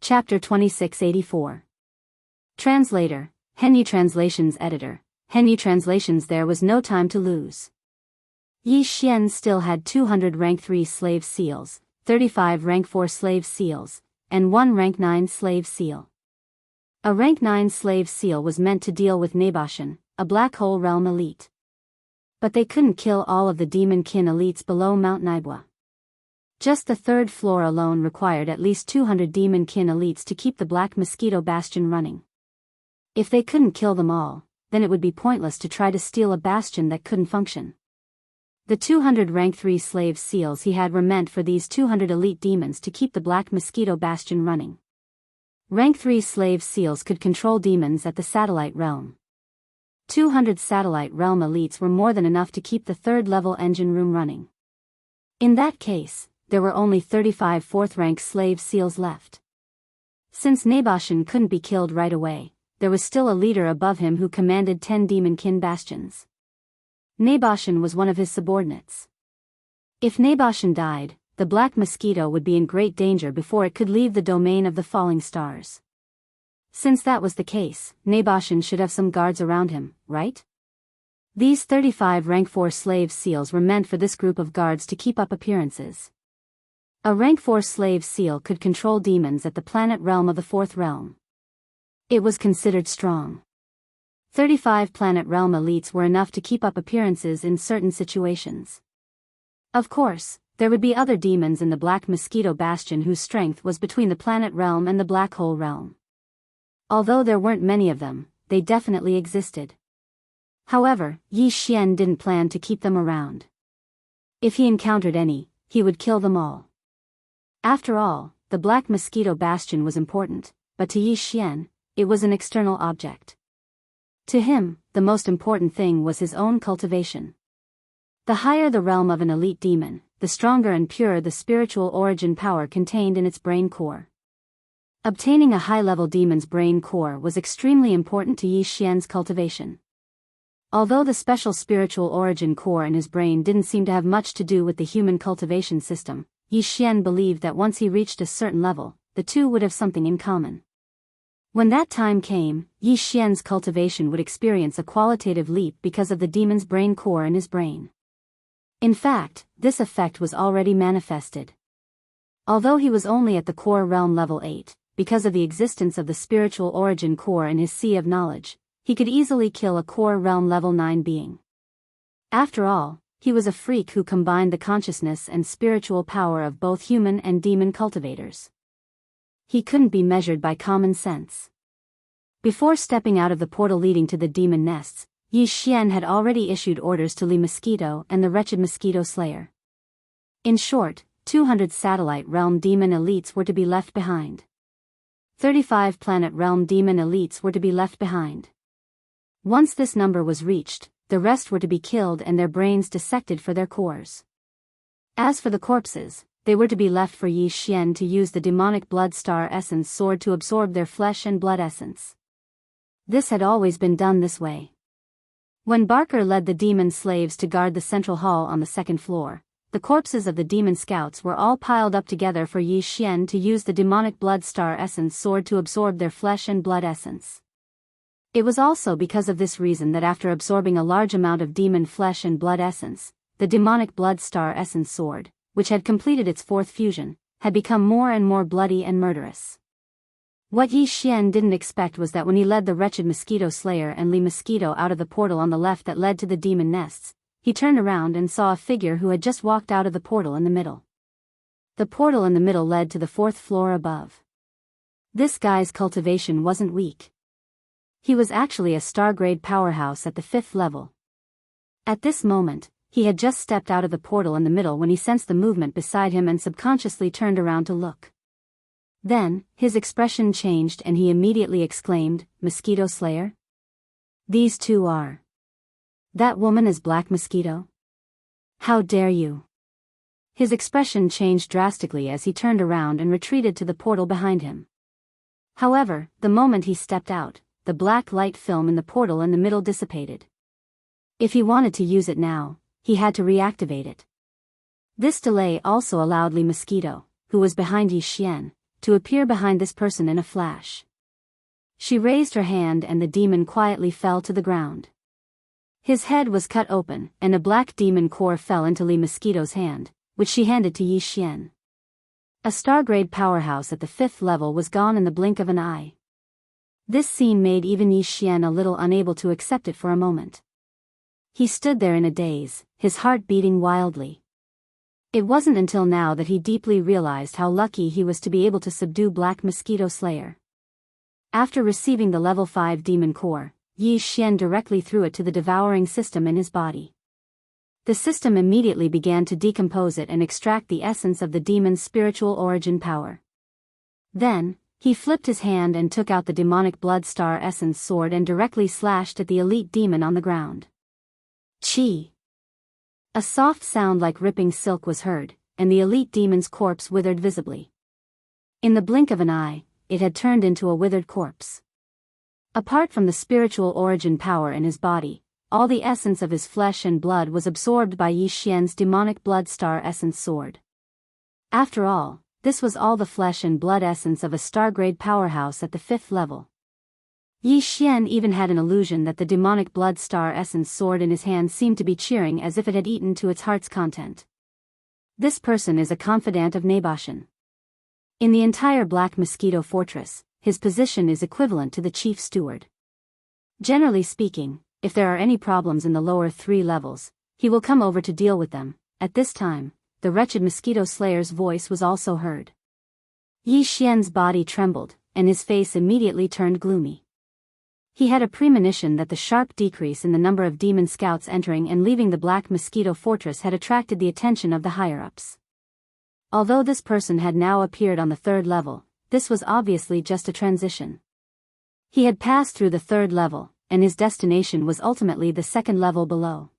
Chapter 2684. Translator, Henyu Translations Editor, Henyu Translations. There was no time to lose. Yi Xian still had 200 rank 3 slave seals, 35 rank 4 slave seals, and 1 rank 9 slave seal. A rank 9 slave seal was meant to deal with Naboshan, a black hole realm elite. But they couldn't kill all of the demon kin elites below Mount Naibua. Just the third floor alone required at least 200 demon kin elites to keep the Black Mosquito Bastion running. If they couldn't kill them all, then it would be pointless to try to steal a bastion that couldn't function. The 200 rank 3 slave seals he had were meant for these 200 elite demons to keep the Black Mosquito Bastion running. Rank 3 slave seals could control demons at the satellite realm. 200 satellite realm elites were more than enough to keep the third level engine room running. In that case, there were only 35 fourth rank slave seals left. Since Naboshan couldn't be killed right away, there was still a leader above him who commanded 10 demon-kin bastions. Naboshan was one of his subordinates. If Naboshan died, the Black Mosquito would be in great danger before it could leave the domain of the falling stars. Since that was the case, Naboshan should have some guards around him, right? These 35 rank 4 slave seals were meant for this group of guards to keep up appearances. A rank 4 slave seal could control demons at the planet realm of the fourth realm. It was considered strong. 35 planet realm elites were enough to keep up appearances in certain situations. Of course, there would be other demons in the Black Mosquito Bastion whose strength was between the planet realm and the black hole realm. Although there weren't many of them, they definitely existed. However, Yi Xian didn't plan to keep them around. If he encountered any, he would kill them all. After all, the Black Mosquito Bastion was important, but to Yi Xian, it was an external object. To him, the most important thing was his own cultivation. The higher the realm of an elite demon, the stronger and purer the spiritual origin power contained in its brain core. Obtaining a high-level demon's brain core was extremely important to Yi Xian's cultivation. Although the special spiritual origin core in his brain didn't seem to have much to do with the human cultivation system, Yi Xian believed that once he reached a certain level, the two would have something in common. When that time came, Yi Xian's cultivation would experience a qualitative leap because of the demon's brain core in his brain. In fact, this effect was already manifested. Although he was only at the core realm level 8, because of the existence of the spiritual origin core in his sea of knowledge, he could easily kill a core realm level 9 being. After all, he was a freak who combined the consciousness and spiritual power of both human and demon cultivators. He couldn't be measured by common sense. Before stepping out of the portal leading to the demon nests, Yi Xian had already issued orders to Li Mosquito and the wretched Mosquito Slayer. In short, 200 satellite realm demon elites were to be left behind. 35 planet realm demon elites were to be left behind. Once this number was reached, the rest were to be killed and their brains dissected for their cores. As for the corpses, they were to be left for Yi Xian to use the demonic blood star essence sword to absorb their flesh and blood essence. This had always been done this way. When Barker led the demon slaves to guard the central hall on the second floor, the corpses of the demon scouts were all piled up together for Yi Xian to use the demonic blood star essence sword to absorb their flesh and blood essence. It was also because of this reason that after absorbing a large amount of demon flesh and blood essence, the demonic blood star essence sword, which had completed its fourth fusion, had become more and more bloody and murderous. What Yi Xian didn't expect was that when he led the wretched Mosquito Slayer and Li Mosquito out of the portal on the left that led to the demon nests, he turned around and saw a figure who had just walked out of the portal in the middle. The portal in the middle led to the fourth floor above. This guy's cultivation wasn't weak. He was actually a star-grade powerhouse at the 5th level. At this moment, he had just stepped out of the portal in the middle when he sensed the movement beside him and subconsciously turned around to look. Then, his expression changed and he immediately exclaimed, "Mosquito Slayer? These two are. That woman is Black Mosquito? How dare you?" His expression changed drastically as he turned around and retreated to the portal behind him. However, the moment he stepped out, the black light film in the portal in the middle dissipated. If he wanted to use it now, he had to reactivate it. This delay also allowed Li Mosquito, who was behind Yi Xian, to appear behind this person in a flash. She raised her hand and the demon quietly fell to the ground. His head was cut open, and a black demon core fell into Li Mosquito's hand, which she handed to Yi Xian. A star-grade powerhouse at the 5th level was gone in the blink of an eye. This scene made even Yi Xian a little unable to accept it for a moment. He stood there in a daze, his heart beating wildly. It wasn't until now that he deeply realized how lucky he was to be able to subdue Black Mosquito Slayer. After receiving the level 5 demon core, Yi Xian directly threw it to the devouring system in his body. The system immediately began to decompose it and extract the essence of the demon's spiritual origin power. Then, he flipped his hand and took out the demonic blood star essence sword and directly slashed at the elite demon on the ground. Chi! A soft sound like ripping silk was heard, and the elite demon's corpse withered visibly. In the blink of an eye, it had turned into a withered corpse. Apart from the spiritual origin power in his body, all the essence of his flesh and blood was absorbed by Yi Xian's demonic blood star essence sword. After all, this was all the flesh and blood essence of a star-grade powerhouse at the 5th level. Yi Xian even had an illusion that the demonic blood star essence sword in his hand seemed to be cheering as if it had eaten to its heart's content. This person is a confidant of Naboshan. In the entire Black Mosquito Fortress, his position is equivalent to the chief steward. Generally speaking, if there are any problems in the lower 3 levels, he will come over to deal with them. At this time, the wretched Mosquito Slayer's voice was also heard. Yi Xian's body trembled, and his face immediately turned gloomy. He had a premonition that the sharp decrease in the number of demon scouts entering and leaving the Black Mosquito Fortress had attracted the attention of the higher-ups. Although this person had now appeared on the 3rd level, this was obviously just a transition. He had passed through the 3rd level, and his destination was ultimately the 2nd level below.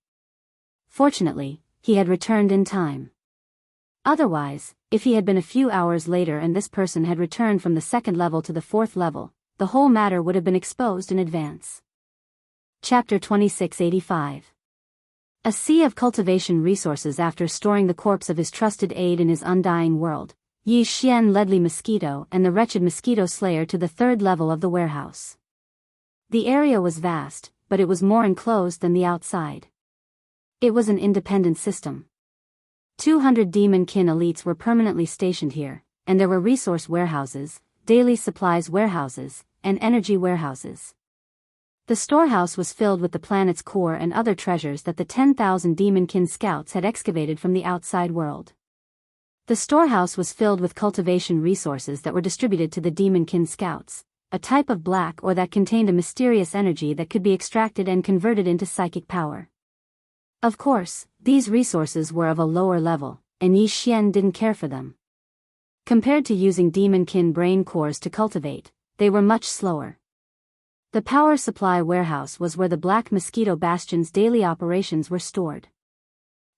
Fortunately, he had returned in time. Otherwise, if he had been a few hours later and this person had returned from the 2nd level to the 4th level, the whole matter would have been exposed in advance. Chapter 2685. A sea of cultivation resources. After storing the corpse of his trusted aide in his undying world, Yi Xian led Li Mosquito and the wretched Mosquito Slayer to the 3rd level of the warehouse. The area was vast, but it was more enclosed than the outside. It was an independent system. 200 demon kin elites were permanently stationed here, and there were resource warehouses, daily supplies warehouses, and energy warehouses. The storehouse was filled with the planet's core and other treasures that the 10,000 demonkin scouts had excavated from the outside world. The storehouse was filled with cultivation resources that were distributed to the demonkin scouts, a type of black ore that contained a mysterious energy that could be extracted and converted into psychic power. Of course, these resources were of a lower level, and Yi Xian didn't care for them. Compared to using demonkin brain cores to cultivate, they were much slower. The power supply warehouse was where the Black Mosquito Bastion's daily operations were stored.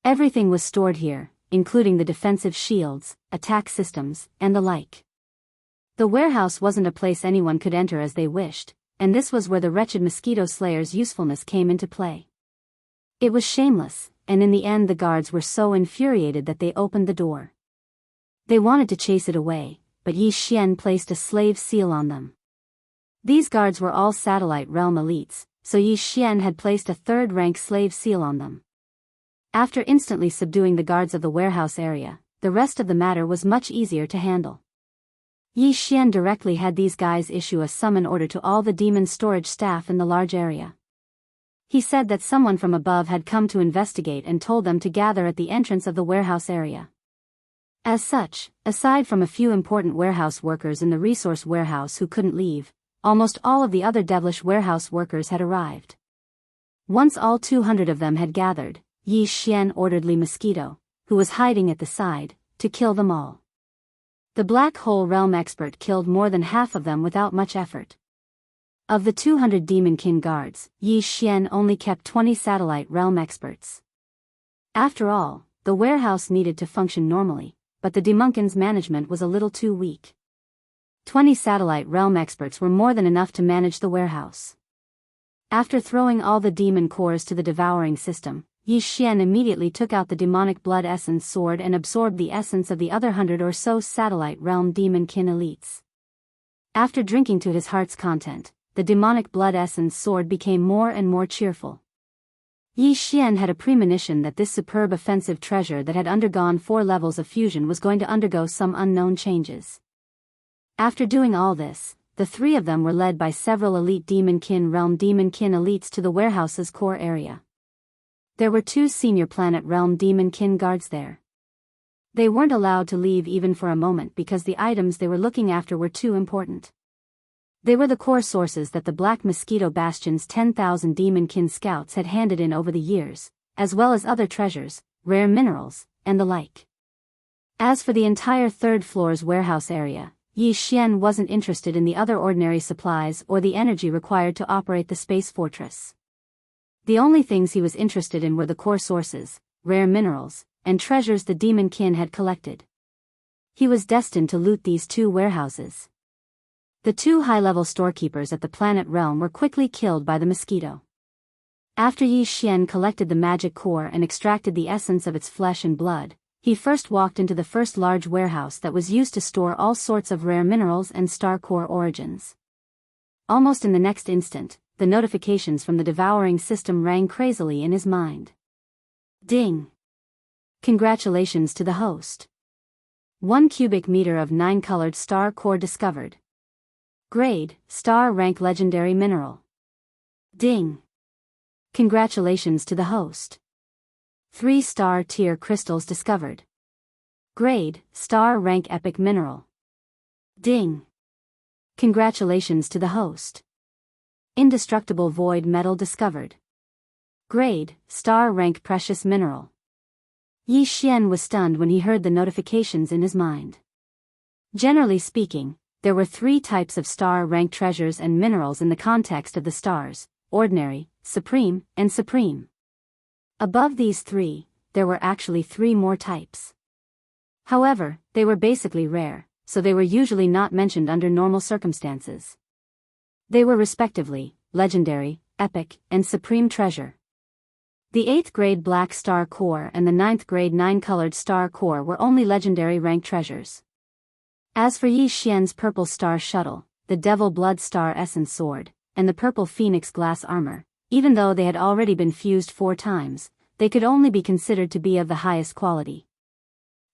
Everything was stored here, including the defensive shields, attack systems, and the like. The warehouse wasn't a place anyone could enter as they wished, and this was where the wretched Mosquito Slayer's usefulness came into play. It was shameless, and in the end the guards were so infuriated that they opened the door. They wanted to chase it away, but Yi Xian placed a slave seal on them. These guards were all satellite realm elites, so Yi Xian had placed a 3rd-rank slave seal on them. After instantly subduing the guards of the warehouse area, the rest of the matter was much easier to handle. Yi Xian directly had these guys issue a summon order to all the demon storage staff in the large area. He said that someone from above had come to investigate and told them to gather at the entrance of the warehouse area. As such, aside from a few important warehouse workers in the resource warehouse who couldn't leave, almost all of the other devilish warehouse workers had arrived. Once all 200 of them had gathered, Yi Xian ordered Li Mosquito, who was hiding at the side, to kill them all. The Black Hole Realm expert killed more than half of them without much effort. Of the 200 demonkin guards, Yi Xian only kept 20 satellite realm experts. After all, the warehouse needed to function normally, but the demonkin's management was a little too weak. 20 satellite realm experts were more than enough to manage the warehouse. After throwing all the demon cores to the devouring system, Yi Xian immediately took out the demonic blood essence sword and absorbed the essence of the other 100 or so satellite realm demon kin elites. After drinking to his heart's content, the demonic blood essence sword became more and more cheerful. Yi Xian had a premonition that this superb offensive treasure that had undergone 4 levels of fusion was going to undergo some unknown changes. After doing all this, the 3 of them were led by several elite demon-kin realm demon-kin elites to the warehouse's core area. There were 2 senior planet realm demon-kin guards there. They weren't allowed to leave even for a moment because the items they were looking after were too important. They were the core sources that the Black Mosquito Bastion's 10,000 demon-kin scouts had handed in over the years, as well as other treasures, rare minerals, and the like. As for the entire 3rd floor's warehouse area, Yi Xian wasn't interested in the other ordinary supplies or the energy required to operate the space fortress. The only things he was interested in were the core sources, rare minerals, and treasures the demon-kin had collected. He was destined to loot these 2 warehouses. The 2 high-level storekeepers at the planet realm were quickly killed by the mosquito. After Yi Xian collected the magic core and extracted the essence of its flesh and blood, he first walked into the first large warehouse that was used to store all sorts of rare minerals and star core origins. Almost in the next instant, the notifications from the devouring system rang crazily in his mind. Ding! Congratulations to the host. 1 cubic meter of 9-colored star core discovered. Grade, star rank legendary mineral. Ding! Congratulations to the host. 3-star tier crystals discovered. Grade, star rank epic mineral. Ding! Congratulations to the host. Indestructible void metal discovered. Grade, star rank precious mineral. Yi Xian was stunned when he heard the notifications in his mind. Generally speaking, there were 3 types of star-rank treasures and minerals in the context of the stars: ordinary, supreme, and supreme. Above these 3, there were actually 3 more types. However, they were basically rare, so they were usually not mentioned under normal circumstances. They were respectively, legendary, epic, and supreme treasure. The 8th grade black star core and the 9th grade 9-colored star core were only legendary rank treasures. As for Yi Xian's purple star shuttle, the devil blood star essence sword, and the purple phoenix glass armor, even though they had already been fused 4 times, they could only be considered to be of the highest quality.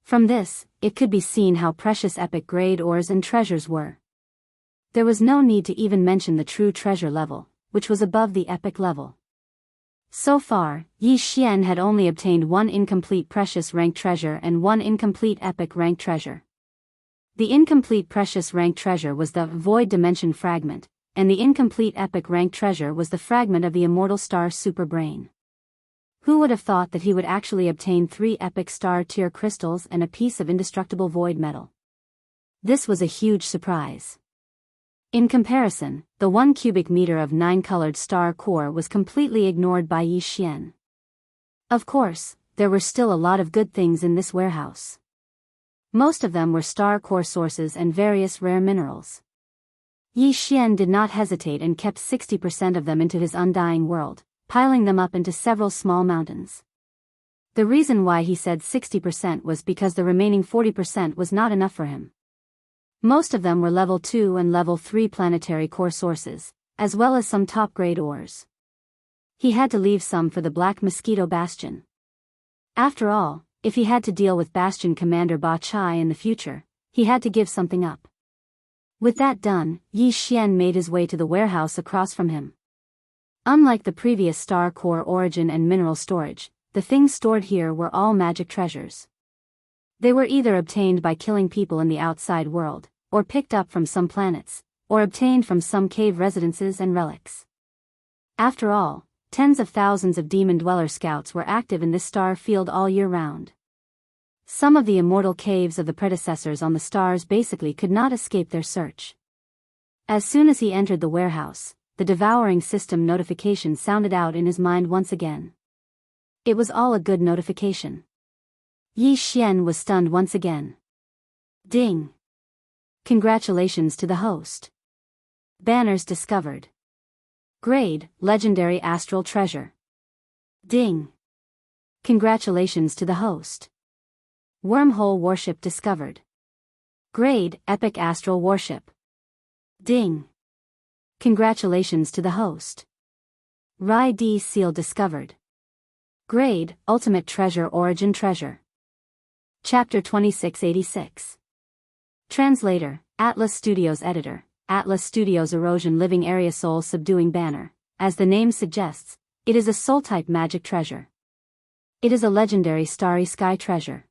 From this, it could be seen how precious epic grade ores and treasures were. There was no need to even mention the true treasure level, which was above the epic level. So far, Yi Xian had only obtained 1 incomplete precious rank treasure and 1 incomplete epic rank treasure. The incomplete precious rank treasure was the Void Dimension Fragment, and the incomplete epic rank treasure was the fragment of the Immortal Star Superbrain. Who would have thought that he would actually obtain 3 epic star tier crystals and a piece of indestructible void metal? This was a huge surprise. In comparison, the 1 cubic meter of 9-colored star core was completely ignored by Yi Xian. Of course, there were still a lot of good things in this warehouse. Most of them were star core sources and various rare minerals. Yi Xian did not hesitate and kept 60% of them into his undying world, piling them up into several small mountains. The reason why he said 60% was because the remaining 40% was not enough for him. Most of them were level 2 and level 3 planetary core sources, as well as some top-grade ores. He had to leave some for the Black Mosquito Bastion. After all, if he had to deal with Bastion Commander Ba Chai in the future, he had to give something up. With that done, Yi Xian made his way to the warehouse across from him. Unlike the previous star core origin and mineral storage, the things stored here were all magic treasures. They were either obtained by killing people in the outside world, or picked up from some planets, or obtained from some cave residences and relics. After all, tens of thousands of Demon Dweller scouts were active in this star field all year round. Some of the immortal caves of the predecessors on the stars basically could not escape their search. As soon as he entered the warehouse, the devouring system notification sounded out in his mind once again. It was all a good notification. Yi Xian was stunned once again. Ding! Congratulations to the host. Banners discovered. Grade, Legendary Astral Treasure. Ding! Congratulations to the host. Wormhole warship discovered. Grade, Epic Astral Warship. Ding. Congratulations to the host. Rai D Seal discovered. Grade, Ultimate Treasure Origin Treasure. Chapter 2686. Translator, Atlas Studios Editor, Atlas Studios Erosion Living Area Soul Subduing Banner. As the name suggests, it is a soul-type magic treasure. It is a legendary starry sky treasure.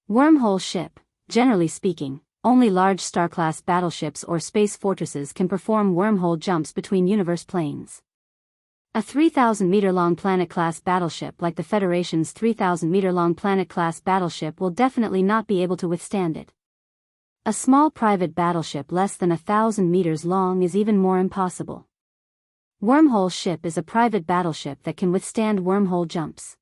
Wormhole ship. Generally speaking, only large star-class battleships or space fortresses can perform wormhole jumps between universe planes. A 3,000-meter-long Planet-class battleship like the Federation's 3,000-meter-long Planet-class battleship will definitely not be able to withstand it. A small private battleship less than 1,000 meters long is even more impossible. Wormhole ship is a private battleship that can withstand wormhole jumps.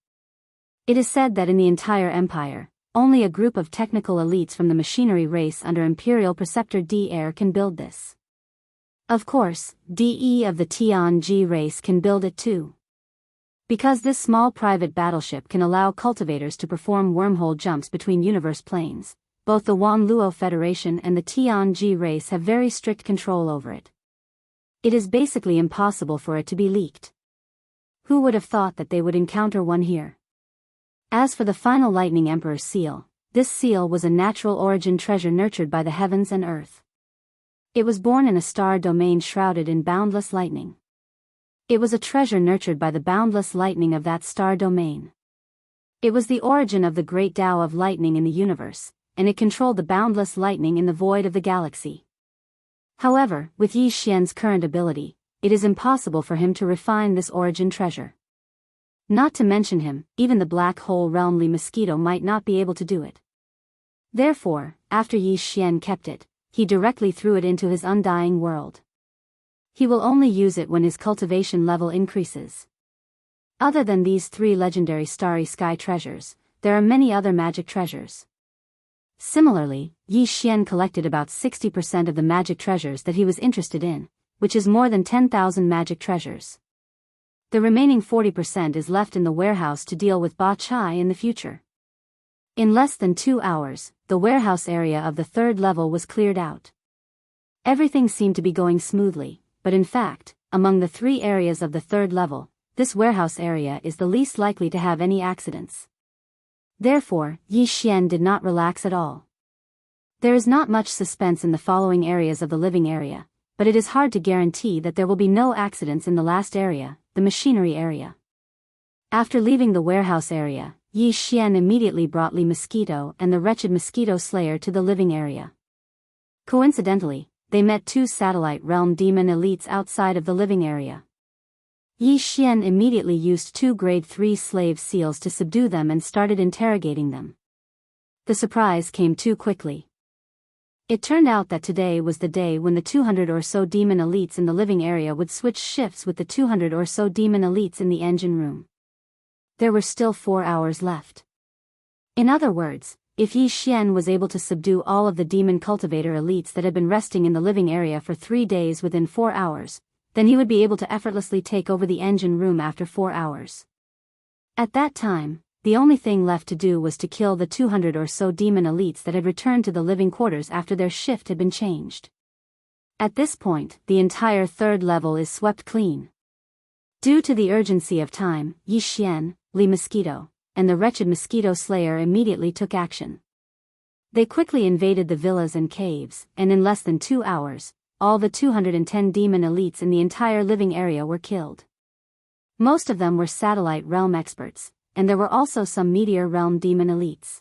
It is said that in the entire Empire, only a group of technical elites from the machinery race under Imperial Preceptor D Air can build this. Of course, DE of the Tian-G race can build it too. Because this small private battleship can allow cultivators to perform wormhole jumps between universe planes, both the Wanluo Federation and the Tian-G race have very strict control over it. It is basically impossible for it to be leaked. Who would have thought that they would encounter one here? As for the final Lightning Emperor's seal, this seal was a natural origin treasure nurtured by the heavens and earth. It was born in a star domain shrouded in boundless lightning. It was a treasure nurtured by the boundless lightning of that star domain. It was the origin of the great Tao of lightning in the universe, and it controlled the boundless lightning in the void of the galaxy. However, with Yi Xian's current ability, it is impossible for him to refine this origin treasure. Not to mention him, even the black hole realm Li Mosquito might not be able to do it. Therefore, after Yi Xian kept it, he directly threw it into his undying world. He will only use it when his cultivation level increases. Other than these three legendary starry sky treasures, there are many other magic treasures. Similarly, Yi Xian collected about 60% of the magic treasures that he was interested in, which is more than 10,000 magic treasures. The remaining 40% is left in the warehouse to deal with Ba Chai in the future. In less than 2 hours, the warehouse area of the third level was cleared out. Everything seemed to be going smoothly, but in fact, among the 3 areas of the third level, this warehouse area is the least likely to have any accidents. Therefore, Yi Xian did not relax at all. There is not much suspense in the following areas of the living area, but it is hard to guarantee that there will be no accidents in the last area, the machinery area. After leaving the warehouse area, Yi Xian immediately brought Li Mosquito and the wretched mosquito slayer to the living area. Coincidentally, they met 2 satellite realm demon elites outside of the living area. Yi Xian immediately used 2 grade 3 slave seals to subdue them and started interrogating them. The surprise came too quickly. It turned out that today was the day when the 200 or so demon elites in the living area would switch shifts with the 200 or so demon elites in the engine room. There were still 4 hours left. In other words, if Yi Xian was able to subdue all of the demon cultivator elites that had been resting in the living area for 3 days within 4 hours, then he would be able to effortlessly take over the engine room after 4 hours. At that time, the only thing left to do was to kill the 200 or so demon elites that had returned to the living quarters after their shift had been changed. At this point, the entire third level is swept clean. Due to the urgency of time, Yi Xian, Li Mosquito, and the wretched mosquito slayer immediately took action. They quickly invaded the villas and caves, and in less than 2 hours, all the 210 demon elites in the entire living area were killed. Most of them were satellite realm experts, and there were also some meteor realm demon elites.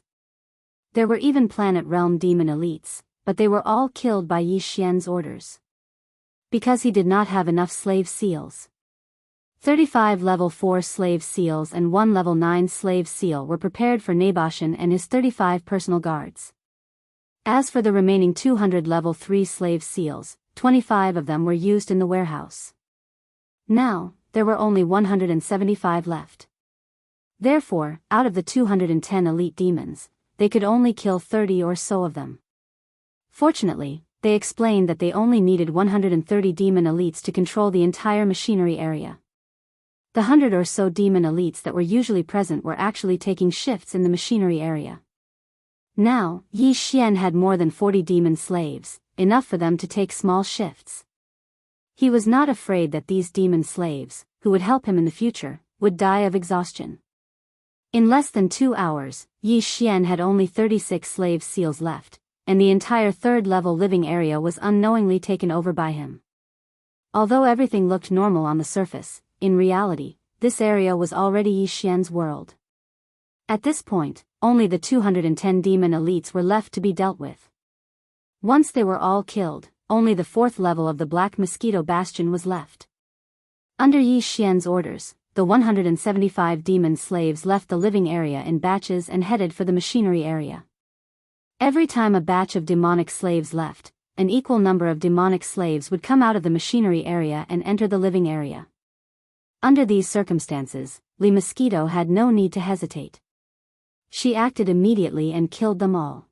There were even planet realm demon elites, but they were all killed by Yi Xian's orders. Because he did not have enough slave seals. 35 level 4 slave seals and 1 level 9 slave seal were prepared for Naboshan and his 35 personal guards. As for the remaining 200 level 3 slave seals, 25 of them were used in the warehouse. Now, there were only 175 left. Therefore, out of the 210 elite demons, they could only kill 30 or so of them. Fortunately, they explained that they only needed 130 demon elites to control the entire machinery area. The 100 or so demon elites that were usually present were actually taking shifts in the machinery area. Now, Yi Xian had more than 40 demon slaves, enough for them to take small shifts. He was not afraid that these demon slaves, who would help him in the future, would die of exhaustion. In less than 2 hours, Yi Xian had only 36 slave seals left, and the entire third-level living area was unknowingly taken over by him. Although everything looked normal on the surface, in reality, this area was already Yi Xian's world. At this point, only the 210 demon elites were left to be dealt with. Once they were all killed, only the 4th level of the Black Mosquito Bastion was left. Under Yi Xian's orders, the 175 demon slaves left the living area in batches and headed for the machinery area. Every time a batch of demonic slaves left, an equal number of demonic slaves would come out of the machinery area and enter the living area. Under these circumstances, Li Mosquito had no need to hesitate. She acted immediately and killed them all.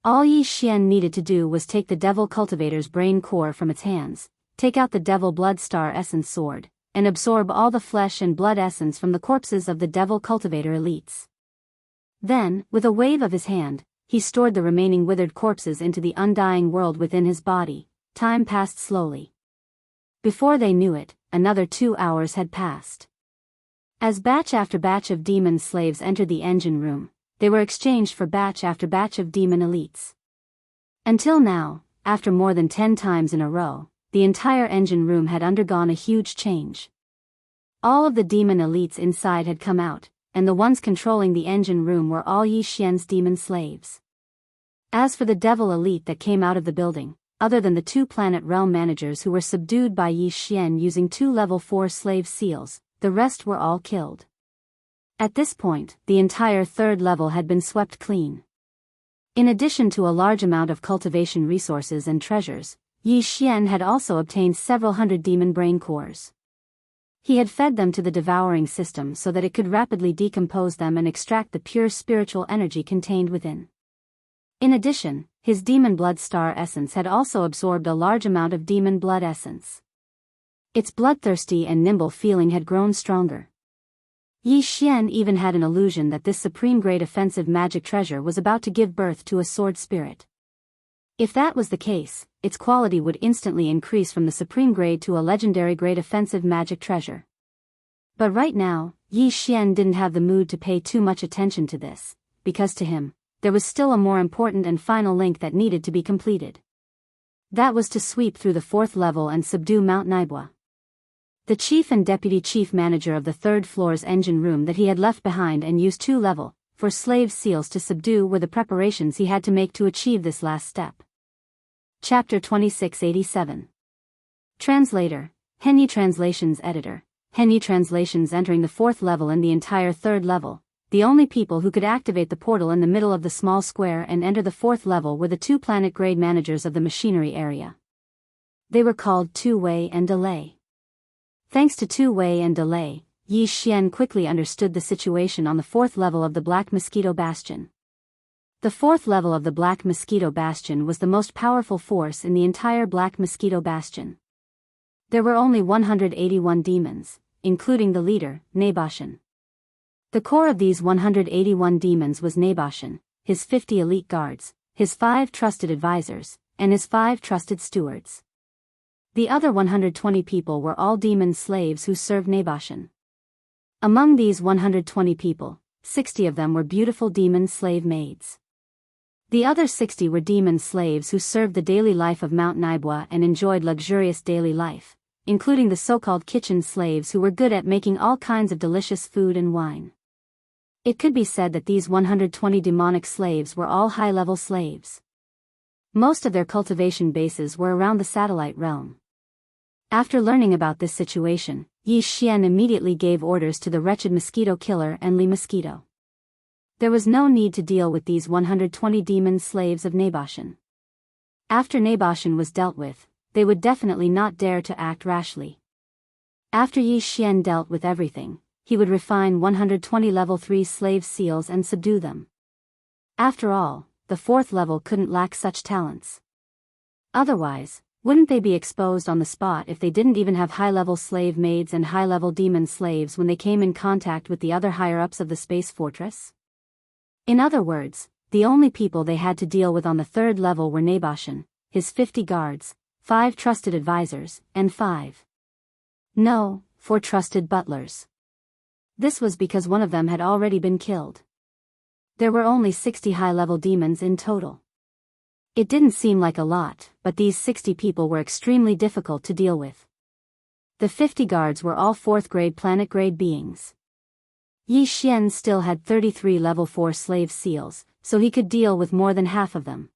All Yi Xian needed to do was take the Devil Cultivator's brain core from its hands, take out the Devil Blood Star Essence sword, and absorb all the flesh and blood essence from the corpses of the Devil Cultivator elites. Then, with a wave of his hand, he stored the remaining withered corpses into the undying world within his body. Time passed slowly. Before they knew it, another 2 hours had passed. As batch after batch of demon slaves entered the engine room, they were exchanged for batch after batch of demon elites. Until now, after more than 10 times in a row, the entire engine room had undergone a huge change. All of the demon elites inside had come out, and the ones controlling the engine room were all Yi Xian's demon slaves. As for the devil elite that came out of the building, other than the 2 planet realm managers who were subdued by Yi Xian using 2 level 4 slave seals, the rest were all killed. At this point, the entire 3rd level had been swept clean. In addition to a large amount of cultivation resources and treasures, Yi Xian had also obtained several hundred demon brain cores. He had fed them to the devouring system so that it could rapidly decompose them and extract the pure spiritual energy contained within. In addition, his demon blood star essence had also absorbed a large amount of demon blood essence. Its bloodthirsty and nimble feeling had grown stronger. Yi Xian even had an illusion that this supreme grade offensive magic treasure was about to give birth to a sword spirit. If that was the case, its quality would instantly increase from the supreme grade to a legendary grade offensive magic treasure. But right now, Yi Xian didn't have the mood to pay too much attention to this, because to him, there was still a more important and final link that needed to be completed. That was to sweep through the 4th level and subdue Mount Naibua. The chief and deputy chief manager of the 3rd floor's engine room that he had left behind and used 2 level 4 slave seals to subdue were the preparations he had to make to achieve this last step. Chapter 2687. Translator, Henyi Translations Editor, Henyi Translations entering the 4th level and the entire 3rd level. The only people who could activate the portal in the middle of the small square and enter the 4th level were the 2 planet grade managers of the machinery area. They were called Tu Wei and Delay. Thanks to Tu Wei and Delay, Yi Xian quickly understood the situation on the 4th level of the Black Mosquito Bastion. The 4th level of the Black Mosquito Bastion was the most powerful force in the entire Black Mosquito Bastion. There were only 181 demons, including the leader, Nabashan. The core of these 181 demons was Nabashan, his 50 elite guards, his 5 trusted advisors, and his 5 trusted stewards. The other 120 people were all demon slaves who served Nabashan. Among these 120 people, 60 of them were beautiful demon slave maids. The other 60 were demon slaves who served the daily life of Mount Naibua and enjoyed luxurious daily life, including the so-called kitchen slaves who were good at making all kinds of delicious food and wine. It could be said that these 120 demonic slaves were all high-level slaves. Most of their cultivation bases were around the satellite realm. After learning about this situation, Yi Xian immediately gave orders to the wretched mosquito killer and Li Mosquito. There was no need to deal with these 120 demon slaves of Nabashan. After Nabashan was dealt with, they would definitely not dare to act rashly. After Yi Xian dealt with everything, he would refine 120 level 3 slave seals and subdue them. After all, the 4th level couldn't lack such talents. Otherwise, Wouldn't they be exposed on the spot if they didn't even have high-level slave maids and high-level demon slaves when they came in contact with the other higher-ups of the space fortress? In other words, the only people they had to deal with on the third level were Naboshan, his 50 guards, 5 trusted advisors, and 4 trusted butlers. This was because one of them had already been killed. There were only 60 high-level demons in total. It didn't seem like a lot, but these 60 people were extremely difficult to deal with. The 50 guards were all 4th-grade planet-grade beings. Yi Xian still had 33 level 4 slave seals, so he could deal with more than half of them.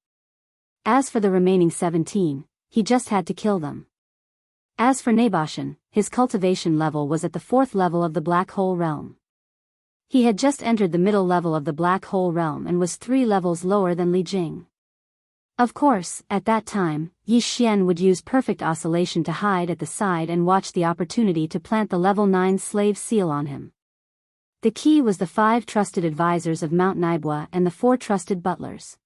As for the remaining 17, he just had to kill them. As for Naboshan, his cultivation level was at the 4th level of the Black Hole Realm. He had just entered the middle level of the Black Hole Realm and was 3 levels lower than Li Jing. Of course, at that time, Yi Xian would use perfect oscillation to hide at the side and watch the opportunity to plant the level 9 slave seal on him. The key was the 5 trusted advisors of Mount Naibua and the 4 trusted butlers.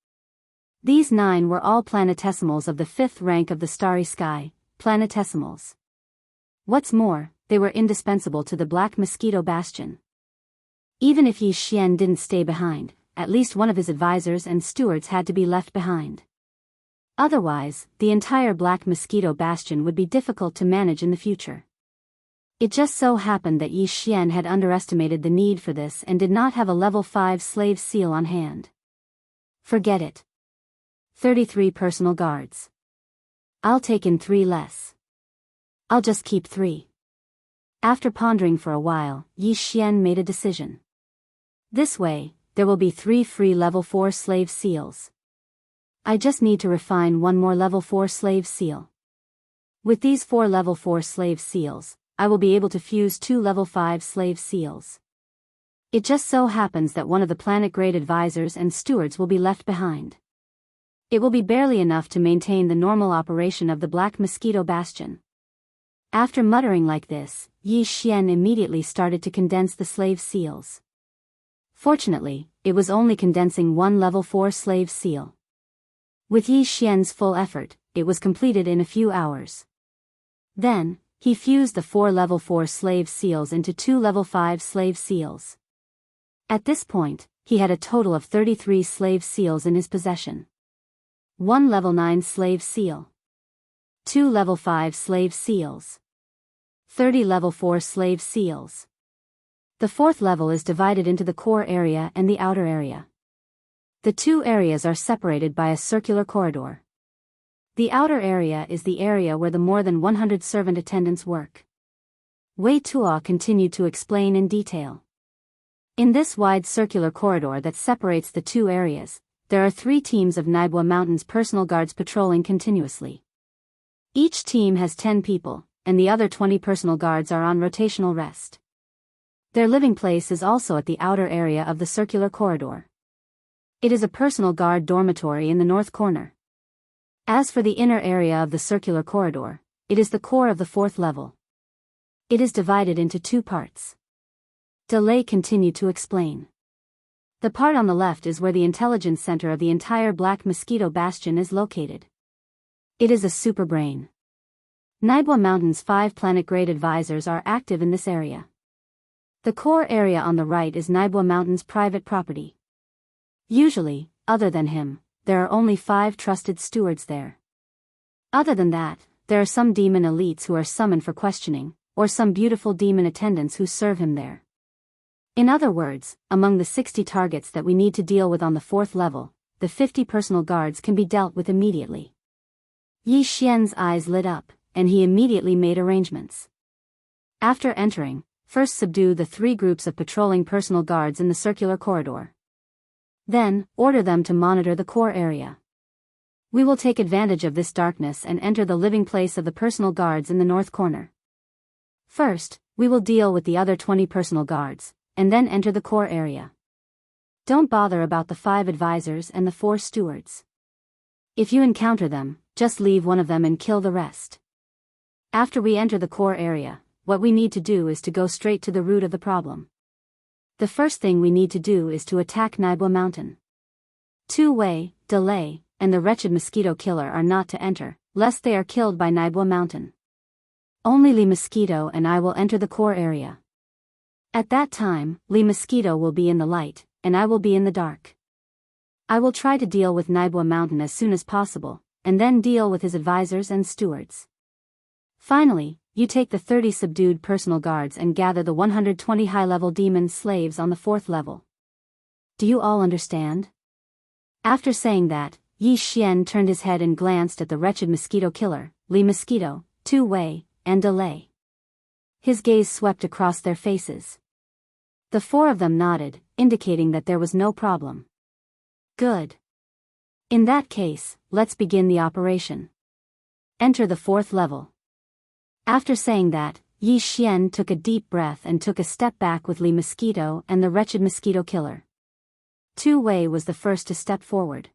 These 9 were all planetesimals of the 5th rank of the starry sky, planetesimals. What's more, they were indispensable to the Black Mosquito Bastion. Even if Yi Xian didn't stay behind, at least one of his advisors and stewards had to be left behind. Otherwise, the entire Black Mosquito Bastion would be difficult to manage in the future. It just so happened that Yi Xian had underestimated the need for this and did not have a level 5 slave seal on hand. Forget it. 33 personal guards. I'll take in 3 less. I'll just keep 3. After pondering for a while, Yi Xian made a decision. This way, there will be 3 free level 4 slave seals. I just need to refine one more level 4 slave seal. With these 4 level 4 slave seals, I will be able to fuse 2 level 5 slave seals. It just so happens that one of the planet-grade advisors and stewards will be left behind. It will be barely enough to maintain the normal operation of the Black Mosquito Bastion. After muttering like this, Yi Xian immediately started to condense the slave seals. Fortunately, it was only condensing 1 level 4 slave seal. With Yi Xian's full effort, it was completed in a few hours. Then, he fused the 4 level 4 slave seals into 2 level 5 slave seals. At this point, he had a total of 33 slave seals in his possession. 1 level 9 slave seal. 2 level 5 slave seals. 30 level 4 slave seals. The 4th level is divided into the core area and the outer area. The 2 areas are separated by a circular corridor. The outer area is the area where the more than 100 servant attendants work. Wei Tuo continued to explain in detail. In this wide circular corridor that separates the 2 areas, there are 3 teams of Naibua Mountain's personal guards patrolling continuously. Each team has 10 people, and the other 20 personal guards are on rotational rest. Their living place is also at the outer area of the circular corridor. It is a personal guard dormitory in the north corner. As for the inner area of the circular corridor, it is the core of the 4th level. It is divided into 2 parts. Delay continued to explain. The part on the left is where the intelligence center of the entire Black Mosquito Bastion is located. It is a superbrain. Naibua Mountain's 5 planet-grade advisors are active in this area. The core area on the right is Naibua Mountain's private property. Usually, other than him, there are only 5 trusted stewards there. Other than that, there are some demon elites who are summoned for questioning, or some beautiful demon attendants who serve him there. In other words, among the 60 targets that we need to deal with on the 4th level, the 50 personal guards can be dealt with immediately. Yi Xian's eyes lit up, and he immediately made arrangements. After entering, first subdue the 3 groups of patrolling personal guards in the circular corridor. Then, order them to monitor the core area. We will take advantage of this darkness and enter the living place of the personal guards in the north corner. First, we will deal with the other 20 personal guards, and then enter the core area. Don't bother about the 5 advisors and the 4 stewards. If you encounter them, just leave one of them and kill the rest. After we enter the core area, what we need to do is to go straight to the root of the problem. The first thing we need to do is to attack Naibua Mountain. Wei, Delay, and the wretched mosquito killer are not to enter, lest they are killed by Naibwa Mountain. Only Li Mosquito and I will enter the core area. At that time, Li Mosquito will be in the light, and I will be in the dark. I will try to deal with Naibwa Mountain as soon as possible, and then deal with his advisors and stewards. Finally, you take the 30 subdued personal guards and gather the 120 high-level demon slaves on the 4th level. Do you all understand? After saying that, Yi Xian turned his head and glanced at the wretched mosquito killer, Li Mosquito, Tu Wei, and Delay. His gaze swept across their faces. The 4 of them nodded, indicating that there was no problem. Good. In that case, let's begin the operation. Enter the 4th level. After saying that, Yi Xian took a deep breath and took a step back with Li Mosquito and the wretched mosquito killer. Tu Wei was the first to step forward.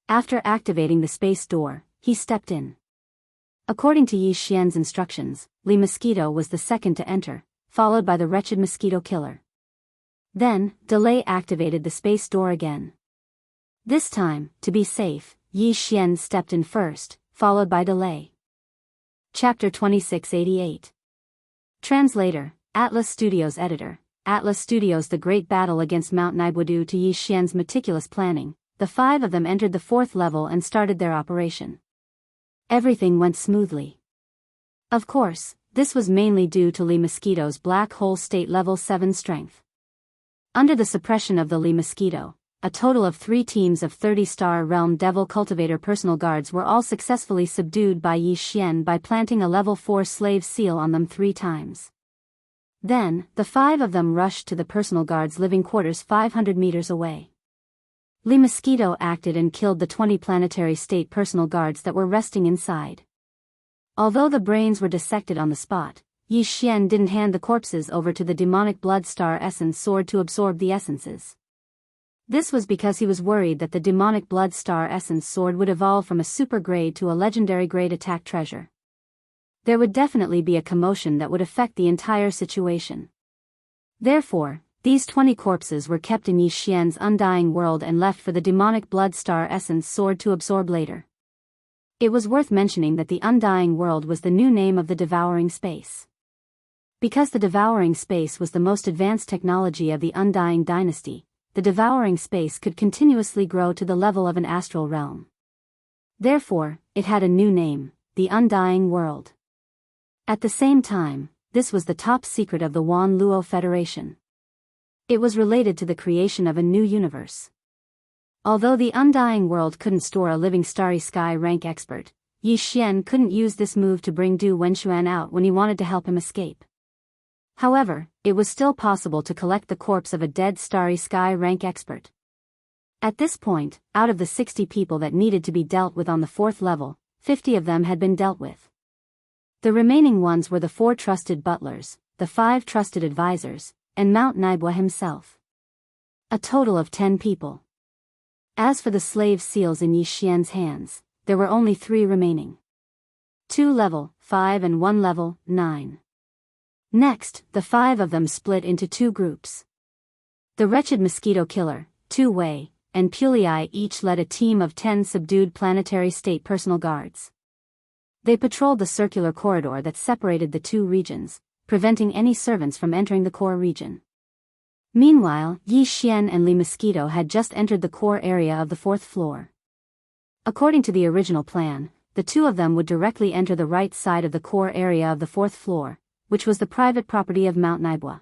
After activating the space door, he stepped in. According to Yi Xian's instructions, Li Mosquito was the second to enter, followed by the wretched mosquito killer. Then, Delay activated the space door again. This time, to be safe, Yi Xian stepped in first, followed by Delay. Chapter 2688. Translator, Atlas Studios Editor. Atlas Studios. The great battle against Mount Naibwa. Due to Yi Xian's meticulous planning, the 5 of them entered the 4th level and started their operation. Everything went smoothly. Of course, this was mainly due to Li Mosquito's black hole state level 7 strength. Under the suppression of the Li Mosquito, a total of 3 teams of 30-star Realm Devil Cultivator personal guards were all successfully subdued by Yi Xian by planting a level 4 slave seal on them 3 times. Then, the 5 of them rushed to the personal guards' living quarters 500 meters away. Li Mosquito acted and killed the 20 planetary state personal guards that were resting inside. Although the brains were dissected on the spot, Yi Xian didn't hand the corpses over to the demonic blood star essence sword to absorb the essences. This was because he was worried that the demonic blood star essence sword would evolve from a super grade to a legendary grade attack treasure. There would definitely be a commotion that would affect the entire situation. Therefore, these 20 corpses were kept in Yi Xian's undying world and left for the demonic blood star essence sword to absorb later. It was worth mentioning that the undying world was the new name of the devouring space. Because the devouring space was the most advanced technology of the undying dynasty, the devouring space could continuously grow to the level of an astral realm. Therefore, it had a new name, the undying world. At the same time, this was the top secret of the Wan Luo Federation. It was related to the creation of a new universe. Although the undying world couldn't store a living starry sky rank expert, Yi Xian couldn't use this move to bring Du Wenxuan out when he wanted to help him escape. However, it was still possible to collect the corpse of a dead starry sky rank expert. At this point, out of the 60 people that needed to be dealt with on the 4th level, 50 of them had been dealt with. The remaining ones were the 4 trusted butlers, the 5 trusted advisors, and Mount Naibwa himself. A total of 10 people. As for the slave seals in Yi Xian's hands, there were only 3 remaining. 2 level 5 and 1 level 9. Next, the 5 of them split into 2 groups. The wretched mosquito killer, Tu Wei, and Pulei each led a team of 10 subdued planetary state personal guards. They patrolled the circular corridor that separated the 2 regions, preventing any servants from entering the core region. Meanwhile, Yi Xian and Li Mosquito had just entered the core area of the 4th floor. According to the original plan, the 2 of them would directly enter the right side of the core area of the 4th floor, which was the private property of Mount Naibwa.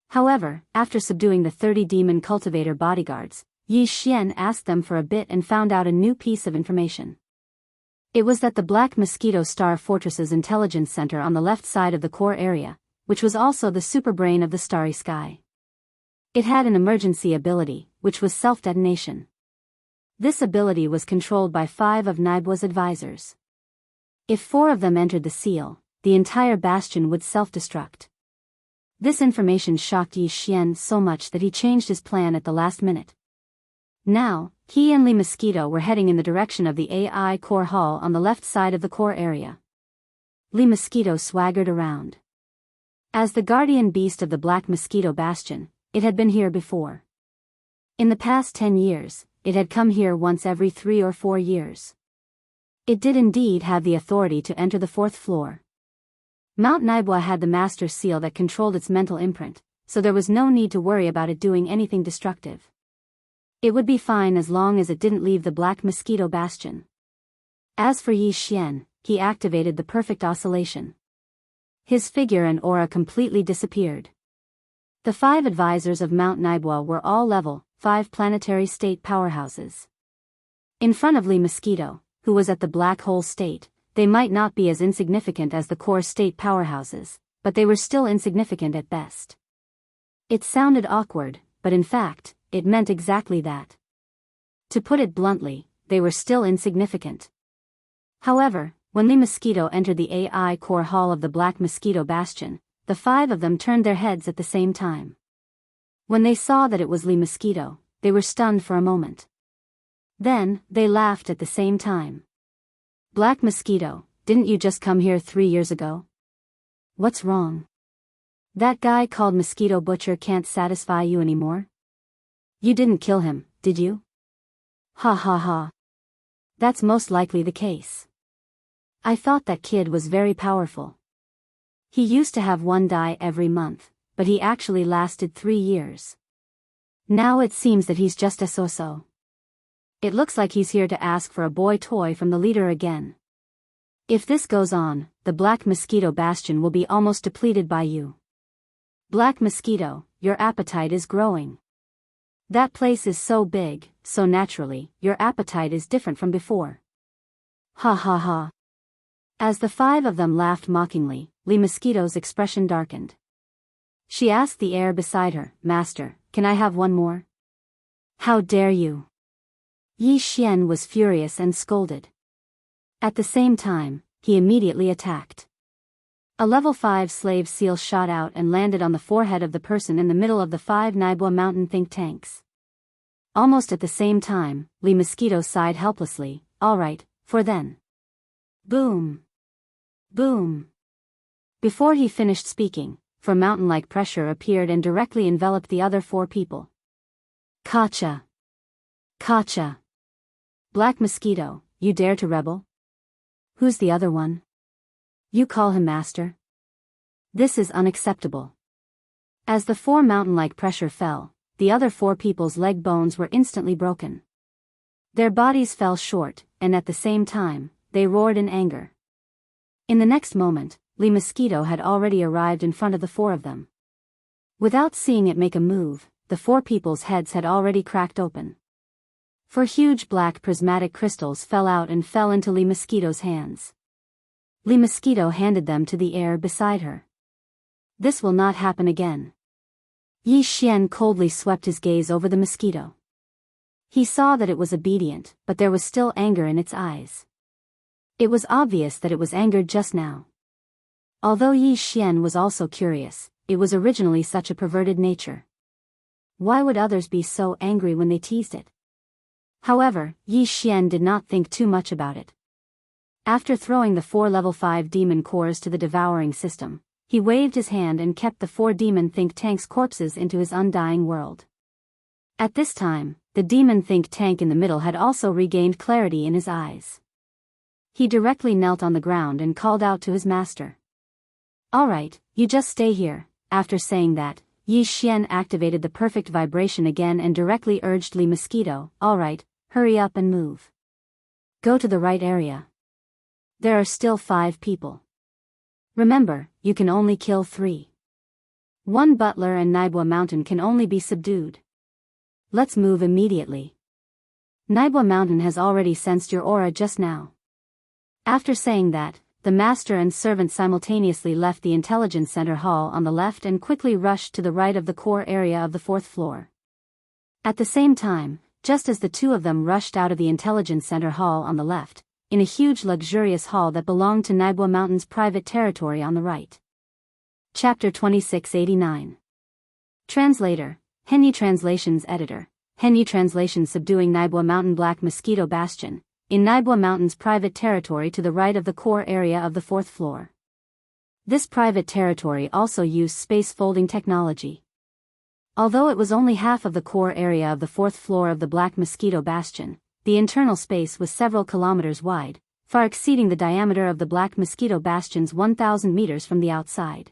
However, after subduing the 30 demon cultivator bodyguards, Yi Xian asked them for a bit and found out a new piece of information. It was that the Black Mosquito Star Fortress's intelligence center on the left side of the core area, which was also the superbrain of the starry sky. It had an emergency ability, which was self-detonation. This ability was controlled by 5 of Naibwa's advisors. If 4 of them entered the seal, the entire bastion would self-destruct. This information shocked Yi Xian so much that he changed his plan at the last minute. Now, he and Li Mosquito were heading in the direction of the AI core hall on the left side of the core area. Li Mosquito swaggered around. As the guardian beast of the Black Mosquito Bastion, it had been here before. In the past 10 years, it had come here once every 3 or 4 years. It did indeed have the authority to enter the fourth floor. Mount Naibwa had the master's seal that controlled its mental imprint, so there was no need to worry about it doing anything destructive. It would be fine as long as it didn't leave the Black Mosquito Bastion. As for Yi Xian, he activated the perfect oscillation. His figure and aura completely disappeared. The 5 advisors of Mount Naibwa were all level 5 planetary state powerhouses. In front of Li Mosquito, who was at the black hole state, they might not be as insignificant as the core state powerhouses, but they were still insignificant at best. It sounded awkward, but in fact, it meant exactly that. To put it bluntly, they were still insignificant. However, when Li Mosquito entered the AI core hall of the Black Mosquito Bastion, the 5 of them turned their heads at the same time. When they saw that it was Li Mosquito, they were stunned for a moment. Then, they laughed at the same time. Black Mosquito, didn't you just come here 3 years ago? What's wrong? That guy called Mosquito Butcher can't satisfy you anymore? You didn't kill him, did you? Ha ha ha. That's most likely the case. I thought that kid was very powerful. He used to have 1 die every month, but he actually lasted 3 years. Now it seems that he's just a so-so. It looks like he's here to ask for a boy toy from the leader again. If this goes on, the Black Mosquito Bastion will be almost depleted by you. Black Mosquito, your appetite is growing. That place is so big, so naturally, your appetite is different from before. Ha ha ha. As the 5 of them laughed mockingly, Li Mosquito's expression darkened. She asked the air beside her, Master, can I have one more? How dare you? Yi Xian was furious and scolded. At the same time, he immediately attacked. A level 5 slave seal shot out and landed on the forehead of the person in the middle of the 5 Naibwa mountain think tanks. Almost at the same time, Li Mosquito sighed helplessly, all right, for then. Boom. Boom. Before he finished speaking, for mountain-like pressure appeared and directly enveloped the other 4 people. Kacha. Kacha. Black Mosquito, you dare to rebel? Who's the other one? You call him master? This is unacceptable. As the 4 mountain-like pressure fell, the other 4 people's leg bones were instantly broken. Their bodies fell short, and at the same time, they roared in anger. In the next moment, Li Mosquito had already arrived in front of the 4 of them. Without seeing it make a move, the 4 people's heads had already cracked open. 4 huge black prismatic crystals fell out and fell into Li Mosquito's hands. Li Mosquito handed them to the air beside her. This will not happen again. Yi Xian coldly swept his gaze over the mosquito. He saw that it was obedient, but there was still anger in its eyes. It was obvious that it was angered just now. Although Yi Xian was also curious, it was originally such a perverted nature. Why would others be so angry when they teased it? However, Yi Xian did not think too much about it. After throwing the 4 level 5 demon cores to the devouring system, he waved his hand and kept the 4 demon think tanks' corpses into his undying world. At this time, the demon think tank in the middle had also regained clarity in his eyes. He directly knelt on the ground and called out to his master. All right, you just stay here. After saying that, Yi Xian activated the perfect vibration again and directly urged Li Mosquito, all right, hurry up and move. Go to the right area. There are still 5 people. Remember, you can only kill 3. 1 butler and Naibwa Mountain can only be subdued. Let's move immediately. Naibwa Mountain has already sensed your aura just now. After saying that, the master and servant simultaneously left the intelligence center hall on the left and quickly rushed to the right of the core area of the 4th floor. At the same time, just as the 2 of them rushed out of the intelligence center hall on the left, in a huge luxurious hall that belonged to Naibwa Mountain's private territory on the right. Chapter 2689. Translator, Henyi Translations Editor, Henyi Translations Subduing Naibwa Mountain Black Mosquito Bastion, in Naibwa Mountain's private territory to the right of the core area of the 4th floor. This private territory also used space folding technology. Although it was only half of the core area of the 4th floor of the Black Mosquito Bastion, the internal space was several kilometers wide, far exceeding the diameter of the Black Mosquito Bastion's 1,000 meters from the outside.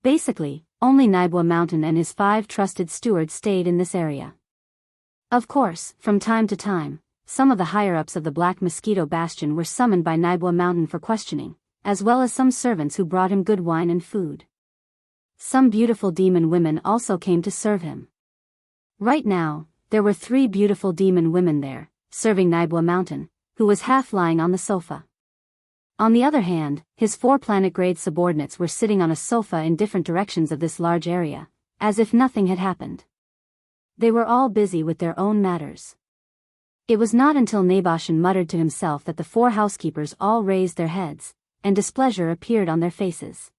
Basically, only Naibwa Mountain and his 5 trusted stewards stayed in this area. Of course, from time to time, some of the higher-ups of the Black Mosquito Bastion were summoned by Naibwa Mountain for questioning, as well as some servants who brought him good wine and food. Some beautiful demon women also came to serve him. Right now, there were 3 beautiful demon women there, serving Naibwa Mountain, who was half lying on the sofa. On the other hand, his 4 planet-grade subordinates were sitting on a sofa in different directions of this large area, as if nothing had happened. They were all busy with their own matters. It was not until Naboshin muttered to himself that the 4 housekeepers all raised their heads, and displeasure appeared on their faces.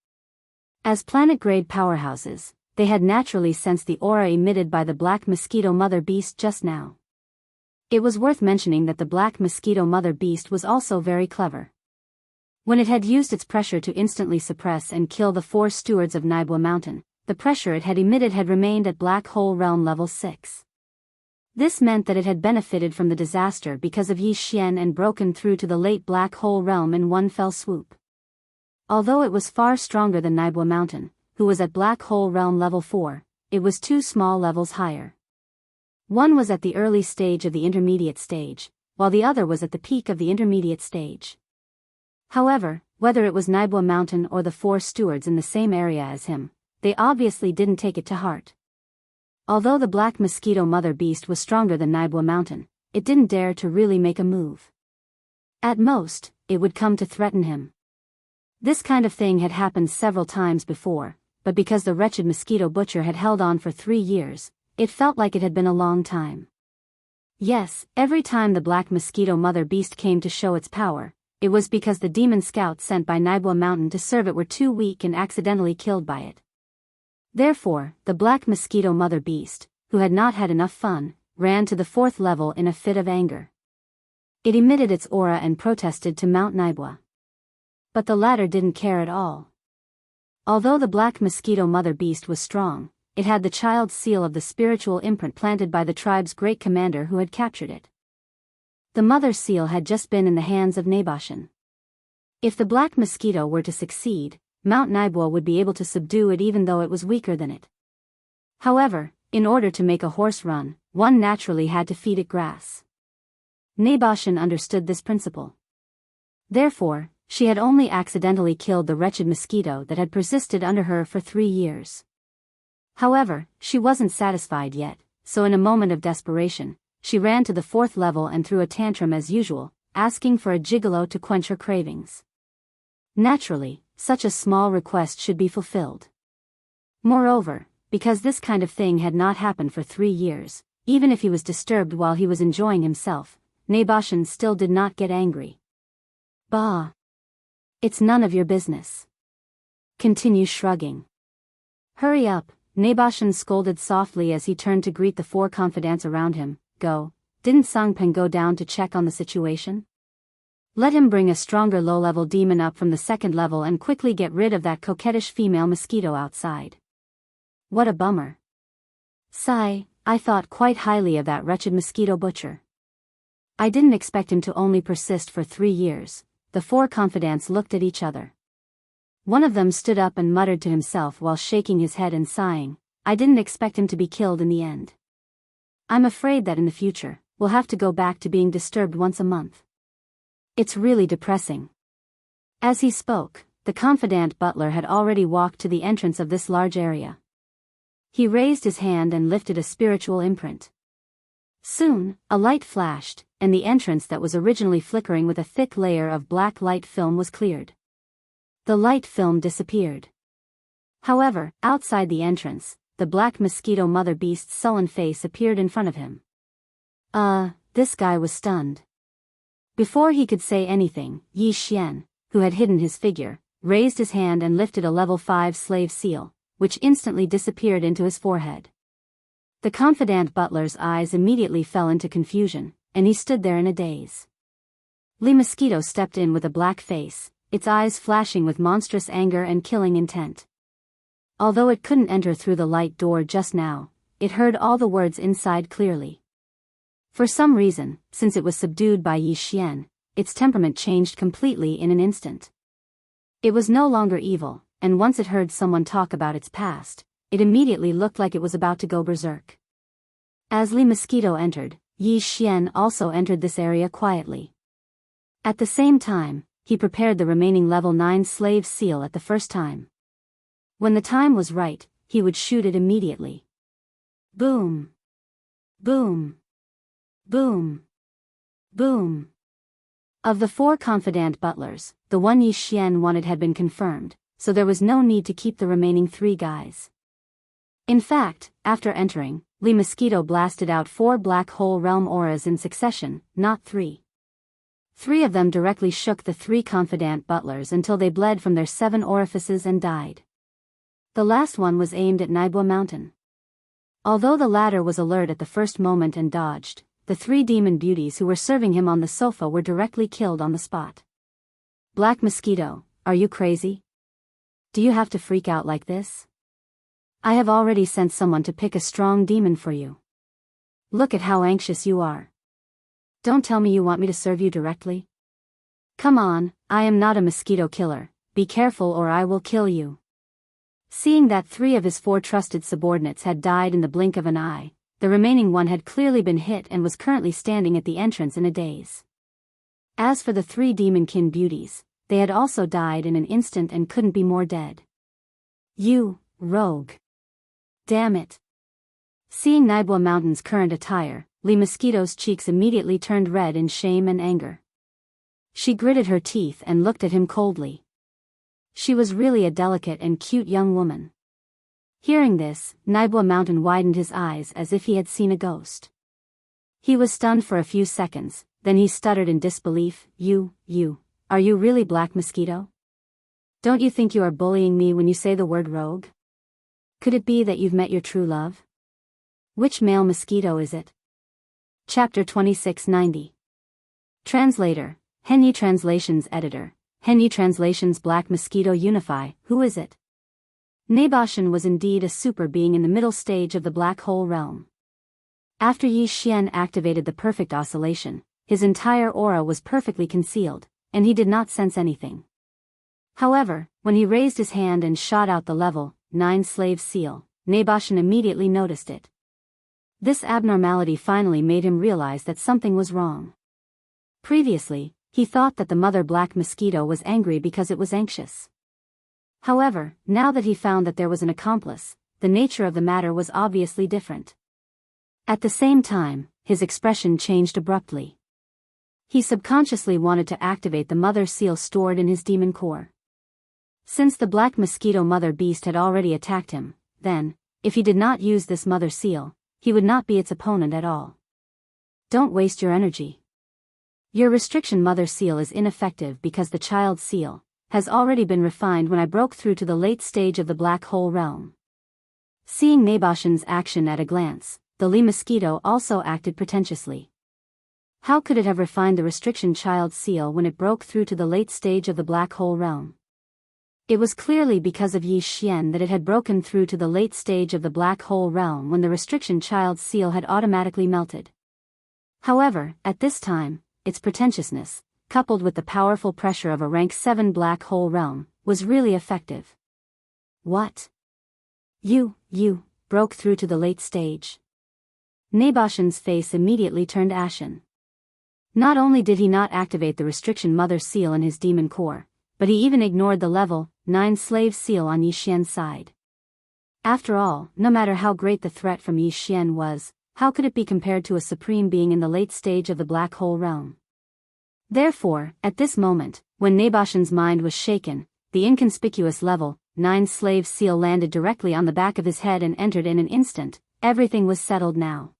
As planet-grade powerhouses, they had naturally sensed the aura emitted by the Black Mosquito Mother Beast just now. It was worth mentioning that the Black Mosquito Mother Beast was also very clever. When it had used its pressure to instantly suppress and kill the 4 stewards of Naibwa Mountain, the pressure it had emitted had remained at Black Hole Realm level 6. This meant that it had benefited from the disaster because of Yi Xian and broken through to the late Black Hole Realm in one fell swoop. Although it was far stronger than Naibwa Mountain, who was at Black Hole Realm level 4, it was 2 small levels higher. One was at the early stage of the intermediate stage, while the other was at the peak of the intermediate stage. However, whether it was Naibwa Mountain or the 4 stewards in the same area as him, they obviously didn't take it to heart. Although the Black Mosquito Mother Beast was stronger than Naibwa Mountain, it didn't dare to really make a move. At most, it would come to threaten him. This kind of thing had happened several times before, but because the wretched mosquito butcher had held on for 3 years, it felt like it had been a long time. Yes, every time the Black Mosquito Mother Beast came to show its power, it was because the demon scouts sent by Naibwa Mountain to serve it were too weak and accidentally killed by it. Therefore, the Black Mosquito Mother Beast, who had not had enough fun, ran to the 4th level in a fit of anger. It emitted its aura and protested to Mount Naibwa. But the latter didn't care at all. Although the Black Mosquito Mother Beast was strong, it had the child seal of the spiritual imprint planted by the tribe's great commander who had captured it. The mother seal had just been in the hands of Naboshin. If the Black Mosquito were to succeed, Mount Naibwa would be able to subdue it even though it was weaker than it. However, in order to make a horse run, one naturally had to feed it grass. Naboshin understood this principle. Therefore, she had only accidentally killed the wretched mosquito that had persisted under her for 3 years. However, she wasn't satisfied yet, so in a moment of desperation, she ran to the 4th level and threw a tantrum as usual, asking for a gigolo to quench her cravings. Naturally, such a small request should be fulfilled. Moreover, because this kind of thing had not happened for 3 years, even if he was disturbed while he was enjoying himself, Naboshin still did not get angry. Bah! It's none of your business. Continue shrugging. Hurry up, Naboshin scolded softly as he turned to greet the 4 confidants around him. Go, didn't Sangpeng go down to check on the situation? Let him bring a stronger low-level demon up from the 2nd level and quickly get rid of that coquettish female mosquito outside. What a bummer. Sigh, I thought quite highly of that wretched mosquito butcher. I didn't expect him to only persist for 3 years. The 4 confidants looked at each other. One of them stood up and muttered to himself while shaking his head and sighing, I didn't expect him to be killed in the end. I'm afraid that in the future, we'll have to go back to being disturbed once a month. It's really depressing. As he spoke, the confidant butler had already walked to the entrance of this large area. He raised his hand and lifted a spiritual imprint. Soon, a light flashed, and the entrance that was originally flickering with a thick layer of black light film was cleared. The light film disappeared. However, outside the entrance, the Black Mosquito Mother Beast's sullen face appeared in front of him. This guy was stunned. Before he could say anything, Yi Xian, who had hidden his figure, raised his hand and lifted a level 5 slave seal, which instantly disappeared into his forehead. The confidant butler's eyes immediately fell into confusion, and he stood there in a daze. Li Mosquito stepped in with a black face, its eyes flashing with monstrous anger and killing intent. Although it couldn't enter through the light door just now, it heard all the words inside clearly. For some reason, since it was subdued by Yi Xian, its temperament changed completely in an instant. It was no longer evil, and once it heard someone talk about its past, it immediately looked like it was about to go berserk. As Li Mosquito entered, Yi Xian also entered this area quietly. At the same time, he prepared the remaining level 9 slave seal at the first time. When the time was right, he would shoot it immediately. Boom! Boom! Boom! Boom! Of the 4 confidant butlers, the one Yi Xian wanted had been confirmed, so there was no need to keep the remaining 3 guys. In fact, after entering, Li Mosquito blasted out 4 black hole realm auras in succession, not 3. 3 of them directly shook the 3 confidant butlers until they bled from their 7 orifices and died. The last one was aimed at Naibua Mountain. Although the latter was alert at the first moment and dodged, the 3 demon beauties who were serving him on the sofa were directly killed on the spot. Black Mosquito, are you crazy? Do you have to freak out like this? I have already sent someone to pick a strong demon for you. Look at how anxious you are. Don't tell me you want me to serve you directly. Come on, I am not a mosquito killer, be careful or I will kill you. Seeing that 3 of his 4 trusted subordinates had died in the blink of an eye, the remaining one had clearly been hit and was currently standing at the entrance in a daze. As for the 3 demonkin beauties, they had also died in an instant and couldn't be more dead. You, rogue. Damn it. Seeing Naibua Mountain's current attire, Li Mosquito's cheeks immediately turned red in shame and anger. She gritted her teeth and looked at him coldly. She was really a delicate and cute young woman. Hearing this, Naibua Mountain widened his eyes as if he had seen a ghost. He was stunned for a few seconds, then he stuttered in disbelief, are you really Black Mosquito? Don't you think you are bullying me when you say the word rogue? Could it be that you've met your true love? Which male mosquito is it? Chapter 2690. Translator, Henyi Translations Editor, Henyi Translations Black Mosquito Unify, who is it? Naboshan was indeed a super being in the middle stage of the black hole realm. After Yi Xian activated the perfect oscillation, his entire aura was perfectly concealed, and he did not sense anything. However, when he raised his hand and shot out the level 9 slave seal, Naboshan immediately noticed it. This abnormality finally made him realize that something was wrong. Previously, he thought that the mother black mosquito was angry because it was anxious. However, now that he found that there was an accomplice, the nature of the matter was obviously different. At the same time, his expression changed abruptly. He subconsciously wanted to activate the mother seal stored in his demon core. Since the black mosquito mother beast had already attacked him, then, if he did not use this mother seal, he would not be its opponent at all. Don't waste your energy. Your restriction mother seal is ineffective because the child seal has already been refined when I broke through to the late stage of the black hole realm. Seeing Naboshan's action at a glance, the Li Mosquito also acted pretentiously. How could it have refined the restriction child seal when it broke through to the late stage of the black hole realm? It was clearly because of Yi Xian that it had broken through to the late stage of the black hole realm when the restriction child seal had automatically melted. However, at this time, its pretentiousness, coupled with the powerful pressure of a rank 7 black hole realm, was really effective. What? You broke through to the late stage. Naboshan's face immediately turned ashen. Not only did he not activate the restriction mother seal in his demon core, but he even ignored the level 9 slave seal on Yi Xian's side. After all, no matter how great the threat from Yi Xian was, how could it be compared to a supreme being in the late stage of the black hole realm? Therefore, at this moment, when Naboshan's mind was shaken, the inconspicuous level 9 slave seal landed directly on the back of his head and entered in an instant. Everything was settled now.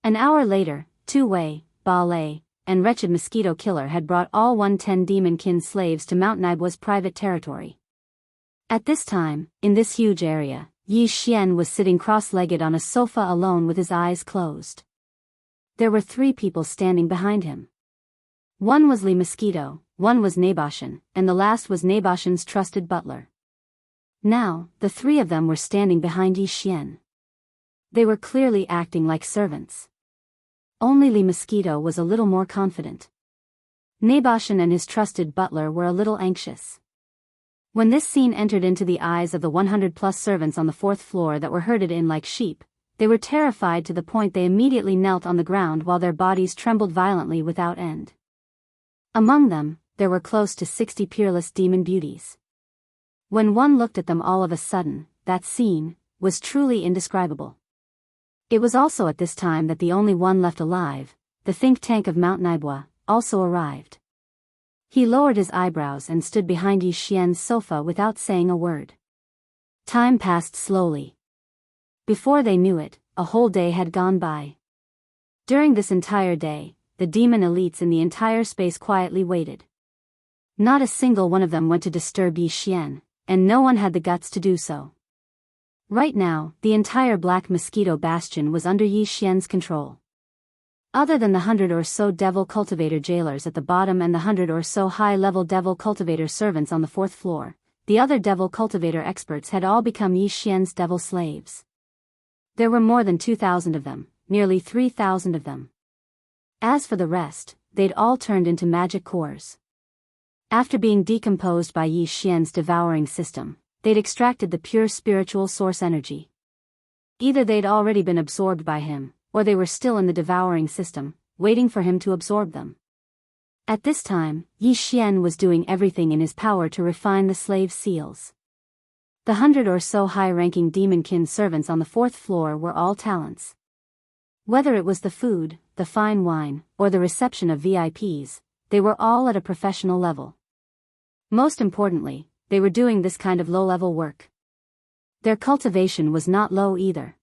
An hour later, Two-Wei, Ballet, and wretched mosquito killer had brought all 110 demon-kin slaves to Mount Naibua's private territory. At this time, in this huge area, Yi Xian was sitting cross-legged on a sofa alone with his eyes closed. There were 3 people standing behind him. One was Li Mosquito, one was Naboshan, and the last was Naboshan's trusted butler. Now, the 3 of them were standing behind Yi Xian. They were clearly acting like servants. Only Li Mosquito was a little more confident. Naboshan and his trusted butler were a little anxious. When this scene entered into the eyes of the 100-plus servants on the 4th floor that were herded in like sheep, they were terrified to the point they immediately knelt on the ground while their bodies trembled violently without end. Among them, there were close to 60 peerless demon beauties. When one looked at them all of a sudden, that scene was truly indescribable. It was also at this time that the only one left alive, the think tank of Mount Naibua, also arrived. He lowered his eyebrows and stood behind Yi Xian's sofa without saying a word. Time passed slowly. Before they knew it, a whole day had gone by. During this entire day, the demon elites in the entire space quietly waited. Not a single one of them went to disturb Yi Xian, and no one had the guts to do so. Right now, the entire Black Mosquito Bastion was under Yi Xian's control. Other than the 100 or so devil cultivator jailers at the bottom and the 100 or so high-level devil cultivator servants on the 4th floor, the other devil cultivator experts had all become Yi Xian's devil slaves. There were more than 2,000 of them, nearly 3,000 of them. As for the rest, they'd all turned into magic cores. After being decomposed by Yi Xian's devouring system, they'd extracted the pure spiritual source energy. Either they'd already been absorbed by him, or they were still in the devouring system, waiting for him to absorb them. At this time, Yi Xian was doing everything in his power to refine the slave seals. The 100 or so high-ranking demonkin servants on the 4th floor were all talents. Whether it was the food, the fine wine, or the reception of VIPs, they were all at a professional level. Most importantly, they were doing this kind of low-level work. Their cultivation was not low either.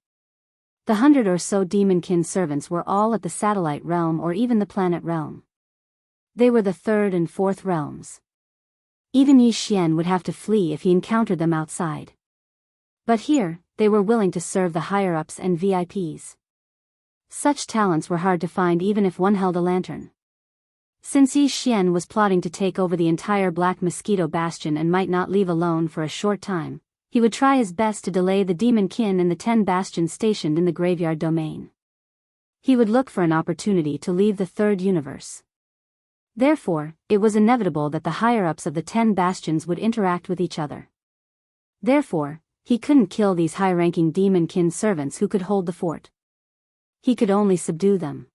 The 100 or so demonkin servants were all at the satellite realm or even the planet realm. They were the 3rd and 4th realms. Even Yi Xian would have to flee if he encountered them outside. But here, they were willing to serve the higher-ups and VIPs. Such talents were hard to find even if one held a lantern. Since Yi Xian was plotting to take over the entire Black Mosquito Bastion and might not leave alone for a short time, he would try his best to delay the demonkin and the 10 bastions stationed in the graveyard domain. He would look for an opportunity to leave the 3rd universe. Therefore, it was inevitable that the higher-ups of the 10 bastions would interact with each other. Therefore, he couldn't kill these high-ranking demonkin servants who could hold the fort. He could only subdue them.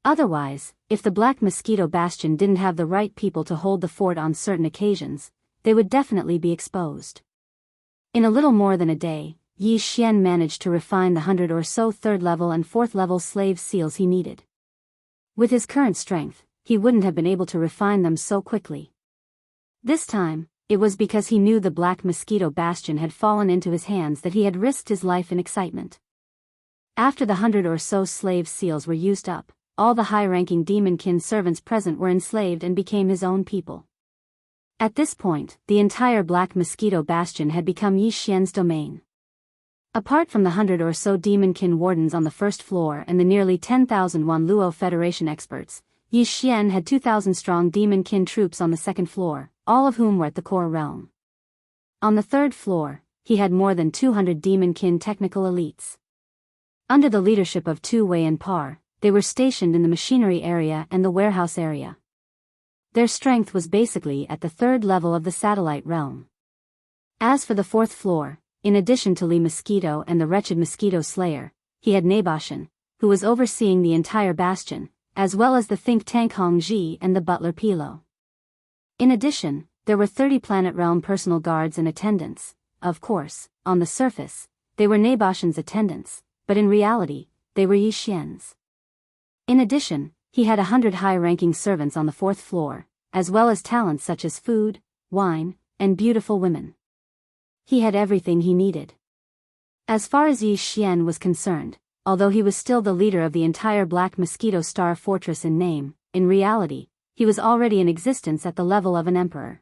Otherwise, if the Black Mosquito Bastion didn't have the right people to hold the fort on certain occasions, they would definitely be exposed. In a little more than a day, Yi Xian managed to refine the 100 or so 3rd level and 4th level slave seals he needed. With his current strength, he wouldn't have been able to refine them so quickly. This time, it was because he knew the Black Mosquito Bastion had fallen into his hands that he had risked his life in excitement. After the 100 or so slave seals were used up, all the high-ranking demonkin servants present were enslaved and became his own people. At this point, the entire Black Mosquito Bastion had become Yi Xian's domain. Apart from the 100 or so demonkin wardens on the 1st floor and the nearly 10,000 Wanluo Federation experts, Yi Xian had 2,000-strong demonkin troops on the 2nd floor, all of whom were at the core realm. On the 3rd floor, he had more than 200 demonkin technical elites. Under the leadership of Tu Wei and Par, they were stationed in the machinery area and the warehouse area. Their strength was basically at the 3rd level of the satellite realm. As for the 4th floor, in addition to Li Mosquito and the wretched Mosquito Slayer, he had Naboshan, who was overseeing the entire bastion, as well as the think tank Hongji and the butler Pilo. In addition, there were 30 planet realm personal guards and attendants. Of course, on the surface, they were Naboshan's attendants, but in reality, they were Yi Xian's. In addition, he had 100 high-ranking servants on the 4th floor, as well as talents such as food, wine, and beautiful women. He had everything he needed. As far as Yi Xian was concerned, although he was still the leader of the entire Black Mosquito Star Fortress in name, in reality, he was already in existence at the level of an emperor.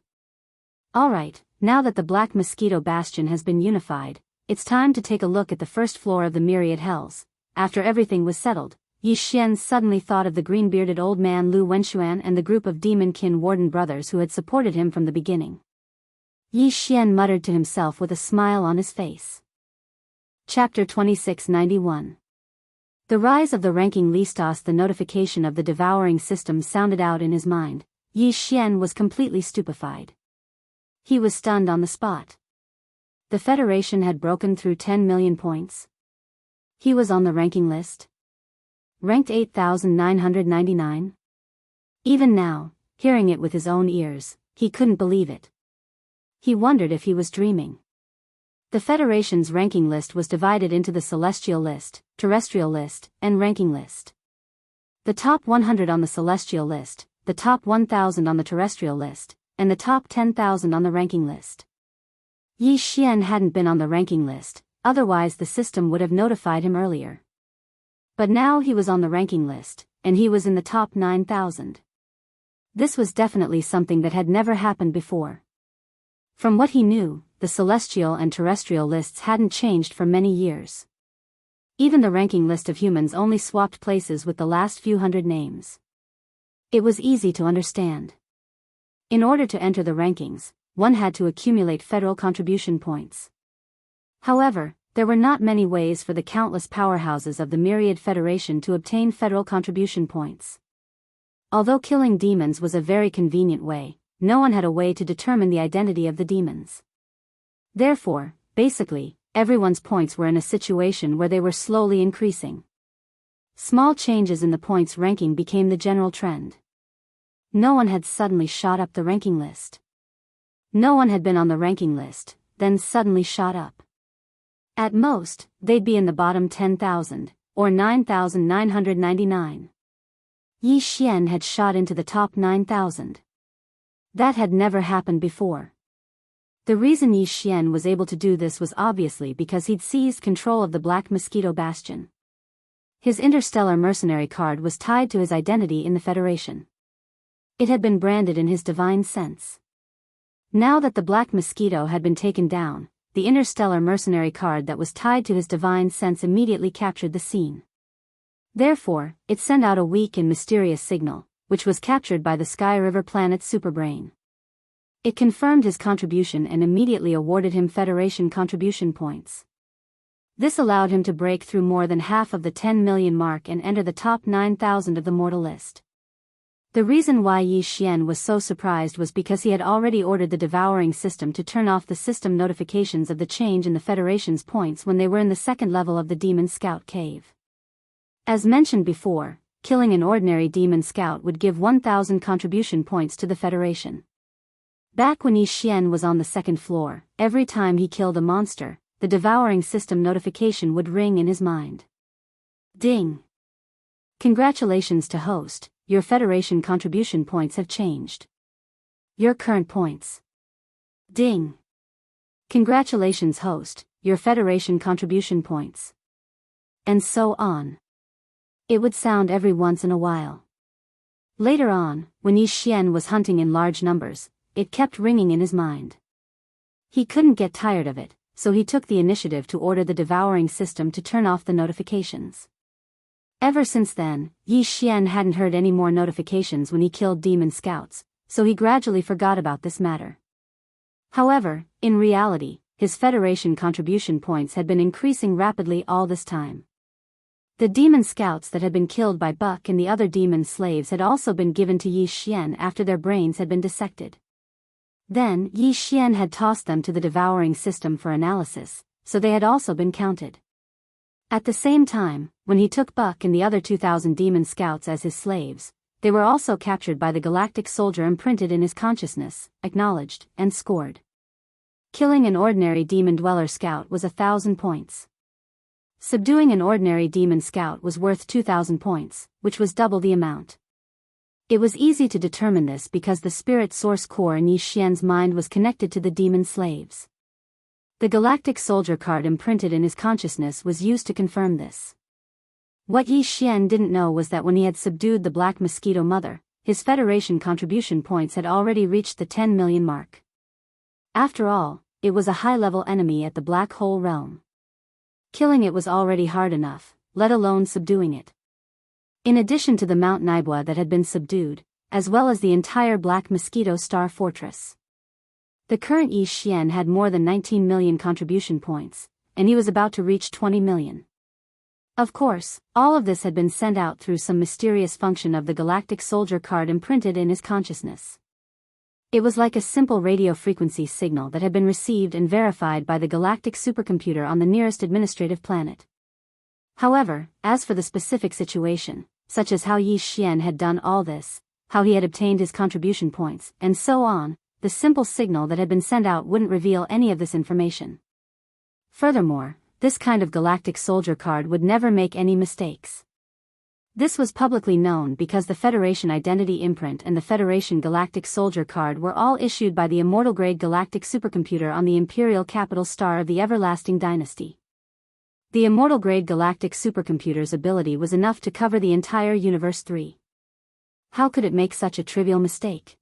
Alright, now that the Black Mosquito Bastion has been unified, it's time to take a look at the 1st floor of the Myriad Hells. After everything was settled, Yi Xian suddenly thought of the green-bearded old man Lu Wenxuan and the group of demonkin warden brothers who had supported him from the beginning. Yi Xian muttered to himself with a smile on his face. Chapter 2691. The rise of the ranking listos, the notification of the devouring system sounded out in his mind. Yi Xian was completely stupefied. He was stunned on the spot. The Federation had broken through 10 million points. He was on the ranking list. Ranked 8,999. Even now, hearing it with his own ears, he couldn't believe it. He wondered if he was dreaming. The Federation's ranking list was divided into the Celestial List, Terrestrial List, and Ranking List. The top 100 on the Celestial List, the top 1,000 on the Terrestrial List, and the top 10,000 on the Ranking List. Yi Xian hadn't been on the ranking list, otherwise the system would have notified him earlier. But now he was on the ranking list, and he was in the top 9,000. This was definitely something that had never happened before. From what he knew, the celestial and terrestrial lists hadn't changed for many years. Even the ranking list of humans only swapped places with the last few hundred names. It was easy to understand. In order to enter the rankings, one had to accumulate federal contribution points. However, there were not many ways for the countless powerhouses of the Myriad Federation to obtain federal contribution points. Although killing demons was a very convenient way, no one had a way to determine the identity of the demons. Therefore, basically, everyone's points were in a situation where they were slowly increasing. Small changes in the points ranking became the general trend. No one had suddenly shot up the ranking list. No one had been on the ranking list, then suddenly shot up. At most, they'd be in the bottom 10,000, or 9,999. Yi Xian had shot into the top 9,000. That had never happened before. The reason Yi Xian was able to do this was obviously because he'd seized control of the Black Mosquito Bastion. His interstellar mercenary card was tied to his identity in the Federation. It had been branded in his divine sense. Now that the Black Mosquito had been taken down, the interstellar mercenary card that was tied to his divine sense immediately captured the scene. Therefore, it sent out a weak and mysterious signal, which was captured by the Sky River planet's superbrain. It confirmed his contribution and immediately awarded him Federation contribution points. This allowed him to break through more than half of the 10 million mark and enter the top 9,000 of the mortal list. The reason why Yi Xian was so surprised was because he had already ordered the devouring system to turn off the system notifications of the change in the Federation's points when they were in the second level of the Demon Scout Cave. As mentioned before, killing an ordinary Demon Scout would give 1,000 contribution points to the Federation. Back when Yi Xian was on the second floor, every time he killed a monster, the devouring system notification would ring in his mind. Ding! Congratulations to host, your Federation contribution points have changed. Your current points. Ding! Congratulations host, your Federation contribution points. And so on. It would sound every once in a while. Later on, when Yi Xian was hunting in large numbers, it kept ringing in his mind. He couldn't get tired of it, so he took the initiative to order the devouring system to turn off the notifications. Ever since then, Yi Xian hadn't heard any more notifications when he killed demon scouts, so he gradually forgot about this matter. However, in reality, his Federation contribution points had been increasing rapidly all this time. The demon scouts that had been killed by Buck and the other demon slaves had also been given to Yi Xian after their brains had been dissected. Then, Yi Xian had tossed them to the devouring system for analysis, so they had also been counted. At the same time, when he took Buck and the other 2,000 demon scouts as his slaves, they were also captured by the galactic soldier imprinted in his consciousness, acknowledged, and scored. Killing an ordinary demon dweller scout was 1,000 points. Subduing an ordinary demon scout was worth 2,000 points, which was double the amount. It was easy to determine this because the spirit source core in Yi Xian's mind was connected to the demon slaves. The galactic soldier card imprinted in his consciousness was used to confirm this. What Yi Xian didn't know was that when he had subdued the Black Mosquito Mother, his Federation contribution points had already reached the 10 million mark. After all, it was a high-level enemy at the Black Hole Realm. Killing it was already hard enough, let alone subduing it. In addition to the Mount Naibwa that had been subdued, as well as the entire Black Mosquito Star Fortress. The current Yi Xian had more than 19 million contribution points, and he was about to reach 20 million. Of course, all of this had been sent out through some mysterious function of the galactic soldier card imprinted in his consciousness. It was like a simple radio frequency signal that had been received and verified by the galactic supercomputer on the nearest administrative planet. However, as for the specific situation, such as how Yi Xian had done all this, how he had obtained his contribution points, and so on, the simple signal that had been sent out wouldn't reveal any of this information. Furthermore, this kind of galactic soldier card would never make any mistakes. This was publicly known because the Federation Identity Imprint and the Federation Galactic Soldier Card were all issued by the immortal-grade galactic supercomputer on the imperial capital star of the Everlasting Dynasty. The immortal-grade galactic supercomputer's ability was enough to cover the entire Universe 3. How could it make such a trivial mistake?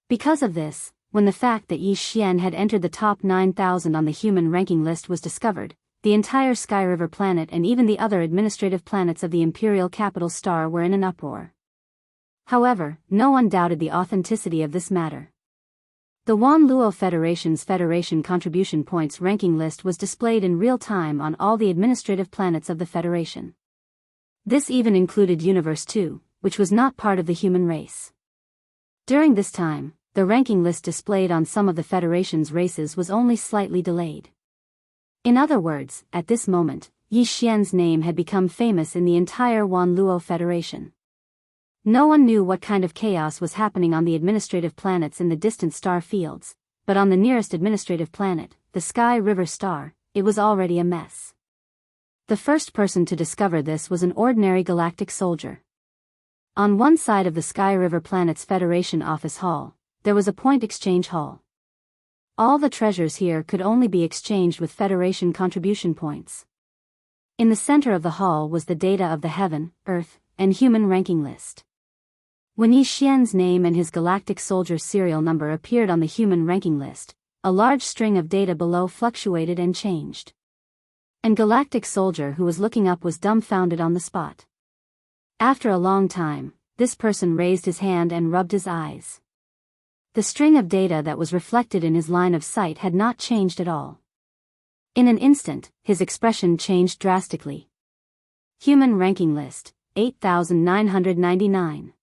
Because of this, when the fact that Yi Xian had entered the top 9,000 on the human ranking list was discovered, the entire Sky River planet and even the other administrative planets of the imperial capital star were in an uproar. However, no one doubted the authenticity of this matter. The Wan Luo Federation's Federation Contribution Points ranking list was displayed in real time on all the administrative planets of the Federation. This even included Universe 2, which was not part of the human race. During this time, the ranking list displayed on some of the Federation's races was only slightly delayed. In other words, at this moment, Yi Xian's name had become famous in the entire Wan Luo Federation. No one knew what kind of chaos was happening on the administrative planets in the distant star fields, but on the nearest administrative planet, the Sky River star, it was already a mess. The first person to discover this was an ordinary galactic soldier. On one side of the Sky River planet's Federation office hall, there was a point exchange hall. All the treasures here could only be exchanged with Federation contribution points. In the center of the hall was the data of the heaven, earth, and human ranking list. When Yi Xian's name and his galactic soldier serial number appeared on the human ranking list, a large string of data below fluctuated and changed. An galactic soldier who was looking up was dumbfounded on the spot. After a long time, this person raised his hand and rubbed his eyes. The string of data that was reflected in his line of sight had not changed at all. In an instant, his expression changed drastically. Human ranking list, 8,999.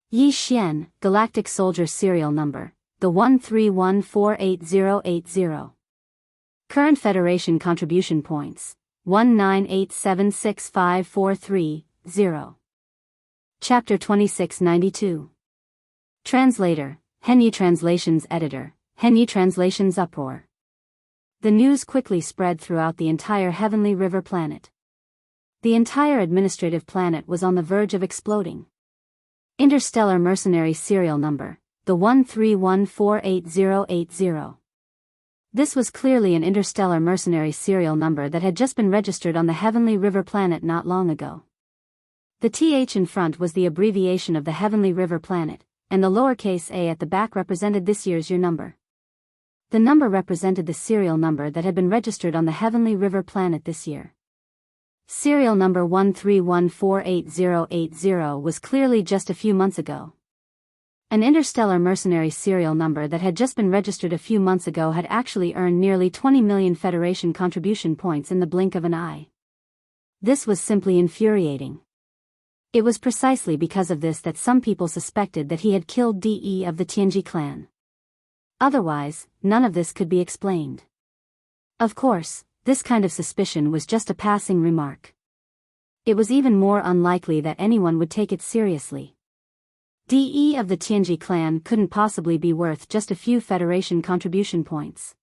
Yi Xian, galactic soldier serial number, the 131488080. Current Federation contribution points, 198765430. Chapter 2692. Translator, Henyi Translations Editor, Henyi Translations Uproar. The news quickly spread throughout the entire Heavenly River planet. The entire administrative planet was on the verge of exploding. Interstellar Mercenary Serial Number, the 131488080. This was clearly an interstellar mercenary serial number that had just been registered on the Heavenly River planet not long ago. The TH in front was the abbreviation of the Heavenly River planet, and the lowercase a at the back represented this year's year number. The number represented the serial number that had been registered on the Heavenly River planet this year. Serial number 131488080 was clearly just a few months ago. An interstellar mercenary serial number that had just been registered a few months ago had actually earned nearly 20 million Federation contribution points in the blink of an eye. This was simply infuriating. It was precisely because of this that some people suspected that he had killed DE of the Tianji clan. Otherwise, none of this could be explained. Of course, this kind of suspicion was just a passing remark. It was even more unlikely that anyone would take it seriously. DE of the Tianji clan couldn't possibly be worth just a few Federation contribution points.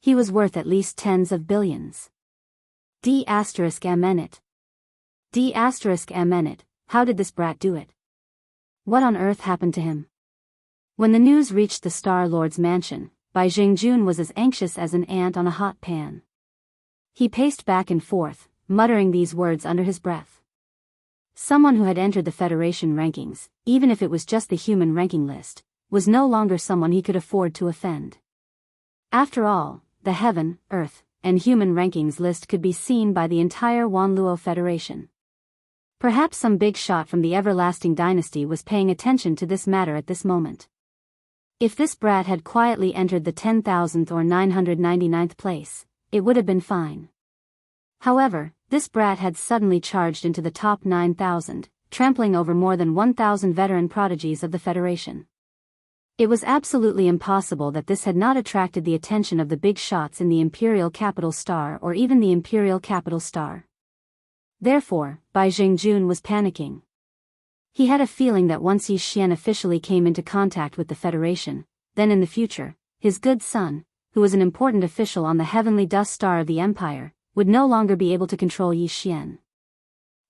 He was worth at least tens of billions. D*Amenit. D*Amenit, how did this brat do it? What on earth happened to him? When the news reached the Star Lord's mansion, Bai Jingjun was as anxious as an ant on a hot pan. He paced back and forth, muttering these words under his breath. Someone who had entered the Federation rankings, even if it was just the human ranking list, was no longer someone he could afford to offend. After all, the heaven, earth, and human rankings list could be seen by the entire Wan Luo Federation. Perhaps some big shot from the Everlasting Dynasty was paying attention to this matter at this moment. If this brat had quietly entered the 10,000th or 999th place, it would have been fine. However, This brat had suddenly charged into the top 9,000, trampling over more than 1,000 veteran prodigies of the Federation. It was absolutely impossible that this had not attracted the attention of the big shots in the Imperial Capital Star or even the Imperial Capital Star. Therefore, Bai Jingjun was panicking. He had a feeling that once Yi Xian officially came into contact with the Federation, then in the future, his good son, who was an important official on the heavenly dust star of the Empire, would no longer be able to control Yi Xian.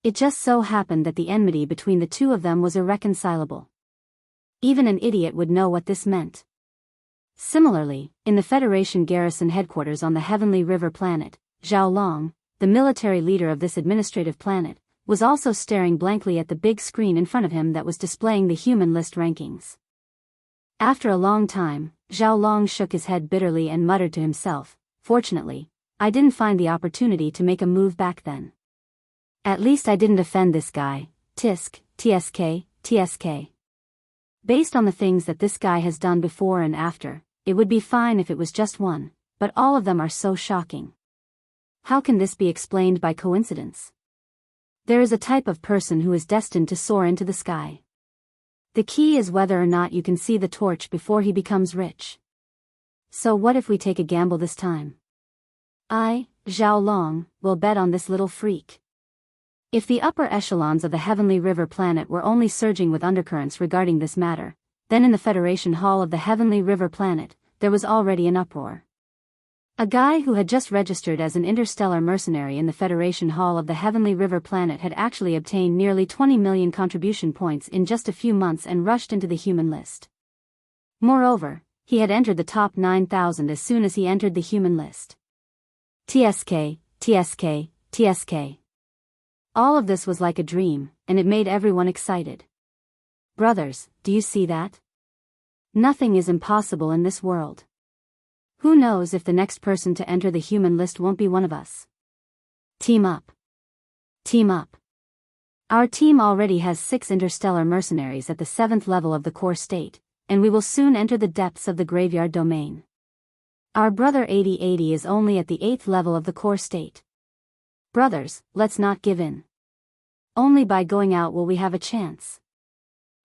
It just so happened that the enmity between the two of them was irreconcilable. Even an idiot would know what this meant. Similarly, in the Federation garrison headquarters on the Heavenly River planet, Zhao Long, the military leader of this administrative planet, was also staring blankly at the big screen in front of him that was displaying the human list rankings. After a long time, Zhao Long shook his head bitterly and muttered to himself, "Fortunately, I didn't find the opportunity to make a move back then. At least I didn't offend this guy, TSK. Based on the things that this guy has done before and after, it would be fine if it was just one, but all of them are so shocking. How can this be explained by coincidence? There is a type of person who is destined to soar into the sky. The key is whether or not you can see the torch before he becomes rich. So what if we take a gamble this time? I, Zhao Long, will bet on this little freak." If the upper echelons of the Heavenly River planet were only surging with undercurrents regarding this matter, then in the Federation Hall of the Heavenly River planet, there was already an uproar. A guy who had just registered as an interstellar mercenary in the Federation Hall of the Heavenly River planet had actually obtained nearly 20 million contribution points in just a few months and rushed into the human list. Moreover, he had entered the top 9,000 as soon as he entered the human list. TSK. All of this was like a dream, and it made everyone excited. Brothers, do you see that? Nothing is impossible in this world. Who knows if the next person to enter the human list won't be one of us? Team up. Team up. Our team already has 6 interstellar mercenaries at the 7th level of the core state, and we will soon enter the depths of the graveyard domain. Our brother 8080 is only at the 8th level of the core state. Brothers, let's not give in. Only by going out will we have a chance.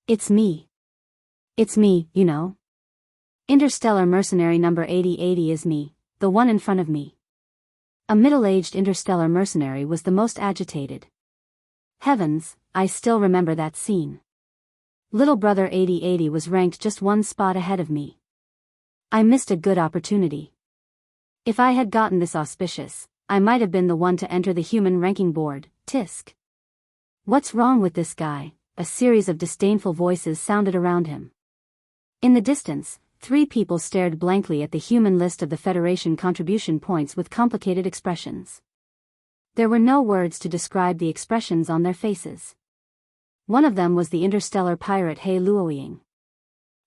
It's me. It's me, you know. Interstellar mercenary number 8080 is me, the one in front of me. A middle-aged interstellar mercenary was the most agitated. Heavens, I still remember that scene. Little brother 8080 was ranked just 1 spot ahead of me. I missed a good opportunity. If I had gotten this auspicious, I might have been the one to enter the human ranking board, tisk. What's wrong with this guy? A series of disdainful voices sounded around him. In the distance, 3 people stared blankly at the human list of the Federation contribution points with complicated expressions. There were no words to describe the expressions on their faces. One of them was the interstellar pirate He Luoying.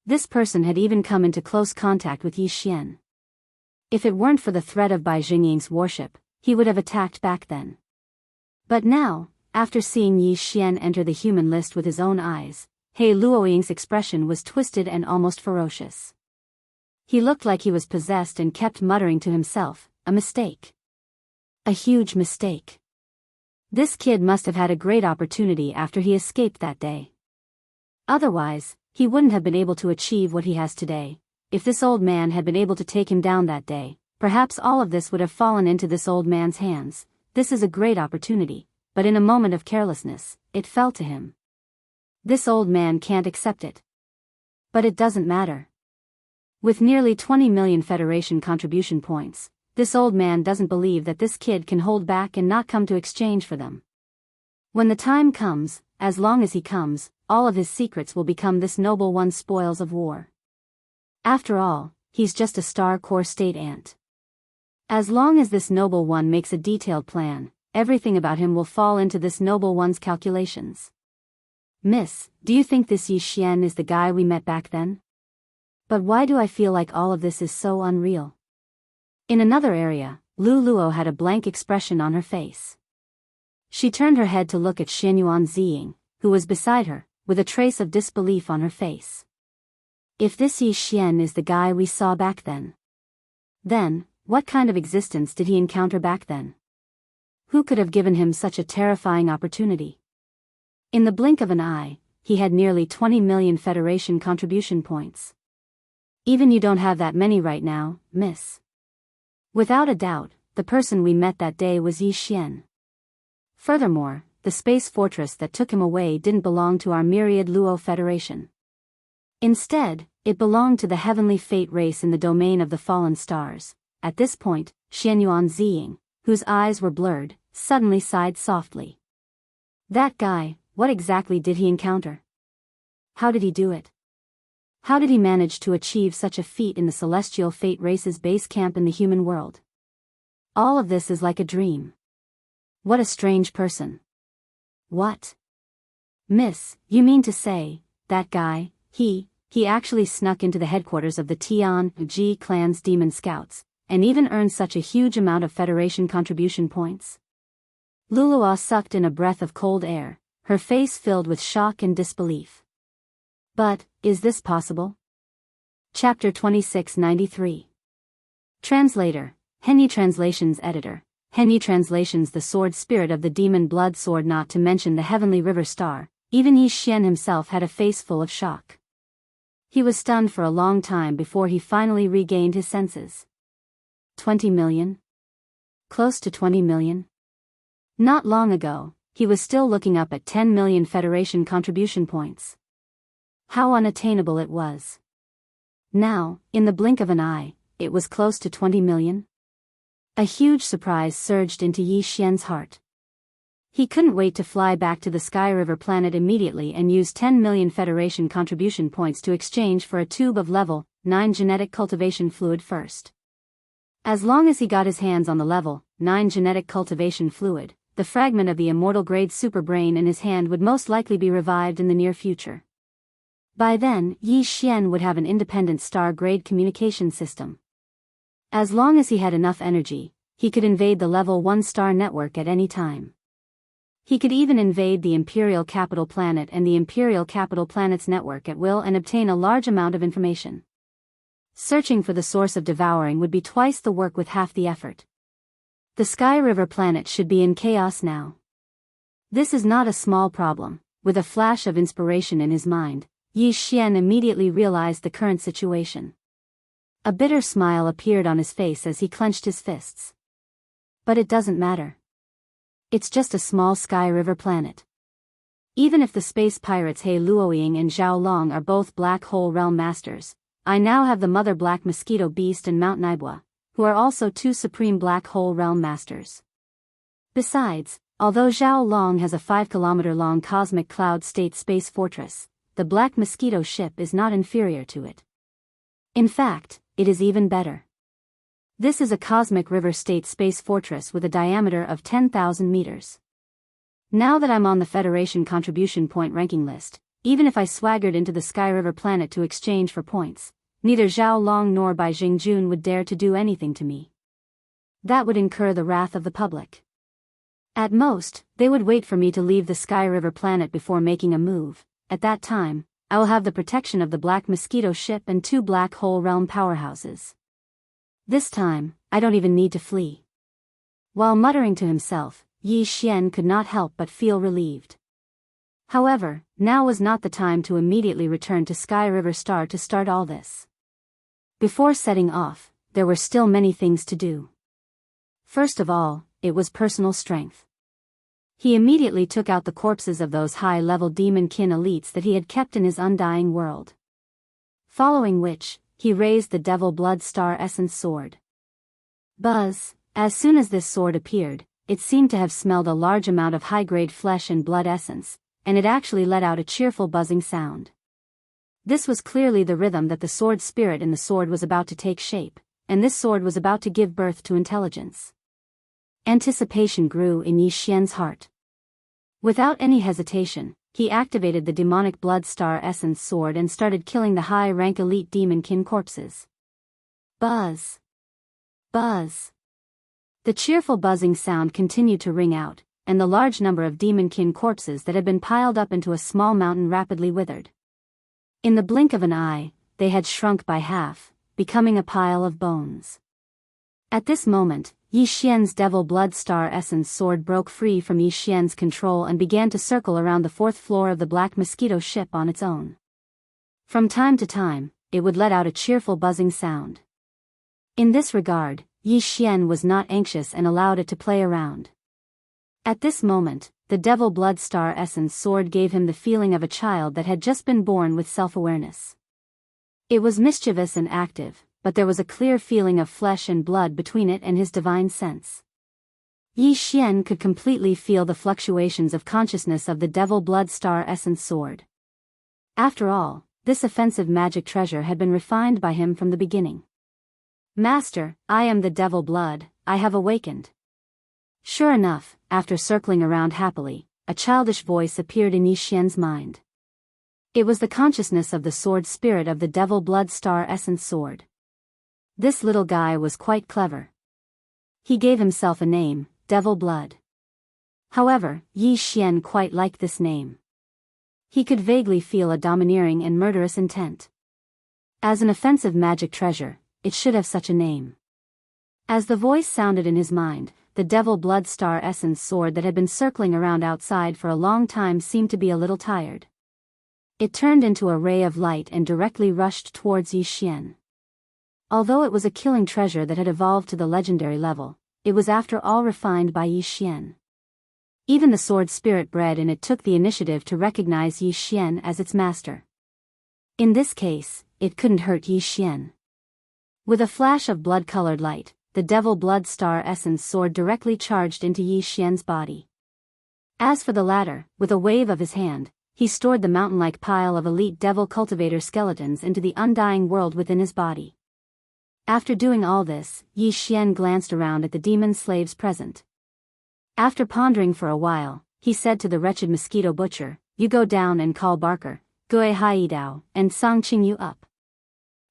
This person had even come into close contact with Yi Xian. If it weren't for the threat of Bai Jingying's warship, he would have attacked back then. But now, after seeing Yi Xian enter the human list with his own eyes, He Luoying's expression was twisted and almost ferocious. He looked like he was possessed and kept muttering to himself, "A mistake. A huge mistake. This kid must have had a great opportunity after he escaped that day. Otherwise, he wouldn't have been able to achieve what he has today. If this old man had been able to take him down that day, perhaps all of this would have fallen into this old man's hands. This is a great opportunity, but in a moment of carelessness, it fell to him. This old man can't accept it. But it doesn't matter. With nearly 20 million Federation contribution points, this old man doesn't believe that this kid can hold back and not come to exchange for them. When the time comes, as long as he comes, all of his secrets will become this noble one's spoils of war. After all, he's just a star core state ant. As long as this noble one makes a detailed plan, everything about him will fall into this noble one's calculations. Miss, do you think this Yi Xian is the guy we met back then? But why do I feel like all of this is so unreal? In another area, Lu Luo had a blank expression on her face. She turned her head to look at Xianyuan Ziying, who was beside her, with a trace of disbelief on her face. If this Yi Xian is the guy we saw back then, what kind of existence did he encounter back then? Who could have given him such a terrifying opportunity? In the blink of an eye, he had nearly 20 million Federation contribution points. Even you don't have that many right now, miss. Without a doubt, the person we met that day was Yi Xian. Furthermore, the space fortress that took him away didn't belong to our myriad Luo Federation. Instead, it belonged to the heavenly fate race in the domain of the fallen stars. At this point, Xianyuan Ziying, whose eyes were blurred, suddenly sighed softly. That guy, what exactly did he encounter? How did he do it? How did he manage to achieve such a feat in the celestial fate race's base camp in the human world? All of this is like a dream. What a strange person. What? Miss, you mean to say, that guy, he actually snuck into the headquarters of the Tian-Ji clan's demon scouts, and even earned such a huge amount of Federation contribution points? Lulua sucked in a breath of cold air, her face filled with shock and disbelief. But, is this possible? Chapter 2693. Translator, Henyi Translations Editor, Henyi Translations. The sword spirit of the demon blood sword, not to mention the heavenly river star. Even Yi Xian himself had a face full of shock. He was stunned for a long time before he finally regained his senses. 20 million? Close to 20 million? Not long ago, he was still looking up at 10 million Federation contribution points. How unattainable it was. Now, in the blink of an eye, it was close to 20 million? A huge surprise surged into Yi Xian's heart. He couldn't wait to fly back to the Sky River planet immediately and use 10 million Federation contribution points to exchange for a tube of level 9 genetic cultivation fluid first. As long as he got his hands on the level 9 genetic cultivation fluid, the fragment of the immortal grade superbrain in his hand would most likely be revived in the near future. By then, Yi Xian would have an independent star-grade communication system. As long as he had enough energy, he could invade the level 1 star network at any time. He could even invade the Imperial Capital Planet and the Imperial Capital Planet's network at will and obtain a large amount of information. Searching for the source of devouring would be twice the work with half the effort. The Sky River planet should be in chaos now. This is not a small problem. With a flash of inspiration in his mind, Yi Xian immediately realized the current situation. A bitter smile appeared on his face as he clenched his fists. But it doesn't matter. It's just a small Sky River planet. Even if the space pirates He Luoying and Zhao Long are both Black Hole Realm Masters, I now have the Mother Black Mosquito Beast and Mount Naibua, who are also 2 Supreme Black Hole Realm Masters. Besides, although Zhao Long has a 5-kilometer-long cosmic cloud state space fortress, the Black Mosquito ship is not inferior to it. In fact, it is even better. This is a cosmic river state space fortress with a diameter of 10,000 meters. Now that I'm on the Federation contribution point ranking list, even if I swaggered into the Sky River planet to exchange for points, neither Zhao Long nor Bai Jingjun would dare to do anything to me. That would incur the wrath of the public. At most, they would wait for me to leave the Sky River planet before making a move. At that time, I will have the protection of the Black Mosquito ship and 2 Black Hole Realm powerhouses. This time, I don't even need to flee. While muttering to himself, Yi Xian could not help but feel relieved. However, now was not the time to immediately return to Sky River Star to start all this. Before setting off, there were still many things to do. First of all, it was personal strength. He immediately took out the corpses of those high-level demon-kin elites that he had kept in his undying world. Following which, he raised the Devil Blood Star Essence Sword. Buzz, as soon as this sword appeared, it seemed to have smelled a large amount of high-grade flesh and blood essence, and it actually let out a cheerful buzzing sound. This was clearly the rhythm that the sword spirit in the sword was about to take shape, and this sword was about to give birth to intelligence. Anticipation grew in Yi Xian's heart. Without any hesitation, he activated the demonic Blood Star Essence Sword and started killing the high-rank elite demon-kin corpses. Buzz! Buzz! The cheerful buzzing sound continued to ring out, and the large number of demon-kin corpses that had been piled up into a small mountain rapidly withered. In the blink of an eye, they had shrunk by half, becoming a pile of bones. At this moment, Yi Xian's Devil Blood Star Essence sword broke free from Yi Xian's control and began to circle around the fourth floor of the Black Mosquito ship on its own. From time to time, it would let out a cheerful buzzing sound. In this regard, Yi Xian was not anxious and allowed it to play around. At this moment, the Devil Blood Star Essence sword gave him the feeling of a child that had just been born with self-awareness. It was mischievous and active, but there was a clear feeling of flesh and blood between it and his divine sense. Yi Xian could completely feel the fluctuations of consciousness of the Devil Blood Star Essence sword. After all, this offensive magic treasure had been refined by him from the beginning. Master, I am the Devil Blood, I have awakened. Sure enough, after circling around happily, a childish voice appeared in Yi Xian's mind. It was the consciousness of the sword spirit of the Devil Blood Star Essence sword. This little guy was quite clever. He gave himself a name, Devil Blood. However, Yi Xian quite liked this name. He could vaguely feel a domineering and murderous intent. As an offensive magic treasure, it should have such a name. As the voice sounded in his mind, the Devil Blood Star Essence sword that had been circling around outside for a long time seemed to be a little tired. It turned into a ray of light and directly rushed towards Yi Xian. Although it was a killing treasure that had evolved to the legendary level, it was after all refined by Yi Xian. Even the sword spirit bred in it took the initiative to recognize Yi Xian as its master. In this case, it couldn't hurt Yi Xian. With a flash of blood-colored light, the Devil Blood Star Essence sword directly charged into Yi Xian's body. As for the latter, with a wave of his hand, he stored the mountain-like pile of elite devil cultivator skeletons into the undying world within his body. After doing all this, Yi Xian glanced around at the demon slaves present. After pondering for a while, he said to the wretched mosquito butcher, "You go down and call Barker, Gui Hai Dao, and Song Qingyu up.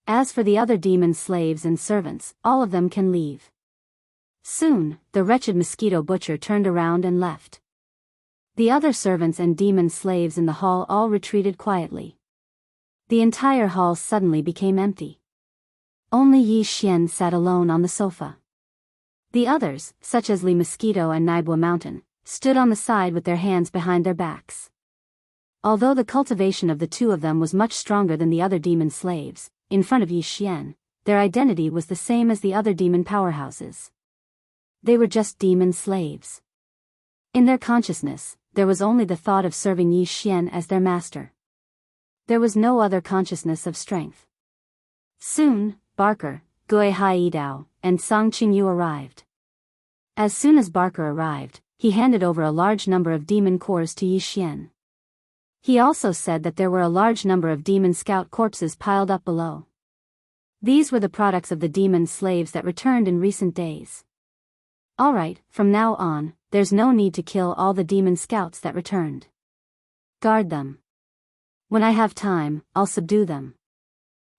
As for the other demon slaves and servants, all of them can leave." Soon, the wretched mosquito butcher turned around and left. The other servants and demon slaves in the hall all retreated quietly. The entire hall suddenly became empty. Only Yi Xian sat alone on the sofa. The others, such as Li Mosquito and Naibua Mountain, stood on the side with their hands behind their backs. Although the cultivation of the two of them was much stronger than the other demon slaves, in front of Yi Xian, their identity was the same as the other demon powerhouses. They were just demon slaves. In their consciousness, there was only the thought of serving Yi Xian as their master. There was no other consciousness of strength. Soon, Barker, Gui Hai Dao, and Song Qingyu arrived. As soon as Barker arrived, he handed over a large number of demon cores to Yi Xian. He also said that there were a large number of demon scout corpses piled up below. These were the products of the demon slaves that returned in recent days. Alright, from now on, there's no need to kill all the demon scouts that returned. Guard them. When I have time, I'll subdue them.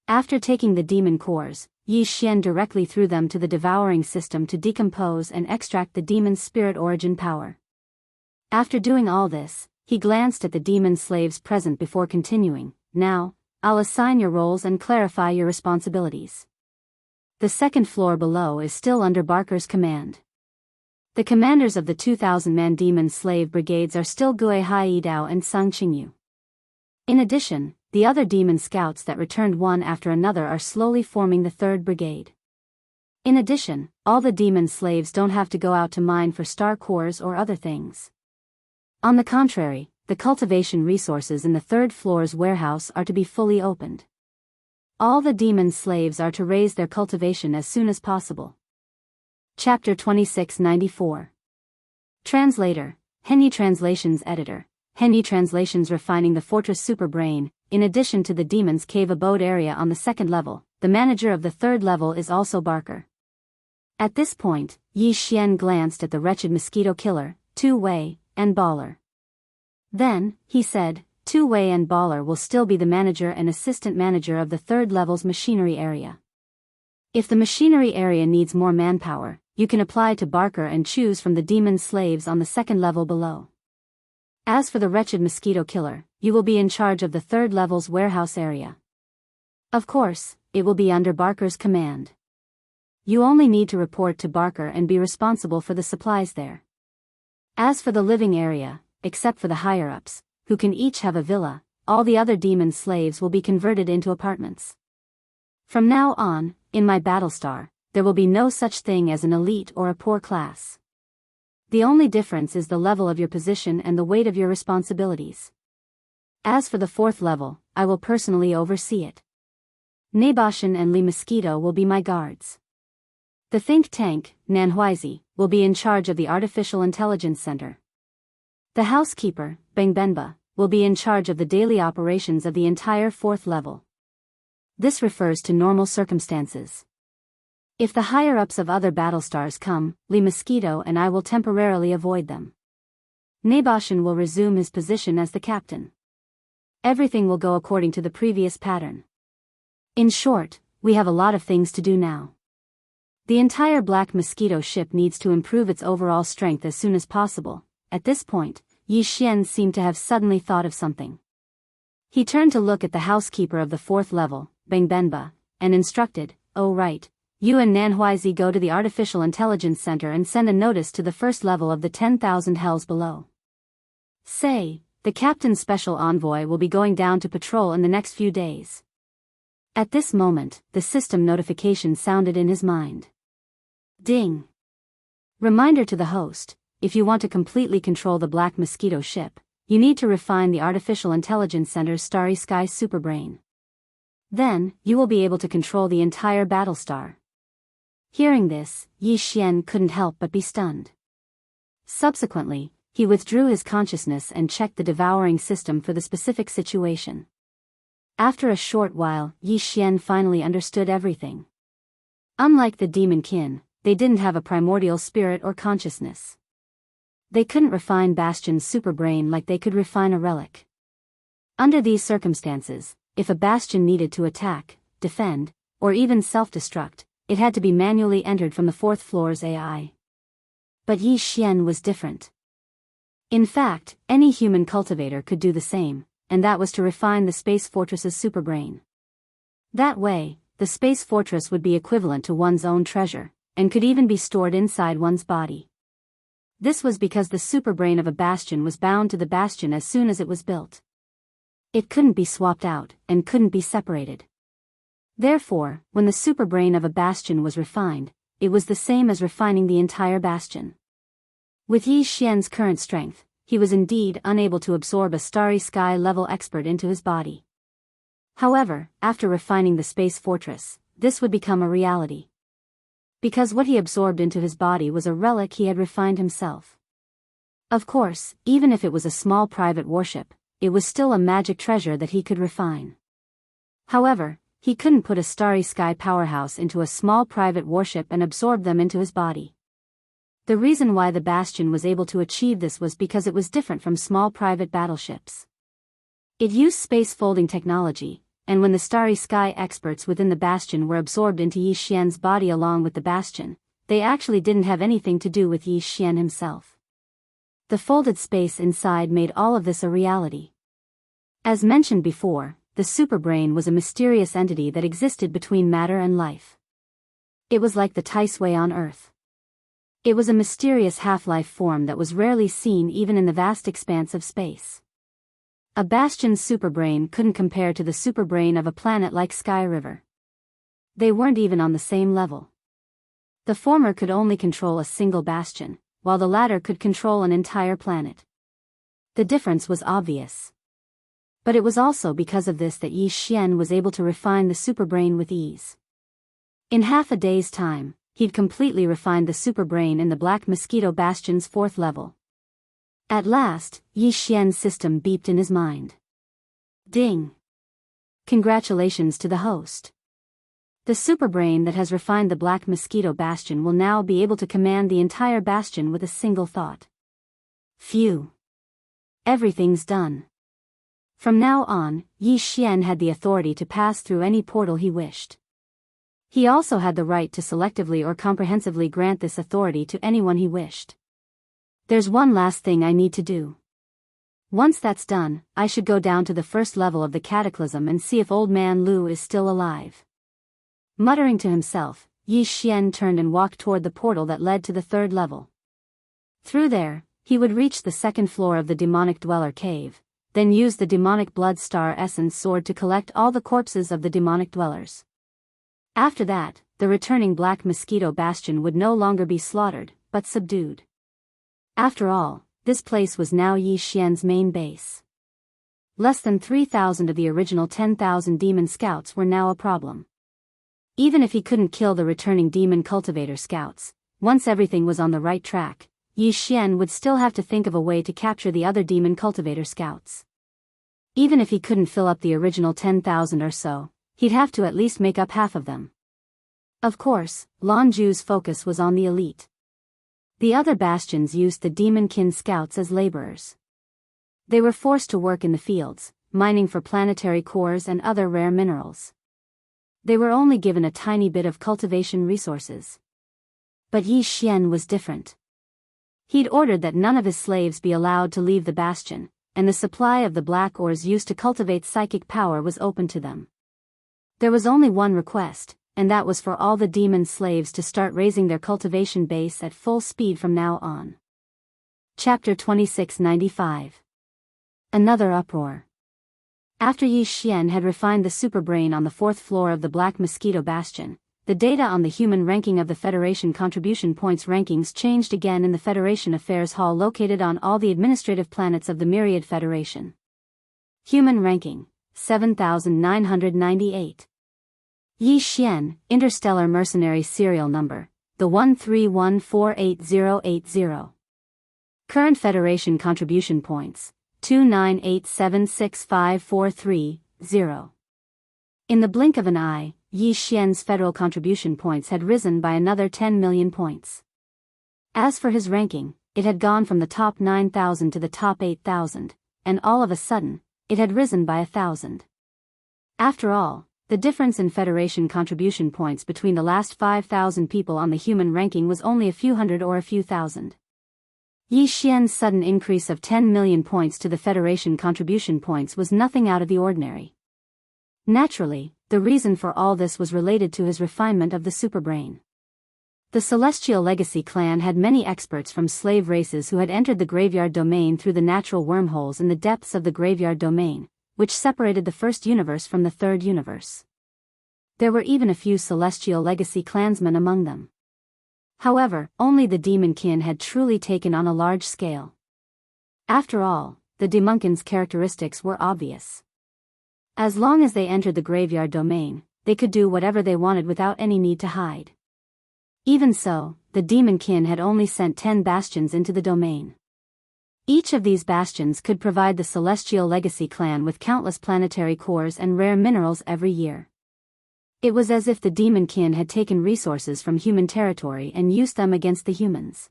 After taking the demon cores, Yi Xian directly threw them to the devouring system to decompose and extract the demon's spirit origin power. After doing all this, he glanced at the demon slaves present before continuing, "Now, I'll assign your roles and clarify your responsibilities. The second floor below is still under Barker's command. The commanders of the 2,000-man demon slave brigades are still Gui Hai Dao and Song Qingyu. In addition, the other demon scouts that returned one after another are slowly forming the 3rd brigade. In addition, all the demon slaves don't have to go out to mine for star cores or other things. On the contrary, the cultivation resources in the 3rd floor's warehouse are to be fully opened. All the demon slaves are to raise their cultivation as soon as possible." Chapter 2694. Translator, Henyi Translations Editor, Henyi Translations refining the Fortress Superbrain. In addition to the Demon's Cave abode area on the 2nd level, the manager of the 3rd level is also Barker. At this point, Yi Xian glanced at the wretched mosquito killer, Tu Wei, and Baller. Then, he said, Tu Wei and Baller will still be the manager and assistant manager of the 3rd level's machinery area. If the machinery area needs more manpower, you can apply to Barker and choose from the demon slaves on the 2nd level below. As for the wretched mosquito killer, you will be in charge of the 3rd level's warehouse area. Of course, it will be under Barker's command. You only need to report to Barker and be responsible for the supplies there. As for the living area, except for the higher-ups, who can each have a villa, all the other demon slaves will be converted into apartments. From now on, in my Battlestar, there will be no such thing as an elite or a poor class. The only difference is the level of your position and the weight of your responsibilities. As for the 4th level, I will personally oversee it. Naboshan and Lee Mosquito will be my guards. The think tank, Nanhuizi, will be in charge of the Artificial Intelligence Center. The housekeeper, Bangbenba, will be in charge of the daily operations of the entire 4th level. This refers to normal circumstances. If the higher-ups of other Battlestars come, Lee Mosquito and I will temporarily avoid them. Naboshan will resume his position as the captain. Everything will go according to the previous pattern. In short, we have a lot of things to do now. The entire Black Mosquito ship needs to improve its overall strength as soon as possible. At this point, Yi Xian seemed to have suddenly thought of something. He turned to look at the housekeeper of the 4th level, Bangbenba, and instructed, "Oh right, you and Nanhuizi go to the Artificial Intelligence Center and send a notice to the 1st level of the 10,000 hells below. Say, the captain's special envoy will be going down to patrol in the next few days." At this moment, the system notification sounded in his mind. Ding! Reminder to the host, if you want to completely control the Black Mosquito ship, you need to refine the Artificial Intelligence Center's Starry Sky Superbrain. Then, you will be able to control the entire Battlestar. Hearing this, Yi Xian couldn't help but be stunned. Subsequently, he withdrew his consciousness and checked the devouring system for the specific situation. After a short while, Yi Xian finally understood everything. Unlike the demon kin, they didn't have a primordial spirit or consciousness. They couldn't refine Bastion's superbrain like they could refine a relic. Under these circumstances, if a Bastion needed to attack, defend, or even self-destruct, it had to be manually entered from the 4th floor's AI. But Yi Xian was different. In fact, any human cultivator could do the same, and that was to refine the Space Fortress's superbrain. That way, the Space Fortress would be equivalent to one's own treasure, and could even be stored inside one's body. This was because the superbrain of a Bastion was bound to the Bastion as soon as it was built. It couldn't be swapped out, and couldn't be separated. Therefore, when the superbrain of a Bastion was refined, it was the same as refining the entire Bastion. With Yi Xian's current strength, he was indeed unable to absorb a Starry Sky level expert into his body. However, after refining the Space Fortress, this would become a reality. Because what he absorbed into his body was a relic he had refined himself. Of course, even if it was a small private warship, it was still a magic treasure that he could refine. However, he couldn't put a Starry Sky powerhouse into a small private warship and absorb them into his body. The reason why the Bastion was able to achieve this was because it was different from small private battleships. It used space folding technology, and when the Starry Sky experts within the Bastion were absorbed into Yi Xian's body along with the Bastion, they actually didn't have anything to do with Yi Xian himself. The folded space inside made all of this a reality. As mentioned before, the superbrain was a mysterious entity that existed between matter and life. It was like the Taisui on Earth. It was a mysterious half-life form that was rarely seen even in the vast expanse of space. A Bastion's superbrain couldn't compare to the superbrain of a planet like Sky River. They weren't even on the same level. The former could only control a single Bastion, while the latter could control an entire planet. The difference was obvious. But it was also because of this that Yi Xian was able to refine the superbrain with ease. In half a day's time, he'd completely refined the superbrain in the Black Mosquito Bastion's 4th level. At last, Yi Xian's system beeped in his mind. Ding! Congratulations to the host. The superbrain that has refined the Black Mosquito Bastion will now be able to command the entire Bastion with a single thought. Phew! Everything's done. From now on, Yi Xian had the authority to pass through any portal he wished. He also had the right to selectively or comprehensively grant this authority to anyone he wished. There's one last thing I need to do. Once that's done, I should go down to the 1st level of the Cataclysm and see if Old Man Lu is still alive. Muttering to himself, Yi Xian turned and walked toward the portal that led to the third level. Through there, he would reach the second floor of the demonic dweller cave, then use the demonic blood star essence sword to collect all the corpses of the demonic dwellers. After that, the returning Black Mosquito Bastion would no longer be slaughtered, but subdued. After all, this place was now Yi Xian's main base. Less than 3,000 of the original 10,000 demon scouts were now a problem. Even if he couldn't kill the returning demon cultivator scouts, once everything was on the right track, Yi Xian would still have to think of a way to capture the other demon cultivator scouts. Even if he couldn't fill up the original 10,000 or so, he'd have to at least make up half of them. Of course, Lan Zhu's focus was on the elite. The other bastions used the demon-kin scouts as laborers. They were forced to work in the fields, mining for planetary cores and other rare minerals. They were only given a tiny bit of cultivation resources. But Yi Xian was different. He'd ordered that none of his slaves be allowed to leave the bastion, and the supply of the black ores used to cultivate psychic power was open to them. There was only one request, and that was for all the demon slaves to start raising their cultivation base at full speed from now on. Chapter 2695. Another uproar. After Yi Xian had refined the superbrain on the fourth floor of the Black Mosquito Bastion, the data on the human ranking of the Federation contribution points rankings changed again in the Federation Affairs Hall located on all the administrative planets of the Myriad Federation. Human ranking, 7,998. Yi Xian, Interstellar Mercenary Serial Number, the 131488080. Current Federation contribution points, 298765430. In the blink of an eye, Yi Xian's federal contribution points had risen by another 10 million points. As for his ranking, it had gone from the top 9,000 to the top 8,000, and all of a sudden, it had risen by 1,000. After all, the difference in Federation contribution points between the last 5,000 people on the human ranking was only a few hundred or a few thousand. Yi Xian's sudden increase of 10 million points to the Federation contribution points was nothing out of the ordinary. Naturally, the reason for all this was related to his refinement of the superbrain. The Celestial Legacy clan had many experts from slave races who had entered the graveyard domain through the natural wormholes in the depths of the graveyard domain, which separated the first universe from the third universe. There were even a few Celestial Legacy clansmen among them. However, only the demon-kin had truly taken on a large scale. After all, the demonkin's characteristics were obvious. As long as they entered the graveyard domain, they could do whatever they wanted without any need to hide. Even so, the demon-kin had only sent 10 bastions into the domain. Each of these bastions could provide the Celestial Legacy clan with countless planetary cores and rare minerals every year. It was as if the demon-kin had taken resources from human territory and used them against the humans.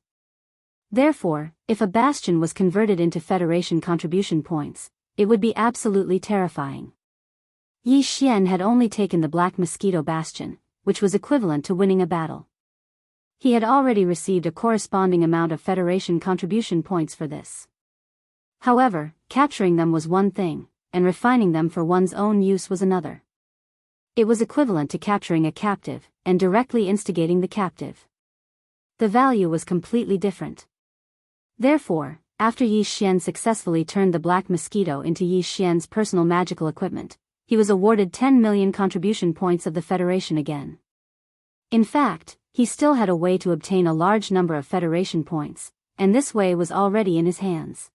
Therefore, if a bastion was converted into Federation contribution points, it would be absolutely terrifying. Yi Xian had only taken the Black Mosquito Bastion, which was equivalent to winning a battle. He had already received a corresponding amount of Federation contribution points for this. However, capturing them was one thing, and refining them for one's own use was another. It was equivalent to capturing a captive, and directly instigating the captive. The value was completely different. Therefore, after Yi Xian successfully turned the Black Mosquito into Yi Xian's personal magical equipment, he was awarded 10 million contribution points of the Federation again. In fact, he still had a way to obtain a large number of Federation points, and this way was already in his hands.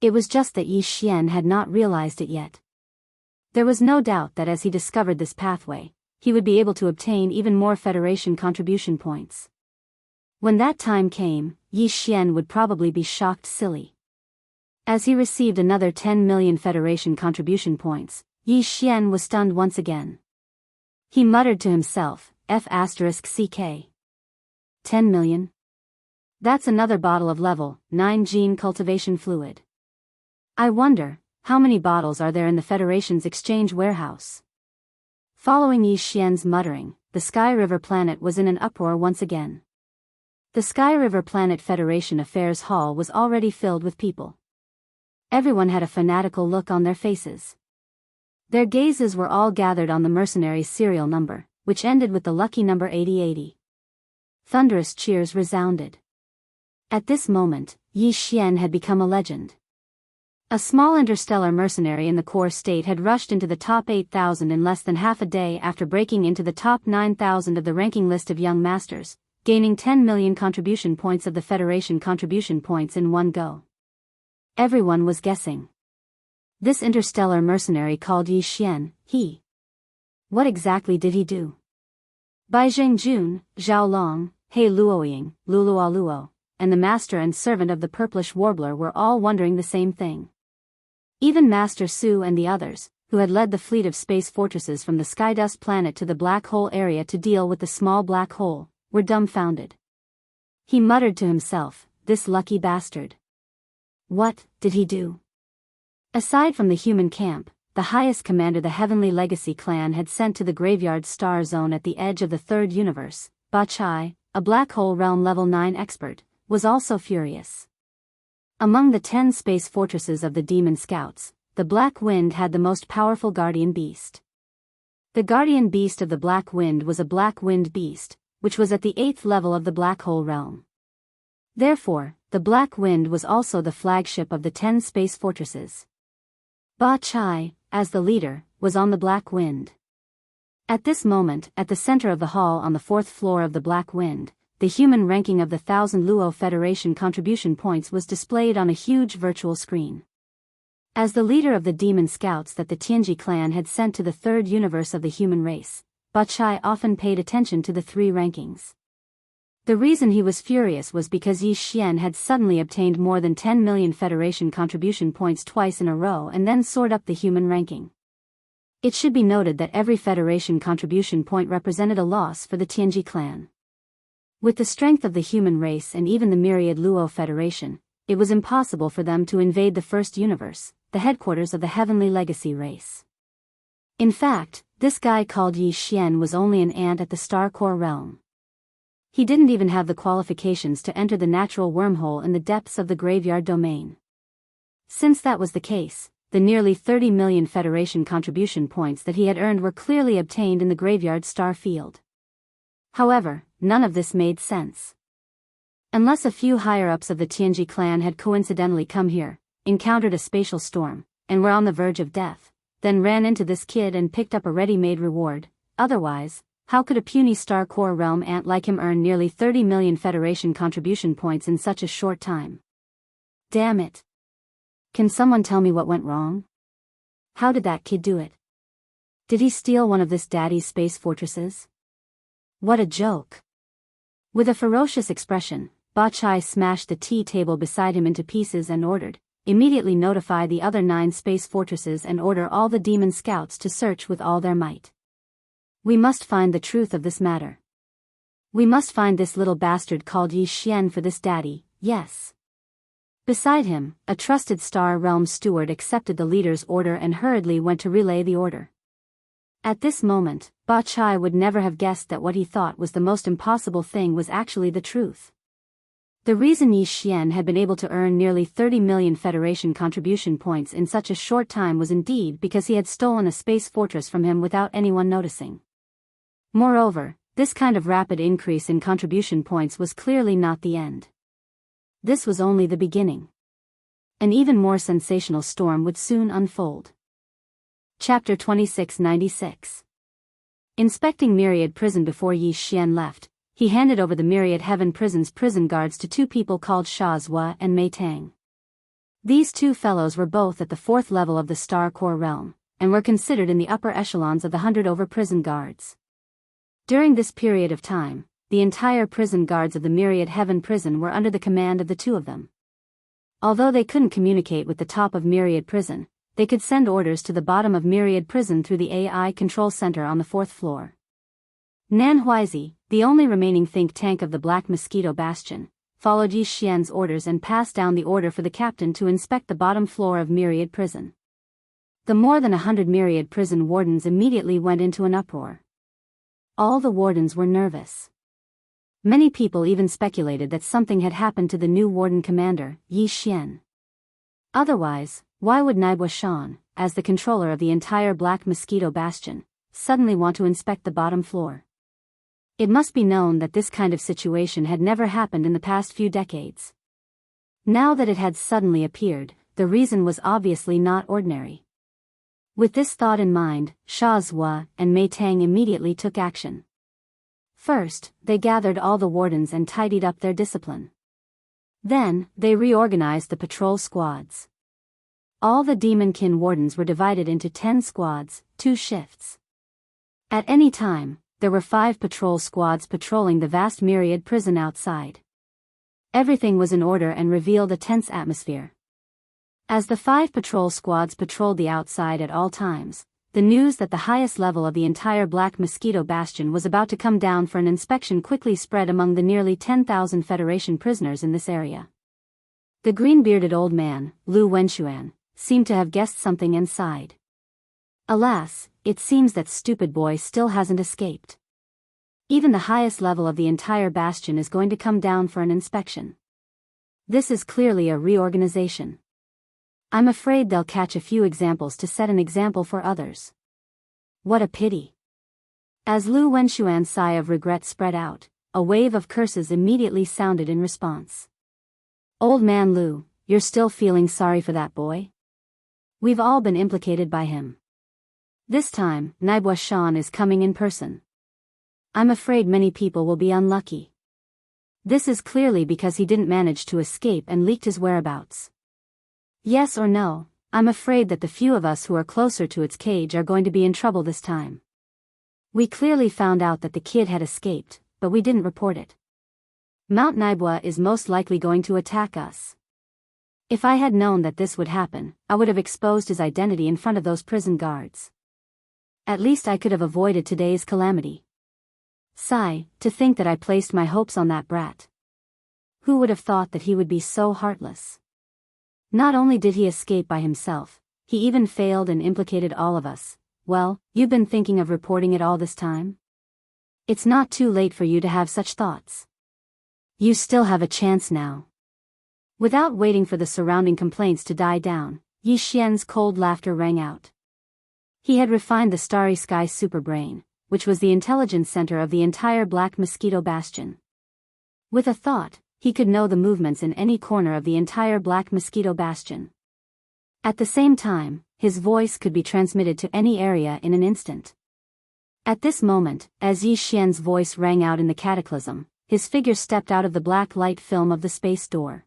It was just that Yi Xian had not realized it yet. There was no doubt that as he discovered this pathway, he would be able to obtain even more Federation contribution points. When that time came, Yi Xian would probably be shocked silly. As he received another 10 million Federation contribution points, Yi Xian was stunned once again. He muttered to himself, F***CK. 10 million? That's another bottle of level 9 gene cultivation fluid. I wonder, how many bottles are there in the Federation's exchange warehouse? Following Yi Xian's muttering, the Sky River planet was in an uproar once again. The Sky River Planet Federation Affairs Hall was already filled with people. Everyone had a fanatical look on their faces. Their gazes were all gathered on the mercenary's serial number, which ended with the lucky number 8080. Thunderous cheers resounded. At this moment, Yi Xian had become a legend. A small interstellar mercenary in the core state had rushed into the top 8,000 in less than half a day after breaking into the top 9,000 of the ranking list of young masters, gaining 10 million contribution points of the Federation contribution points in one go. Everyone was guessing. This interstellar mercenary called Yi Xian, what exactly did he do? Bai Zhengjun, Zhao Long, He Luoying, Luluo Luo, and the master and servant of the purplish warbler were all wondering the same thing. Even Master Su and the others, who had led the fleet of space fortresses from the Skydust planet to the black hole area to deal with the small black hole, were dumbfounded. He muttered to himself, this lucky bastard. What did he do? Aside from the human camp, the highest commander the Heavenly Legacy clan had sent to the graveyard star zone at the edge of the third universe, Ba Chai, a black hole realm level 9 expert, was also furious. Among the 10 space fortresses of the Demon Scouts, the Black Wind had the most powerful guardian beast. The guardian beast of the Black Wind was a Black Wind beast, which was at the 8th level of the Black Hole realm. Therefore, the Black Wind was also the flagship of the 10 space fortresses. Ba Chai, as the leader, was on the Black Wind. At this moment, at the center of the hall on the 4th floor of the Black Wind, the human ranking of the 1,000 Luo Federation contribution points was displayed on a huge virtual screen. As the leader of the Demon Scouts that the Tianji clan had sent to the third universe of the human race, Ba Chai often paid attention to the 3 rankings. The reason he was furious was because Yi Xian had suddenly obtained more than 10 million Federation contribution points twice in a row and then soared up the human ranking. It should be noted that every Federation contribution point represented a loss for the Tianji clan. With the strength of the human race and even the myriad Luo Federation, it was impossible for them to invade the first universe, the headquarters of the Heavenly Legacy race. In fact, this guy called Yi Xian was only an ant at the Star Core realm. He didn't even have the qualifications to enter the natural wormhole in the depths of the graveyard domain. Since that was the case, the nearly 30 million Federation contribution points that he had earned were clearly obtained in the graveyard star field. However, none of this made sense. Unless a few higher-ups of the Tianji clan had coincidentally come here, encountered a spatial storm, and were on the verge of death, then ran into this kid and picked up a ready-made reward. Otherwise, how could a puny Star Core realm ant like him earn nearly 30 million Federation contribution points in such a short time? Damn it. Can someone tell me what went wrong? How did that kid do it? Did he steal one of this daddy's space fortresses? What a joke. With a ferocious expression, Ba Chai smashed the tea table beside him into pieces and ordered, immediately notify the other 9 space fortresses and order all the Demon Scouts to search with all their might. We must find the truth of this matter. We must find this little bastard called Yi Xian for this daddy, yes. Beside him, a trusted Star Realm steward accepted the leader's order and hurriedly went to relay the order. At this moment, Ba Chai would never have guessed that what he thought was the most impossible thing was actually the truth. The reason Yi Xian had been able to earn nearly 30 million Federation contribution points in such a short time was indeed because he had stolen a space fortress from him without anyone noticing. Moreover, this kind of rapid increase in contribution points was clearly not the end. This was only the beginning. An even more sensational storm would soon unfold. Chapter 2696. Inspecting Myriad Prison before Yi Xian left, he handed over the Myriad Heaven Prison's prison guards to 2 people called Sha Zhua and Mei Tang. These 2 fellows were both at the 4th level of the Star Core realm, and were considered in the upper echelons of the 100 over prison guards. During this period of time, the entire prison guards of the Myriad Heaven Prison were under the command of the 2 of them. Although they couldn't communicate with the top of Myriad Prison, they could send orders to the bottom of Myriad Prison through the AI control center on the 4th floor. Nan Huizi, the only remaining think tank of the Black Mosquito Bastion, followed Yi Xian's orders and passed down the order for the captain to inspect the bottom floor of Myriad Prison. The more than 100 Myriad Prison wardens immediately went into an uproar. All the wardens were nervous. Many people even speculated that something had happened to the new warden commander, Yi Xian. Otherwise, why would Naibua Shan, as the controller of the entire Black Mosquito Bastion, suddenly want to inspect the bottom floor. It must be known that this kind of situation had never happened in the past few decades. Now that it had suddenly appeared, the reason was obviously not ordinary. With this thought in mind, Sha Zhua and Mei Tang immediately took action. First, they gathered all the wardens and tidied up their discipline. Then, they reorganized the patrol squads. All the demonkin wardens were divided into 10 squads, 2 shifts. At any time, there were 5 patrol squads patrolling the vast myriad prison outside. Everything was in order and revealed a tense atmosphere. As the 5 patrol squads patrolled the outside at all times, the news that the highest level of the entire Black Mosquito Bastion was about to come down for an inspection quickly spread among the nearly 10,000 Federation prisoners in this area. The green-bearded old man, Lu Wenxuan, seemed to have guessed something and sighed. Alas, it seems that stupid boy still hasn't escaped. Even the highest level of the entire bastion is going to come down for an inspection. This is clearly a reorganization. I'm afraid they'll catch a few examples to set an example for others. What a pity. As Lu Wenxuan's sigh of regret spread out, a wave of curses immediately sounded in response. Old man Lu, you're still feeling sorry for that boy? We've all been implicated by him. This time, Naibua Shan is coming in person. I'm afraid many people will be unlucky. This is clearly because he didn't manage to escape and leaked his whereabouts. Yes or no, I'm afraid that the few of us who are closer to its cage are going to be in trouble this time. We clearly found out that the kid had escaped, but we didn't report it. Mount Naibua is most likely going to attack us. If I had known that this would happen, I would have exposed his identity in front of those prison guards. At least I could have avoided today's calamity. Sigh, to think that I placed my hopes on that brat. Who would have thought that he would be so heartless? Not only did he escape by himself, he even failed and implicated all of us. Well, you've been thinking of reporting it all this time? It's not too late for you to have such thoughts. You still have a chance now. Without waiting for the surrounding complaints to die down, Yi Xian's cold laughter rang out. He had refined the Starry Sky superbrain, which was the intelligence center of the entire Black Mosquito Bastion. With a thought, he could know the movements in any corner of the entire Black Mosquito Bastion. At the same time, his voice could be transmitted to any area in an instant. At this moment, as Yi Xian's voice rang out in the cataclysm, his figure stepped out of the black light film of the space door.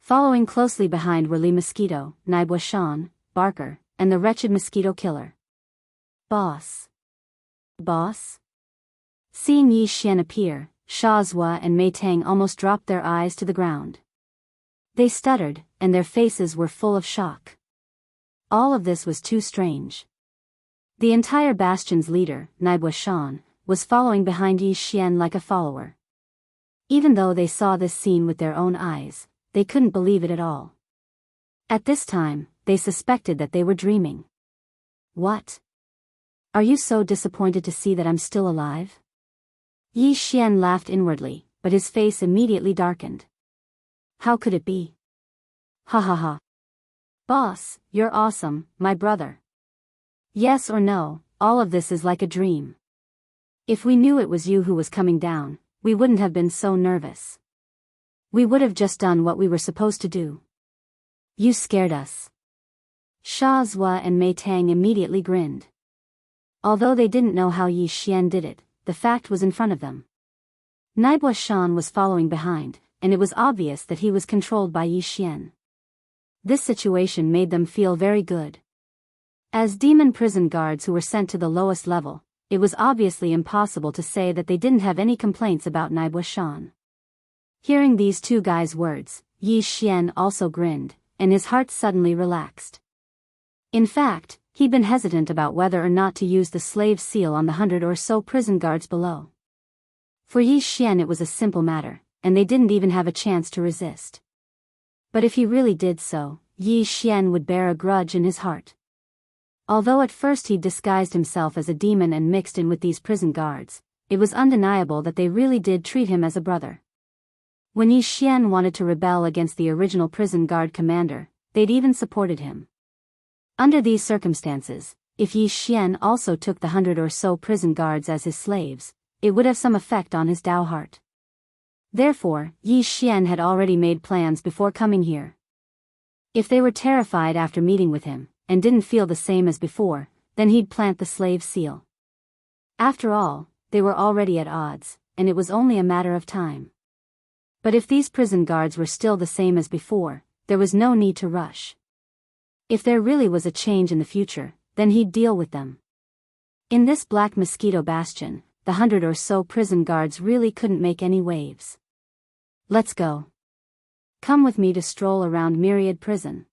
Following closely behind were Li Mosquito, Naibua Shan, Barker, and the wretched mosquito killer. Boss. Boss? Seeing Yi Xian appear, Sha Zhua and Mei Tang almost dropped their eyes to the ground. They stuttered, and their faces were full of shock. All of this was too strange. The entire bastion's leader, Naibua Shan, was following behind Yi Xian like a follower. Even though they saw this scene with their own eyes, they couldn't believe it at all. At this time, they suspected that they were dreaming. What? Are you so disappointed to see that I'm still alive? Yi Xian laughed inwardly, but his face immediately darkened. How could it be? Ha ha ha. Boss, you're awesome, my brother. Yes or no, all of this is like a dream. If we knew it was you who was coming down, we wouldn't have been so nervous. We would have just done what we were supposed to do. You scared us. Sha Zhua and Mei Tang immediately grinned. Although they didn't know how Yi Xian did it, the fact was in front of them. Naibua Shan was following behind, and it was obvious that he was controlled by Yi Xian. This situation made them feel very good. As demon prison guards who were sent to the lowest level, it was obviously impossible to say that they didn't have any complaints about Naibua Shan. Hearing these two guys' words, Yi Xian also grinned, and his heart suddenly relaxed. In fact, he'd been hesitant about whether or not to use the slave seal on the 100 or so prison guards below. For Yi Xian it was a simple matter, and they didn't even have a chance to resist. But if he really did so, Yi Xian would bear a grudge in his heart. Although at first he'd disguised himself as a demon and mixed in with these prison guards, it was undeniable that they really did treat him as a brother. When Yi Xian wanted to rebel against the original prison guard commander, they'd even supported him. Under these circumstances, if Yi Xian also took the 100 or so prison guards as his slaves, it would have some effect on his Dao heart. Therefore, Yi Xian had already made plans before coming here. If they were terrified after meeting with him, and didn't feel the same as before, then he'd plant the slave seal. After all, they were already at odds, and it was only a matter of time. But if these prison guards were still the same as before, there was no need to rush. If there really was a change in the future, then he'd deal with them. In this black mosquito bastion, the 100 or so prison guards really couldn't make any waves. Let's go. Come with me to stroll around Myriad Prison.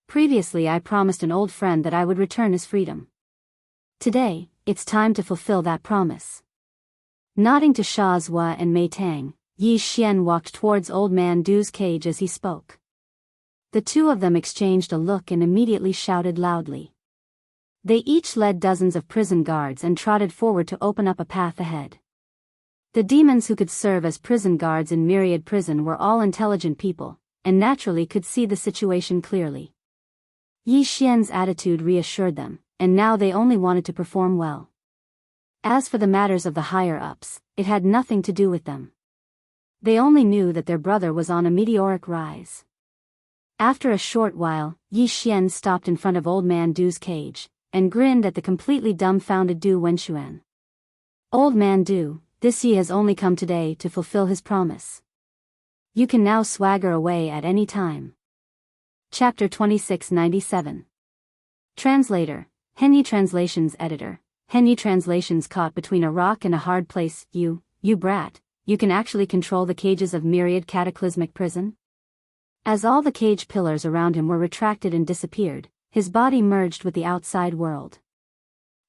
Previously I promised an old friend that I would return his freedom. Today, it's time to fulfill that promise. Nodding to Sha Zhua and Mei Tang, Yi Xian walked towards Old Man Du's cage as he spoke. The two of them exchanged a look and immediately shouted loudly. They each led dozens of prison guards and trotted forward to open up a path ahead. The demons who could serve as prison guards in Myriad Prison were all intelligent people, and naturally could see the situation clearly. Yi Xian's attitude reassured them, and now they only wanted to perform well. As for the matters of the higher-ups, it had nothing to do with them. They only knew that their brother was on a meteoric rise. After a short while, Yi Xian stopped in front of Old Man Du's cage, and grinned at the completely dumbfounded Du Wenxuan. Old Man Du, this Yi has only come today to fulfill his promise. You can now swagger away at any time. Chapter 2697. Translator, Henyi Translations Editor, Henyi Translations. Caught between a rock and a hard place, you brat, you can actually control the cages of Myriad Cataclysmic Prison? As all the cage pillars around him were retracted and disappeared, his body merged with the outside world.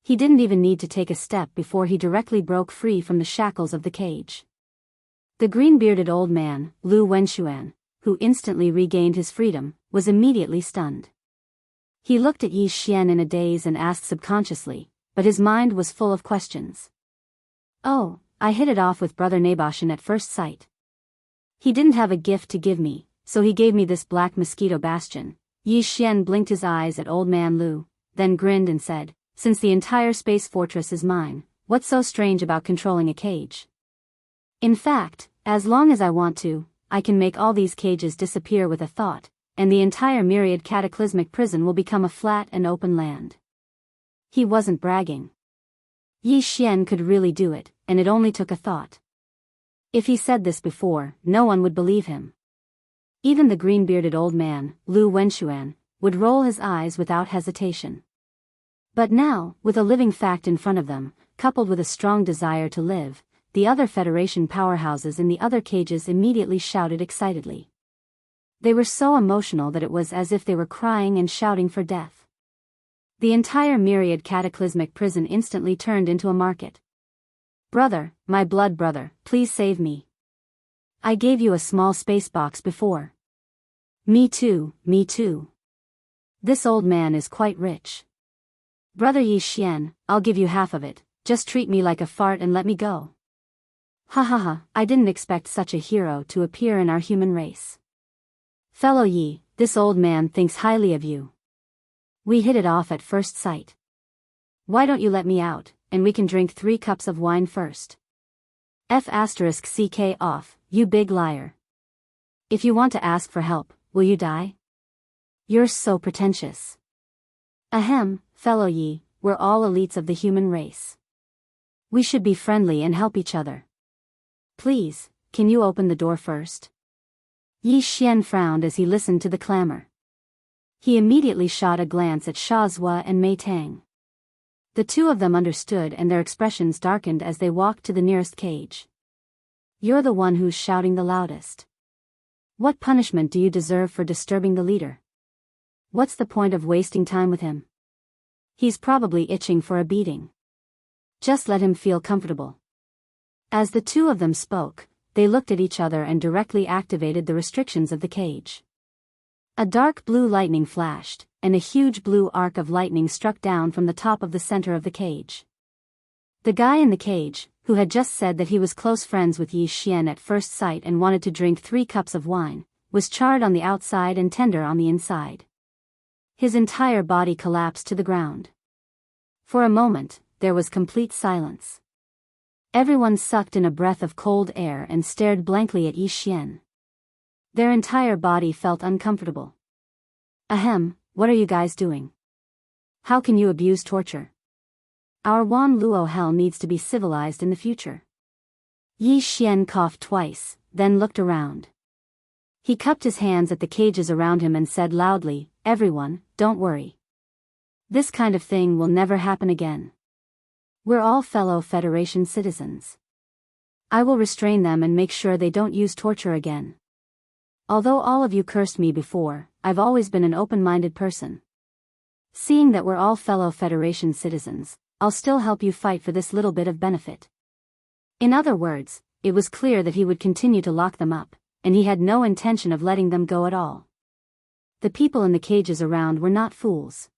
He didn't even need to take a step before he directly broke free from the shackles of the cage. The green-bearded old man, Lu Wenxuan, who instantly regained his freedom, was immediately stunned. He looked at Yi Xian in a daze and asked subconsciously, but his mind was full of questions. Oh, I hit it off with Brother Naboshan at first sight. He didn't have a gift to give me, so he gave me this black mosquito bastion. Yi Xian blinked his eyes at old man Lu, then grinned and said, since the entire space fortress is mine, what's so strange about controlling a cage? In fact, as long as I want to, I can make all these cages disappear with a thought, and the entire Myriad Cataclysmic Prison will become a flat and open land. He wasn't bragging. Yi Xian could really do it, and it only took a thought. If he said this before, no one would believe him. Even the green-bearded old man, Lu Wenxuan, would roll his eyes without hesitation. But now, with a living fact in front of them, coupled with a strong desire to live, the other Federation powerhouses in the other cages immediately shouted excitedly. They were so emotional that it was as if they were crying and shouting for death. The entire Myriad Cataclysmic Prison instantly turned into a market. Brother, my blood brother, please save me. I gave you a small space box before. Me too, me too. This old man is quite rich. Brother Yi Xian, I'll give you half of it, just treat me like a fart and let me go. Ha ha ha, I didn't expect such a hero to appear in our human race. Fellow Yi, this old man thinks highly of you. We hit it off at first sight. Why don't you let me out, and we can drink 3 cups of wine first? F***ck off, you big liar. If you want to ask for help, will you die? You're so pretentious. Ahem, fellow Yi, we're all elites of the human race. We should be friendly and help each other. Please, can you open the door first? Yi Xian frowned as he listened to the clamor. He immediately shot a glance at Sha Zhua and Mei Tang. The two of them understood and their expressions darkened as they walked to the nearest cage. You're the one who's shouting the loudest. What punishment do you deserve for disturbing the leader? What's the point of wasting time with him? He's probably itching for a beating. Just let him feel comfortable. As the two of them spoke, they looked at each other and directly activated the restrictions of the cage. A dark blue lightning flashed, and a huge blue arc of lightning struck down from the top of the center of the cage. The guy in the cage, who had just said that he was close friends with Yi Xian at first sight and wanted to drink 3 cups of wine, was charred on the outside and tender on the inside. His entire body collapsed to the ground. For a moment, there was complete silence. Everyone sucked in a breath of cold air and stared blankly at Yi Xian. Their entire body felt uncomfortable. Ahem, what are you guys doing? How can you abuse torture? Our Wan Luo hell needs to be civilized in the future. Yi Xian coughed twice, then looked around. He cupped his hands at the cages around him and said loudly, "Everyone, don't worry. This kind of thing will never happen again. We're all fellow Federation citizens. I will restrain them and make sure they don't use torture again. Although all of you cursed me before, I've always been an open-minded person. Seeing that we're all fellow Federation citizens, I'll still help you fight for this little bit of benefit." In other words, it was clear that he would continue to lock them up, and he had no intention of letting them go at all. The people in the cages around were not fools.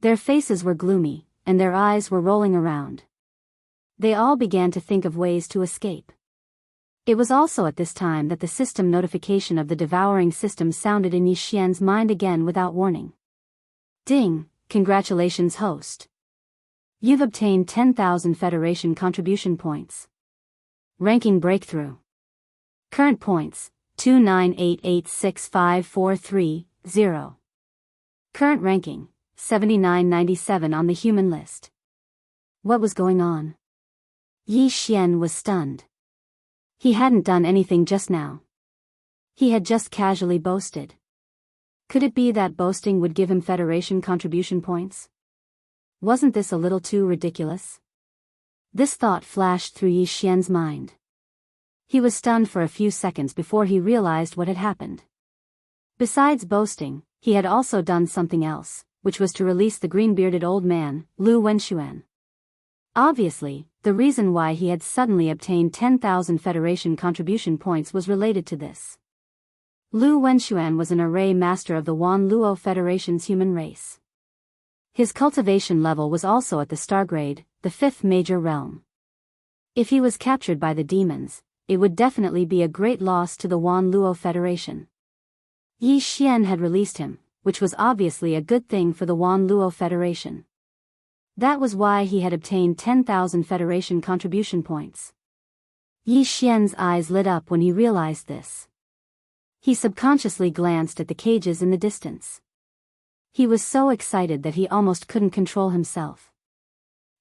Their faces were gloomy, and their eyes were rolling around. They all began to think of ways to escape. It was also at this time that the system notification of the devouring system sounded in Yi Xian's mind again without warning. Ding, congratulations host. You've obtained 10,000 Federation contribution points. Ranking breakthrough. Current points, 298865430. Current ranking, 7997 on the human list. What was going on? Yi Xian was stunned. He hadn't done anything just now. He had just casually boasted. Could it be that boasting would give him Federation contribution points? Wasn't this a little too ridiculous? This thought flashed through Yi Xian's mind. He was stunned for a few seconds before he realized what had happened. Besides boasting, he had also done something else, which was to release the green-bearded old man, Lu Wenxuan. Obviously, the reason why he had suddenly obtained 10,000 Federation contribution points was related to this. Lu Wenxuan was an array master of the Wan Luo Federation's human race. His cultivation level was also at the star grade, the 5th major realm. If he was captured by the demons, it would definitely be a great loss to the Wan Luo Federation. Yi Xian had released him, which was obviously a good thing for the Wan Luo Federation. That was why he had obtained 10,000 Federation contribution points. Yi Xian's eyes lit up when he realized this. He subconsciously glanced at the cages in the distance. He was so excited that he almost couldn't control himself.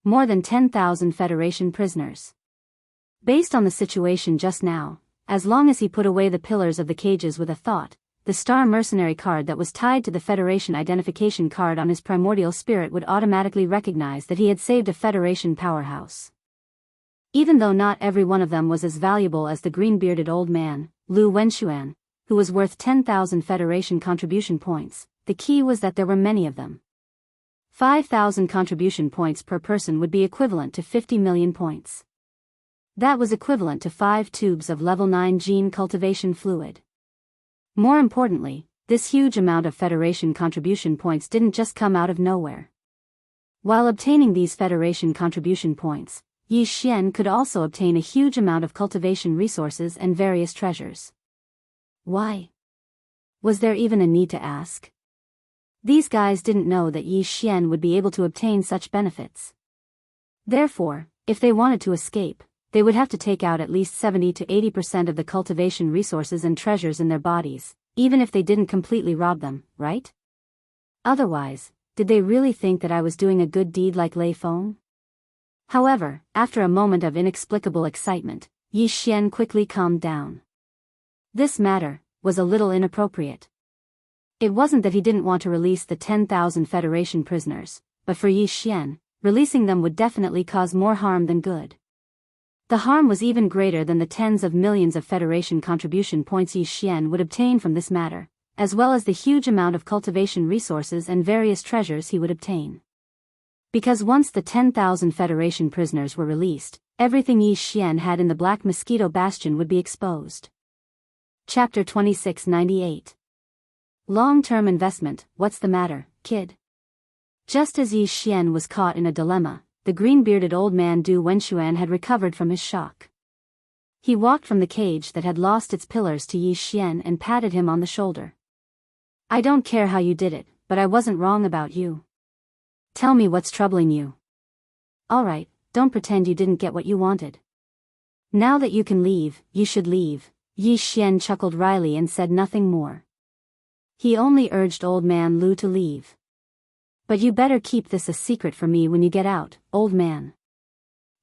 More than 10,000 Federation prisoners. Based on the situation just now, as long as he put away the pillars of the cages with a thought, the star mercenary card that was tied to the Federation identification card on his primordial spirit would automatically recognize that he had saved a Federation powerhouse. Even though not every one of them was as valuable as the green-bearded old man, Lu Wenxuan, who was worth 10,000 Federation contribution points, the key was that there were many of them. 5,000 contribution points per person would be equivalent to 50 million points. That was equivalent to 5 tubes of level 9 gene cultivation fluid. More importantly, this huge amount of Federation contribution points didn't just come out of nowhere. While obtaining these Federation contribution points, Yi Xian could also obtain a huge amount of cultivation resources and various treasures. Why? Was there even a need to ask? These guys didn't know that Yi Xian would be able to obtain such benefits. Therefore, if they wanted to escape, they would have to take out at least 70 to 80% of the cultivation resources and treasures in their bodies, even if they didn't completely rob them, right? Otherwise, did they really think that I was doing a good deed like Lei Feng? However, after a moment of inexplicable excitement, Yi Xian quickly calmed down. This matter was a little inappropriate. It wasn't that he didn't want to release the 10,000 Federation prisoners, but for Yi Xian, releasing them would definitely cause more harm than good. The harm was even greater than the tens of millions of Federation contribution points Yi Xian would obtain from this matter, as well as the huge amount of cultivation resources and various treasures he would obtain. Because once the 10,000 Federation prisoners were released, everything Yi Xian had in the Black Mosquito Bastion would be exposed. Chapter 2698. Long-term investment, what's the matter, kid? Just as Yi Xian was caught in a dilemma, the green-bearded old man Du Wenxuan had recovered from his shock. He walked from the cage that had lost its pillars to Yi Xian and patted him on the shoulder. I don't care how you did it, but I wasn't wrong about you. Tell me what's troubling you, Alright, don't pretend you didn't get what you wanted. Now that you can leave, you should leave. Yi Xian chuckled wryly and said nothing more. He only urged Old Man Lu to leave. But you better keep this a secret from me when you get out, old man.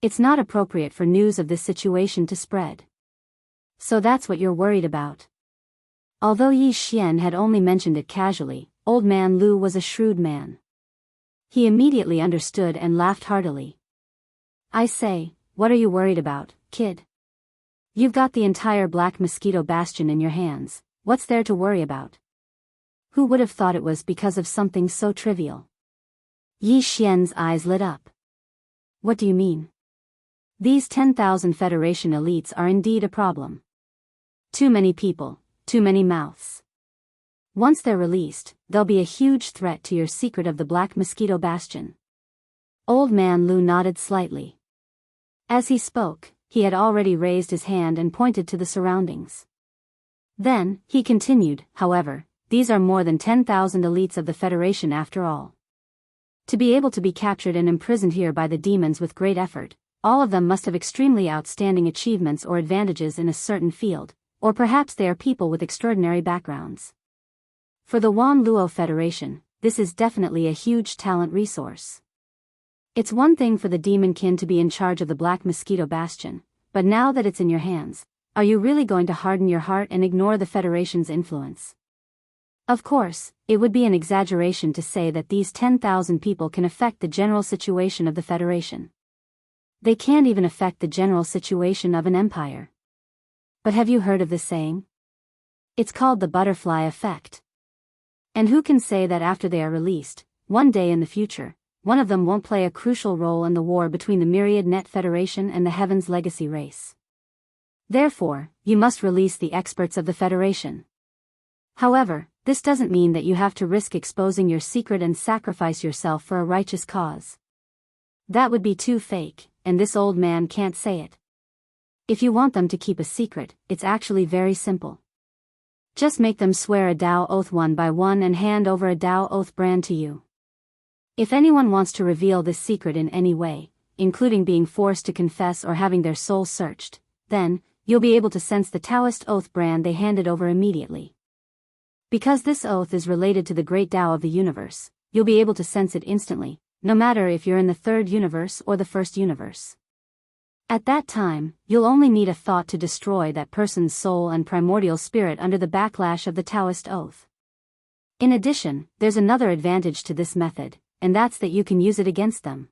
It's not appropriate for news of this situation to spread. So that's what you're worried about. Although Yi Xian had only mentioned it casually, Old Man Lu was a shrewd man. He immediately understood and laughed heartily. I say, what are you worried about, kid? You've got the entire Black Mosquito Bastion in your hands, what's there to worry about? Who would have thought it was because of something so trivial? Yi Xian's eyes lit up. What do you mean? These 10,000 Federation elites are indeed a problem. Too many people, too many mouths. Once they're released, they'll be a huge threat to your secret of the Black Mosquito Bastion. Old Man Lu nodded slightly. As he spoke, he had already raised his hand and pointed to the surroundings. Then, he continued, however, these are more than 10,000 elites of the Federation after all. To be able to be captured and imprisoned here by the demons with great effort, all of them must have extremely outstanding achievements or advantages in a certain field, or perhaps they are people with extraordinary backgrounds. For the Wan Luo Federation, this is definitely a huge talent resource. It's one thing for the demonkin to be in charge of the Black Mosquito Bastion, but now that it's in your hands, are you really going to harden your heart and ignore the Federation's influence? Of course, it would be an exaggeration to say that these 10,000 people can affect the general situation of the Federation. They can't even affect the general situation of an empire. But have you heard of this saying? It's called the butterfly effect. And who can say that after they are released, one day in the future, one of them won't play a crucial role in the war between the Myriad Net Federation and the Heaven's Legacy race? Therefore, you must release the experts of the Federation. However, this doesn't mean that you have to risk exposing your secret and sacrifice yourself for a righteous cause. That would be too fake, and this old man can't say it. If you want them to keep a secret, it's actually very simple. Just make them swear a Dao oath one by one and hand over a Dao oath brand to you. If anyone wants to reveal this secret in any way, including being forced to confess or having their soul searched, then, you'll be able to sense the Taoist oath brand they handed over immediately. Because this oath is related to the great Tao of the universe, you'll be able to sense it instantly, no matter if you're in the third universe or the first universe. At that time, you'll only need a thought to destroy that person's soul and primordial spirit under the backlash of the Taoist oath. In addition, there's another advantage to this method, and that's that you can use it against them.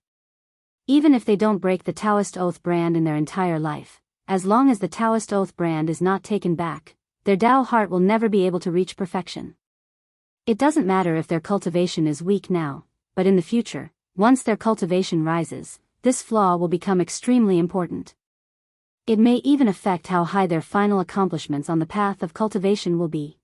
Even if they don't break the Taoist oath brand in their entire life, as long as the Taoist oath brand is not taken back, their Tao heart will never be able to reach perfection. It doesn't matter if their cultivation is weak now, but in the future, once their cultivation rises, this flaw will become extremely important. It may even affect how high their final accomplishments on the path of cultivation will be.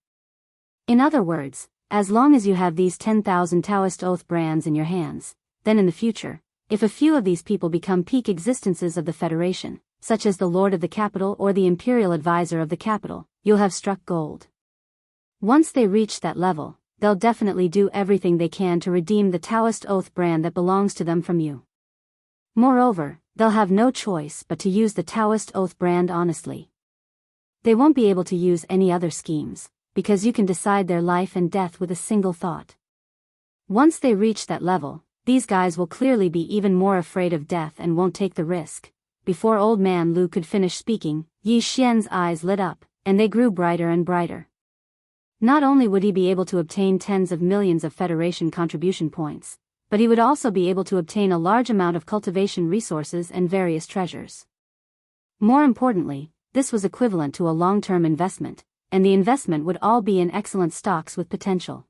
In other words, as long as you have these 10,000 Taoist oath brands in your hands, then in the future, if a few of these people become peak existences of the Federation, such as the Lord of the Capital or the Imperial Advisor of the Capital, you'll have struck gold. Once they reach that level, they'll definitely do everything they can to redeem the Taoist oath brand that belongs to them from you. Moreover, they'll have no choice but to use the Taoist oath brand honestly. They won't be able to use any other schemes, because you can decide their life and death with a single thought. Once they reach that level, these guys will clearly be even more afraid of death and won't take the risk. Before Old Man Lu could finish speaking, Yi Xian's eyes lit up, and they grew brighter and brighter. Not only would he be able to obtain tens of millions of Federation contribution points, but he would also be able to obtain a large amount of cultivation resources and various treasures. More importantly, this was equivalent to a long-term investment, and the investment would all be in excellent stocks with potential.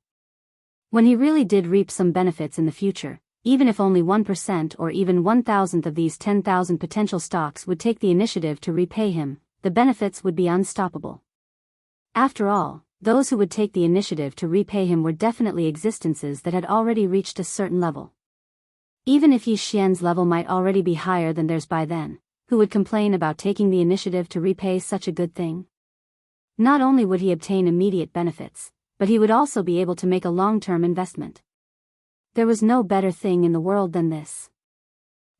When he really did reap some benefits in the future, even if only 1% or even 1,000th of these 10,000 potential stocks would take the initiative to repay him, the benefits would be unstoppable. After all, those who would take the initiative to repay him were definitely existences that had already reached a certain level. Even if Yi Xian's level might already be higher than theirs by then, who would complain about taking the initiative to repay such a good thing? Not only would he obtain immediate benefits, but he would also be able to make a long-term investment. There was no better thing in the world than this.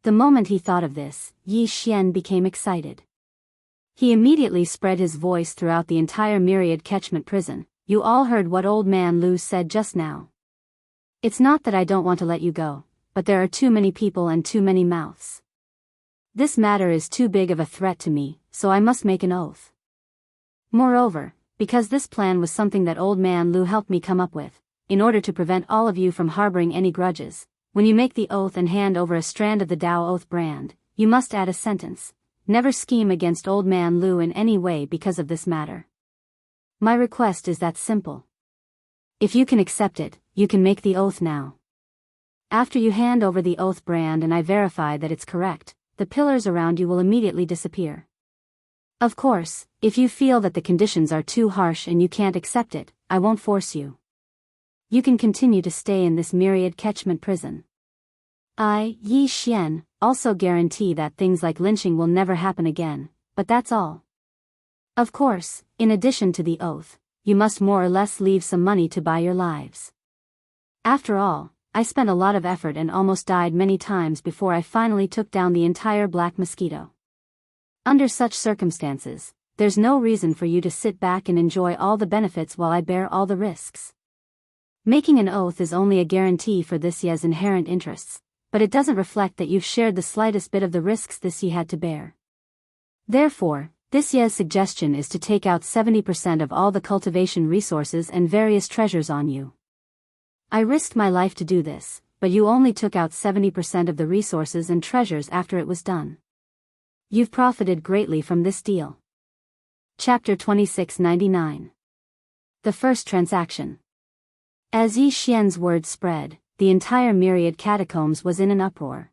The moment he thought of this, Yi Xian became excited. He immediately spread his voice throughout the entire myriad catchment prison. You all heard what old man Lu said just now. It's not that I don't want to let you go, but there are too many people and too many mouths. This matter is too big of a threat to me, so I must make an oath. Moreover, because this plan was something that old man Lu helped me come up with, in order to prevent all of you from harboring any grudges, when you make the oath and hand over a strand of the Dao Oath brand, you must add a sentence. Never scheme against old man Lu in any way because of this matter. My request is that simple. If you can accept it, you can make the oath now. After you hand over the oath brand and I verify that it's correct, the pillars around you will immediately disappear. Of course, if you feel that the conditions are too harsh and you can't accept it, I won't force you. You can continue to stay in this myriad catchment prison. I, Yi Xian, also guarantee that things like lynching will never happen again, but that's all. Of course, in addition to the oath, you must more or less leave some money to buy your lives. After all, I spent a lot of effort and almost died many times before I finally took down the entire black mosquito. Under such circumstances, there's no reason for you to sit back and enjoy all the benefits while I bear all the risks. Making an oath is only a guarantee for this ye's inherent interests, but it doesn't reflect that you've shared the slightest bit of the risks this ye had to bear. Therefore, this ye's suggestion is to take out 70% of all the cultivation resources and various treasures on you. I risked my life to do this, but you only took out 70% of the resources and treasures after it was done. You've profited greatly from this deal. Chapter 2699. The First Transaction. As Yi Xian's words spread, the entire myriad catacombs was in an uproar.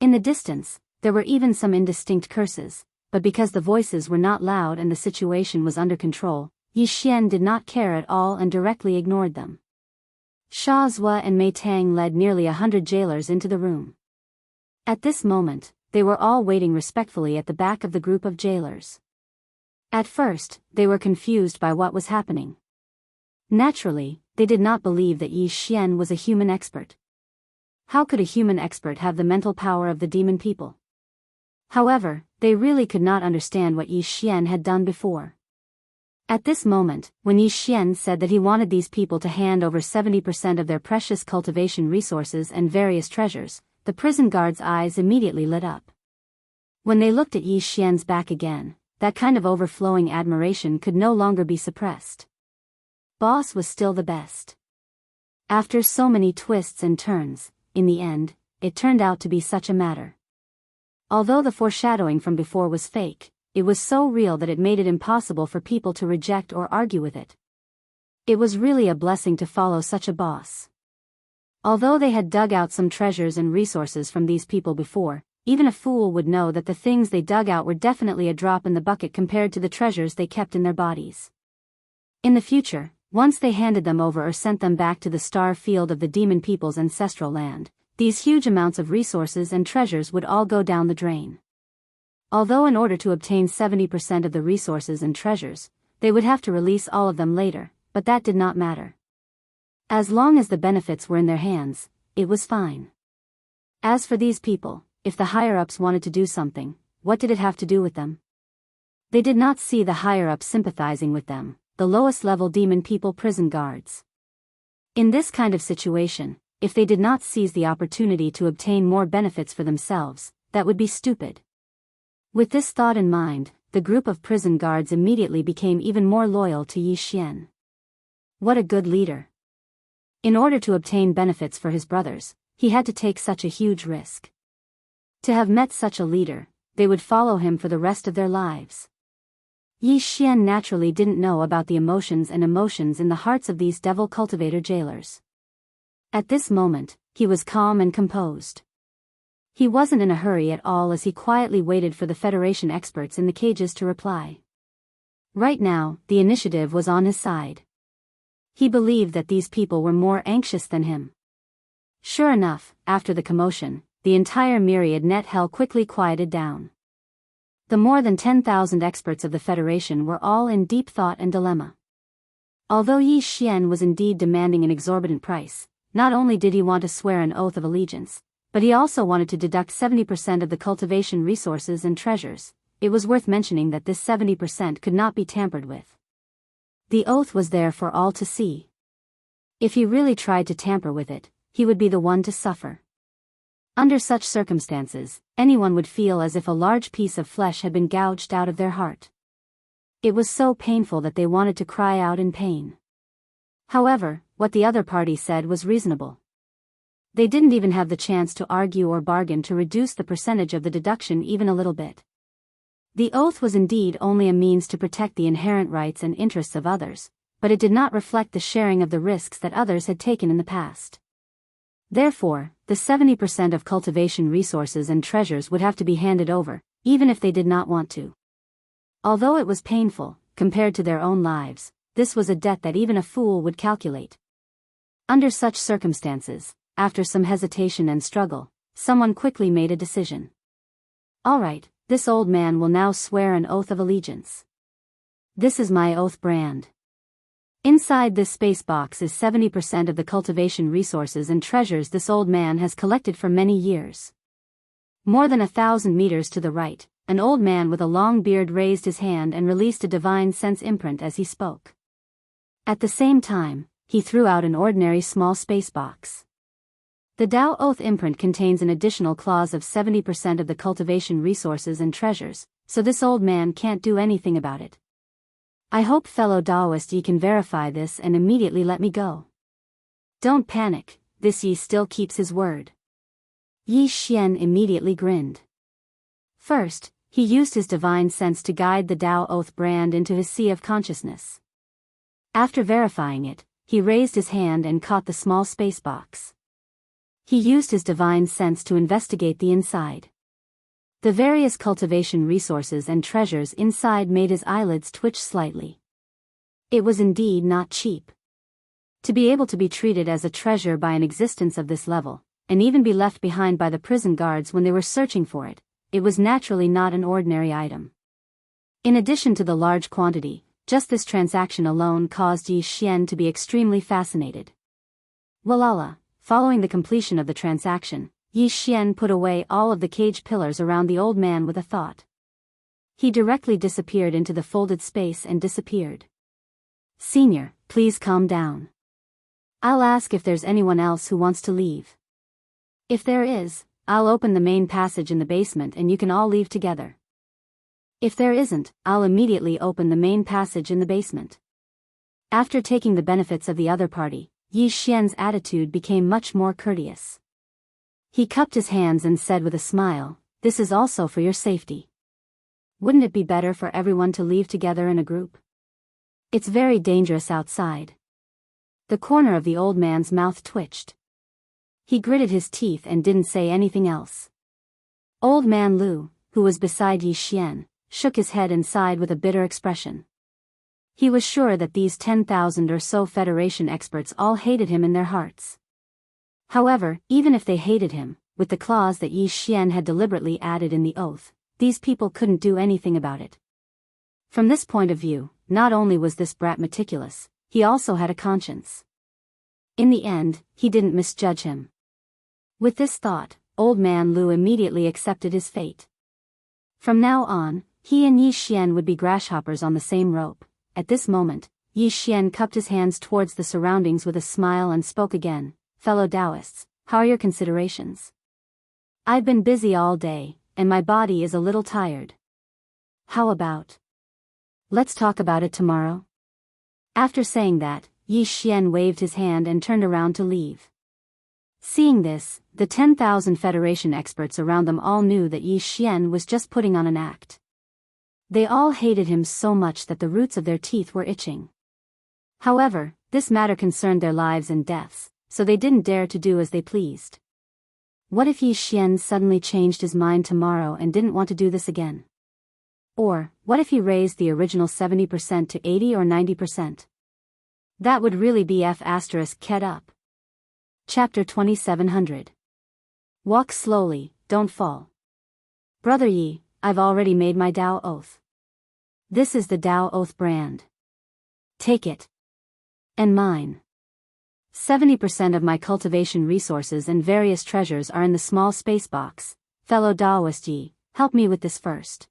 In the distance, there were even some indistinct curses, but because the voices were not loud and the situation was under control, Yi Xian did not care at all and directly ignored them. Sha Zua and Mei Tang led nearly 100 jailers into the room. At this moment, they were all waiting respectfully at the back of the group of jailers. At first, they were confused by what was happening. Naturally, they did not believe that Yi Xian was a human expert. How could a human expert have the mental power of the demon people? However, they really could not understand what Yi Xian had done before. At this moment, when Yi Xian said that he wanted these people to hand over 70% of their precious cultivation resources and various treasures, the prison guards' eyes immediately lit up. When they looked at Yi Xian's back again, that kind of overflowing admiration could no longer be suppressed. Boss was still the best. After so many twists and turns, in the end, it turned out to be such a matter. Although the foreshadowing from before was fake, it was so real that it made it impossible for people to reject or argue with it. It was really a blessing to follow such a boss. Although they had dug out some treasures and resources from these people before, even a fool would know that the things they dug out were definitely a drop in the bucket compared to the treasures they kept in their bodies. In the future, once they handed them over or sent them back to the star field of the demon people's ancestral land, these huge amounts of resources and treasures would all go down the drain. Although in order to obtain 70% of the resources and treasures, they would have to release all of them later, but that did not matter. As long as the benefits were in their hands, it was fine. As for these people, if the higher-ups wanted to do something, what did it have to do with them? They did not see the higher-ups sympathizing with them, the lowest-level demon people prison guards. In this kind of situation, if they did not seize the opportunity to obtain more benefits for themselves, that would be stupid. With this thought in mind, the group of prison guards immediately became even more loyal to Yi Xian. What a good leader. In order to obtain benefits for his brothers, he had to take such a huge risk. To have met such a leader, they would follow him for the rest of their lives. Yi Xian naturally didn't know about the emotions in the hearts of these devil cultivator jailers. At this moment, he was calm and composed. He wasn't in a hurry at all as he quietly waited for the Federation experts in the cages to reply. Right now, the initiative was on his side. He believed that these people were more anxious than him. Sure enough, after the commotion, the entire myriad net hell quickly quieted down. The more than 10,000 experts of the Federation were all in deep thought and dilemma. Although Yi Xian was indeed demanding an exorbitant price, not only did he want to swear an oath of allegiance, but he also wanted to deduct 70% of the cultivation resources and treasures. It was worth mentioning that this 70% could not be tampered with. The oath was there for all to see. If he really tried to tamper with it, he would be the one to suffer. Under such circumstances, anyone would feel as if a large piece of flesh had been gouged out of their heart. It was so painful that they wanted to cry out in pain. However, what the other party said was reasonable. They didn't even have the chance to argue or bargain to reduce the percentage of the deduction even a little bit. The oath was indeed only a means to protect the inherent rights and interests of others, but it did not reflect the sharing of the risks that others had taken in the past. Therefore, the 70% of cultivation resources and treasures would have to be handed over, even if they did not want to. Although it was painful, compared to their own lives, this was a debt that even a fool would calculate. Under such circumstances, after some hesitation and struggle, someone quickly made a decision. All right, this old man will now swear an oath of allegiance. This is my oath brand. Inside this space box is 70% of the cultivation resources and treasures this old man has collected for many years. More than 1,000 meters to the right, an old man with a long beard raised his hand and released a divine sense imprint as he spoke. At the same time, he threw out an ordinary small space box. The Tao Oath imprint contains an additional clause of 70% of the cultivation resources and treasures, so this old man can't do anything about it. I hope fellow Taoist Yi can verify this and immediately let me go. Don't panic, this Yi still keeps his word. Yi Xian immediately grinned. First, he used his divine sense to guide the Tao Oath brand into his sea of consciousness. After verifying it, he raised his hand and caught the small space box. He used his divine sense to investigate the inside. The various cultivation resources and treasures inside made his eyelids twitch slightly. It was indeed not cheap. To be able to be treated as a treasure by an existence of this level, and even be left behind by the prison guards when they were searching for it, it was naturally not an ordinary item. In addition to the large quantity, just this transaction alone caused Yi Xian to be extremely fascinated. Walala, following the completion of the transaction, Yi Xian put away all of the cage pillars around the old man with a thought. He directly disappeared into the folded space and disappeared. Senior, please calm down. I'll ask if there's anyone else who wants to leave. If there is, I'll open the main passage in the basement and you can all leave together. If there isn't, I'll immediately open the main passage in the basement. After taking the benefits of the other party, Yi Xian's attitude became much more courteous. He cupped his hands and said with a smile, "This is also for your safety. Wouldn't it be better for everyone to leave together in a group? It's very dangerous outside." The corner of the old man's mouth twitched. He gritted his teeth and didn't say anything else. Old man Lu, who was beside Yi Xian, shook his head and sighed with a bitter expression. He was sure that these 10,000 or so Federation experts all hated him in their hearts. However, even if they hated him, with the clause that Yi Xian had deliberately added in the oath, these people couldn't do anything about it. From this point of view, not only was this brat meticulous, he also had a conscience. In the end, he didn't misjudge him. With this thought, old man Lu immediately accepted his fate. From now on, he and Yi Xian would be grasshoppers on the same rope. At this moment, Yi Xian cupped his hands towards the surroundings with a smile and spoke again. "Fellow Taoists, how are your considerations? I've been busy all day, and my body is a little tired. How about? Let's talk about it tomorrow?" After saying that, Yi Xian waved his hand and turned around to leave. Seeing this, the 10,000 Federation experts around them all knew that Yi Xian was just putting on an act. They all hated him so much that the roots of their teeth were itching. However, this matter concerned their lives and deaths, so they didn't dare to do as they pleased. What if Yi Xian suddenly changed his mind tomorrow and didn't want to do this again? Or, what if he raised the original 70% to 80 or 90%? That would really be F***ed up. Chapter 2700. Walk slowly, don't fall. Brother Yi, I've already made my Tao Oath. This is the Tao Oath brand. Take it. And mine. 70% of my cultivation resources and various treasures are in the small space box. Fellow Daoist Yi, help me with this first.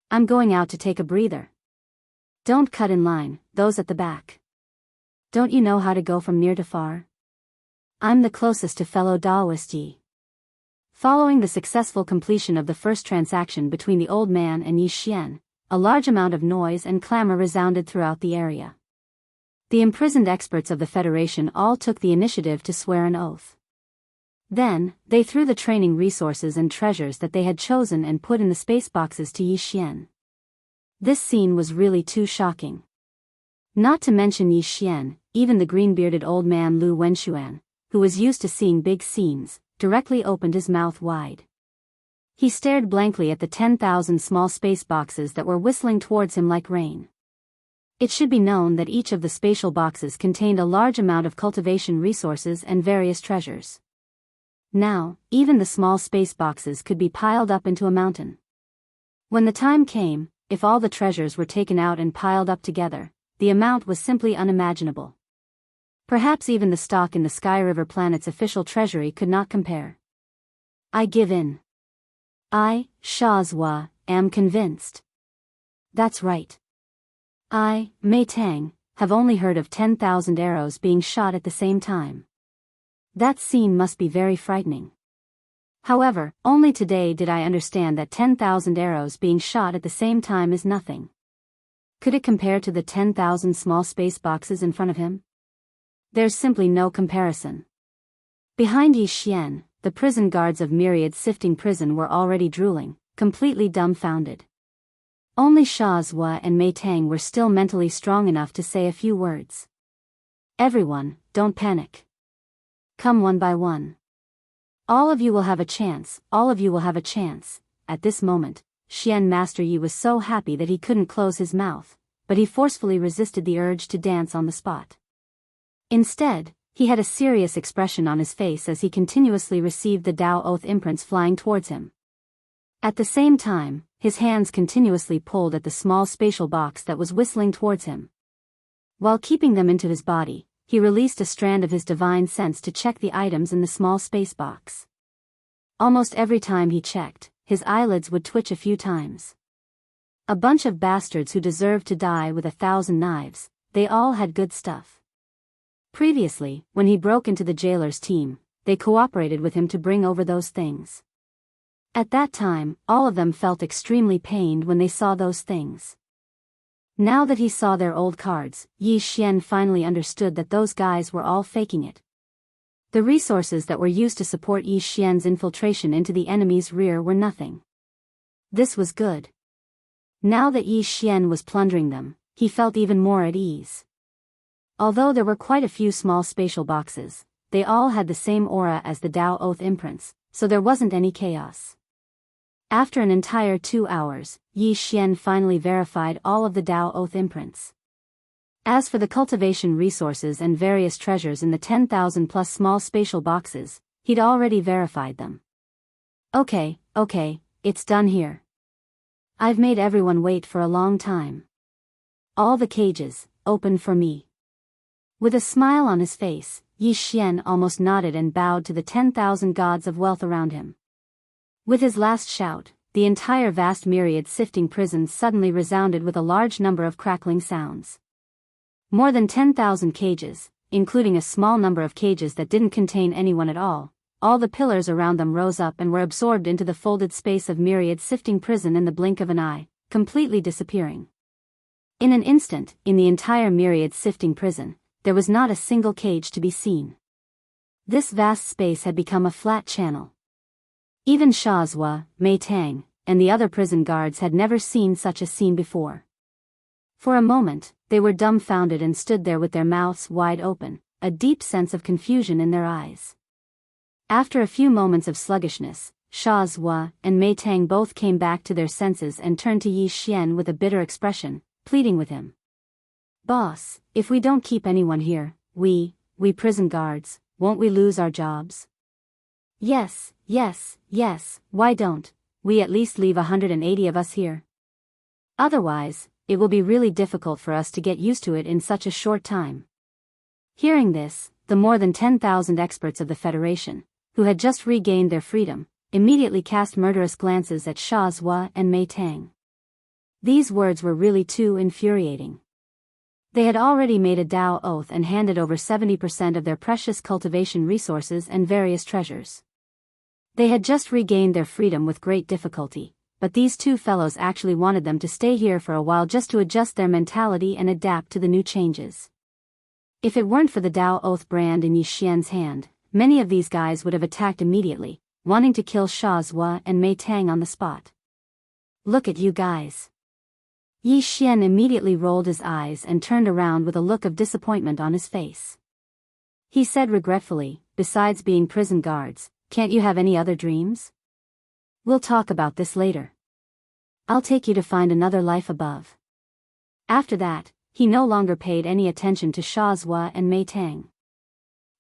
I'm going out to take a breather. Don't cut in line, those at the back. Don't you know how to go from near to far? I'm the closest to fellow Daoist Yi. Following the successful completion of the first transaction between the old man and Yi Xian, a large amount of noise and clamor resounded throughout the area. The imprisoned experts of the Federation all took the initiative to swear an oath. Then, they threw the training resources and treasures that they had chosen and put in the space boxes to Yi Xian. This scene was really too shocking. Not to mention Yi Xian, even the green-bearded old man Lu Wenxuan, who was used to seeing big scenes, directly opened his mouth wide. He stared blankly at the 10,000 small space boxes that were whistling towards him like rain. It should be known that each of the spatial boxes contained a large amount of cultivation resources and various treasures. Now, even the small space boxes could be piled up into a mountain. When the time came, if all the treasures were taken out and piled up together, the amount was simply unimaginable. Perhaps even the stock in the Sky River planet's official treasury could not compare. I give in. I, Shazhua, am convinced. That's right. I, Mei Tang, have only heard of 10,000 arrows being shot at the same time. That scene must be very frightening. However, only today did I understand that 10,000 arrows being shot at the same time is nothing. Could it compare to the 10,000 small space boxes in front of him? There's simply no comparison. Behind Yi Xian, the prison guards of Myriad Sifting Prison were already drooling, completely dumbfounded. Only Shazhua and Mei Tang were still mentally strong enough to say a few words. Everyone, don't panic. Come one by one. All of you will have a chance, all of you will have a chance. At this moment, Xian Master Yi was so happy that he couldn't close his mouth, but he forcefully resisted the urge to dance on the spot. Instead, he had a serious expression on his face as he continuously received the Tao Oath imprints flying towards him. At the same time, his hands continuously pulled at the small spatial box that was whistling towards him. While keeping them into his body, he released a strand of his divine sense to check the items in the small space box. Almost every time he checked, his eyelids would twitch a few times. A bunch of bastards who deserved to die with 1,000 knives, they all had good stuff. Previously, when he broke into the jailer's team, they cooperated with him to bring over those things. At that time, all of them felt extremely pained when they saw those things. Now that he saw their old cards, Yi Xian finally understood that those guys were all faking it. The resources that were used to support Yi Xian's infiltration into the enemy's rear were nothing. This was good. Now that Yi Xian was plundering them, he felt even more at ease. Although there were quite a few small spatial boxes, they all had the same aura as the Tao Oath imprints, so there wasn't any chaos. After an entire 2 hours, Yi Xian finally verified all of the Tao Oath imprints. As for the cultivation resources and various treasures in the 10,000 plus small spatial boxes, he'd already verified them. Okay, it's done here. I've made everyone wait for a long time. All the cages, open for me. With a smile on his face, Yi Xian almost nodded and bowed to the 10,000 gods of wealth around him. With his last shout, the entire vast Myriad Sifting Prison suddenly resounded with a large number of crackling sounds. More than 10,000 cages, including a small number of cages that didn't contain anyone at all the pillars around them rose up and were absorbed into the folded space of Myriad Sifting Prison in the blink of an eye, completely disappearing. In an instant, in the entire Myriad Sifting Prison, there was not a single cage to be seen. This vast space had become a flat channel. Even Shazhua, Mei Tang, and the other prison guards had never seen such a scene before. For a moment, they were dumbfounded and stood there with their mouths wide open, a deep sense of confusion in their eyes. After a few moments of sluggishness, Shazhua and Mei Tang both came back to their senses and turned to Yi Xian with a bitter expression, pleading with him. Boss, if we don't keep anyone here, we prison guards, won't we lose our jobs? Yes, why don't we at least leave 180 of us here? Otherwise, it will be really difficult for us to get used to it in such a short time. Hearing this, the more than 10,000 experts of the Federation, who had just regained their freedom, immediately cast murderous glances at Sha Zhua and Mei Tang. These words were really too infuriating. They had already made a Dao oath and handed over 70% of their precious cultivation resources and various treasures. They had just regained their freedom with great difficulty, but these two fellows actually wanted them to stay here for a while just to adjust their mentality and adapt to the new changes. If it weren't for the Dao oath brand in Yi Xian's hand, many of these guys would have attacked immediately, wanting to kill Sha Zhua and Mei Tang on the spot. Look at you guys. Yi Xian immediately rolled his eyes and turned around with a look of disappointment on his face. He said regretfully, besides being prison guards, can't you have any other dreams? We'll talk about this later. I'll take you to find another life above. After that, he no longer paid any attention to Sha Zhua and Mei Tang.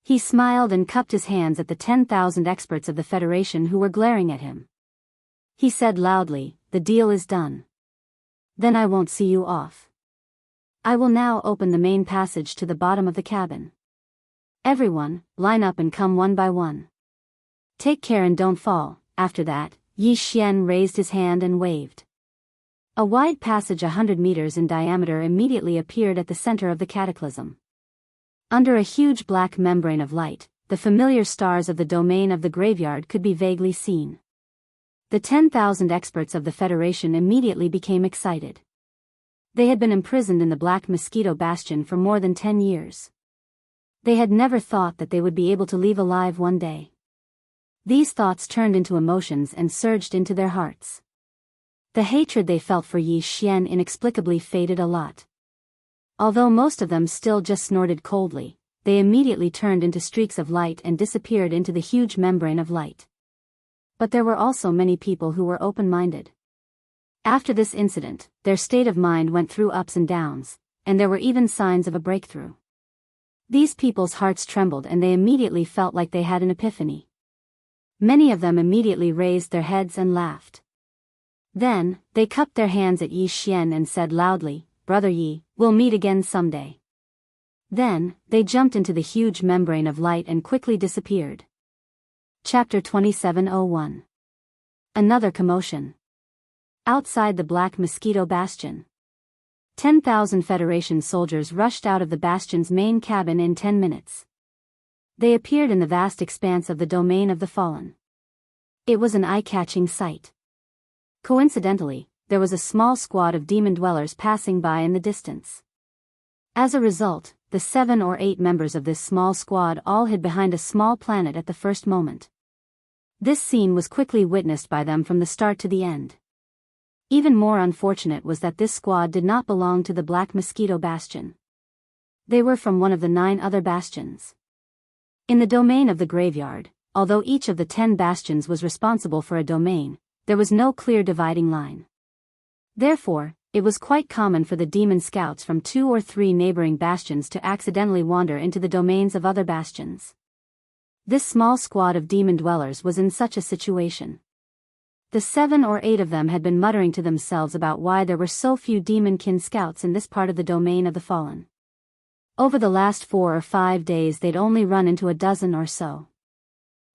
He smiled and cupped his hands at the 10,000 experts of the Federation who were glaring at him. He said loudly, the deal is done. Then I won't see you off. I will now open the main passage to the bottom of the cabin. Everyone, line up and come one by one. Take care and don't fall. After that, Yi Xian raised his hand and waved. A wide passage 100 meters in diameter immediately appeared at the center of the cataclysm. Under a huge black membrane of light, the familiar stars of the domain of the graveyard could be vaguely seen. The 10,000 experts of the Federation immediately became excited. They had been imprisoned in the Black Mosquito Bastion for more than 10 years. They had never thought that they would be able to leave alive one day. These thoughts turned into emotions and surged into their hearts. The hatred they felt for Yi Xian inexplicably faded a lot. Although most of them still just snorted coldly, they immediately turned into streaks of light and disappeared into the huge membrane of light. But there were also many people who were open-minded. After this incident, their state of mind went through ups and downs, and there were even signs of a breakthrough. These people's hearts trembled and they immediately felt like they had an epiphany. Many of them immediately raised their heads and laughed. Then, they cupped their hands at Yi Xian and said loudly, Brother Yi, we'll meet again someday. Then, they jumped into the huge membrane of light and quickly disappeared. Chapter 2701. Another commotion. Outside the Black Mosquito Bastion. 10,000 Federation soldiers rushed out of the bastion's main cabin in 10 minutes. They appeared in the vast expanse of the domain of the fallen. It was an eye-catching sight. Coincidentally, there was a small squad of demon dwellers passing by in the distance. As a result, the 7 or 8 members of this small squad all hid behind a small planet at the first moment. This scene was quickly witnessed by them from the start to the end. Even more unfortunate was that this squad did not belong to the Black Mosquito Bastion. They were from one of the 9 other bastions. In the domain of the graveyard, although each of the 10 bastions was responsible for a domain, there was no clear dividing line. Therefore, it was quite common for the demon scouts from 2 or 3 neighboring bastions to accidentally wander into the domains of other bastions. This small squad of demon dwellers was in such a situation. The 7 or 8 of them had been muttering to themselves about why there were so few demon-kin scouts in this part of the domain of the fallen. Over the last 4 or 5 days they'd only run into a dozen or so.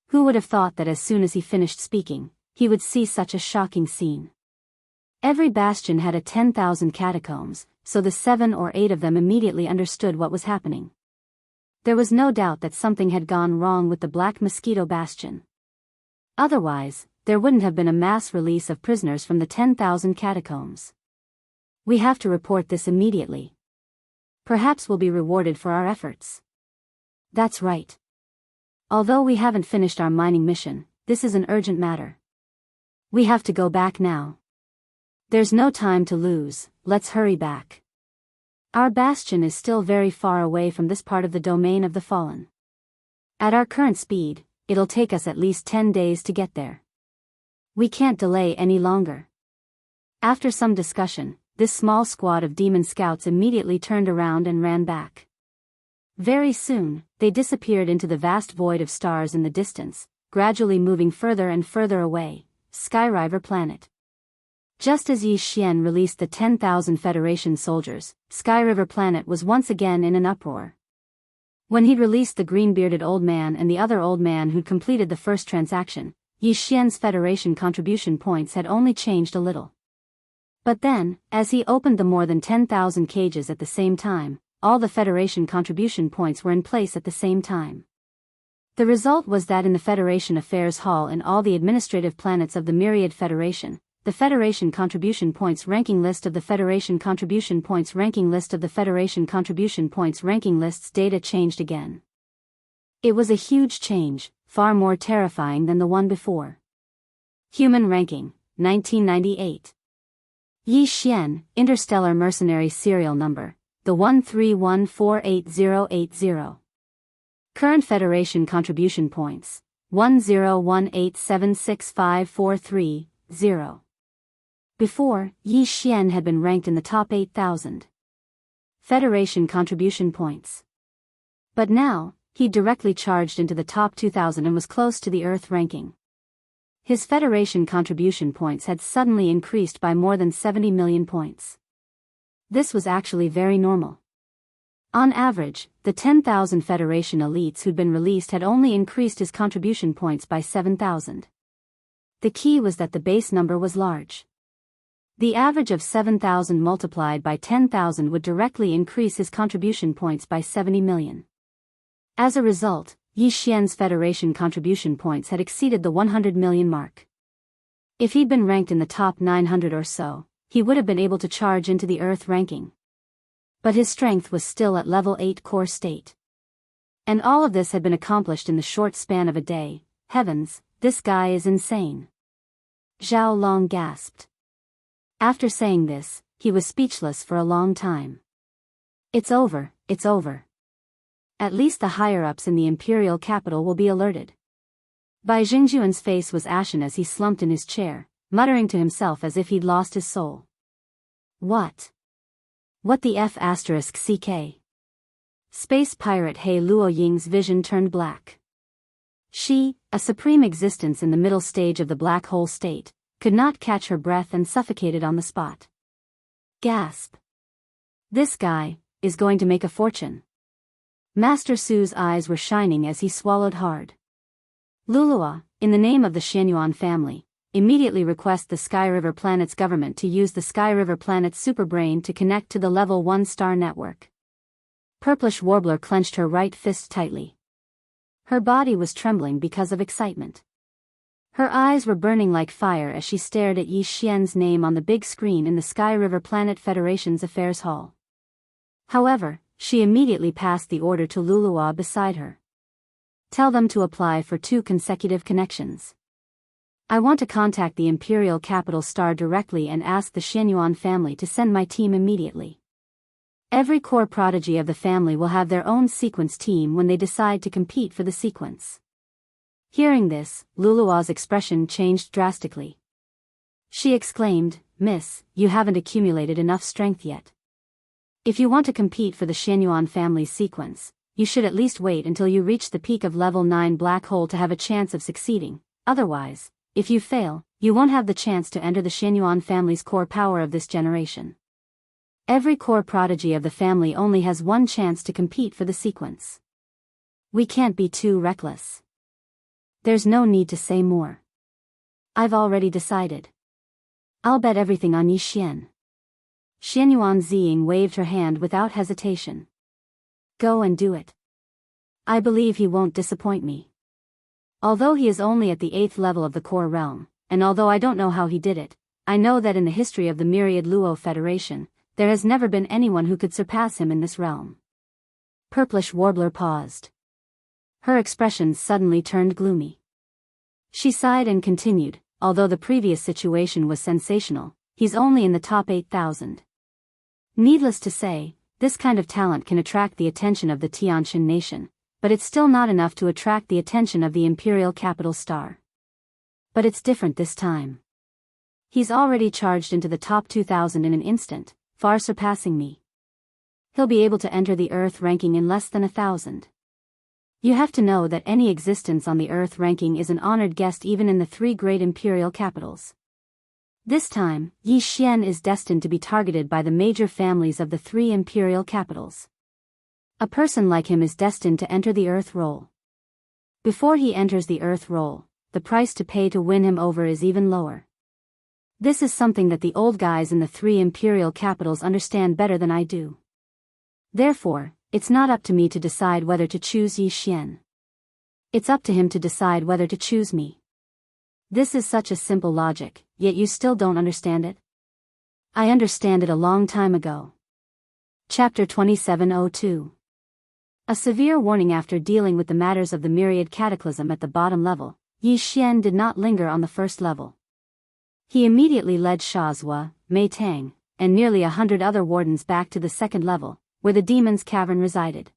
Who would have thought that as soon as he finished speaking, he would see such a shocking scene? Every bastion had a 10,000 catacombs, so the 7 or 8 of them immediately understood what was happening. There was no doubt that something had gone wrong with the Black Mosquito Bastion. Otherwise, there wouldn't have been a mass release of prisoners from the 10,000 catacombs. We have to report this immediately. Perhaps we'll be rewarded for our efforts. That's right. Although we haven't finished our mining mission, this is an urgent matter. We have to go back now. There's no time to lose, let's hurry back. Our bastion is still very far away from this part of the domain of the fallen. At our current speed, it'll take us at least 10 days to get there. We can't delay any longer. After some discussion, this small squad of demon scouts immediately turned around and ran back. Very soon, they disappeared into the vast void of stars in the distance, gradually moving further and further away, Skyriver Planet. Just as Yi Xian released the 10,000 Federation soldiers, Skyriver Planet was once again in an uproar. When he'd released the green-bearded old man and the other old man who'd completed the first transaction, Yi Xian's Federation contribution points had only changed a little. But then, as he opened the more than 10,000 cages at the same time, all the Federation contribution points were in place at the same time. The result was that in the Federation Affairs Hall and all the administrative planets of the Myriad Federation, the Federation contribution points ranking list of the Federation contribution points ranking list of the Federation contribution points ranking lists data changed again. It was a huge change, far more terrifying than the one before. Human ranking, 1998. Yi Xian, Interstellar Mercenary Serial Number, the 131488080. Current Federation contribution points, 1018765430. Before, Yi Xian had been ranked in the top 8,000 Federation contribution points. But now, he directly charged into the top 2,000 and was close to the Earth ranking. His Federation contribution points had suddenly increased by more than 70 million points. This was actually very normal. On average, the 10,000 Federation elites who'd been released had only increased his contribution points by 7,000. The key was that the base number was large. The average of 7,000 multiplied by 10,000 would directly increase his contribution points by 70 million. As a result, Yi Xian's Federation contribution points had exceeded the 100 million mark. If he'd been ranked in the top 900 or so, he would have been able to charge into the Earth ranking. But his strength was still at level 8 core state. And all of this had been accomplished in the short span of a day. Heavens, this guy is insane. Zhao Long gasped. After saying this, he was speechless for a long time. It's over, it's over. At least the higher-ups in the imperial capital will be alerted. Bai Jingjuan's face was ashen as he slumped in his chair, muttering to himself as if he'd lost his soul. What the F***CK? Space pirate He Luoying's vision turned black. She, a supreme existence in the middle stage of the black hole state, could not catch her breath and suffocated on the spot. Gasp. This guy is going to make a fortune. Master Su's eyes were shining as he swallowed hard. Lulua, in the name of the Xianyuan family, immediately request the Sky River Planet's government to use the Sky River Planet's superbrain to connect to the Level 1 star network. Purplish Warbler clenched her right fist tightly. Her body was trembling because of excitement. Her eyes were burning like fire as she stared at Yi Xian's name on the big screen in the Sky River Planet Federation's Affairs Hall. However, she immediately passed the order to Lulua beside her. Tell them to apply for 2 consecutive connections. I want to contact the Imperial Capital Star directly and ask the Xianyuan family to send my team immediately. Every core prodigy of the family will have their own sequence team when they decide to compete for the sequence. Hearing this, Lulua's expression changed drastically. She exclaimed, "Miss, you haven't accumulated enough strength yet. If you want to compete for the Xianyuan family's sequence, you should at least wait until you reach the peak of level 9 black hole to have a chance of succeeding. Otherwise, if you fail, you won't have the chance to enter the Xianyuan family's core power of this generation. Every core prodigy of the family only has one chance to compete for the sequence. We can't be too reckless. There's no need to say more. I've already decided. I'll bet everything on Yi Xian." Xianyuan Ziying waved her hand without hesitation. "Go and do it. I believe he won't disappoint me. Although he is only at the 8th level of the core realm, and although I don't know how he did it, I know that in the history of the Myriad Luo Federation, there has never been anyone who could surpass him in this realm." Purplish Warbler paused. Her expression suddenly turned gloomy. She sighed and continued, "Although the previous situation was sensational, he's only in the top 8,000. Needless to say, this kind of talent can attract the attention of the Tianxin nation, but it's still not enough to attract the attention of the Imperial Capital Star. But it's different this time. He's already charged into the top 2,000 in an instant, far surpassing me. He'll be able to enter the Earth ranking in less than 1,000. You have to know that any existence on the Earth ranking is an honored guest even in the 3 great imperial capitals. This time, Yi Xian is destined to be targeted by the major families of the 3 imperial capitals. A person like him is destined to enter the Earth role. Before he enters the Earth role, the price to pay to win him over is even lower. This is something that the old guys in the 3 imperial capitals understand better than I do. Therefore, it's not up to me to decide whether to choose Yi Xian. It's up to him to decide whether to choose me. This is such a simple logic, yet you still don't understand it? I understand it a long time ago. Chapter 2702. A severe warning. After dealing with the matters of the myriad cataclysm at the bottom level, Yi Xian did not linger on the first level. He immediately led Shazhua, Mei Tang, and nearly 100 other wardens back to the second level, where the demon's cavern resided.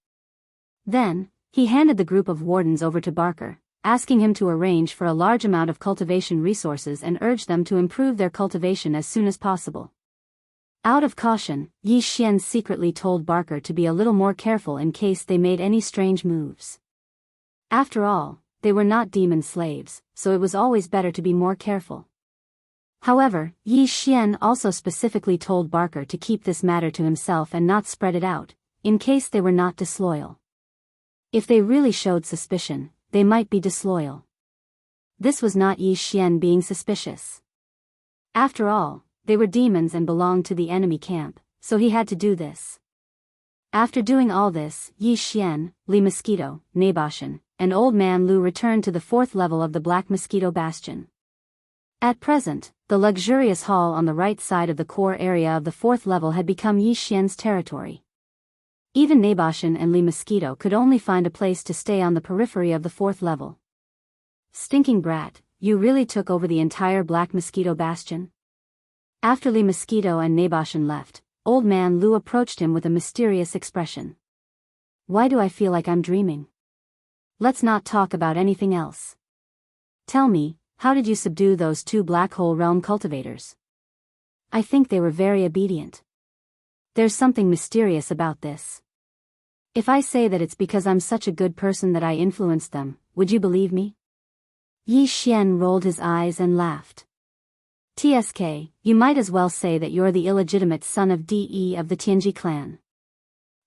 Then, he handed the group of wardens over to Barker, asking him to arrange for a large amount of cultivation resources and urge them to improve their cultivation as soon as possible. Out of caution, Yi Xian secretly told Barker to be a little more careful in case they made any strange moves. After all, they were not demon slaves, so it was always better to be more careful. However, Yi Xian also specifically told Barker to keep this matter to himself and not spread it out, in case they were not disloyal. If they really showed suspicion, they might be disloyal. This was not Yi Xian being suspicious. After all, they were demons and belonged to the enemy camp, so he had to do this. After doing all this, Yi Xian, Li Mosquito, Naboshan, and Old Man Lu returned to the 4th level of the Black Mosquito Bastion. At present, the luxurious hall on the right side of the core area of the 4th level had become Yi Xian's territory. Even Naboshan and Li Mosquito could only find a place to stay on the periphery of the 4th level. Stinking brat, you really took over the entire Black Mosquito Bastion? After Li Mosquito and Naboshan left, Old Man Lu approached him with a mysterious expression. Why do I feel like I'm dreaming? Let's not talk about anything else. Tell me, how did you subdue those 2 Black Hole Realm cultivators? I think they were very obedient. There's something mysterious about this. If I say that it's because I'm such a good person that I influenced them, would you believe me? Yi Xian rolled his eyes and laughed. TSK, you might as well say that you're the illegitimate son of DE of the Tianji clan.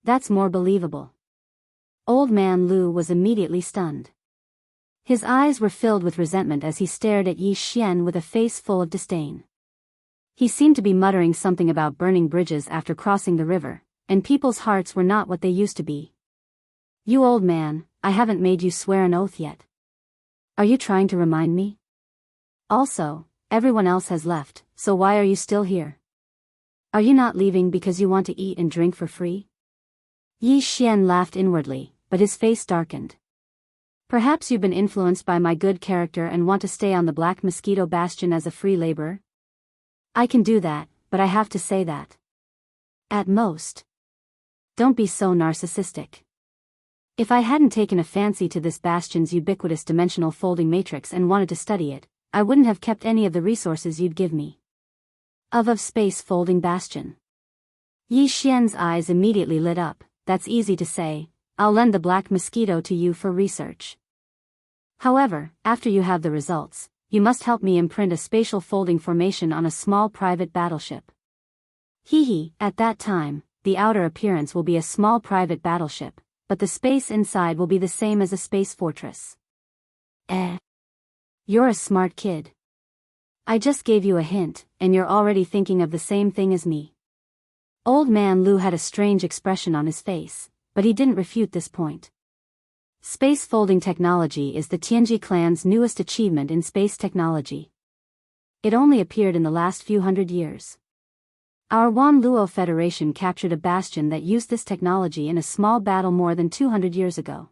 That's more believable. Old Man Lu was immediately stunned. His eyes were filled with resentment as he stared at Yi Xian with a face full of disdain. He seemed to be muttering something about burning bridges after crossing the river, and people's hearts were not what they used to be. You old man, I haven't made you swear an oath yet. Are you trying to remind me? Also, everyone else has left, so why are you still here? Are you not leaving because you want to eat and drink for free? Yi Xian laughed inwardly, but his face darkened. Perhaps you've been influenced by my good character and want to stay on the Black Mosquito Bastion as a free laborer? I can do that, but I have to say that. At most. Don't be so narcissistic. If I hadn't taken a fancy to this bastion's ubiquitous dimensional folding matrix and wanted to study it, I wouldn't have kept any of the resources you'd give me. Of space folding bastion. Yi Xian's eyes immediately lit up. That's easy to say. I'll lend the Black Mosquito to you for research. However, after you have the results, you must help me imprint a spatial folding formation on a small private battleship. At that time, the outer appearance will be a small private battleship, but the space inside will be the same as a space fortress. You're a smart kid. I just gave you a hint, and you're already thinking of the same thing as me. Old Man Lu had a strange expression on his face, but he didn't refute this point. Space folding technology is the Tianji clan's newest achievement in space technology. It only appeared in the last few hundred years. Our Wan Luo Federation captured a bastion that used this technology in a small battle more than 200 years ago.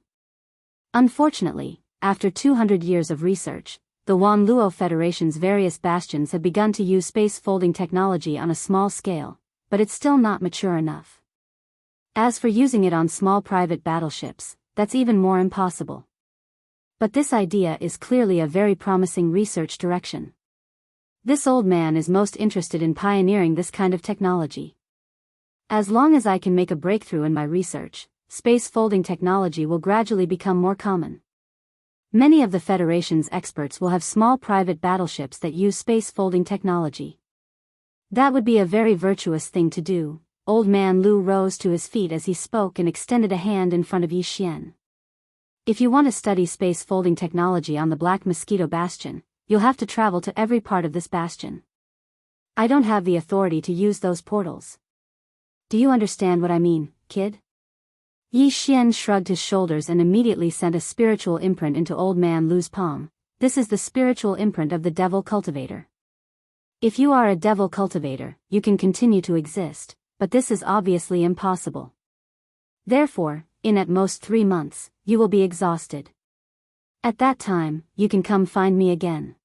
Unfortunately, after 200 years of research, the Wan Luo Federation's various bastions have begun to use space folding technology on a small scale, but it's still not mature enough. As for using it on small private battleships, that's even more impossible. But this idea is clearly a very promising research direction. This old man is most interested in pioneering this kind of technology. As long as I can make a breakthrough in my research, space folding technology will gradually become more common. Many of the Federation's experts will have small private battleships that use space folding technology. That would be a very virtuous thing to do, Old Man Lu rose to his feet as he spoke and extended a hand in front of Yi Xian. If you want to study space folding technology on the Black Mosquito Bastion, you'll have to travel to every part of this bastion. I don't have the authority to use those portals. Do you understand what I mean, kid? Yi Xian shrugged his shoulders and immediately sent a spiritual imprint into Old Man Lu's palm. This is the spiritual imprint of the Devil Cultivator. If you are a Devil Cultivator, you can continue to exist, but this is obviously impossible. Therefore, in at most 3 months, you will be exhausted. At that time, you can come find me again.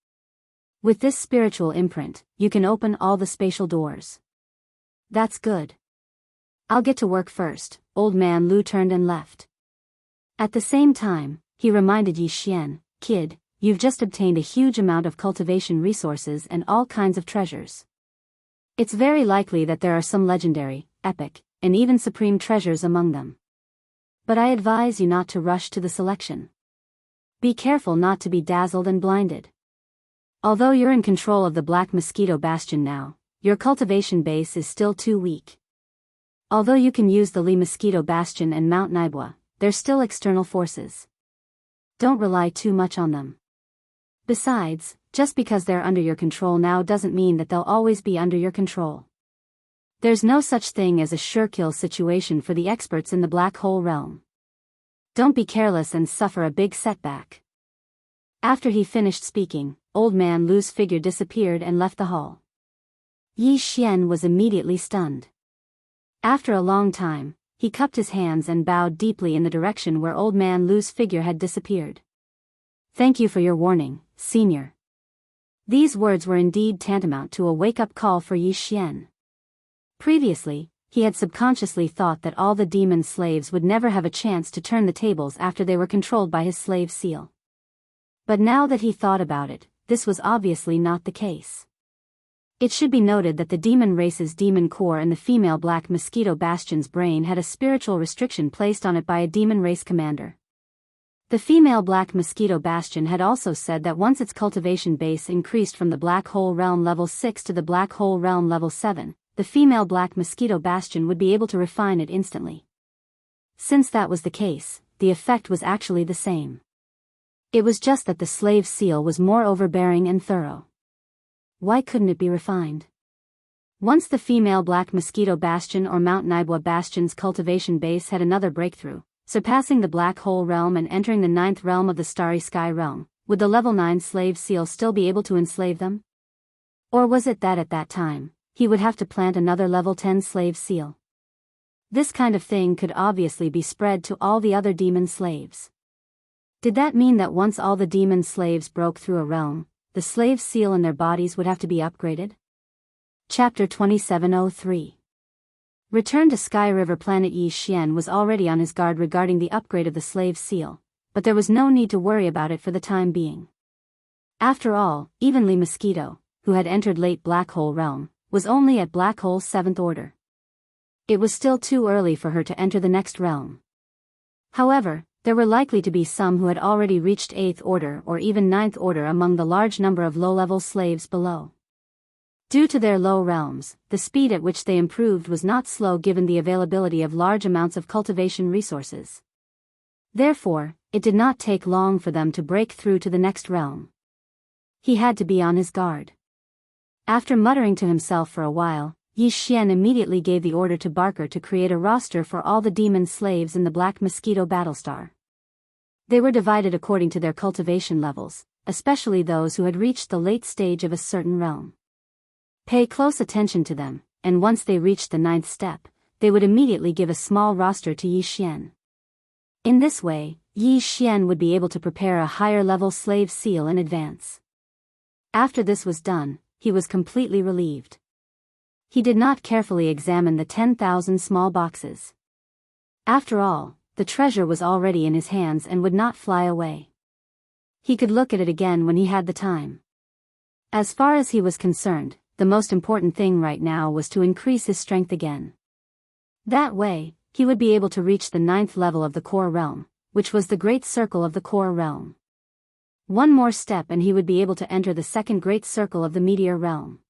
With this spiritual imprint, you can open all the spatial doors. That's good. I'll get to work first. Old Man Lu turned and left. At the same time, he reminded Yi Xian, kid, you've just obtained a huge amount of cultivation resources and all kinds of treasures. It's very likely that there are some legendary, epic, and even supreme treasures among them. But I advise you not to rush to the selection. Be careful not to be dazzled and blinded. Although you're in control of the Black Mosquito Bastion now, your cultivation base is still too weak. Although you can use the Li Mosquito Bastion and Mount Naibua, they're still external forces. Don't rely too much on them. Besides, just because they're under your control now doesn't mean that they'll always be under your control. There's no such thing as a sure-kill situation for the experts in the Black Hole realm. Don't be careless and suffer a big setback. After he finished speaking, Old Man Lu's figure disappeared and left the hall. Yi Xian was immediately stunned. After a long time, he cupped his hands and bowed deeply in the direction where Old Man Lu's figure had disappeared. Thank you for your warning, Senior. These words were indeed tantamount to a wake-up call for Yi Xian. Previously, he had subconsciously thought that all the demon slaves would never have a chance to turn the tables after they were controlled by his slave seal. But now that he thought about it, this was obviously not the case. It should be noted that the demon race's demon core and the female Black Mosquito Bastion's brain had a spiritual restriction placed on it by a demon race commander. The female Black Mosquito Bastion had also said that once its cultivation base increased from the Black Hole Realm level 6 to the Black Hole Realm level 7, the female Black Mosquito Bastion would be able to refine it instantly. Since that was the case, the effect was actually the same. It was just that the slave seal was more overbearing and thorough. Why couldn't it be refined? Once the female Black Mosquito Bastion or Mount Naibua Bastion's cultivation base had another breakthrough, surpassing the Black Hole Realm and entering the 9th realm of the Starry Sky Realm, would the level 9 slave seal still be able to enslave them? Or was it that at that time, he would have to plant another level 10 slave seal? This kind of thing could obviously be spread to all the other demon slaves. Did that mean that once all the demon slaves broke through a realm, the slave seal in their bodies would have to be upgraded? Chapter 2703. Return to Sky River Planet. Yi Xian was already on his guard regarding the upgrade of the slave seal, but there was no need to worry about it for the time being. After all, even Li Mosquito, who had entered late Black Hole Realm, was only at Black Hole's 7th order. It was still too early for her to enter the next realm. However, there were likely to be some who had already reached 8th order or even 9th order among the large number of low-level slaves below. Due to their low realms, the speed at which they improved was not slow given the availability of large amounts of cultivation resources. Therefore, it did not take long for them to break through to the next realm. He had to be on his guard. After muttering to himself for a while, Yi Xian immediately gave the order to Barker to create a roster for all the demon slaves in the Black Mosquito Battlestar. They were divided according to their cultivation levels, especially those who had reached the late stage of a certain realm. Pay close attention to them, and once they reached the 9th step, they would immediately give a small roster to Yi Xian. In this way, Yi Xian would be able to prepare a higher-level slave seal in advance. After this was done, he was completely relieved. He did not carefully examine the 10,000 small boxes. After all, the treasure was already in his hands and would not fly away. He could look at it again when he had the time. As far as he was concerned, the most important thing right now was to increase his strength again. That way, he would be able to reach the 9th level of the core realm, which was the great circle of the core realm. One more step and he would be able to enter the second great circle of the meteor realm.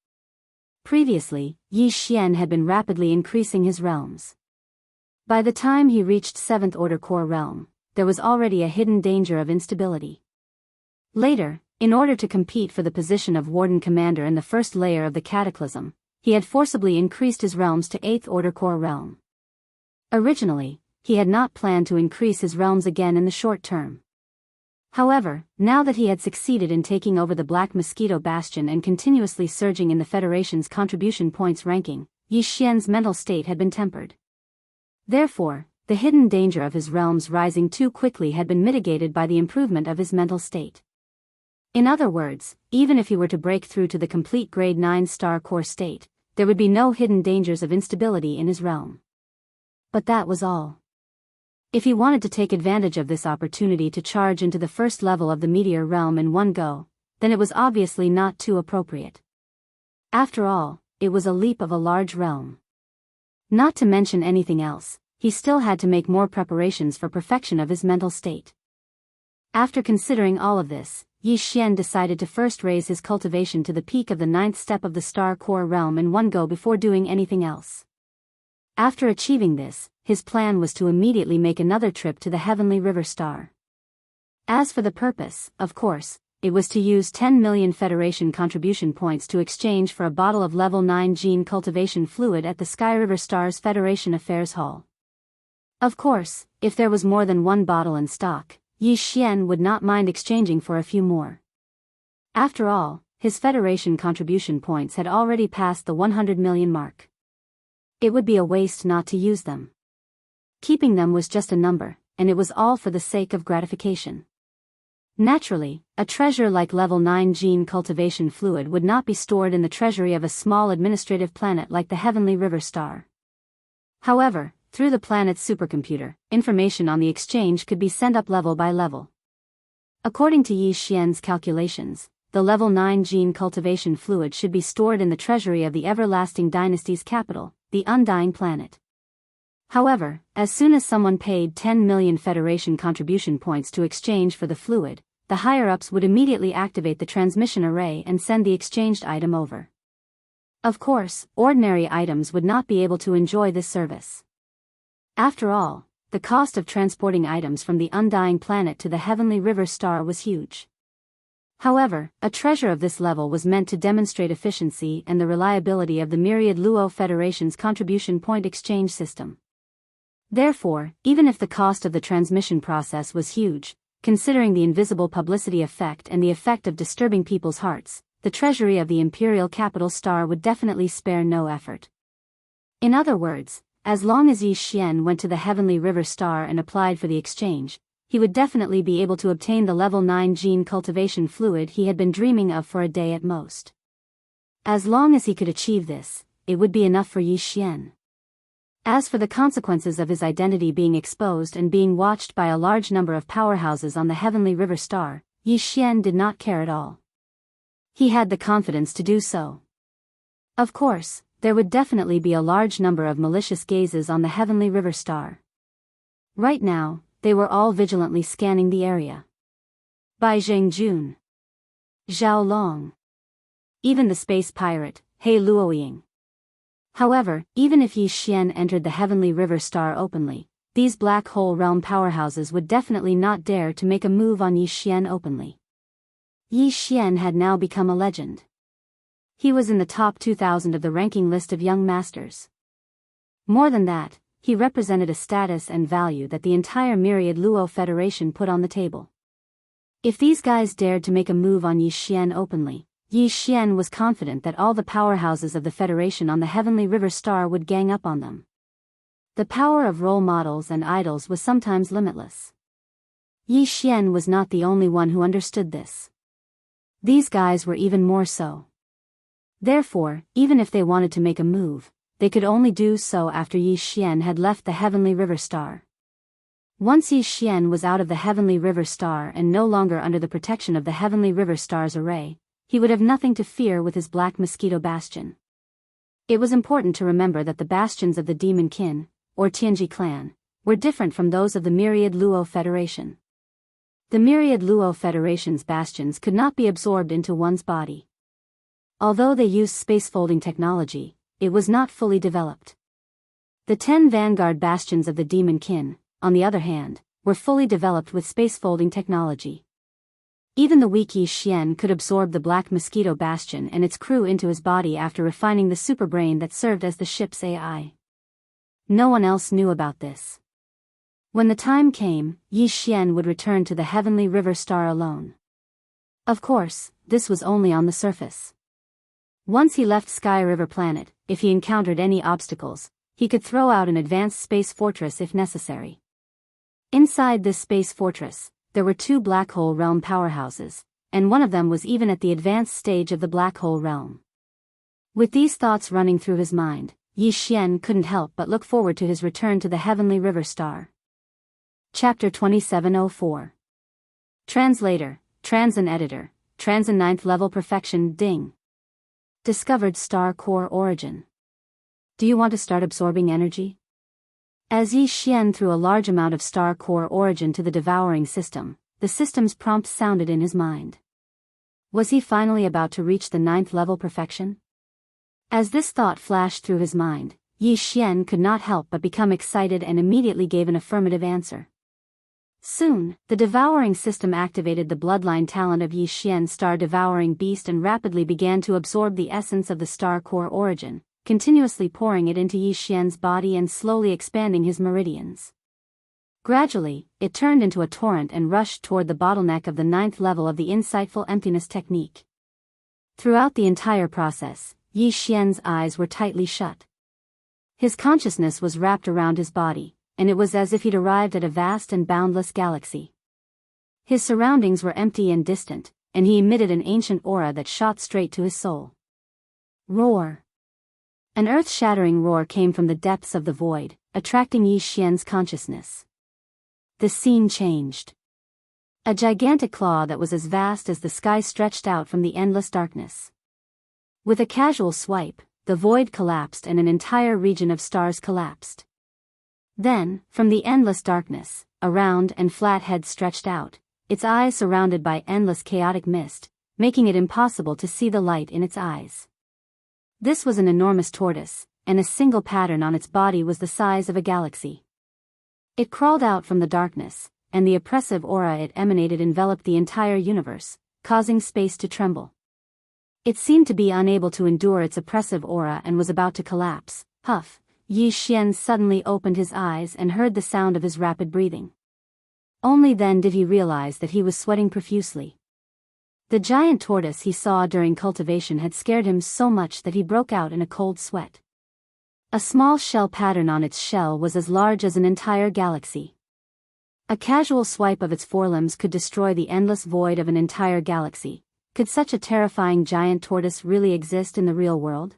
Previously, Yi Xian had been rapidly increasing his realms. By the time he reached 7th Order Core Realm, there was already a hidden danger of instability. Later, in order to compete for the position of Warden Commander in the first layer of the Cataclysm, he had forcibly increased his realms to 8th Order Core Realm. Originally, he had not planned to increase his realms again in the short term. However, now that he had succeeded in taking over the Black Mosquito Bastion and continuously surging in the Federation's contribution points ranking, Yi Xian's mental state had been tempered. Therefore, the hidden danger of his realms rising too quickly had been mitigated by the improvement of his mental state. In other words, even if he were to break through to the complete Grade 9 Star Core state, there would be no hidden dangers of instability in his realm. But that was all. If he wanted to take advantage of this opportunity to charge into the first level of the Meteor Realm in one go, then it was obviously not too appropriate. After all, it was a leap of a large realm. Not to mention anything else, he still had to make more preparations for perfection of his mental state. After considering all of this, Yi Xian decided to first raise his cultivation to the peak of the 9th step of the Star Core Realm in one go before doing anything else. After achieving this, his plan was to immediately make another trip to the Heavenly River Star. As for the purpose, of course, it was to use 10 million Federation contribution points to exchange for a bottle of level 9 gene cultivation fluid at the Sky River Star's Federation Affairs Hall. Of course, if there was more than one bottle in stock, Yi Xian would not mind exchanging for a few more. After all, his Federation contribution points had already passed the 100 million mark. It would be a waste not to use them. Keeping them was just a number, and it was all for the sake of gratification. Naturally, a treasure like level 9 gene cultivation fluid would not be stored in the treasury of a small administrative planet like the Heavenly River Star. However, through the planet's supercomputer, information on the exchange could be sent up level by level. According to Yi Xian's calculations, the level 9 gene cultivation fluid should be stored in the treasury of the Everlasting Dynasty's capital, the Undying Planet. However, as soon as someone paid 10 million Federation contribution points to exchange for the fluid, the higher-ups would immediately activate the transmission array and send the exchanged item over. Of course, ordinary items would not be able to enjoy this service. After all, the cost of transporting items from the Undying Planet to the Heavenly River Star was huge. However, a treasure of this level was meant to demonstrate efficiency and the reliability of the Myriad Luo Federation's contribution point exchange system. Therefore, even if the cost of the transmission process was huge, considering the invisible publicity effect and the effect of disturbing people's hearts, the treasury of the Imperial Capital Star would definitely spare no effort. In other words, as long as Yi Xian went to the Heavenly River Star and applied for the exchange, he would definitely be able to obtain the level 9 gene cultivation fluid he had been dreaming of for a day at most. As long as he could achieve this, it would be enough for Yi Xian. As for the consequences of his identity being exposed and being watched by a large number of powerhouses on the Heavenly River Star, Yi Xian did not care at all. He had the confidence to do so. Of course, there would definitely be a large number of malicious gazes on the Heavenly River Star. Right now, they were all vigilantly scanning the area. Bai Zhengjun, Zhao Long, even the space pirate, He Luoying. However, even if Yi Xian entered the Heavenly River Star openly, these black hole realm powerhouses would definitely not dare to make a move on Yi Xian openly. Yi Xian had now become a legend. He was in the top 2,000 of the ranking list of young masters. More than that, he represented a status and value that the entire Myriad Luo Federation put on the table. If these guys dared to make a move on Yi Xian openly, Yi Xian was confident that all the powerhouses of the Federation on the Heavenly River Star would gang up on them. The power of role models and idols was sometimes limitless. Yi Xian was not the only one who understood this. These guys were even more so. Therefore, even if they wanted to make a move, they could only do so after Yi Xian had left the Heavenly River Star. Once Yi Xian was out of the Heavenly River Star and no longer under the protection of the Heavenly River Star's array, he would have nothing to fear with his Black Mosquito Bastion. It was important to remember that the bastions of the Demon Kin, or Tianji clan, were different from those of the Myriad Luo Federation. The Myriad Luo Federation's bastions could not be absorbed into one's body. Although they used space-folding technology, it was not fully developed. The 10 vanguard bastions of the demon kin, on the other hand, were fully developed with space-folding technology. Even the weak Yi Xian could absorb the Black Mosquito Bastion and its crew into his body after refining the superbrain that served as the ship's AI. No one else knew about this. When the time came, Yi Xian would return to the Heavenly River Star alone. Of course, this was only on the surface. Once he left Sky River Planet, if he encountered any obstacles, he could throw out an advanced space fortress if necessary. Inside this space fortress, there were 2 black hole realm powerhouses, and one of them was even at the advanced stage of the black hole realm. With these thoughts running through his mind, Yi Xian couldn't help but look forward to his return to the Heavenly River Star. Chapter 2704. Translator, Transin Editor, Transin 9th Level Perfection Ding. Discovered Star Core Origin. Do you want to start absorbing energy? As Yi Xian threw a large amount of Star Core Origin to the devouring system, the system's prompt sounded in his mind. Was he finally about to reach the 9th level perfection? As this thought flashed through his mind, Yi Xian could not help but become excited and immediately gave an affirmative answer. Soon, the devouring system activated the bloodline talent of Yi Xian's star devouring beast and rapidly began to absorb the essence of the Star Core Origin, continuously pouring it into Yi Xian's body and slowly expanding his meridians. Gradually, it turned into a torrent and rushed toward the bottleneck of the 9th level of the insightful emptiness technique. Throughout the entire process, Yi Xian's eyes were tightly shut. His consciousness was wrapped around his body, and it was as if he'd arrived at a vast and boundless galaxy. His surroundings were empty and distant, and he emitted an ancient aura that shot straight to his soul. Roar! An earth-shattering roar came from the depths of the void, attracting Yi Xian's consciousness. The scene changed. A gigantic claw that was as vast as the sky stretched out from the endless darkness. With a casual swipe, the void collapsed and an entire region of stars collapsed. Then, from the endless darkness, a round and flat head stretched out, its eyes surrounded by endless chaotic mist, making it impossible to see the light in its eyes. This was an enormous tortoise, and a single pattern on its body was the size of a galaxy. It crawled out from the darkness, and the oppressive aura it emanated enveloped the entire universe, causing space to tremble. It seemed to be unable to endure its oppressive aura and was about to collapse. Huff! Yi Xian suddenly opened his eyes and heard the sound of his rapid breathing. Only then did he realize that he was sweating profusely. The giant tortoise he saw during cultivation had scared him so much that he broke out in a cold sweat. A small shell pattern on its shell was as large as an entire galaxy. A casual swipe of its forelimbs could destroy the endless void of an entire galaxy. Could such a terrifying giant tortoise really exist in the real world?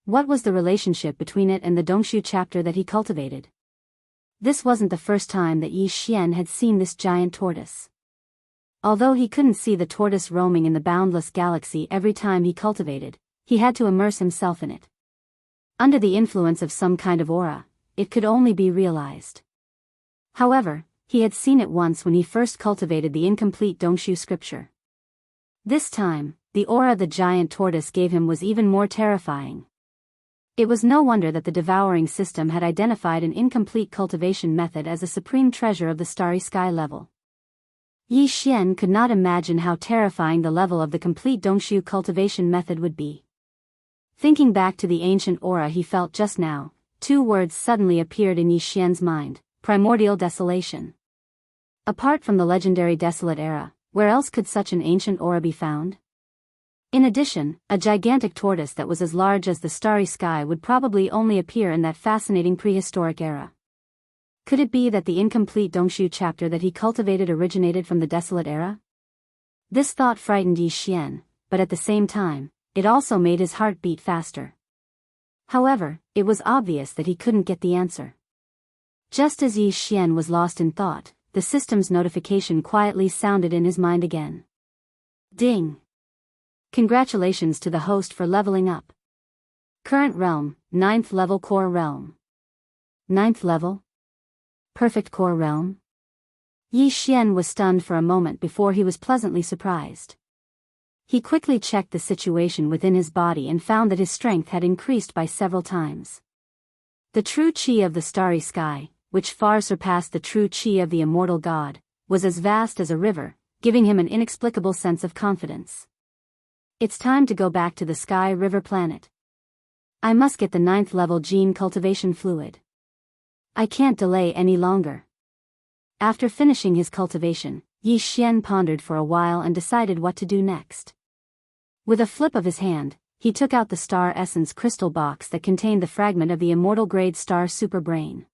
What was the relationship between it and the Dongshu chapter that he cultivated? This wasn't the first time that Yi Xian had seen this giant tortoise. Although he couldn't see the tortoise roaming in the boundless galaxy every time he cultivated, he had to immerse himself in it. Under the influence of some kind of aura, it could only be realized. However, he had seen it once when he first cultivated the incomplete Dongshu scripture. This time, the aura the giant tortoise gave him was even more terrifying. It was no wonder that the devouring system had identified an incomplete cultivation method as a supreme treasure of the starry sky level. Yi Xian could not imagine how terrifying the level of the complete Dongshu cultivation method would be. Thinking back to the ancient aura he felt just now, 2 words suddenly appeared in Yi Xian's mind: primordial desolation. Apart from the legendary desolate era, where else could such an ancient aura be found? In addition, a gigantic tortoise that was as large as the starry sky would probably only appear in that fascinating prehistoric era. Could it be that the incomplete Dongshu chapter that he cultivated originated from the desolate era? This thought frightened Yi Xian, but at the same time, it also made his heart beat faster. However, it was obvious that he couldn't get the answer. Just as Yi Xian was lost in thought, the system's notification quietly sounded in his mind again. Ding! Congratulations to the host for leveling up. Current realm, 9th level core realm. 9th level? Perfect core realm? Yi Xian was stunned for a moment before he was pleasantly surprised. He quickly checked the situation within his body and found that his strength had increased by several times. The true chi of the starry sky, which far surpassed the true chi of the immortal god, was as vast as a river, giving him an inexplicable sense of confidence. It's time to go back to the Sky River planet. I must get the 9th level gene cultivation fluid. I can't delay any longer. After finishing his cultivation, Yi Xian pondered for a while and decided what to do next. With a flip of his hand, he took out the star essence crystal box that contained the fragment of the immortal grade star superbrain.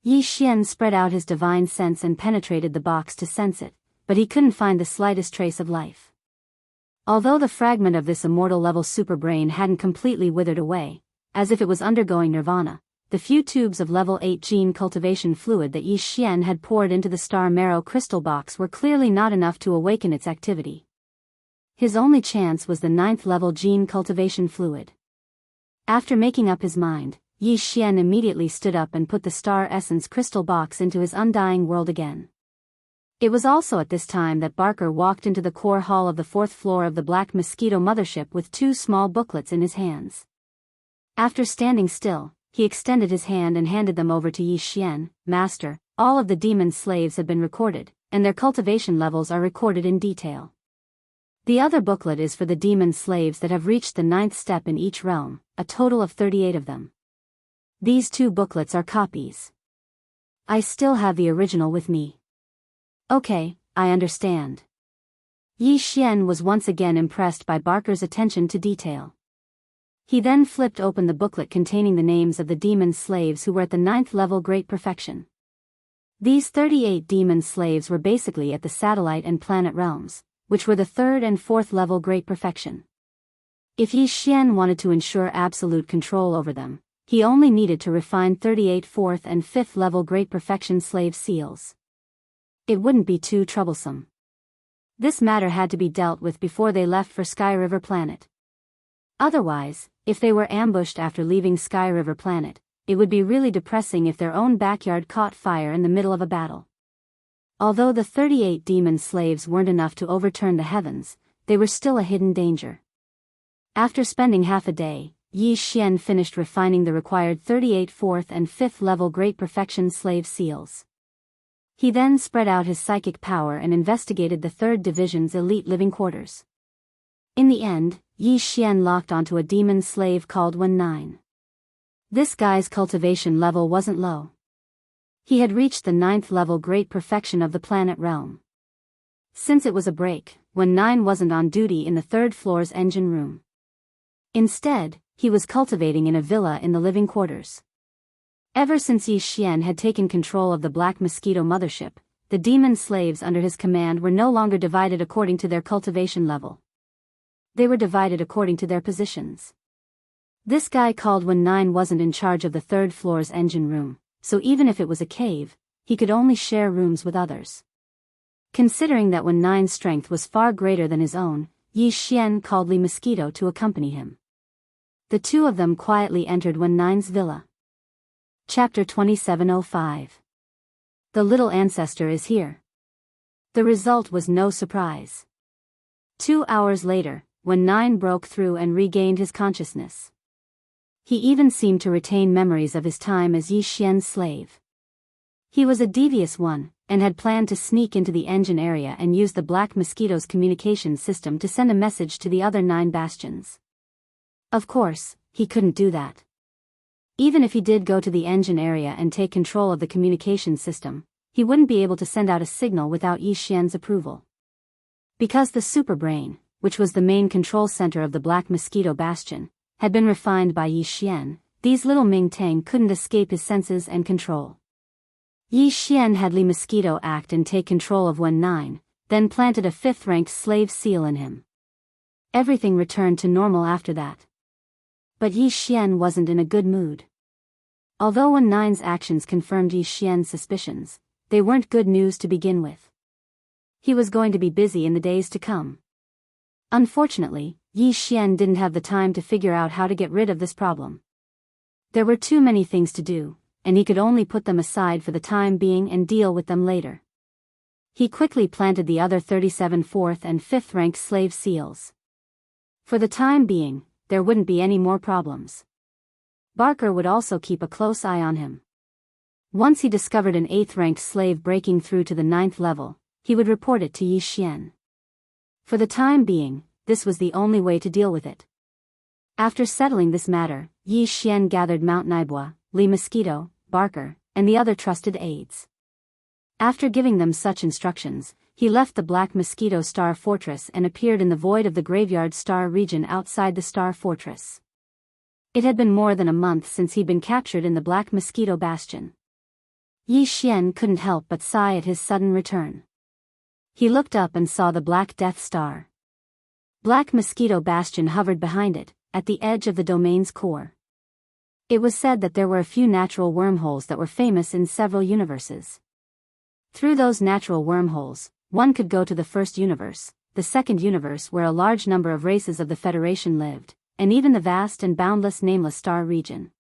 Yi Xian spread out his divine sense and penetrated the box to sense it, but he couldn't find the slightest trace of life. Although the fragment of this immortal level superbrain hadn't completely withered away, as if it was undergoing nirvana, the few tubes of level 8 gene cultivation fluid that Yi Xian had poured into the star marrow crystal box were clearly not enough to awaken its activity. His only chance was the 9th level gene cultivation fluid. After making up his mind, Yi Xian immediately stood up and put the star essence crystal box into his undying world again. It was also at this time that Barker walked into the core hall of the 4th floor of the Black Mosquito mothership with 2 small booklets in his hands. After standing still, he extended his hand and handed them over to Yi Xian. Master, all of the demon slaves have been recorded, and their cultivation levels are recorded in detail. The other booklet is for the demon slaves that have reached the 9th step in each realm, a total of 38 of them. These 2 booklets are copies. I still have the original with me. Okay, I understand. Yi Xian was once again impressed by Barker's attention to detail. He then flipped open the booklet containing the names of the demon slaves who were at the 9th level Great Perfection. These 38 demon slaves were basically at the satellite and planet realms, which were the 3rd and 4th level Great Perfection. If Yi Xian wanted to ensure absolute control over them, he only needed to refine 38 4th and 5th level Great Perfection slave seals. It wouldn't be too troublesome. This matter had to be dealt with before they left for Sky River Planet. Otherwise, if they were ambushed after leaving Sky River Planet, it would be really depressing if their own backyard caught fire in the middle of a battle. Although the 38 demon slaves weren't enough to overturn the heavens, they were still a hidden danger. After spending half a day, Yi Xian finished refining the required 38 4th and 5th level Great Perfection slave seals. He then spread out his psychic power and investigated the 3rd Division's elite living quarters. In the end, Yi Xian locked onto a demon slave called 19. This guy's cultivation level wasn't low. He had reached the 9th level Great Perfection of the planet realm. Since it was a break, 19 wasn't on duty in the 3rd floor's engine room. Instead, he was cultivating in a villa in the living quarters. Ever since Yi Xian had taken control of the Black Mosquito mothership, the demon slaves under his command were no longer divided according to their cultivation level. They were divided according to their positions. This guy called 19 wasn't in charge of the 3rd floor's engine room, so even if it was a cave, he could only share rooms with others. Considering that 19's strength was far greater than his own, Yi Xian called Li Mosquito to accompany him. The 2 of them quietly entered 19's villa. Chapter 2705. The little ancestor is here. The result was no surprise. 2 hours later, 19 broke through and regained his consciousness. He even seemed to retain memories of his time as Yi Xian's slave. He was a devious one, and had planned to sneak into the engine area and use the Black Mosquito's communication system to send a message to the other 9 bastions. Of course, he couldn't do that. Even if he did go to the engine area and take control of the communication system, he wouldn't be able to send out a signal without Yi Xian's approval. Because the superbrain, which was the main control center of the Black Mosquito bastion, had been refined by Yi Xian, these little Ming Tang couldn't escape his senses and control. Yi Xian had Li Mosquito act and take control of 19, then planted a 5th-ranked slave seal in him. Everything returned to normal after that. But Yi Xian wasn't in a good mood. Although 19's actions confirmed Yi Xian's suspicions, they weren't good news to begin with. He was going to be busy in the days to come. Unfortunately, Yi Xian didn't have the time to figure out how to get rid of this problem. There were too many things to do, and he could only put them aside for the time being and deal with them later. He quickly planted the other 37 fourth and fifth rank slave seals. For the time being, there wouldn't be any more problems. Barker would also keep a close eye on him. Once he discovered an 8th ranked slave breaking through to the 9th level, he would report it to Yi Xian. For the time being, this was the only way to deal with it. After settling this matter, Yi Xian gathered Mount Naibua, Li Mosquito, Barker, and the other trusted aides. After giving them such instructions, he left the Black Mosquito Star Fortress and appeared in the void of the Graveyard Star region outside the Star Fortress. It had been more than a month since he'd been captured in the Black Mosquito Bastion. Yi Xian couldn't help but sigh at his sudden return. He looked up and saw the Black Death Star. Black Mosquito Bastion hovered behind it, at the edge of the domain's core. It was said that there were a few natural wormholes that were famous in several universes. Through those natural wormholes, one could go to the first universe, the second universe where a large number of races of the Federation lived, and even the vast and boundless nameless star region.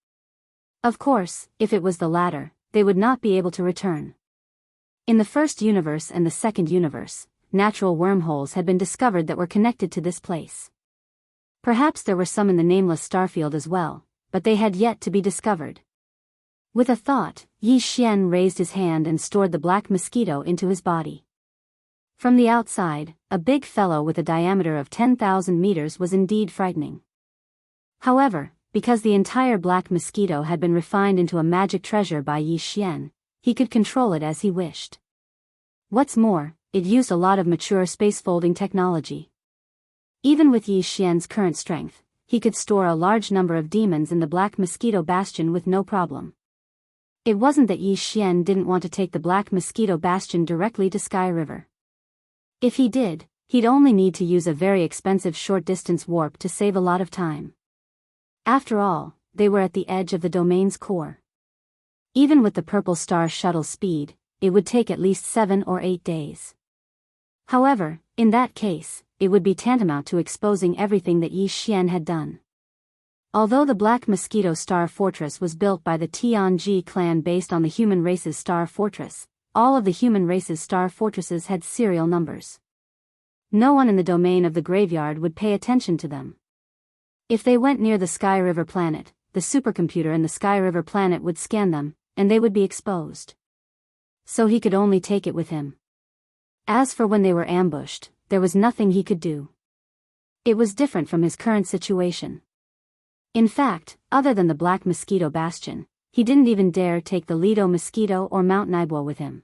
Of course, if it was the latter, they would not be able to return. In the first universe and the second universe, natural wormholes had been discovered that were connected to this place. Perhaps there were some in the nameless starfield as well, but they had yet to be discovered. With a thought, Yi Xian raised his hand and stored the Black Mosquito into his body. From the outside, a big fellow with a diameter of 10,000 meters was indeed frightening. However, because the entire Black Mosquito had been refined into a magic treasure by Yi Xian, he could control it as he wished. What's more, it used a lot of mature spacefolding technology. Even with Yi Xian's current strength, he could store a large number of demons in the Black Mosquito Bastion with no problem. It wasn't that Yi Xian didn't want to take the Black Mosquito Bastion directly to Sky River. If he did, he'd only need to use a very expensive short-distance warp to save a lot of time. After all, they were at the edge of the domain's core. Even with the Purple Star shuttle speed, it would take at least 7 or 8 days. However, in that case, it would be tantamount to exposing everything that Yi Xian had done. Although the Black Mosquito Star Fortress was built by the Tianji clan based on the human race's Star Fortress, all of the human race's Star Fortresses had serial numbers. No one in the domain of the graveyard would pay attention to them. If they went near the Sky River planet, the supercomputer in the Sky River planet would scan them, and they would be exposed. So he could only take it with him. As for when they were ambushed, there was nothing he could do. It was different from his current situation. In fact, other than the Black Mosquito Bastion, he didn't even dare take the Lido Mosquito or Mount Naibua with him.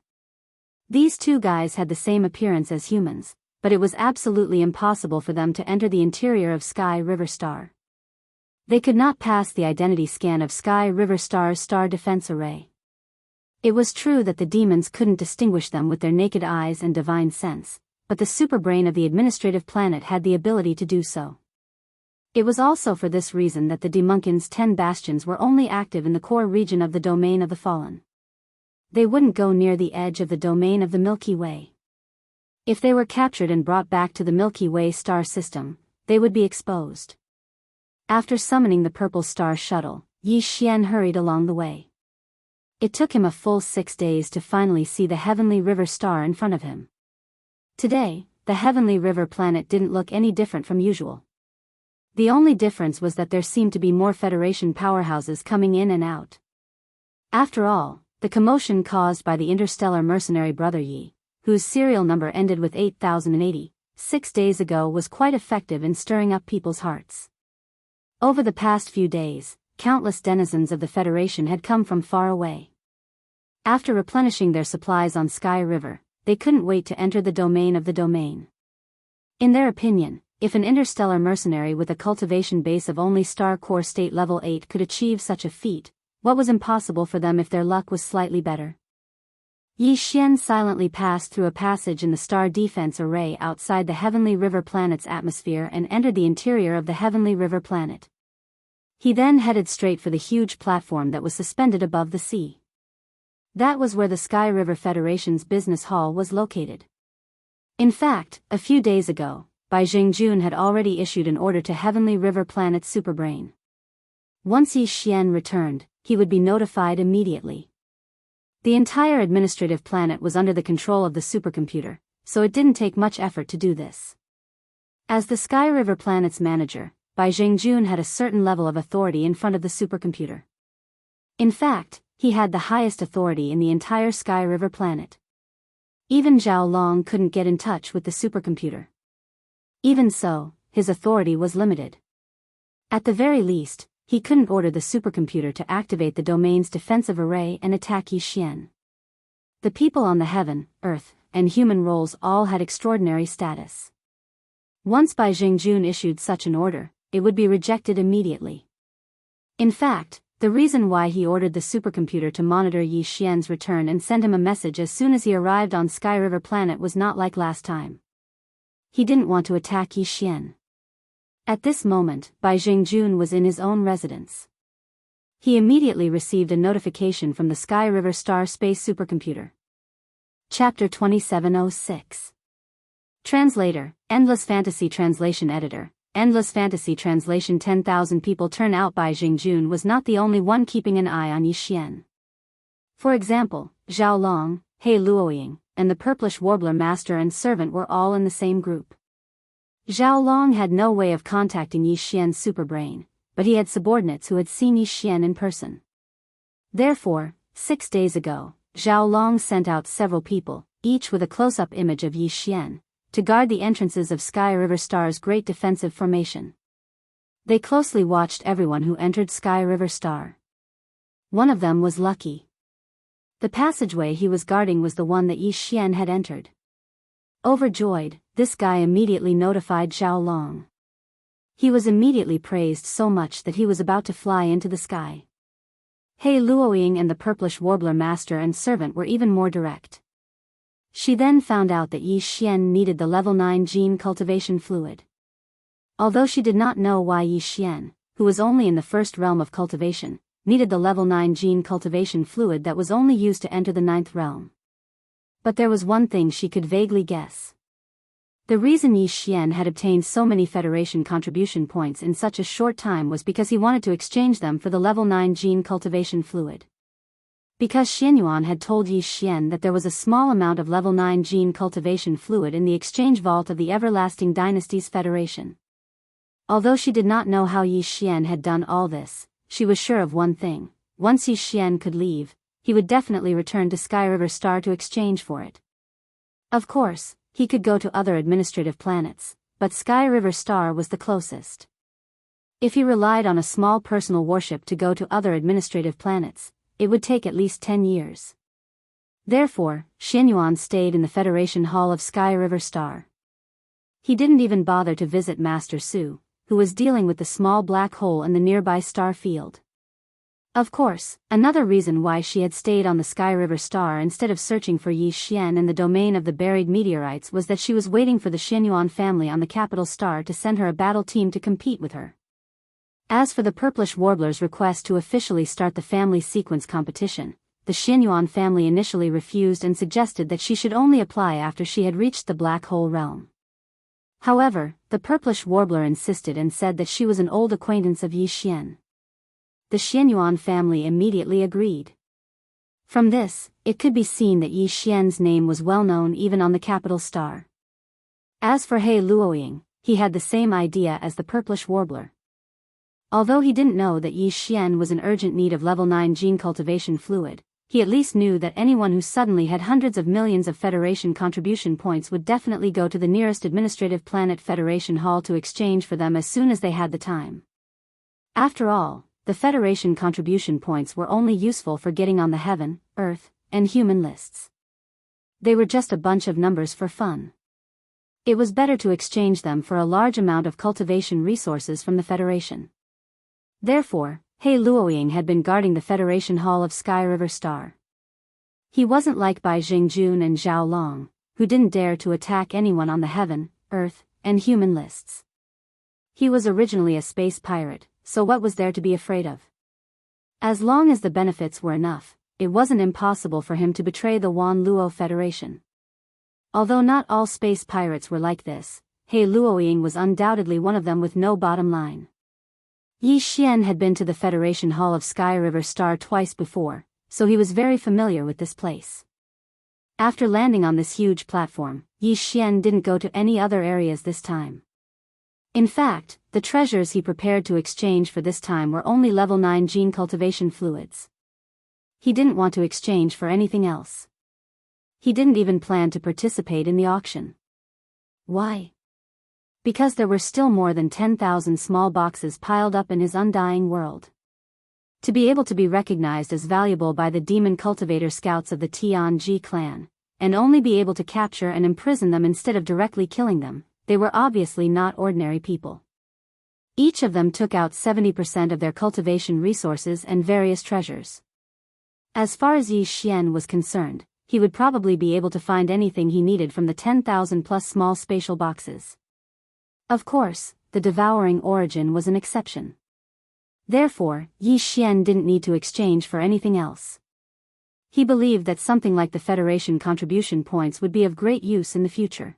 These two guys had the same appearance as humans, but it was absolutely impossible for them to enter the interior of Sky River Star. They could not pass the identity scan of Sky River Star's Star Defense Array. It was true that the demons couldn't distinguish them with their naked eyes and divine sense, but the superbrain of the administrative planet had the ability to do so. It was also for this reason that the Demunkin's 10 bastions were only active in the core region of the domain of the fallen. They wouldn't go near the edge of the domain of the Milky Way. If they were captured and brought back to the Milky Way star system, they would be exposed. After summoning the Purple Star shuttle, Yi Xian hurried along the way. It took him a full 6 days to finally see the Heavenly River star in front of him. Today, the Heavenly River planet didn't look any different from usual. The only difference was that there seemed to be more Federation powerhouses coming in and out. After all, the commotion caused by the interstellar mercenary Brother Yi, whose serial number ended with 8080, 6 days ago, was quite effective in stirring up people's hearts. Over the past few days, countless denizens of the Federation had come from far away. After replenishing their supplies on Sky River, they couldn't wait to enter the domain of the domain. In their opinion, if an interstellar mercenary with a cultivation base of only Star Core State Level 8 could achieve such a feat, what was impossible for them if their luck was slightly better? Yi Xian silently passed through a passage in the Star Defense Array outside the Heavenly River planet's atmosphere and entered the interior of the Heavenly River planet. He then headed straight for the huge platform that was suspended above the sea. That was where the Sky River Federation's business hall was located. In fact, a few days ago, Bai Jingjun had already issued an order to Heavenly River Planet's superbrain. Once Yi Xian returned, he would be notified immediately. The entire administrative planet was under the control of the supercomputer, so it didn't take much effort to do this. As the Sky River planet's manager, Bai Zhengjun had a certain level of authority in front of the supercomputer. In fact, he had the highest authority in the entire Sky River planet. Even Zhao Long couldn't get in touch with the supercomputer. Even so, his authority was limited. At the very least, he couldn't order the supercomputer to activate the domain's defensive array and attack Yixian. The people on the heaven, earth, and human roles all had extraordinary status. Once Bai Zhengjun issued such an order, it would be rejected immediately. In fact, the reason why he ordered the supercomputer to monitor Yixian's return and send him a message as soon as he arrived on Sky River planet was not like last time. He didn't want to attack Yixian. At this moment, Bai Zhengjun was in his own residence. He immediately received a notification from the Sky River Star Space Supercomputer. Chapter 2706. Translator, Endless Fantasy Translation Editor, Endless Fantasy Translation. 10,000 people turn out. Bai Zhengjun was not the only one keeping an eye on Yixian. For example, Zhao Long, He Luoying, and the Purplish Warbler Master and Servant were all in the same group. Zhao Long had no way of contacting Yixian's superbrain, but he had subordinates who had seen Yixian in person. Therefore, 6 days ago, Zhao Long sent out several people, each with a close-up image of Yixian, to guard the entrances of Sky River Star's great defensive formation. They closely watched everyone who entered Sky River Star. One of them was Lucky. The passageway he was guarding was the one that Yixian had entered. Overjoyed, this guy immediately notified Zhao Long. He was immediately praised so much that he was about to fly into the sky. He Luoying and the Purplish Warbler Master and Servant were even more direct. She then found out that Yixian needed the level 9 gene cultivation fluid. Although she did not know why Yixian, who was only in the first realm of cultivation, needed the level 9 gene cultivation fluid that was only used to enter the 9th realm. But there was one thing she could vaguely guess. The reason Yixian had obtained so many Federation contribution points in such a short time was because he wanted to exchange them for the level 9 gene cultivation fluid. Because Xianyuan had told Yixian that there was a small amount of level 9 gene cultivation fluid in the exchange vault of the Everlasting Dynasty's Federation. Although she did not know how Yixian had done all this, she was sure of one thing: once Yixian could leave, he would definitely return to Sky River Star to exchange for it. Of course, he could go to other administrative planets, but Sky River Star was the closest. If he relied on a small personal warship to go to other administrative planets, it would take at least 10 years. Therefore, Xianyuan stayed in the Federation Hall of Sky River Star. He didn't even bother to visit Master Su, who was dealing with the small black hole in the nearby star field. Of course, another reason why she had stayed on the Sky River Star instead of searching for Yixian in the domain of the buried meteorites was that she was waiting for the Xianyuan family on the capital star to send her a battle team to compete with her. As for the Purplish Warbler's request to officially start the family sequence competition, the Xianyuan family initially refused and suggested that she should only apply after she had reached the black hole realm. However, the Purplish Warbler insisted and said that she was an old acquaintance of Yixian. The Xianyuan family immediately agreed. From this, it could be seen that Yixian's name was well known even on the capital star. As for He Luoying, he had the same idea as the Purplish Warbler. Although he didn't know that Yixian was in urgent need of level 9 gene cultivation fluid, he at least knew that anyone who suddenly had hundreds of millions of Federation contribution points would definitely go to the nearest administrative planet Federation Hall to exchange for them as soon as they had the time. After all, the Federation contribution points were only useful for getting on the heaven, earth, and human lists. They were just a bunch of numbers for fun. It was better to exchange them for a large amount of cultivation resources from the Federation. Therefore, He Luoying had been guarding the Federation Hall of Sky River Star. He wasn't like Bai Zhengjun and Zhao Long, who didn't dare to attack anyone on the heaven, earth, and human lists. He was originally a space pirate, so what was there to be afraid of? As long as the benefits were enough, it wasn't impossible for him to betray the Wan Luo Federation. Although not all space pirates were like this, He Luoying was undoubtedly one of them with no bottom line. Yixian had been to the Federation Hall of Sky River Star twice before, so he was very familiar with this place. After landing on this huge platform, Yi Xian didn't go to any other areas this time. In fact, the treasures he prepared to exchange for this time were only level 9 gene cultivation fluids. He didn't want to exchange for anything else. He didn't even plan to participate in the auction. Why? Because there were still more than 10,000 small boxes piled up in his undying world. To be able to be recognized as valuable by the demon cultivator scouts of the Tianji clan, and only be able to capture and imprison them instead of directly killing them, they were obviously not ordinary people. Each of them took out 70% of their cultivation resources and various treasures. As far as Yi Xian was concerned, he would probably be able to find anything he needed from the 10,000 plus small spatial boxes. Of course, the devouring origin was an exception. Therefore, Yi Xian didn't need to exchange for anything else. He believed that something like the Federation contribution points would be of great use in the future.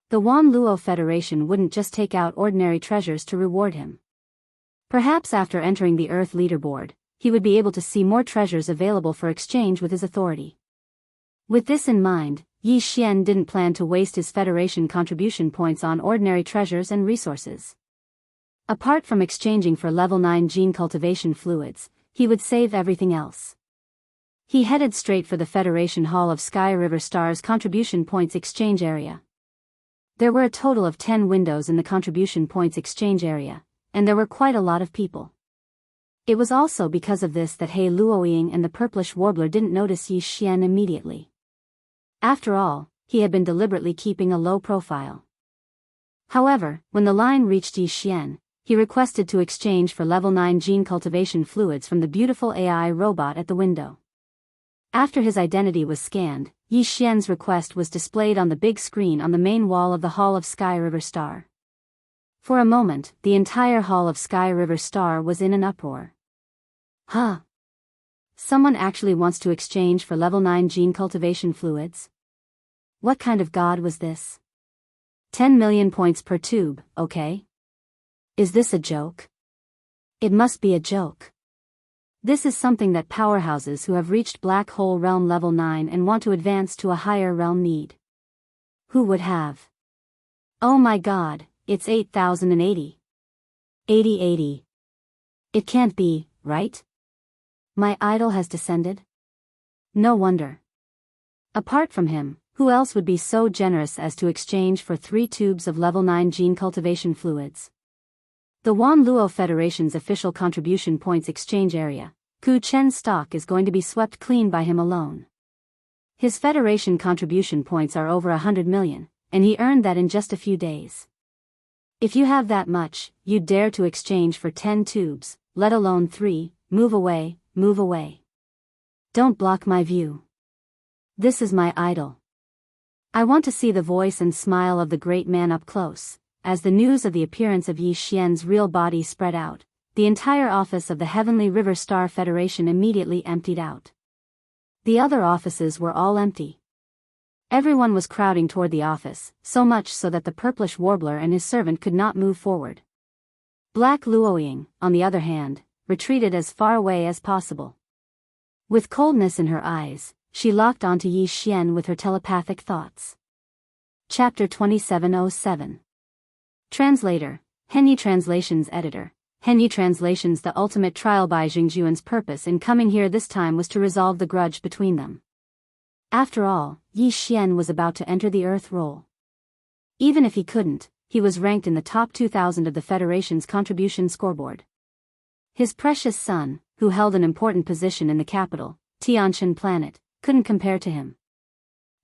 The Wan Luo Federation wouldn't just take out ordinary treasures to reward him. Perhaps after entering the Earth leaderboard, he would be able to see more treasures available for exchange with his authority. With this in mind, Yi Xian didn't plan to waste his Federation contribution points on ordinary treasures and resources. Apart from exchanging for level 9 gene cultivation fluids, he would save everything else. He headed straight for the Federation Hall of Sky River Star's contribution points exchange area. There were a total of 10 windows in the contribution points exchange area, and there were quite a lot of people. It was also because of this that He Luoying and the purplish warbler didn't notice Yi Xian immediately. After all, he had been deliberately keeping a low profile. However, when the line reached Yi Xian, he requested to exchange for level 9 gene cultivation fluids from the beautiful AI robot at the window. After his identity was scanned, Yi Xian's request was displayed on the big screen on the main wall of the Hall of Sky River Star. For a moment, the entire Hall of Sky River Star was in an uproar. Huh? Someone actually wants to exchange for level 9 gene cultivation fluids? What kind of god was this? 10 million points per tube, okay? Is this a joke? It must be a joke. This is something that powerhouses who have reached Black Hole Realm level 9 and want to advance to a higher realm need. Who would have? Oh my god, it's 8080. 8080. It can't be, right? My idol has descended? No wonder. Apart from him, who else would be so generous as to exchange for 3 tubes of level 9 gene cultivation fluids? The Wan Luo Federation's official contribution points exchange area, Ku Chen's stock is going to be swept clean by him alone. His Federation contribution points are over 100 million, and he earned that in just a few days. If you have that much, you'd dare to exchange for 10 tubes, let alone 3, move away, move away. Don't block my view. This is my idol. I want to see the voice and smile of the great man up close. As the news of the appearance of Yi Xian's real body spread out, the entire office of the Heavenly River Star Federation immediately emptied out. The other offices were all empty. Everyone was crowding toward the office, so much so that the purplish warbler and his servant could not move forward. Black Luoying, on the other hand, retreated as far away as possible. With coldness in her eyes, she locked onto Yi Xian with her telepathic thoughts. Chapter 2707. Translator, Henyi Translations Editor. Henyi Translations. The ultimate trial by Jingjuan's purpose in coming here this time was to resolve the grudge between them. After all, Yi Xian was about to enter the Earth role. Even if he couldn't, he was ranked in the top 2,000 of the Federation's contribution scoreboard. His precious son, who held an important position in the capital, Tianshan planet, couldn't compare to him.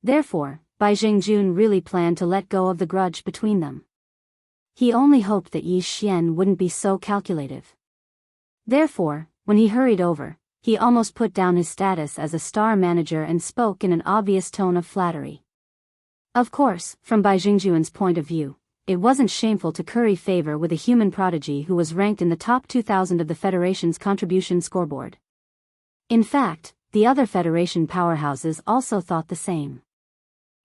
Therefore, Bai Jingjun really planned to let go of the grudge between them. He only hoped that Yi Xian wouldn't be so calculative. Therefore, when he hurried over, he almost put down his status as a star manager and spoke in an obvious tone of flattery. Of course, from Bai Jingjuan's point of view, it wasn't shameful to curry favor with a human prodigy who was ranked in the top 2,000 of the Federation's contribution scoreboard. In fact, the other Federation powerhouses also thought the same.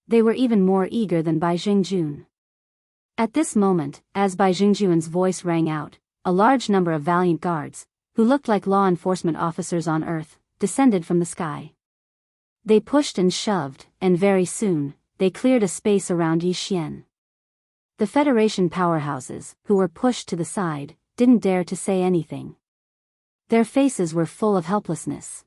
They were even more eager than Bai Jingjun. At this moment, as Bai Jingjuan's voice rang out, a large number of valiant guards, who looked like law enforcement officers on Earth, descended from the sky. They pushed and shoved, and very soon, they cleared a space around Yixian. The Federation powerhouses, who were pushed to the side, didn't dare to say anything. Their faces were full of helplessness.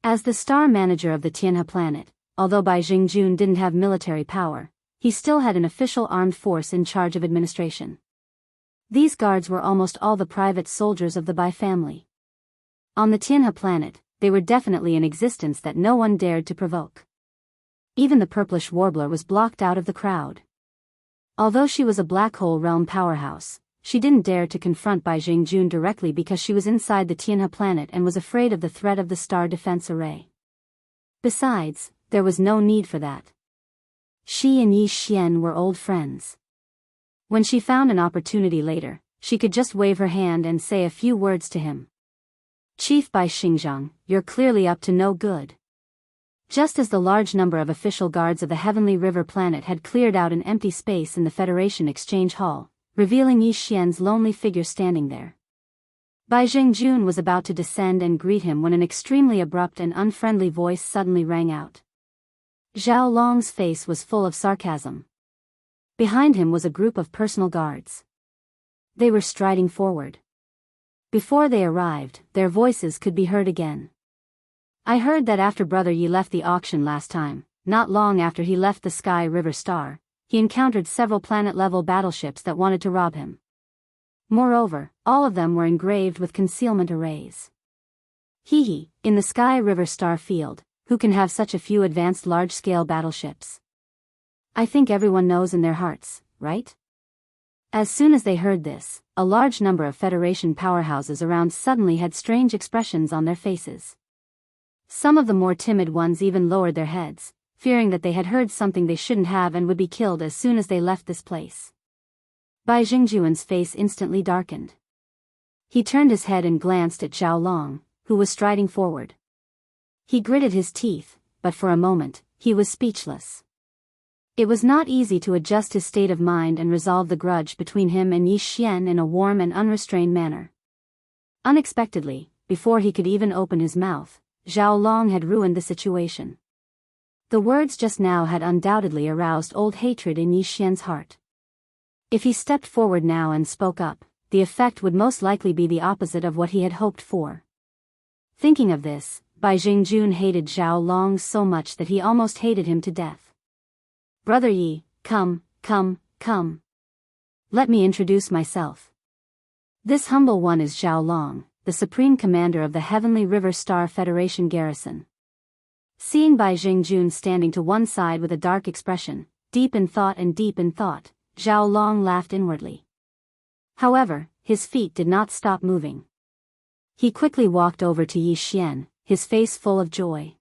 As the star manager of the Tianhe planet, although Bai Jingjun didn't have military power, he still had an official armed force in charge of administration. These guards were almost all the private soldiers of the Bai family. On the Tianhe planet, they were definitely an existence that no one dared to provoke. Even the purplish warbler was blocked out of the crowd. Although she was a black hole realm powerhouse, she didn't dare to confront Bai Jingjun directly because she was inside the Tianhe planet and was afraid of the threat of the star defense array. Besides, there was no need for that. She and Yixian were old friends. When she found an opportunity later, she could just wave her hand and say a few words to him. Chief Bai Xingzhang, you're clearly up to no good. Just as the large number of official guards of the Heavenly River planet had cleared out an empty space in the Federation Exchange Hall, revealing Yixian's lonely figure standing there. Bai Jingjun was about to descend and greet him when an extremely abrupt and unfriendly voice suddenly rang out. Zhao Long's face was full of sarcasm. Behind him was a group of personal guards. They were striding forward. Before they arrived, their voices could be heard again. I heard that after Brother Yi left the auction last time, not long after he left the Sky River Star, he encountered several planet-level battleships that wanted to rob him. Moreover, all of them were engraved with concealment arrays. Hee, in the Sky River Star field, who can have such a few advanced large-scale battleships? I think everyone knows in their hearts, right? As soon as they heard this, a large number of Federation powerhouses around suddenly had strange expressions on their faces. Some of the more timid ones even lowered their heads, fearing that they had heard something they shouldn't have and would be killed as soon as they left this place. Bai Jingjuan's face instantly darkened. He turned his head and glanced at Zhao Long, who was striding forward. He gritted his teeth, but for a moment, he was speechless. It was not easy to adjust his state of mind and resolve the grudge between him and Yixian in a warm and unrestrained manner. Unexpectedly, before he could even open his mouth, Zhao Long had ruined the situation. The words just now had undoubtedly aroused old hatred in Yixian's heart. If he stepped forward now and spoke up, the effect would most likely be the opposite of what he had hoped for. Thinking of this, Bai Jingjun hated Zhao Long so much that he almost hated him to death. Brother Yi, come. Let me introduce myself. This humble one is Zhao Long, the Supreme Commander of the Heavenly River Star Federation Garrison. Seeing Bai Jingjun standing to one side with a dark expression, deep in thought, Zhao Long laughed inwardly. However, his feet did not stop moving. He quickly walked over to Yixian, his face full of joy.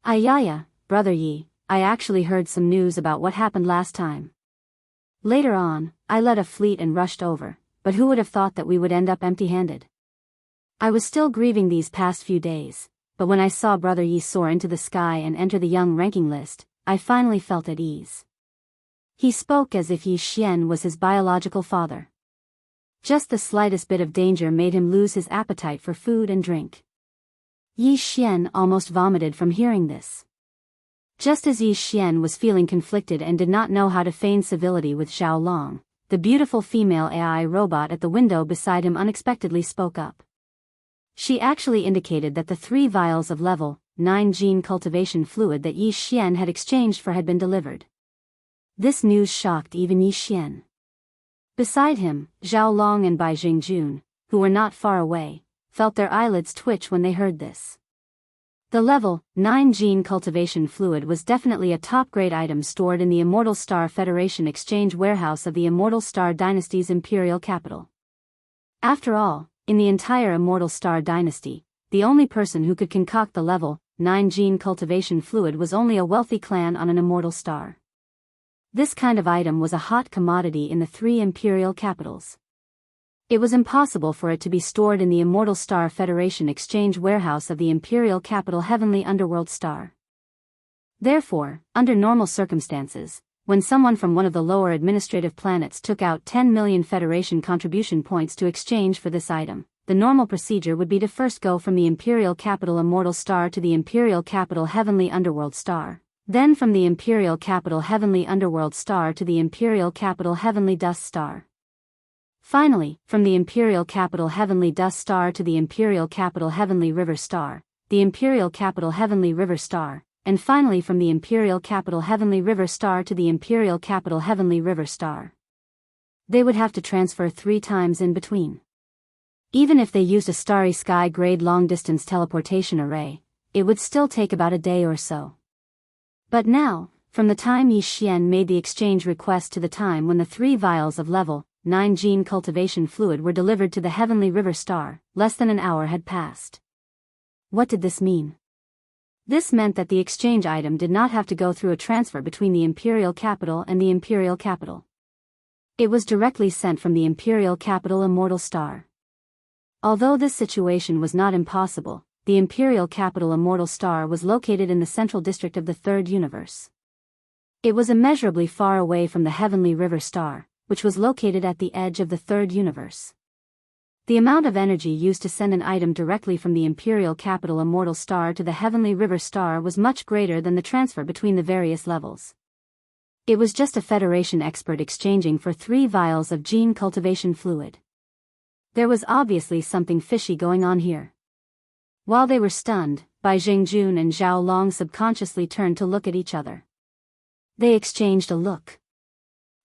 Ayaya, Brother Yi, I actually heard some news about what happened last time. Later on, I led a fleet and rushed over, but who would have thought that we would end up empty-handed? I was still grieving these past few days, but when I saw Brother Yi soar into the sky and enter the young ranking list, I finally felt at ease. He spoke as if Yixian was his biological father. Just the slightest bit of danger made him lose his appetite for food and drink. Yixian almost vomited from hearing this. Just as Yixian was feeling conflicted and did not know how to feign civility with Zhao Long, the beautiful female AI robot at the window beside him unexpectedly spoke up. She actually indicated that the 3 vials of level 9 gene cultivation fluid that Yixian had exchanged for had been delivered. This news shocked even Yixian. Beside him, Zhao Long and Bai Jingjun, who were not far away, felt their eyelids twitch when they heard this. The level 9 gene cultivation fluid was definitely a top-grade item stored in the Immortal Star Federation exchange warehouse of the Immortal Star Dynasty's imperial capital. After all, in the entire Immortal Star Dynasty, the only person who could concoct the level 9 gene cultivation fluid was only a wealthy clan on an immortal star. This kind of item was a hot commodity in the 3 imperial capitals. It was impossible for it to be stored in the Immortal Star Federation exchange warehouse of the imperial capital Heavenly Underworld Star. Therefore, under normal circumstances, when someone from one of the lower administrative planets took out 10 million Federation contribution points to exchange for this item, the normal procedure would be to first go from the Imperial Capital Immortal Star to the Imperial Capital Heavenly Underworld Star, then from the Imperial Capital Heavenly Underworld Star to the Imperial Capital Heavenly Dust Star. Finally, from the Imperial Capital Heavenly Dust Star to the Imperial Capital Heavenly River Star, the Imperial Capital Heavenly River Star, and finally from the Imperial Capital Heavenly River Star to the Imperial Capital Heavenly River Star. They would have to transfer 3 times in between. Even if they used a Starry Sky grade long-distance teleportation array, it would still take about a day or so. But now, from the time Yi Xian made the exchange request to the time when the 3 vials of level 9 gene cultivation fluid were delivered to the Heavenly River Star, less than an hour had passed. What did this mean? This meant that the exchange item did not have to go through a transfer between the Imperial Capital and the Imperial Capital. It was directly sent from the Imperial Capital Immortal Star. Although this situation was not impossible, the Imperial Capital Immortal Star was located in the central district of the Third Universe. It was immeasurably far away from the Heavenly River Star, which was located at the edge of the Third Universe. The amount of energy used to send an item directly from the Imperial Capital Immortal Star to the Heavenly River Star was much greater than the transfer between the various levels. It was just a Federation expert exchanging for 3 vials of gene cultivation fluid. There was obviously something fishy going on here. While they were stunned, Bai Jingjun and Zhao Long subconsciously turned to look at each other. They exchanged a look.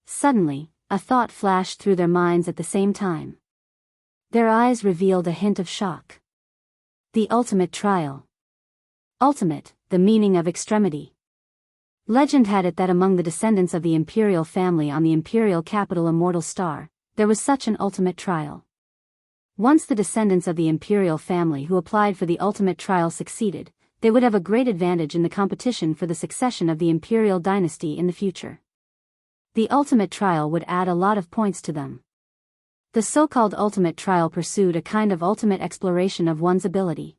Suddenly, a thought flashed through their minds at the same time. Their eyes revealed a hint of shock. The ultimate trial. Ultimate, the meaning of extremity. Legend had it that among the descendants of the imperial family on the Imperial Capital Immortal Star, there was such an ultimate trial. Once the descendants of the imperial family who applied for the ultimate trial succeeded, they would have a great advantage in the competition for the succession of the imperial dynasty in the future. The ultimate trial would add a lot of points to them. The so-called ultimate trial pursued a kind of ultimate exploration of one's ability.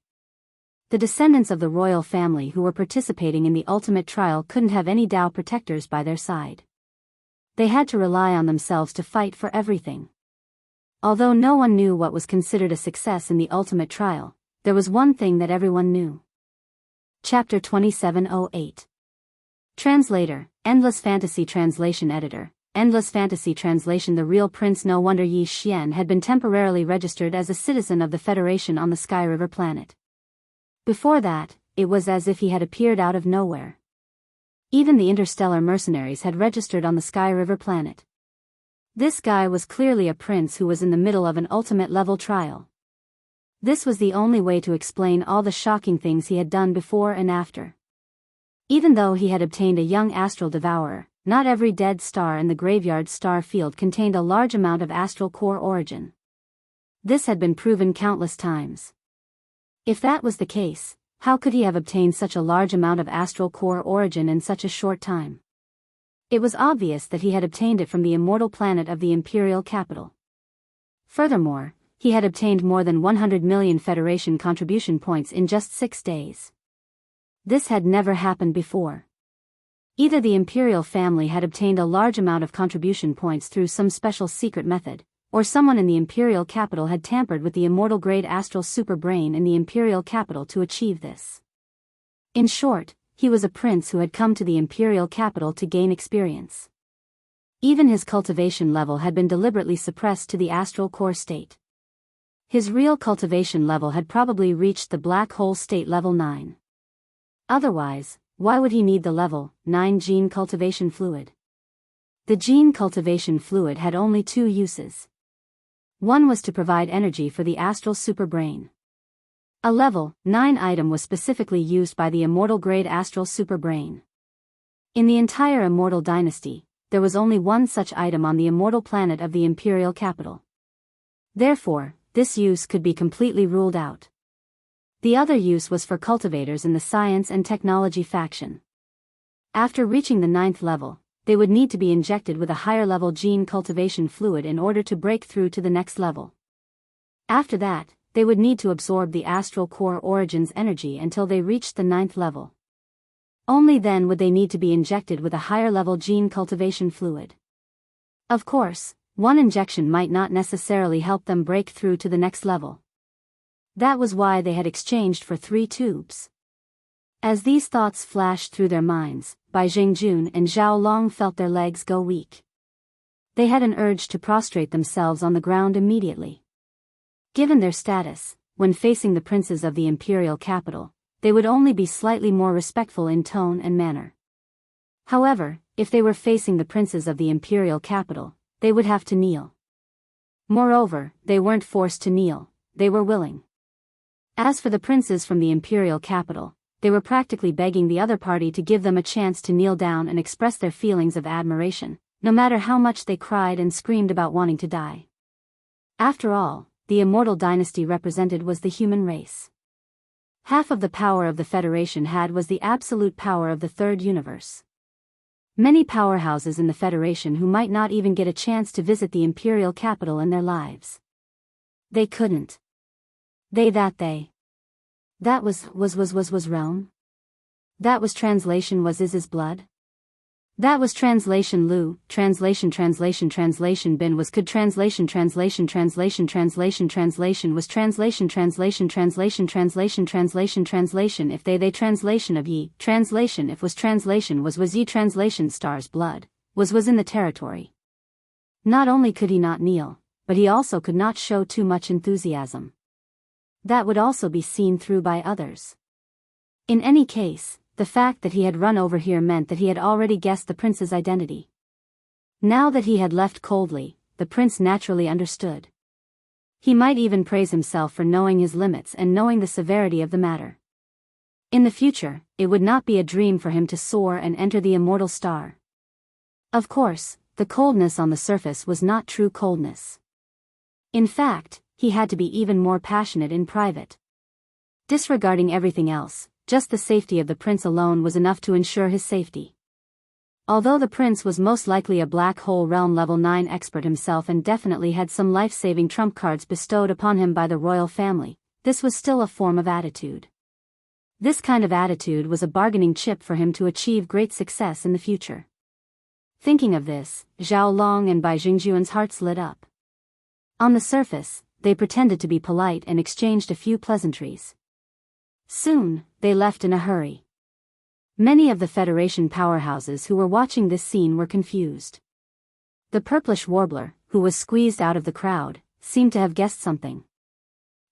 The descendants of the royal family who were participating in the ultimate trial couldn't have any Dao protectors by their side. They had to rely on themselves to fight for everything. Although no one knew what was considered a success in the ultimate trial, there was one thing that everyone knew. Chapter 2708. Translator, Endless Fantasy Translation Editor, Endless Fantasy Translation. The real Prince. No wonder Yi Xian had been temporarily registered as a citizen of the Federation on the Sky River planet. Before that, it was as if he had appeared out of nowhere. Even the interstellar mercenaries had registered on the Sky River planet. This guy was clearly a prince who was in the middle of an ultimate level trial. This was the only way to explain all the shocking things he had done before and after. Even though he had obtained a young astral devourer, not every dead star in the graveyard star field contained a large amount of astral core origin. This had been proven countless times. If that was the case, how could he have obtained such a large amount of astral core origin in such a short time? It was obvious that he had obtained it from the immortal planet of the Imperial Capital. Furthermore, he had obtained more than 100 million Federation contribution points in just 6 days. This had never happened before. Either the imperial family had obtained a large amount of contribution points through some special secret method, or someone in the imperial capital had tampered with the immortal grade astral super brain in the imperial capital to achieve this. In short, he was a prince who had come to the imperial capital to gain experience. Even his cultivation level had been deliberately suppressed to the astral core state. His real cultivation level had probably reached the black hole state level 9. Otherwise, why would he need the level 9 gene cultivation fluid? The gene cultivation fluid had only 2 uses. One was to provide energy for the astral superbrain. A level 9 item was specifically used by the immortal grade astral superbrain. In the entire immortal dynasty, there was only one such item on the immortal planet of the imperial capital. Therefore, this use could be completely ruled out. The other use was for cultivators in the science and technology faction. After reaching the 9th level, they would need to be injected with a higher level gene cultivation fluid in order to break through to the next level. After that, they would need to absorb the astral core origin's energy until they reached the 9th level. Only then would they need to be injected with a higher level gene cultivation fluid. Of course, one injection might not necessarily help them break through to the next level. That was why they had exchanged for 3 tubes. As these thoughts flashed through their minds, Bai Jingjun and Zhao Long felt their legs go weak. They had an urge to prostrate themselves on the ground immediately. Given their status, when facing the princes of the imperial capital, they would only be slightly more respectful in tone and manner. However, if they were facing the princes of the imperial capital, they would have to kneel. Moreover, they weren't forced to kneel, they were willing. As for the princes from the imperial capital, they were practically begging the other party to give them a chance to kneel down and express their feelings of admiration, no matter how much they cried and screamed about wanting to die. After all, the immortal dynasty represented was the human race. Half of the power of the Federation had was the absolute power of the third universe. Many powerhouses in the Federation who might not even get a chance to visit the imperial capital in their lives. They couldn't. That was realm? That was translation was Iz's blood? That was translation Lu, translation bin was could translation was translation if they translation of ye, translation if was ye translation stars blood, was in the territory. Not only could he not kneel, but he also could not show too much enthusiasm. That would also be seen through by others. In any case, the fact that he had run over here meant that he had already guessed the prince's identity. Now that he had left coldly, the prince naturally understood. He might even praise himself for knowing his limits and knowing the severity of the matter. In the future, it would not be a dream for him to soar and enter the immortal star. Of course, the coldness on the surface was not true coldness. In fact, he had to be even more passionate in private. Disregarding everything else, just the safety of the prince alone was enough to ensure his safety. Although the prince was most likely a black hole realm level 9 expert himself and definitely had some life-saving trump cards bestowed upon him by the royal family, this was still a form of attitude. This kind of attitude was a bargaining chip for him to achieve great success in the future. Thinking of this, Zhao Long and Bai Jingjuan's hearts lit up. On the surface, they pretended to be polite and exchanged a few pleasantries. Soon, they left in a hurry. Many of the Federation powerhouses who were watching this scene were confused. The purplish warbler, who was squeezed out of the crowd, seemed to have guessed something.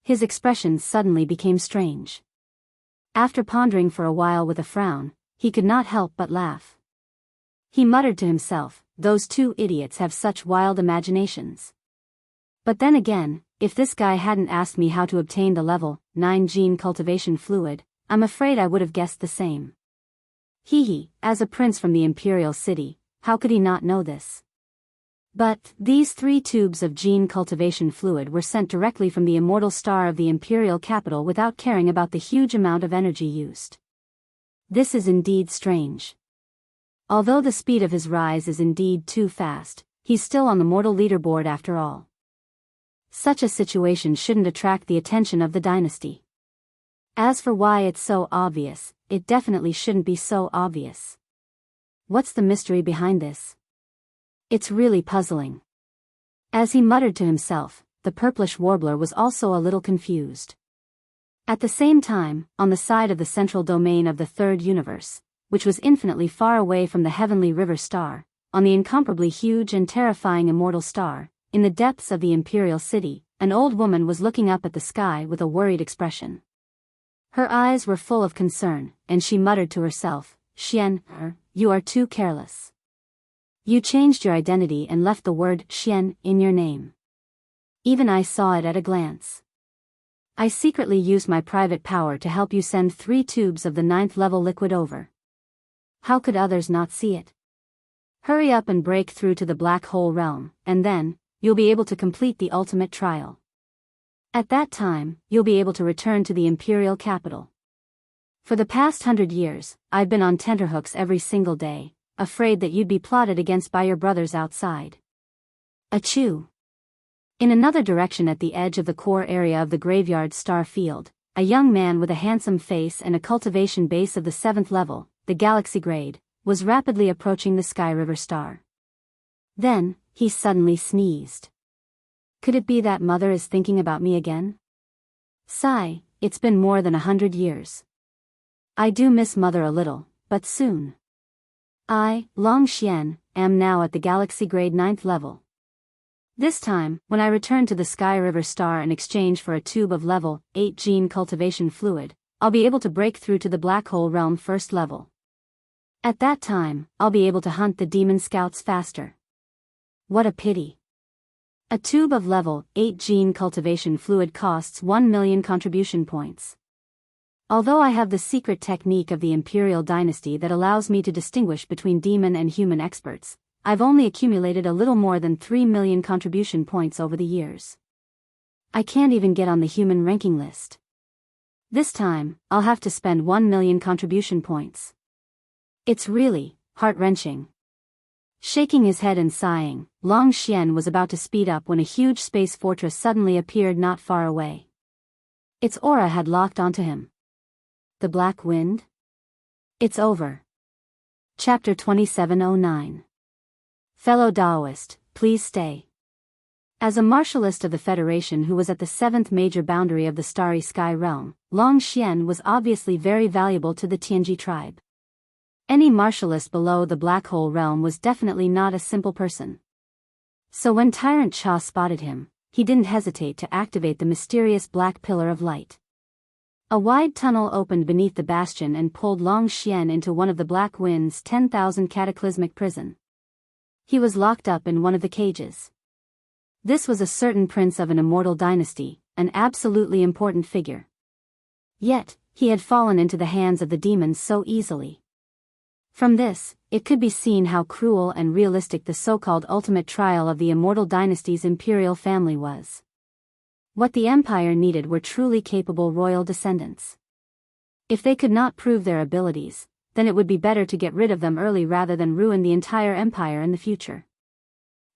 His expression suddenly became strange. After pondering for a while with a frown, he could not help but laugh. He muttered to himself, "Those 2 idiots have such wild imaginations." But then again, if this guy hadn't asked me how to obtain the level 9 gene cultivation fluid, I'm afraid I would have guessed the same. As a prince from the imperial city, how could he not know this? But, these 3 tubes of gene cultivation fluid were sent directly from the immortal star of the imperial capital without caring about the huge amount of energy used. This is indeed strange. Although the speed of his rise is indeed too fast, he's still on the mortal leaderboard after all. Such a situation shouldn't attract the attention of the dynasty. As for why it's so obvious, it definitely shouldn't be so obvious. What's the mystery behind this? It's really puzzling. As he muttered to himself, the purplish warbler was also a little confused. At the same time, on the side of the central domain of the third universe, which was infinitely far away from the heavenly river star, on the incomparably huge and terrifying immortal star, in the depths of the imperial city, an old woman was looking up at the sky with a worried expression. Her eyes were full of concern, and she muttered to herself, "Xian, you are too careless. You changed your identity and left the word Xian in your name. Even I saw it at a glance. I secretly used my private power to help you send 3 tubes of the 9th level liquid over. How could others not see it? Hurry up and break through to the black hole realm, and then, you'll be able to complete the ultimate trial. At that time, you'll be able to return to the imperial capital. For the past 100 years, I've been on tenterhooks every single day, afraid that you'd be plotted against by your brothers outside." Achoo! In another direction at the edge of the core area of the graveyard star field, a young man with a handsome face and a cultivation base of the 7th level, the galaxy grade, was rapidly approaching the Sky River star. Then, he suddenly sneezed. Could it be that mother is thinking about me again? Sigh, it's been more than 100 years. I do miss Mother a little, but soon. I, Long Xian, am now at the Galaxy Grade 9th level. This time, when I return to the Sky River Star in exchange for a tube of level 8 gene cultivation fluid, I'll be able to break through to the Black Hole Realm first level. At that time, I'll be able to hunt the demon scouts faster. What a pity. A tube of level 8 gene cultivation fluid costs 1 million contribution points. Although I have the secret technique of the Imperial Dynasty that allows me to distinguish between demon and human experts, I've only accumulated a little more than 3 million contribution points over the years. I can't even get on the human ranking list. This time, I'll have to spend 1 million contribution points. It's really heart-wrenching. Shaking his head and sighing, Long Xian was about to speed up when a huge space fortress suddenly appeared not far away. Its aura had locked onto him. The Black Wind? It's over. Chapter 2709. Fellow Daoist, please stay. As a martialist of the Federation who was at the 7th major boundary of the Starry Sky Realm, Long Xian was obviously very valuable to the Tianji tribe. Any martialist below the Black Hole Realm was definitely not a simple person. So when Tyrant Cha spotted him, he didn't hesitate to activate the mysterious Black Pillar of Light. A wide tunnel opened beneath the bastion and pulled Long Xian into one of the Black Wind's 10,000 cataclysmic prison. He was locked up in one of the cages. This was a certain prince of an immortal dynasty, an absolutely important figure. Yet, he had fallen into the hands of the demons so easily. From this, it could be seen how cruel and realistic the so-called ultimate trial of the immortal dynasty's imperial family was. What the empire needed were truly capable royal descendants. If they could not prove their abilities, then it would be better to get rid of them early rather than ruin the entire empire in the future.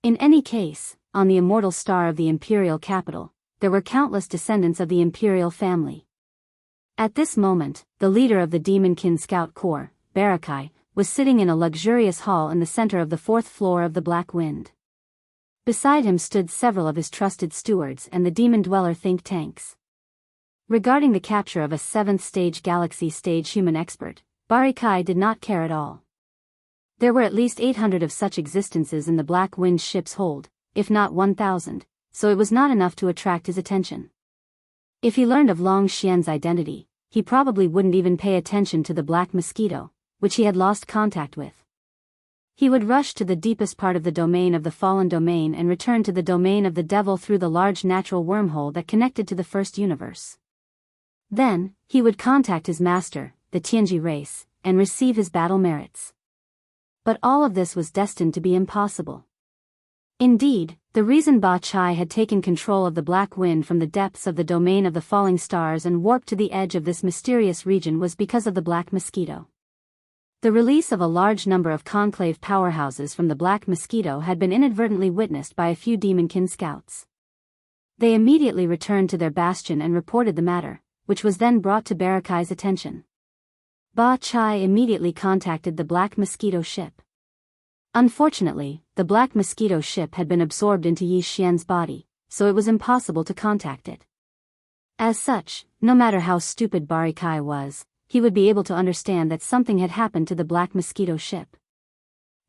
In any case, on the immortal star of the imperial capital, there were countless descendants of the imperial family. At this moment, the leader of the Demonkin Scout Corps, Barakai, was sitting in a luxurious hall in the center of the 4th floor of the Black Wind. Beside him stood several of his trusted stewards and the Demon Dweller think tanks. Regarding the capture of a 7th stage galaxy stage human expert, Barakai did not care at all. There were at least 800 of such existences in the Black Wind ship's hold, if not 1,000, so it was not enough to attract his attention. If he learned of Long Xian's identity, he probably wouldn't even pay attention to the Black Mosquito, which he had lost contact with. He would rush to the deepest part of the domain of the fallen domain and return to the domain of the devil through the large natural wormhole that connected to the first universe. Then, he would contact his master, the Tianji race, and receive his battle merits. But all of this was destined to be impossible. Indeed, the reason Ba Chai had taken control of the Black Wind from the depths of the domain of the falling stars and warped to the edge of this mysterious region was because of the Black Mosquito. The release of a large number of conclave powerhouses from the Black Mosquito had been inadvertently witnessed by a few Demonkin scouts. They immediately returned to their bastion and reported the matter, which was then brought to Barakai's attention. Ba Chai immediately contacted the Black Mosquito ship. Unfortunately, the Black Mosquito ship had been absorbed into Yi Xian's body, so it was impossible to contact it. As such, no matter how stupid Barakai was, he would be able to understand that something had happened to the Black Mosquito ship.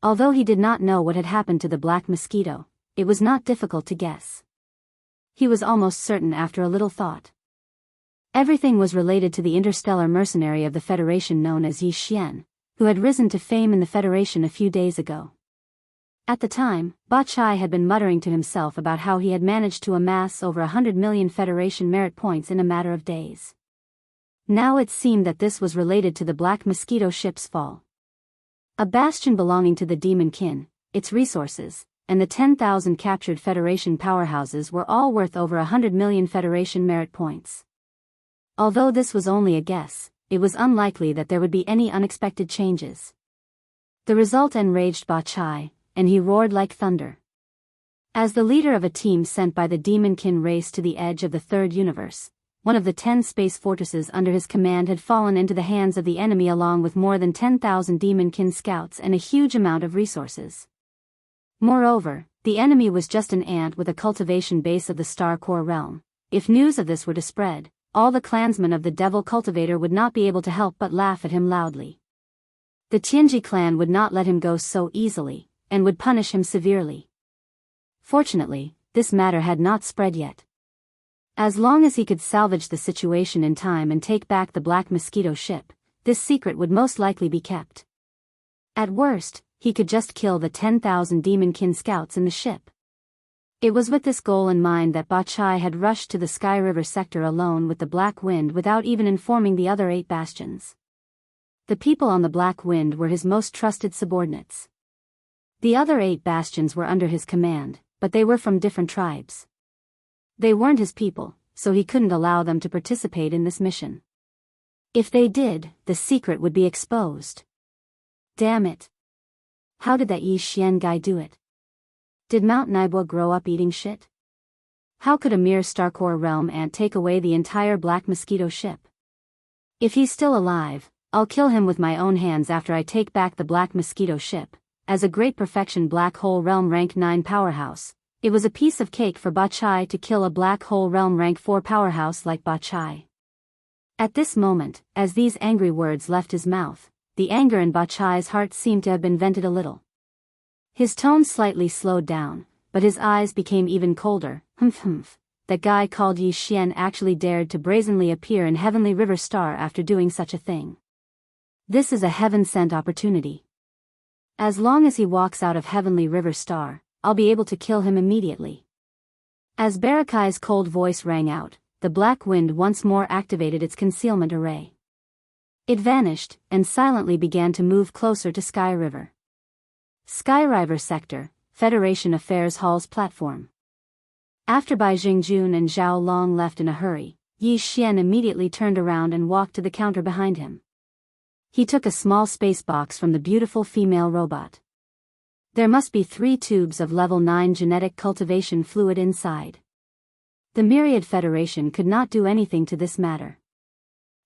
Although he did not know what had happened to the Black Mosquito, it was not difficult to guess. He was almost certain after a little thought. Everything was related to the interstellar mercenary of the Federation known as Yi Xian, who had risen to fame in the Federation a few days ago. At the time, Ba Chai had been muttering to himself about how he had managed to amass over 100 million Federation merit points in a matter of days. Now it seemed that this was related to the Black Mosquito ship's fall. A bastion belonging to the Demon Kin, its resources, and the 10,000 captured Federation powerhouses were all worth over 100 million Federation merit points. Although this was only a guess, it was unlikely that there would be any unexpected changes. The result enraged Ba Chai, and he roared like thunder. As the leader of a team sent by the Demonkin race to the edge of the third universe, one of the 10 space fortresses under his command had fallen into the hands of the enemy along with more than 10,000 Demonkin scouts and a huge amount of resources. Moreover, the enemy was just an ant with a cultivation base of the Star Core realm. If news of this were to spread, all the clansmen of the devil cultivator would not be able to help but laugh at him loudly. The Tianji clan would not let him go so easily, and would punish him severely. Fortunately, this matter had not spread yet. As long as he could salvage the situation in time and take back the Black Mosquito ship, this secret would most likely be kept. At worst, he could just kill the 10,000 demonkin scouts in the ship. It was with this goal in mind that Bachai had rushed to the Sky River sector alone with the Black Wind without even informing the other 8 bastions. The people on the Black Wind were his most trusted subordinates. The other 8 bastions were under his command, but they were from different tribes. They weren't his people, so he couldn't allow them to participate in this mission. If they did, the secret would be exposed. Damn it. How did that Yi Xian guy do it? Did Mount Naibua grow up eating shit? How could a mere Starcore realm ant take away the entire Black Mosquito ship? If he's still alive, I'll kill him with my own hands after I take back the Black Mosquito ship. As a great perfection Black Hole Realm rank 9 powerhouse, it was a piece of cake for Bachai to kill a Black Hole Realm rank 4 powerhouse like Bachai. At this moment, as these angry words left his mouth, the anger in Bachai's heart seemed to have been vented a little. His tone slightly slowed down, but his eyes became even colder. Humph. That guy called Yi Xian actually dared to brazenly appear in Heavenly River Star after doing such a thing. This is a heaven-sent opportunity. As long as he walks out of Heavenly River Star, I'll be able to kill him immediately. As Barakai's cold voice rang out, the Black Wind once more activated its concealment array. It vanished, and silently began to move closer to Sky River. Sky River Sector, Federation Affairs Hall's platform. After Bai Jingjun and Zhao Long left in a hurry, Yi Xian immediately turned around and walked to the counter behind him. He took a small space box from the beautiful female robot. There must be 3 tubes of level 9 genetic cultivation fluid inside. The Myriad Federation could not do anything to this matter.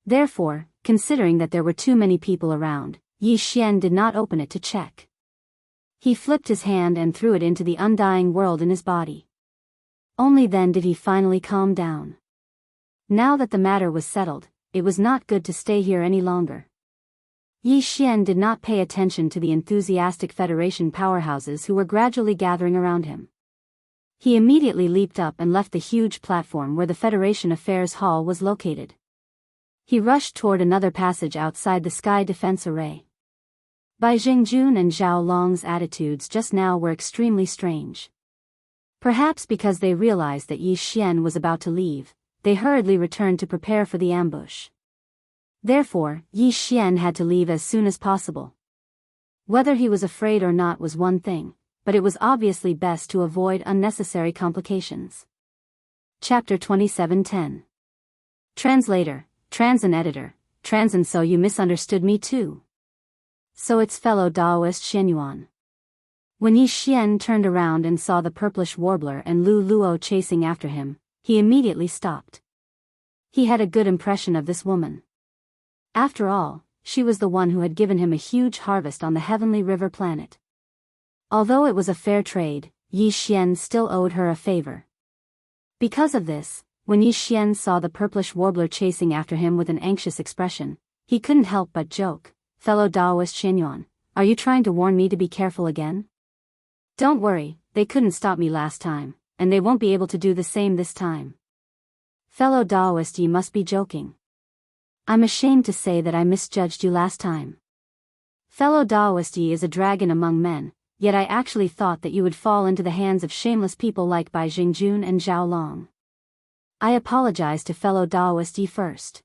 Therefore, considering that there were too many people around, Yi Xian did not open it to check. He flipped his hand and threw it into the undying world in his body. Only then did he finally calm down. Now that the matter was settled, it was not good to stay here any longer. Yi Xian did not pay attention to the enthusiastic Federation powerhouses who were gradually gathering around him. He immediately leaped up and left the huge platform where the Federation Affairs Hall was located. He rushed toward another passage outside the Sky Defense Array. Bai Jingjun and Zhao Long's attitudes just now were extremely strange. Perhaps because they realized that Yi Xian was about to leave, they hurriedly returned to prepare for the ambush. Therefore, Yi Xian had to leave as soon as possible. Whether he was afraid or not was one thing, but it was obviously best to avoid unnecessary complications. Chapter 27:10. Translator, Transan Editor, Transan. So you misunderstood me too. So it's fellow Daoist Xianyuan. When Yi Xian turned around and saw the purplish warbler and Lu Luo chasing after him, he immediately stopped. He had a good impression of this woman. After all, she was the one who had given him a huge harvest on the Heavenly River planet. Although it was a fair trade, Yi Xian still owed her a favor. Because of this, when Yi Xian saw the purplish warbler chasing after him with an anxious expression, he couldn't help but joke. Fellow Daoist Xianyuan, are you trying to warn me to be careful again? Don't worry, they couldn't stop me last time, and they won't be able to do the same this time. Fellow Daoist, you must be joking. I'm ashamed to say that I misjudged you last time. Fellow Daoist, is a dragon among men, yet I actually thought that you would fall into the hands of shameless people like Bai Jingjun and Zhao Long. I apologize to fellow Daoist first.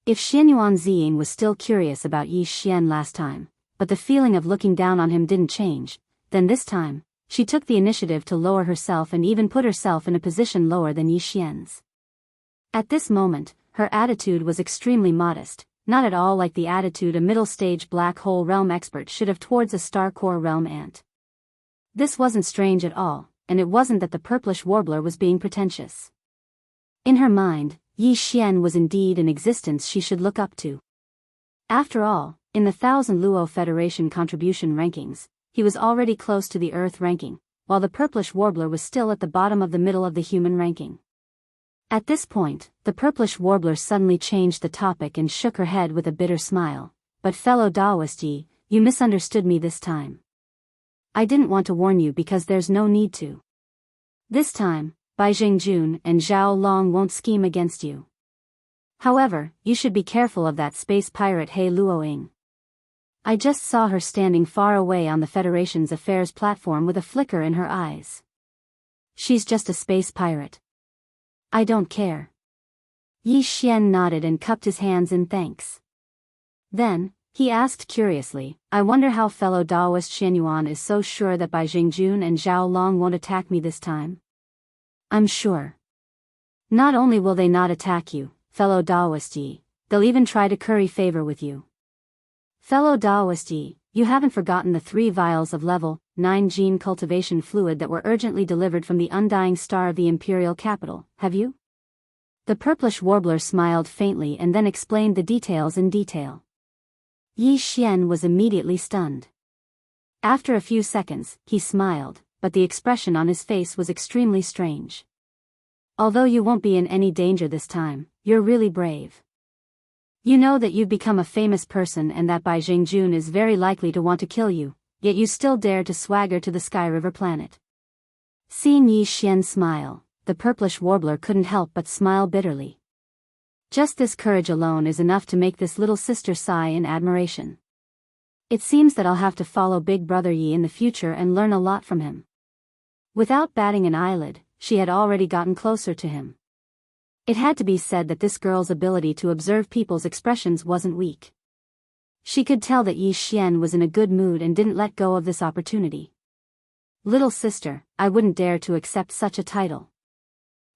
If Xianyuan Ziying was still curious about Yi Xian last time, but the feeling of looking down on him didn't change, then this time, she took the initiative to lower herself and even put herself in a position lower than Yi Xian's. At this moment, her attitude was extremely modest, not at all like the attitude a middle-stage black hole realm expert should have towards a star core realm ant. This wasn't strange at all, and it wasn't that the purplish warbler was being pretentious. In her mind, Yi Xian was indeed an existence she should look up to. After all, in the 1000 Luo Federation contribution rankings, he was already close to the Earth ranking, while the purplish warbler was still at the bottom of the middle of the human ranking. At this point, the purplish warbler suddenly changed the topic and shook her head with a bitter smile. But fellow Daoist Yi, you misunderstood me this time. I didn't want to warn you because there's no need to. This time, Bai Jingjun and Zhao Long won't scheme against you. However, you should be careful of that space pirate He Luoying. I just saw her standing far away on the Federation's affairs platform with a flicker in her eyes. She's just a space pirate. I don't care. Yi Xian nodded and cupped his hands in thanks. Then, he asked curiously, I wonder how fellow Daoist Xianyuan is so sure that Bai Jingjun and Zhao Long won't attack me this time. I'm sure. Not only will they not attack you, fellow Daoist Yi, they'll even try to curry favor with you. Fellow Daoist Yi, you haven't forgotten the 3 vials of level 9 gene cultivation fluid that were urgently delivered from the undying star of the imperial capital, have you? The purplish warbler smiled faintly and then explained the details in detail. Yi Xian was immediately stunned. After a few seconds, he smiled, but the expression on his face was extremely strange. Although you won't be in any danger this time, you're really brave. You know that you've become a famous person and that Bai Jingjun is very likely to want to kill you, yet you still dare to swagger to the Sky River planet. Seeing Yi Xian smile, the purplish warbler couldn't help but smile bitterly. Just this courage alone is enough to make this little sister sigh in admiration. It seems that I'll have to follow Big Brother Yi in the future and learn a lot from him. Without batting an eyelid, she had already gotten closer to him. It had to be said that this girl's ability to observe people's expressions wasn't weak. She could tell that Yi Xian was in a good mood and didn't let go of this opportunity. Little sister, I wouldn't dare to accept such a title.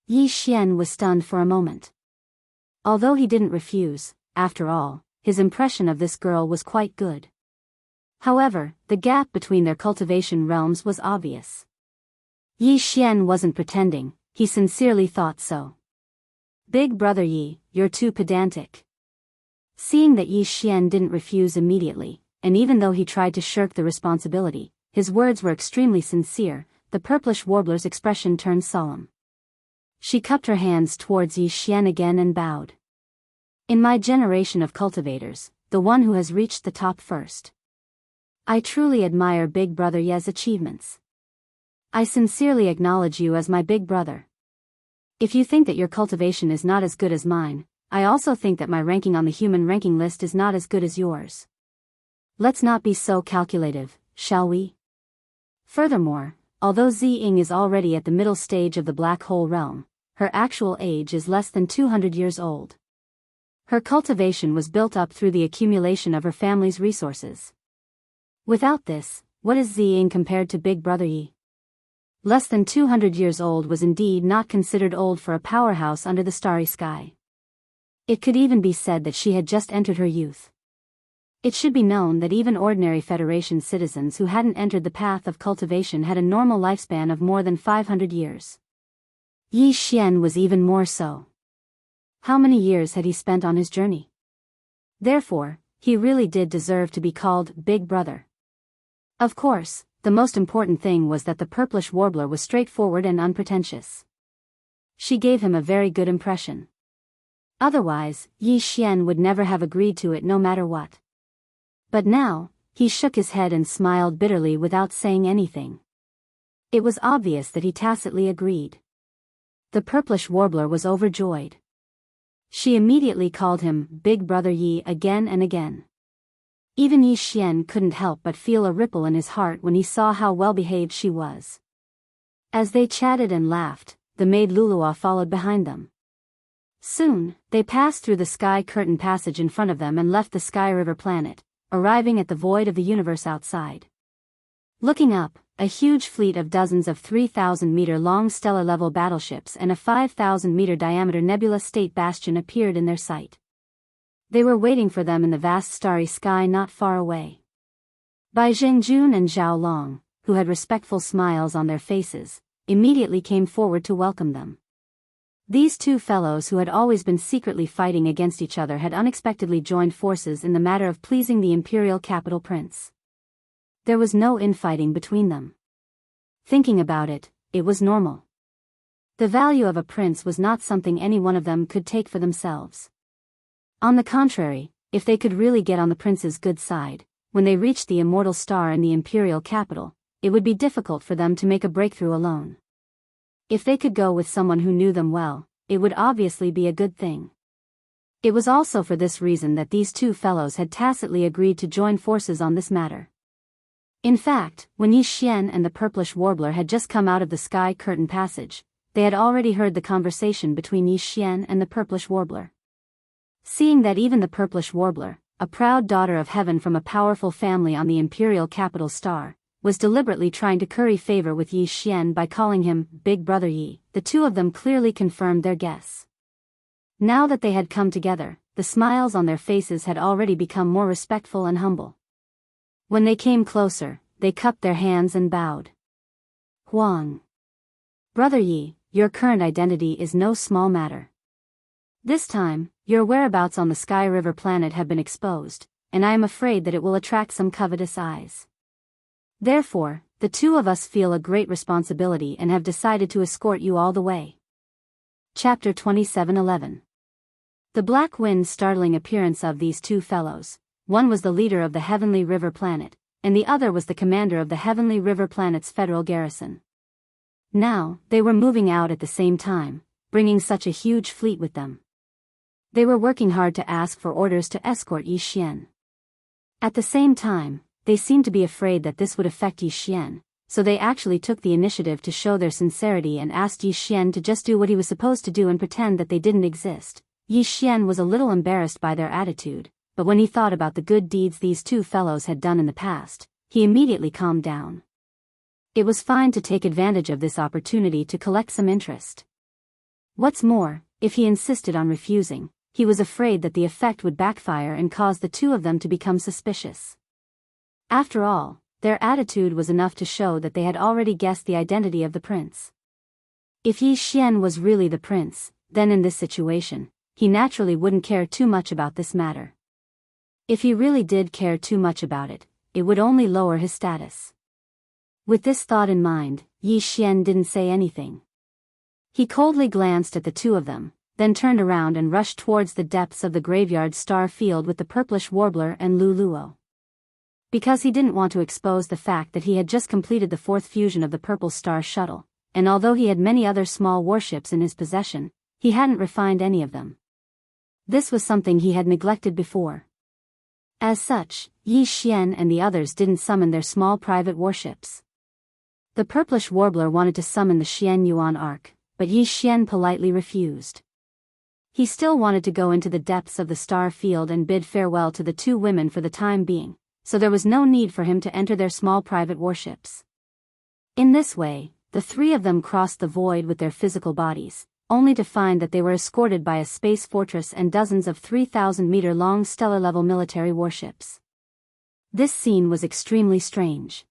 Yi Xian was stunned for a moment. Although he didn't refuse, after all, his impression of this girl was quite good. However, the gap between their cultivation realms was obvious. Yi Xian wasn't pretending, he sincerely thought so. Big Brother Yi, you're too pedantic. Seeing that Yi Xian didn't refuse immediately, and even though he tried to shirk the responsibility, his words were extremely sincere, the purplish warbler's expression turned solemn. She cupped her hands towards Yi Xian again and bowed. In my generation of cultivators, the one who has reached the top first. I truly admire Big Brother Ye's achievements. I sincerely acknowledge you as my big brother. If you think that your cultivation is not as good as mine, I also think that my ranking on the human ranking list is not as good as yours. Let's not be so calculative, shall we? Furthermore, although Ziying is already at the middle stage of the black hole realm, her actual age is less than 200 years old. Her cultivation was built up through the accumulation of her family's resources. Without this, what is Ziying compared to Big Brother Yi? Less than 200 years old was indeed not considered old for a powerhouse under the starry sky. It could even be said that she had just entered her youth. It should be known that even ordinary Federation citizens who hadn't entered the path of cultivation had a normal lifespan of more than 500 years. Yi Xian was even more so. How many years had he spent on his journey? Therefore, he really did deserve to be called Big Brother. Of course, the most important thing was that the purplish warbler was straightforward and unpretentious. She gave him a very good impression. Otherwise, Yi Xian would never have agreed to it no matter what. But now, he shook his head and smiled bitterly without saying anything. It was obvious that he tacitly agreed. The purplish warbler was overjoyed. She immediately called him Big Brother Yi again and again. Even Yi Xian couldn't help but feel a ripple in his heart when he saw how well-behaved she was. As they chatted and laughed, the maid Lulua followed behind them. Soon, they passed through the sky curtain passage in front of them and left the Sky River planet, arriving at the void of the universe outside. Looking up, a huge fleet of dozens of 3,000-meter-long stellar-level battleships and a 5,000-meter diameter nebula state bastion appeared in their sight. They were waiting for them in the vast starry sky not far away. Bai Jingjun and Zhao Long, who had respectful smiles on their faces, immediately came forward to welcome them. These two fellows who had always been secretly fighting against each other had unexpectedly joined forces in the matter of pleasing the imperial capital prince. There was no infighting between them. Thinking about it, it was normal. The value of a prince was not something any one of them could take for themselves. On the contrary, if they could really get on the prince's good side, when they reached the immortal star in the imperial capital, it would be difficult for them to make a breakthrough alone. If they could go with someone who knew them well, it would obviously be a good thing. It was also for this reason that these two fellows had tacitly agreed to join forces on this matter. In fact, when Yi Xian and the purplish warbler had just come out of the sky curtain passage, they had already heard the conversation between Yi Xian and the purplish warbler. Seeing that even the purplish warbler, a proud daughter of heaven from a powerful family on the imperial capital star, was deliberately trying to curry favor with Yi Xian by calling him Big Brother Yi, the two of them clearly confirmed their guess. Now that they had come together, the smiles on their faces had already become more respectful and humble. When they came closer, they cupped their hands and bowed. Huang. Brother Yi, your current identity is no small matter. This time, your whereabouts on the Sky River planet have been exposed, and I am afraid that it will attract some covetous eyes. Therefore, the two of us feel a great responsibility and have decided to escort you all the way. Chapter 27:11. The black wind startling appearance of these two fellows, one was the leader of the Heavenly River planet, and the other was the commander of the Heavenly River planet's federal garrison. Now, they were moving out at the same time, bringing such a huge fleet with them. They were working hard to ask for orders to escort Yi Xian. At the same time, they seemed to be afraid that this would affect Yi Xian, so they actually took the initiative to show their sincerity and asked Yi Xian to just do what he was supposed to do and pretend that they didn't exist. Yi Xian was a little embarrassed by their attitude, but when he thought about the good deeds these two fellows had done in the past, he immediately calmed down. It was fine to take advantage of this opportunity to collect some interest. What's more, if he insisted on refusing, he was afraid that the effect would backfire and cause the two of them to become suspicious. After all, their attitude was enough to show that they had already guessed the identity of the prince. If Yi Xian was really the prince, then in this situation, he naturally wouldn't care too much about this matter. If he really did care too much about it, it would only lower his status. With this thought in mind, Yi Xian didn't say anything. He coldly glanced at the two of them, then turned around and rushed towards the depths of the graveyard star field with the purplish warbler and Lu Luo. Because he didn't want to expose the fact that he had just completed the fourth fusion of the purple star shuttle, and although he had many other small warships in his possession, he hadn't refined any of them. This was something he had neglected before. As such, Yi Xian and the others didn't summon their small private warships. The purplish warbler wanted to summon the Xian Yuan Ark, but Yi Xian politely refused. He still wanted to go into the depths of the star field and bid farewell to the two women for the time being, so there was no need for him to enter their small private warships. In this way, the three of them crossed the void with their physical bodies, only to find that they were escorted by a space fortress and dozens of 3,000-meter-long stellar-level military warships. This scene was extremely strange.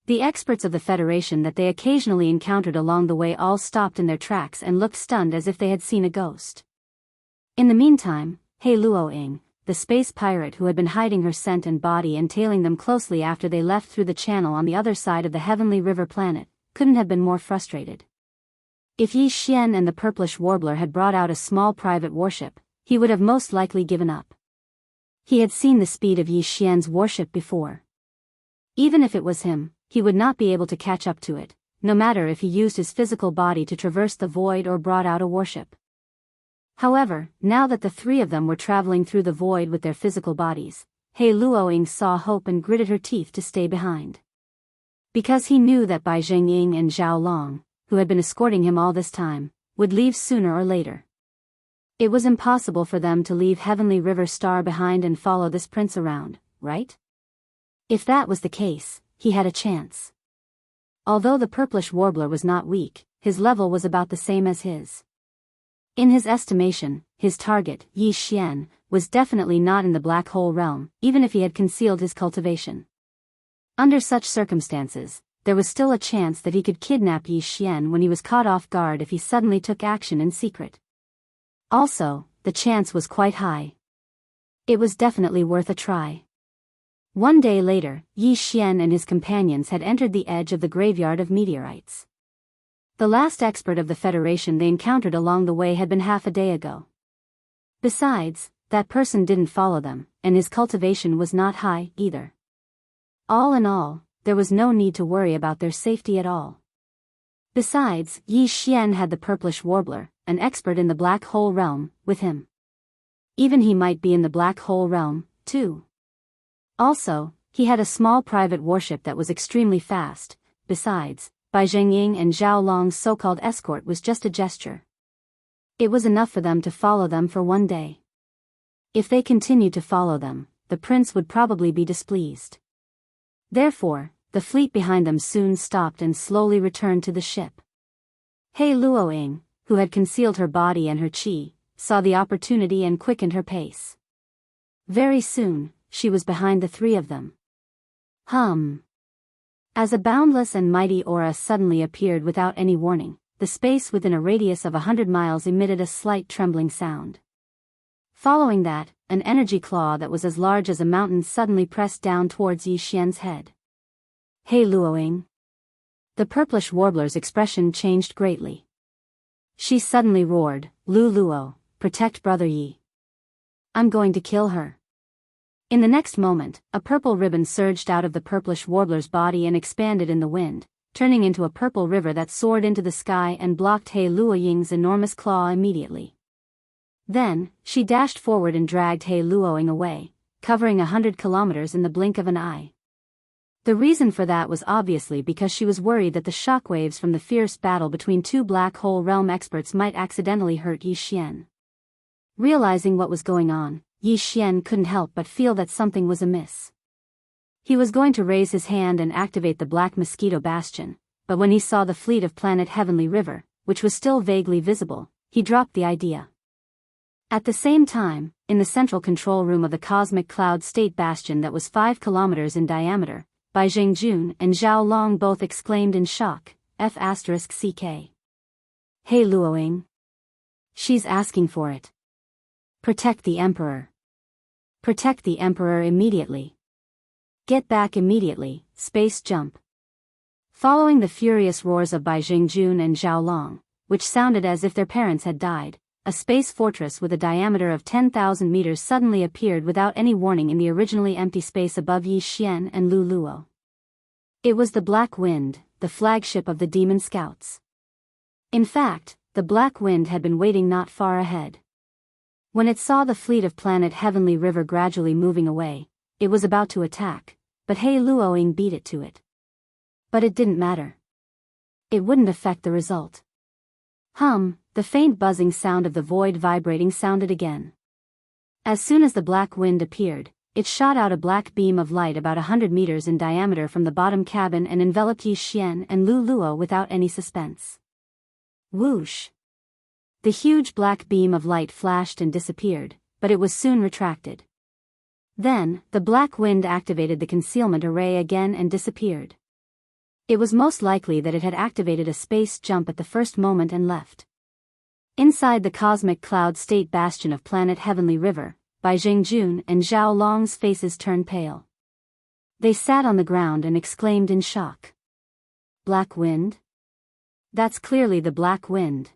The experts of the Federation that they occasionally encountered along the way all stopped in their tracks and looked stunned as if they had seen a ghost. In the meantime, He Luoying, the space pirate who had been hiding her scent and body and tailing them closely after they left through the channel on the other side of the Heavenly River planet, couldn't have been more frustrated. If Yi Xian and the purplish warbler had brought out a small private warship, he would have most likely given up. He had seen the speed of Yi Xian's warship before. Even if it was him, he would not be able to catch up to it, no matter if he used his physical body to traverse the void or brought out a warship. However, now that the three of them were traveling through the void with their physical bodies, He Luoying saw hope and gritted her teeth to stay behind. Because he knew that Bai Zhengying and Zhao Long, who had been escorting him all this time, would leave sooner or later. It was impossible for them to leave Heavenly River Star behind and follow this prince around, right? If that was the case, he had a chance. Although the purplish warbler was not weak, his level was about the same as his. In his estimation, his target, Yi Xian, was definitely not in the black hole realm, even if he had concealed his cultivation. Under such circumstances, there was still a chance that he could kidnap Yi Xian when he was caught off guard if he suddenly took action in secret. Also, the chance was quite high. It was definitely worth a try. One day later, Yi Xian and his companions had entered the edge of the graveyard of meteorites. The last expert of the Federation they encountered along the way had been half a day ago. Besides, that person didn't follow them, and his cultivation was not high, either. All in all, there was no need to worry about their safety at all. Besides, Yi Xian had the purplish warbler, an expert in the black hole realm, with him. Even he might be in the black hole realm, too. Also, he had a small private warship that was extremely fast. Besides, Bai Zhengying and Zhao Long's so-called escort was just a gesture. It was enough for them to follow them for one day. If they continued to follow them, the prince would probably be displeased. Therefore, the fleet behind them soon stopped and slowly returned to the ship. He Luoying, who had concealed her body and her qi, saw the opportunity and quickened her pace. Very soon, she was behind the three of them. As a boundless and mighty aura suddenly appeared without any warning, the space within a radius of 100 miles emitted a slight trembling sound. Following that, an energy claw that was as large as a mountain suddenly pressed down towards Yi Xian's head. He Luoying. The purplish warbler's expression changed greatly. She suddenly roared, "Lu Luo, protect Brother Yi. I'm going to kill her." In the next moment, a purple ribbon surged out of the purplish warbler's body and expanded in the wind, turning into a purple river that soared into the sky and blocked He Luoying's enormous claw immediately. Then, she dashed forward and dragged He Luoying away, covering 100 kilometers in the blink of an eye. The reason for that was obviously because she was worried that the shockwaves from the fierce battle between two black hole realm experts might accidentally hurt Yi Xian. Realizing what was going on, Yi Xian couldn't help but feel that something was amiss. He was going to raise his hand and activate the Black Mosquito Bastion, but when he saw the fleet of Planet Heavenly River, which was still vaguely visible, he dropped the idea. At the same time, in the central control room of the Cosmic Cloud State Bastion that was 5 kilometers in diameter, Bai Zhengjun and Zhao Long both exclaimed in shock, F***CK. He Luoying. She's asking for it. Protect the Emperor. Protect the Emperor immediately. Get back immediately, space jump. Following the furious roars of Bai Zhengjun and Zhao Long, which sounded as if their parents had died, a space fortress with a diameter of 10,000 meters suddenly appeared without any warning in the originally empty space above Yi Xian and Lu Luo. It was the Black Wind, the flagship of the Demon Scouts. In fact, the Black Wind had been waiting not far ahead. When it saw the fleet of Planet Heavenly River gradually moving away, it was about to attack, but He Luoying beat it to it. But it didn't matter. It wouldn't affect the result. The faint buzzing sound of the void vibrating sounded again. As soon as the Black Wind appeared, it shot out a black beam of light about 100 meters in diameter from the bottom cabin and enveloped Yi Xian and Lu Luo without any suspense. Whoosh! The huge black beam of light flashed and disappeared, but it was soon retracted. Then, the Black Wind activated the concealment array again and disappeared. It was most likely that it had activated a space jump at the first moment and left. Inside the Cosmic Cloud State Bastion of Planet Heavenly River, Bai Zhengjun and Zhao Long's faces turned pale. They sat on the ground and exclaimed in shock. Black Wind? That's clearly the Black Wind.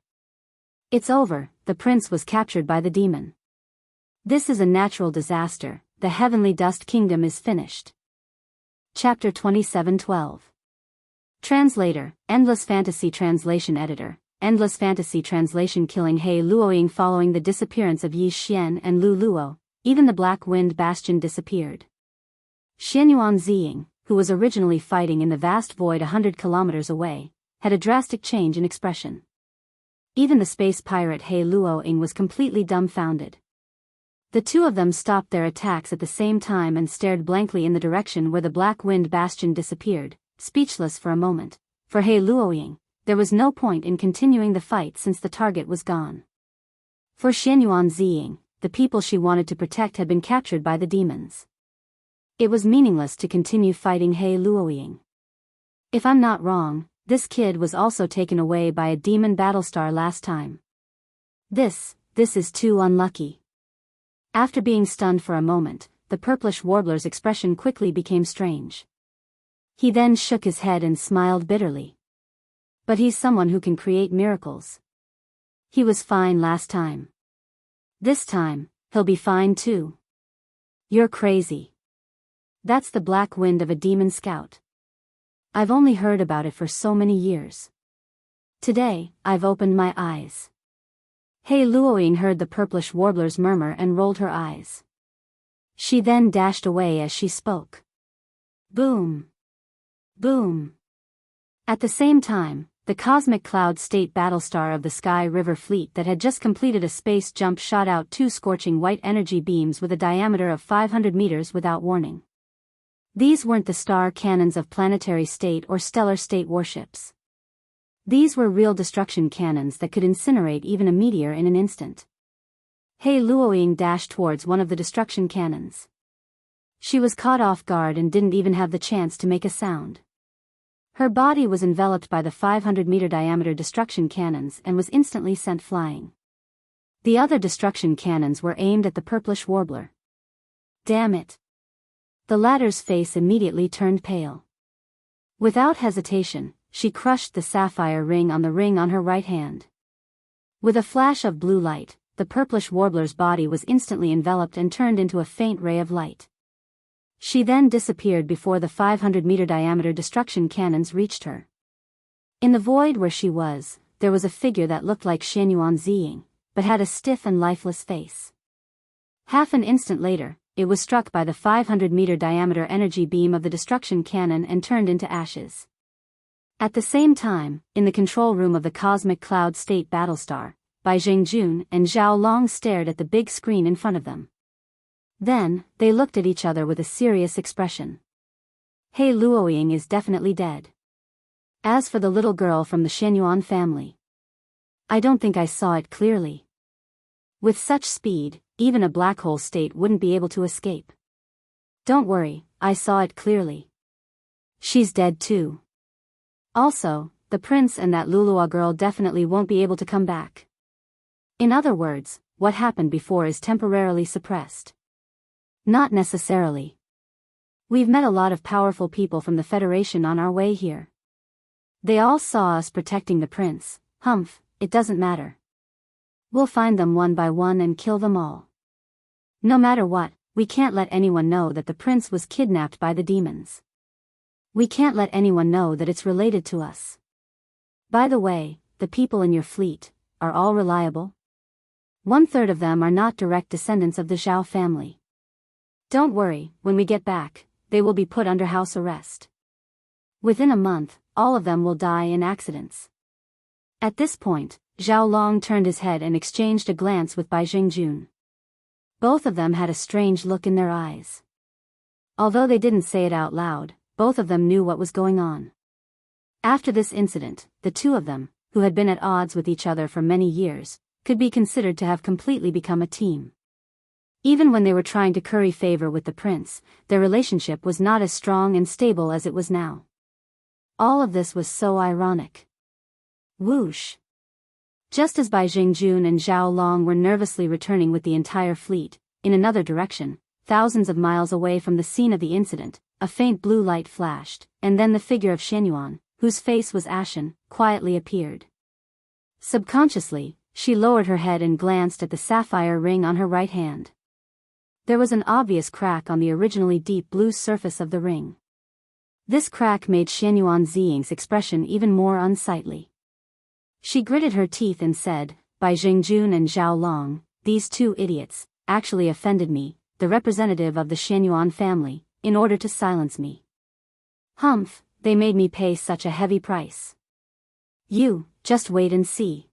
It's over, the prince was captured by the demon. This is a natural disaster, the Heavenly Dust Kingdom is finished. Chapter 2712. Translator, Endless Fantasy Translation Editor, Endless Fantasy Translation. Killing He Luoying. Following the disappearance of Yi Xian and Lu Luo, even the Black Wind Bastion disappeared. Xianyuan Ziying, who was originally fighting in the vast void 100 kilometers away, had a drastic change in expression. Even the space pirate He Luoying was completely dumbfounded. The two of them stopped their attacks at the same time and stared blankly in the direction where the Black Wind Bastion disappeared, speechless for a moment. For He Luoying, there was no point in continuing the fight since the target was gone. For Xianyuan Ziying, the people she wanted to protect had been captured by the demons. It was meaningless to continue fighting He Luoying. If I'm not wrong, this kid was also taken away by a demon battlestar last time. This is too unlucky. After being stunned for a moment, the purplish warbler's expression quickly became strange. He then shook his head and smiled bitterly. But he's someone who can create miracles. He was fine last time. This time, he'll be fine too. You're crazy. That's the black wind of a demon scout. I've only heard about it for so many years. Today, I've opened my eyes. He Luoying heard the purplish warbler's murmur and rolled her eyes. She then dashed away as she spoke. Boom. Boom. At the same time, the cosmic cloud state battlestar of the Sky River Fleet that had just completed a space jump shot out two scorching white energy beams with a diameter of 500 meters without warning. These weren't the star cannons of planetary state or stellar state warships. These were real destruction cannons that could incinerate even a meteor in an instant. He Luoying dashed towards one of the destruction cannons. She was caught off guard and didn't even have the chance to make a sound. Her body was enveloped by the 500-meter diameter destruction cannons and was instantly sent flying. The other destruction cannons were aimed at the purplish warbler. Damn it! The latter's face immediately turned pale. Without hesitation, she crushed the sapphire ring on her right hand. With a flash of blue light, the purplish warbler's body was instantly enveloped and turned into a faint ray of light. She then disappeared before the 500-meter diameter destruction cannons reached her. In the void where she was, there was a figure that looked like Xianyuan Ziying, but had a stiff and lifeless face. Half an instant later, it was struck by the 500-meter diameter energy beam of the destruction cannon and turned into ashes. At the same time, in the control room of the cosmic cloud state battlestar, Bai Jingjun and Zhao Long stared at the big screen in front of them. Then, they looked at each other with a serious expression. He Luoying is definitely dead. As for the little girl from the Xianyuan family, I don't think I saw it clearly. With such speed, even a black hole state wouldn't be able to escape. Don't worry, I saw it clearly. She's dead too. Also, the prince and that Lulua girl definitely won't be able to come back. In other words, what happened before is temporarily suppressed. Not necessarily. We've met a lot of powerful people from the Federation on our way here. They all saw us protecting the prince. Humph, it doesn't matter. We'll find them one by one and kill them all. No matter what, we can't let anyone know that the prince was kidnapped by the demons. We can't let anyone know that it's related to us. By the way, the people in your fleet, are all reliable? 1/3 of them are not direct descendants of the Zhao family. Don't worry, when we get back, they will be put under house arrest. Within a month, all of them will die in accidents. At this point, Zhao Long turned his head and exchanged a glance with Bai Jingjun. Both of them had a strange look in their eyes. Although they didn't say it out loud, both of them knew what was going on. After this incident, the two of them, who had been at odds with each other for many years, could be considered to have completely become a team. Even when they were trying to curry favor with the prince, their relationship was not as strong and stable as it was now. All of this was so ironic. Whoosh! Just as Bai Jingjun and Zhao Long were nervously returning with the entire fleet, in another direction, thousands of miles away from the scene of the incident, a faint blue light flashed, and then the figure of Xianyuan, whose face was ashen, quietly appeared. Subconsciously, she lowered her head and glanced at the sapphire ring on her right hand. There was an obvious crack on the originally deep blue surface of the ring. This crack made Xianyuan Ziying's expression even more unsightly. She gritted her teeth and said, Bai Jingjun and Zhao Long, these two idiots, actually offended me, the representative of the Xianyuan family, in order to silence me. Humph, they made me pay such a heavy price. You, just wait and see.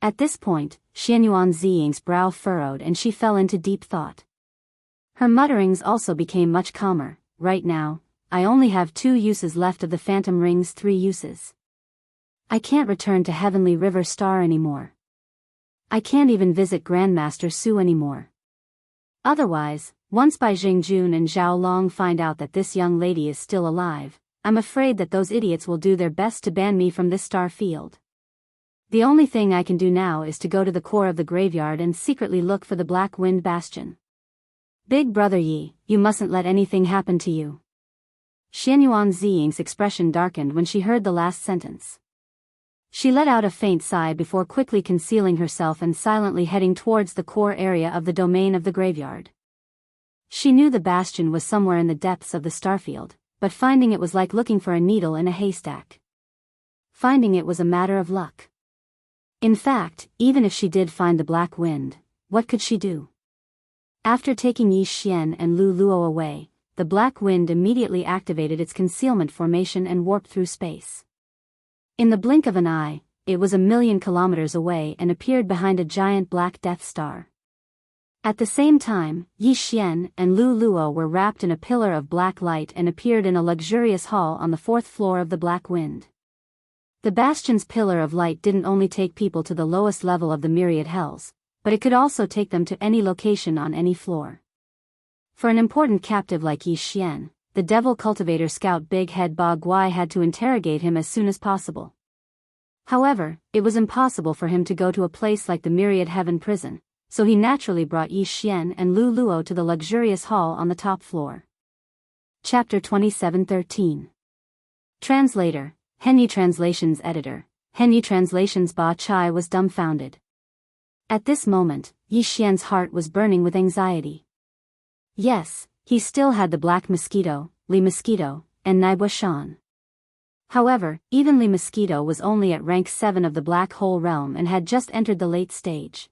At this point, Xianyuan Ziying's brow furrowed and she fell into deep thought. Her mutterings also became much calmer. Right now, I only have 2 uses left of the Phantom Ring's 3 uses. I can't return to Heavenly River Star anymore. I can't even visit Grandmaster Su anymore. Otherwise, once Bai Jingjun and Zhao Long find out that this young lady is still alive, I'm afraid that those idiots will do their best to ban me from this star field. The only thing I can do now is to go to the core of the graveyard and secretly look for the Black Wind Bastion. Big Brother Yi, you mustn't let anything happen to you. Xianyuan Ziying's expression darkened when she heard the last sentence. She let out a faint sigh before quickly concealing herself and silently heading towards the core area of the domain of the graveyard. She knew the bastion was somewhere in the depths of the starfield, but finding it was like looking for a needle in a haystack. Finding it was a matter of luck. In fact, even if she did find the black wind, what could she do? After taking Yi Xian and Lu Luo away, the black wind immediately activated its concealment formation and warped through space. In the blink of an eye, it was 1,000,000 kilometers away and appeared behind a giant black Death Star. At the same time, Yi Xian and Lu Luo were wrapped in a pillar of black light and appeared in a luxurious hall on the 4th floor of the Black Wind. The bastion's pillar of light didn't only take people to the lowest level of the myriad hells, but it could also take them to any location on any floor. For an important captive like Yi Xian, the devil cultivator scout Big Head Ba Guai had to interrogate him as soon as possible. However, it was impossible for him to go to a place like the Myriad Heaven prison, so he naturally brought Yi Xian and Lu Luo to the luxurious hall on the top floor. Chapter 27:13. Translator, Henyi Translations Editor, Henyi Translations Ba Chai was dumbfounded. At this moment, Yi Xian's heart was burning with anxiety. Yes, he still had the Black Mosquito, Li Mosquito, and Naibua Shan. However, even Li Mosquito was only at rank 7 of the Black Hole Realm and had just entered the late stage.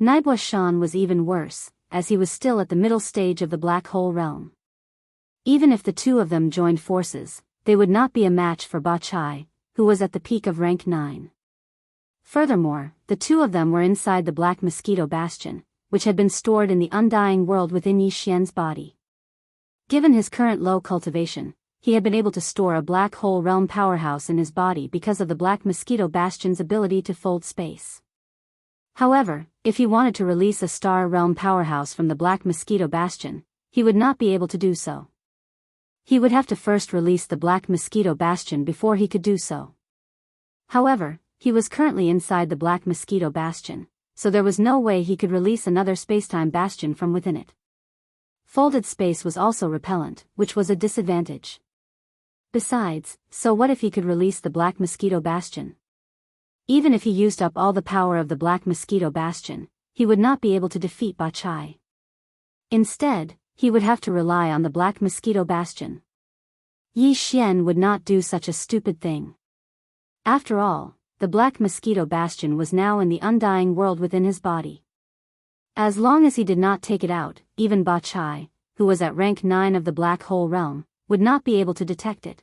Naibua Shan was even worse, as he was still at the middle stage of the Black Hole Realm. Even if the two of them joined forces, they would not be a match for Ba Chai, who was at the peak of rank 9. Furthermore, the two of them were inside the Black Mosquito Bastion, which had been stored in the undying world within Yi Xian's body. Given his current low cultivation, he had been able to store a Black Hole Realm powerhouse in his body because of the Black Mosquito Bastion's ability to fold space. However, if he wanted to release a Star Realm powerhouse from the Black Mosquito Bastion, he would not be able to do so. He would have to first release the Black Mosquito Bastion before he could do so. However, he was currently inside the Black Mosquito Bastion, so there was no way he could release another spacetime bastion from within it. Folded space was also repellent, which was a disadvantage. Besides, so what if he could release the Black Mosquito Bastion? Even if he used up all the power of the Black Mosquito Bastion, he would not be able to defeat Ba Chai. Instead, he would have to rely on the Black Mosquito Bastion. Yi Xian would not do such a stupid thing. After all, the Black Mosquito Bastion was now in the undying world within his body. As long as he did not take it out, even Ba Chai, who was at rank 9 of the Black Hole Realm, would not be able to detect it.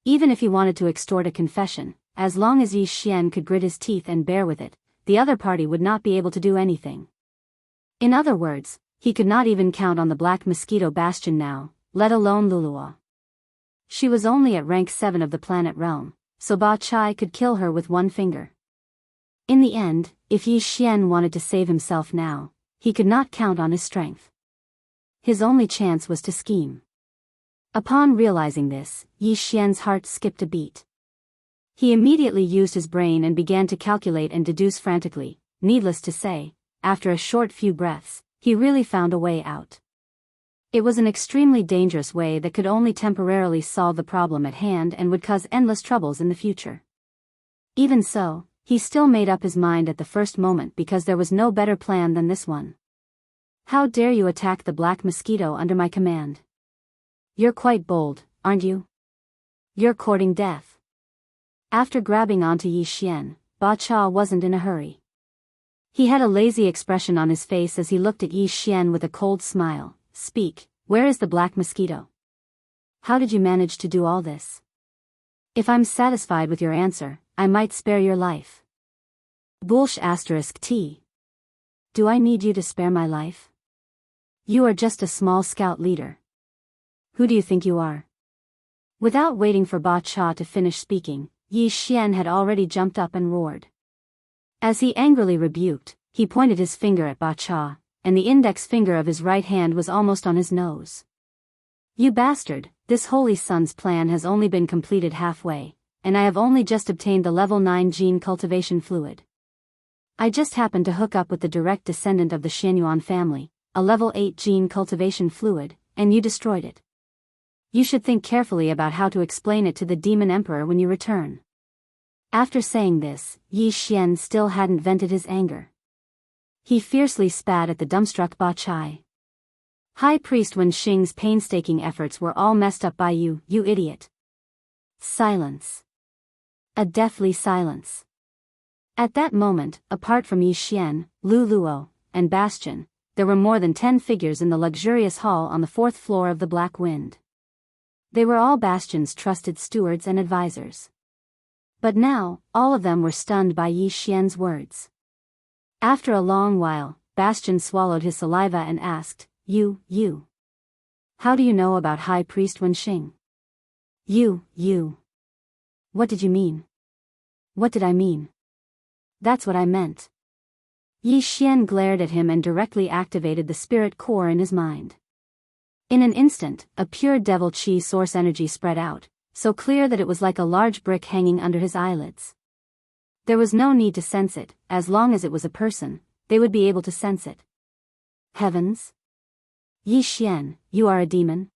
Even if he wanted to extort a confession, as long as Yi Xian could grit his teeth and bear with it, the other party would not be able to do anything. In other words, he could not even count on the Black Mosquito Bastion now, let alone Luluo. She was only at rank 7 of the planet realm, so Ba Chai could kill her with one finger. In the end, if Yi Xian wanted to save himself now, he could not count on his strength. His only chance was to scheme. Upon realizing this, Yi Xian's heart skipped a beat. He immediately used his brain and began to calculate and deduce frantically. Needless to say, after a short few breaths, he really found a way out. It was an extremely dangerous way that could only temporarily solve the problem at hand and would cause endless troubles in the future. Even so, he still made up his mind at the first moment because there was no better plan than this one. How dare you attack the Black Mosquito under my command? You're quite bold, aren't you? You're courting death. After grabbing onto Yi Xian, Ba Chai wasn't in a hurry. He had a lazy expression on his face as he looked at Yi Xian with a cold smile. Speak, where is the Black Mosquito? How did you manage to do all this? If I'm satisfied with your answer, I might spare your life. Bullsh *T. Do I need you to spare my life? You are just a small scout leader. Who do you think you are? Without waiting for Ba Chai to finish speaking, Yi Xian had already jumped up and roared. As he angrily rebuked, he pointed his finger at Ba Chai, and the index finger of his right hand was almost on his nose. You bastard, this Holy Sun's plan has only been completed halfway, and I have only just obtained the level 9 gene cultivation fluid. I just happened to hook up with the direct descendant of the Xianyuan family, a level 8 gene cultivation fluid, and you destroyed it. You should think carefully about how to explain it to the Demon Emperor when you return. After saying this, Yi Xian still hadn't vented his anger. He fiercely spat at the dumbstruck Ba Chai. High Priest Wen Xing's painstaking efforts were all messed up by you, you idiot. Silence. A deathly silence. At that moment, apart from Yi Xian, Lu Luo, and Bastion, there were more than 10 figures in the luxurious hall on the 4th floor of the Black Wind. They were all Bastion's trusted stewards and advisors. But now, all of them were stunned by Yi Xian's words. After a long while, Bastion swallowed his saliva and asked, You. How do you know about High Priest Wen Xing? You. What did you mean? What did I mean? That's what I meant. Yi Xian glared at him and directly activated the spirit core in his mind. In an instant, a pure devil chi source energy spread out, so clear that it was like a large brick hanging under his eyelids. There was no need to sense it, as long as it was a person, they would be able to sense it. Heavens! Yi Xian, you are a demon?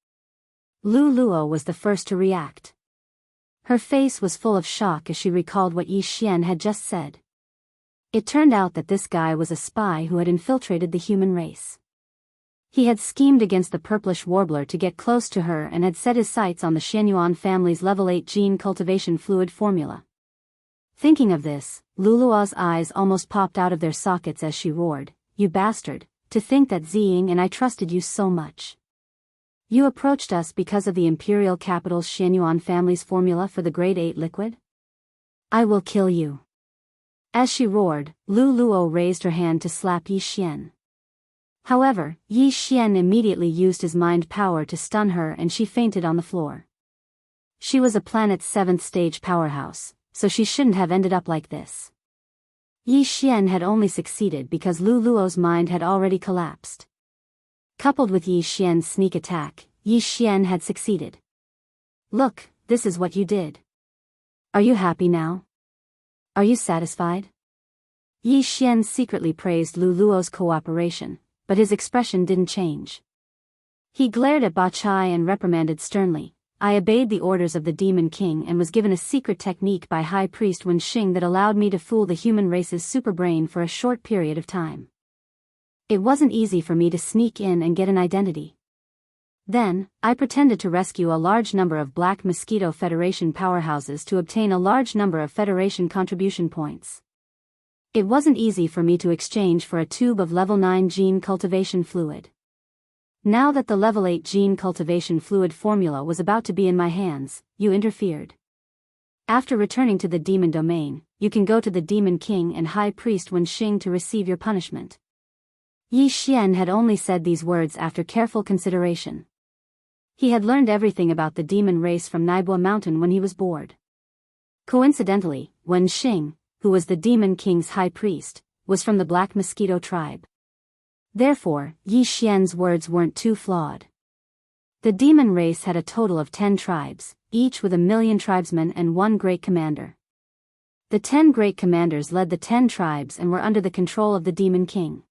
Lu Luo was the first to react. Her face was full of shock as she recalled what Yi Xian had just said. It turned out that this guy was a spy who had infiltrated the human race. He had schemed against the purplish warbler to get close to her and had set his sights on the Shenyuan family's level 8 gene cultivation fluid formula. Thinking of this, Lulua's eyes almost popped out of their sockets as she roared, You bastard, to think that Ziying and I trusted you so much. You approached us because of the imperial capital's Shenyuan family's formula for the grade 8 liquid? I will kill you. As she roared, Lu Luo raised her hand to slap Yi Xian. However, Yi Xian immediately used his mind power to stun her and she fainted on the floor. She was a planet's 7th stage powerhouse, so she shouldn't have ended up like this. Yi Xian had only succeeded because Lu Luo's mind had already collapsed. Coupled with Yi Xian's sneak attack, Yi Xian had succeeded. Look, this is what you did. Are you happy now? Are you satisfied? Yi Xian secretly praised Lu Luo's cooperation, but his expression didn't change. He glared at Ba Chai and reprimanded sternly, I obeyed the orders of the Demon King and was given a secret technique by High Priest Wen Xing that allowed me to fool the human race's superbrain for a short period of time. It wasn't easy for me to sneak in and get an identity. Then, I pretended to rescue a large number of Black Mosquito Federation powerhouses to obtain a large number of Federation contribution points. It wasn't easy for me to exchange for a tube of level 9 gene cultivation fluid. Now that the level 8 gene cultivation fluid formula was about to be in my hands, you interfered. After returning to the demon domain, you can go to the Demon King and High Priest Wen Xing to receive your punishment. Yi Xian had only said these words after careful consideration. He had learned everything about the demon race from Naibua Mountain when he was bored. Coincidentally, Wen Xing, who was the Demon King's high priest, was from the Black Mosquito tribe. Therefore, Yi Xian's words weren't too flawed. The demon race had a total of 10 tribes, each with 1,000,000 tribesmen and 1 great commander. The 10 great commanders led the 10 tribes and were under the control of the Demon King.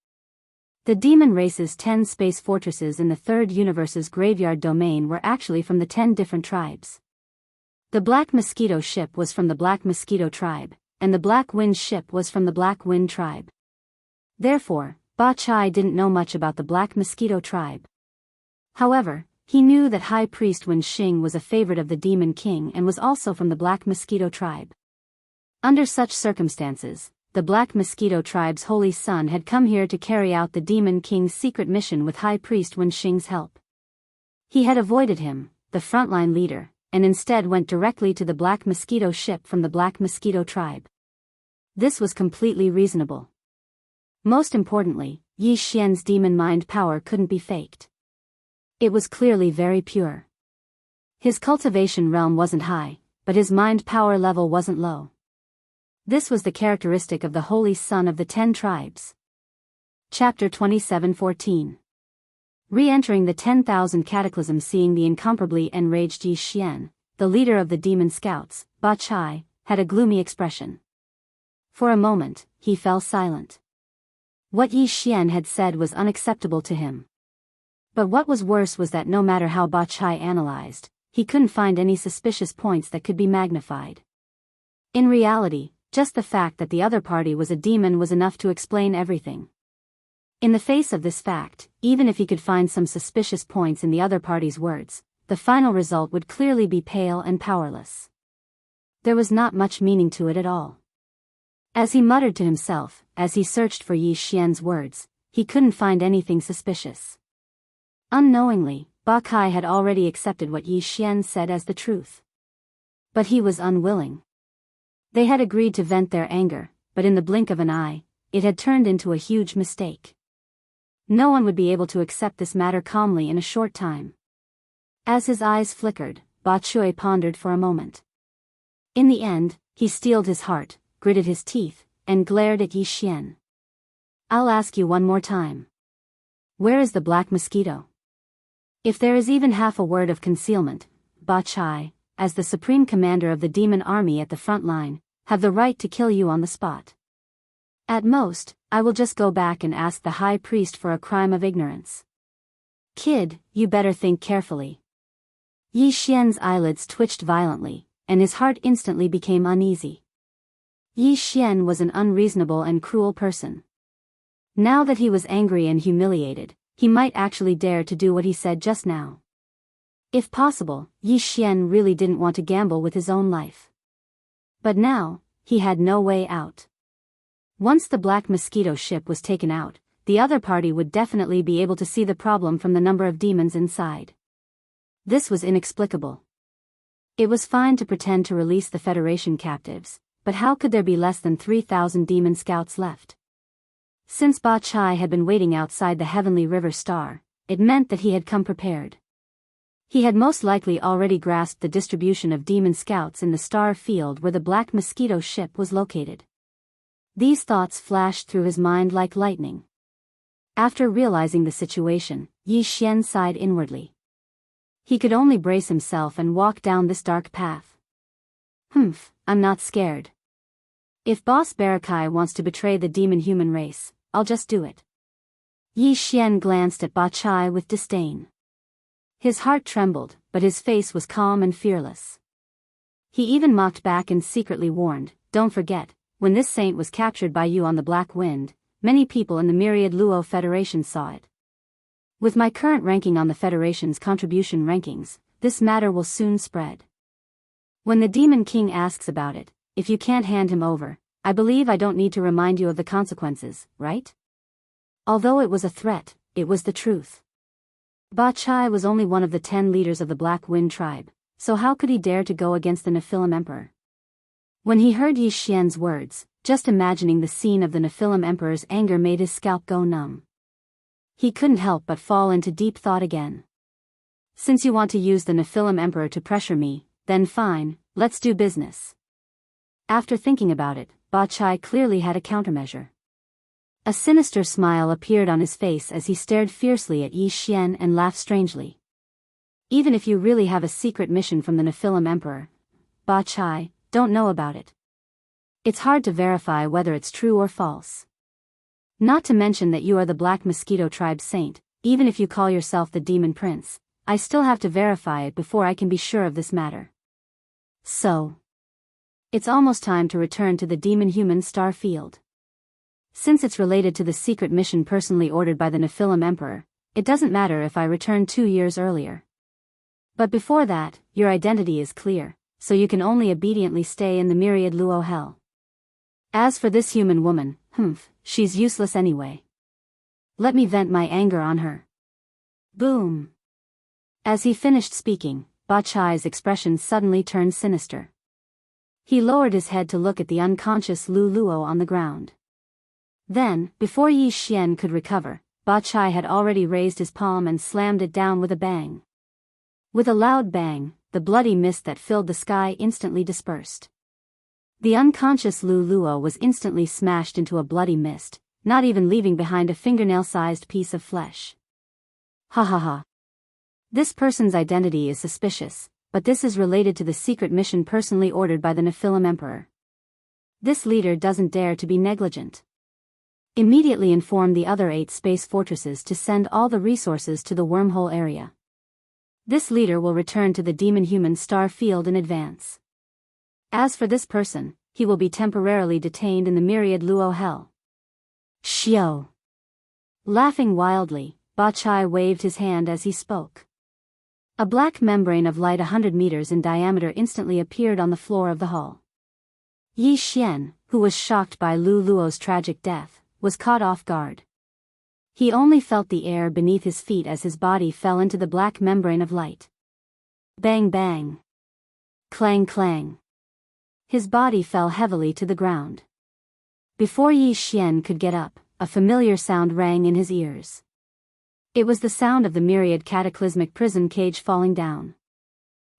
The demon race's 10 space fortresses in the Third Universe's graveyard domain were actually from the 10 different tribes. The Black Mosquito ship was from the Black Mosquito tribe, and the Black Wind ship was from the Black Wind tribe. Therefore, Ba Chai didn't know much about the Black Mosquito tribe. However, he knew that High Priest Wen Xing was a favorite of the Demon King and was also from the Black Mosquito tribe. Under such circumstances, the Black Mosquito tribe's holy son had come here to carry out the Demon King's secret mission with High Priest Wen Xing's help. He had avoided him, the frontline leader, and instead went directly to the Black Mosquito ship from the Black Mosquito tribe. This was completely reasonable. Most importantly, Yi Xian's demon mind power couldn't be faked. It was clearly very pure. His cultivation realm wasn't high, but his mind power level wasn't low. This was the characteristic of the Holy Son of the 10 tribes. Chapter 27:14. Re-entering the 10,000 cataclysm. Seeing the incomparably enraged Yi Xian, the leader of the demon scouts, Ba Chai, had a gloomy expression. For a moment, he fell silent. What Yi Xian had said was unacceptable to him. But what was worse was that no matter how Ba Chai analyzed, he couldn't find any suspicious points that could be magnified. In reality, just the fact that the other party was a demon was enough to explain everything. In the face of this fact, even if he could find some suspicious points in the other party's words, the final result would clearly be pale and powerless. There was not much meaning to it at all. As he muttered to himself, as he searched for Yi Xian's words, he couldn't find anything suspicious. Unknowingly, Ba Kai had already accepted what Yi Xian said as the truth. But he was unwilling. They had agreed to vent their anger, but in the blink of an eye, it had turned into a huge mistake. No one would be able to accept this matter calmly in a short time. As his eyes flickered, Ba Chui pondered for a moment. In the end, he steeled his heart, gritted his teeth, and glared at Yi Xian. I'll ask you one more time. Where is the black mosquito? If there is even half a word of concealment, Ba Chai, as the supreme commander of the demon army at the front line, have the right to kill you on the spot. At most, I will just go back and ask the high priest for a crime of ignorance. Kid, you better think carefully. Yi Xian's eyelids twitched violently, and his heart instantly became uneasy. Yi Xian was an unreasonable and cruel person. Now that he was angry and humiliated, he might actually dare to do what he said just now. If possible, Yi Xian really didn't want to gamble with his own life. But now, he had no way out. Once the black mosquito ship was taken out, the other party would definitely be able to see the problem from the number of demons inside. This was inexplicable. It was fine to pretend to release the Federation captives, but how could there be less than 3,000 demon scouts left? Since Ba Chai had been waiting outside the Heavenly River Star, it meant that he had come prepared. He had most likely already grasped the distribution of demon scouts in the star field where the black mosquito ship was located. These thoughts flashed through his mind like lightning. After realizing the situation, Yi Xian sighed inwardly. He could only brace himself and walk down this dark path. I'm not scared. If Boss Barakai wants to betray the demon-human race, I'll just do it. Yi Xian glanced at Ba Chai with disdain. His heart trembled, but his face was calm and fearless. He even mocked back and secretly warned, don't forget, when this saint was captured by you on the Black Wind, many people in the myriad Luo Federation saw it. With my current ranking on the Federation's contribution rankings, this matter will soon spread. When the Demon King asks about it, if you can't hand him over, I believe I don't need to remind you of the consequences, right? Although it was a threat, it was the truth. Ba Chai was only one of the 10 leaders of the Black Wind tribe, so how could he dare to go against the Nephilim Emperor? When he heard Yi Xian's words, just imagining the scene of the Nephilim Emperor's anger made his scalp go numb. He couldn't help but fall into deep thought again. Since you want to use the Nephilim Emperor to pressure me, then fine, let's do business. After thinking about it, Ba Chai clearly had a countermeasure. A sinister smile appeared on his face as he stared fiercely at Yi Xian and laughed strangely. Even if you really have a secret mission from the Nephilim Emperor, Ba Chai, don't know about it. It's hard to verify whether it's true or false. Not to mention that you are the Black Mosquito Tribe Saint, even if you call yourself the Demon Prince, I still have to verify it before I can be sure of this matter. So, it's almost time to return to the demon-human star field. Since it's related to the secret mission personally ordered by the Nephilim Emperor, it doesn't matter if I return 2 years earlier. But before that, your identity is clear, so you can only obediently stay in the myriad Luo hell. As for this human woman, she's useless anyway. Let me vent my anger on her. Boom. As he finished speaking, Ba Chai's expression suddenly turned sinister. He lowered his head to look at the unconscious Lu Luo on the ground. Then, before Yi Xian could recover, Ba Chai had already raised his palm and slammed it down with a bang. With a loud bang, the bloody mist that filled the sky instantly dispersed. The unconscious Lu Luo was instantly smashed into a bloody mist, not even leaving behind a fingernail-sized piece of flesh. Ha ha ha. This person's identity is suspicious, but this is related to the secret mission personally ordered by the Nephilim Emperor. This leader doesn't dare to be negligent. Immediately inform the other 8 space fortresses to send all the resources to the wormhole area. This leader will return to the demon-human star field in advance. As for this person, he will be temporarily detained in the myriad Luo hell. Xiao. Laughing wildly, Ba Chai waved his hand as he spoke. A black membrane of light 100 meters in diameter instantly appeared on the floor of the hall. Yi Xian, who was shocked by Lu Luo's tragic death, was caught off guard. He only felt the air beneath his feet as his body fell into the black membrane of light. Bang bang. Clang clang. His body fell heavily to the ground. Before Yi Xian could get up, a familiar sound rang in his ears. It was the sound of the myriad cataclysmic prison cage falling down.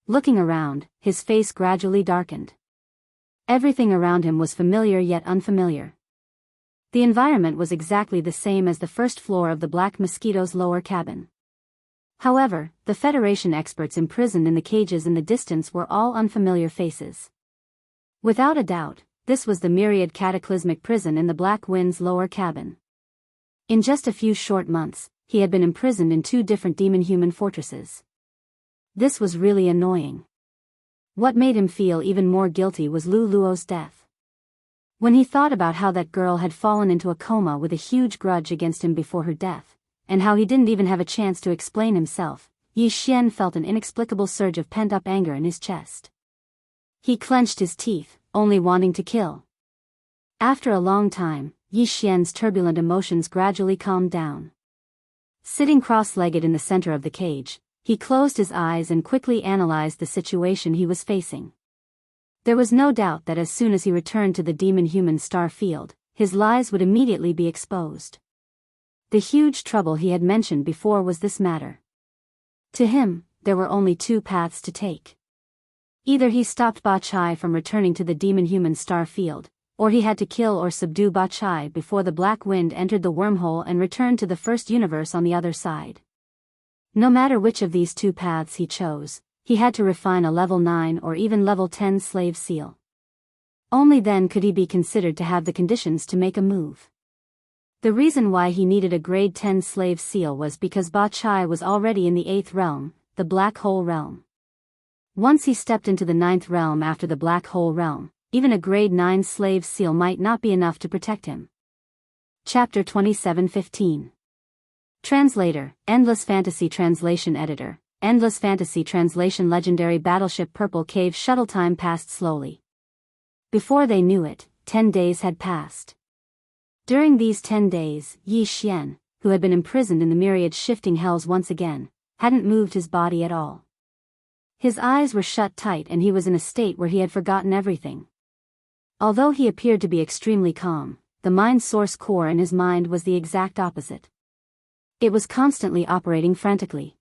Looking around, his face gradually darkened. Everything around him was familiar yet unfamiliar. The environment was exactly the same as the first floor of the Black Mosquito's lower cabin. However, the Federation experts imprisoned in the cages in the distance were all unfamiliar faces. Without a doubt, this was the myriad cataclysmic prison in the Black Wind's lower cabin. In just a few short months, he had been imprisoned in 2 different demon-human fortresses. This was really annoying. What made him feel even more guilty was Lu Luo's death. When he thought about how that girl had fallen into a coma with a huge grudge against him before her death, and how he didn't even have a chance to explain himself, Yi Xian felt an inexplicable surge of pent-up anger in his chest. He clenched his teeth, only wanting to kill. After a long time, Yi Xian's turbulent emotions gradually calmed down. Sitting cross-legged in the center of the cage, he closed his eyes and quickly analyzed the situation he was facing. There was no doubt that as soon as he returned to the demon-human star field, his lies would immediately be exposed. The huge trouble he had mentioned before was this matter. To him, there were only 2 paths to take. Either he stopped Ba Chai from returning to the demon-human star field, or he had to kill or subdue Ba Chai before the Black Wind entered the wormhole and returned to the first universe on the other side. No matter which of these 2 paths he chose, he had to refine a level 9 or even level 10 slave seal. Only then could he be considered to have the conditions to make a move. The reason why he needed a grade 10 slave seal was because Ba Chai was already in the 8th realm, the Black Hole realm. Once he stepped into the 9th realm after the Black Hole realm, even a grade 9 slave seal might not be enough to protect him. Chapter 27:15. Translator, Endless Fantasy Translation Editor, Endless Fantasy Translation. Legendary Battleship Purple Cave shuttle. Time passed slowly. Before they knew it, 10 days had passed. During these 10 days, Yi Xian, who had been imprisoned in the myriad shifting hells once again, hadn't moved his body at all. His eyes were shut tight and he was in a state where he had forgotten everything. Although he appeared to be extremely calm, the mind source core in his mind was the exact opposite. It was constantly operating frantically.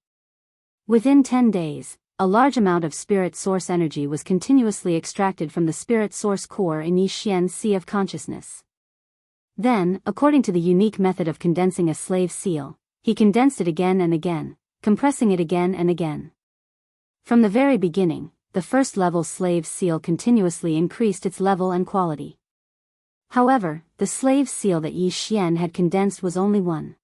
Within 10 days, a large amount of spirit source energy was continuously extracted from the spirit source core in Yi Xian's sea of consciousness. Then, according to the unique method of condensing a slave seal, he condensed it again and again, compressing it again and again. From the very beginning, the first level slave seal continuously increased its level and quality. However, the slave seal that Yi Xian had condensed was only 1.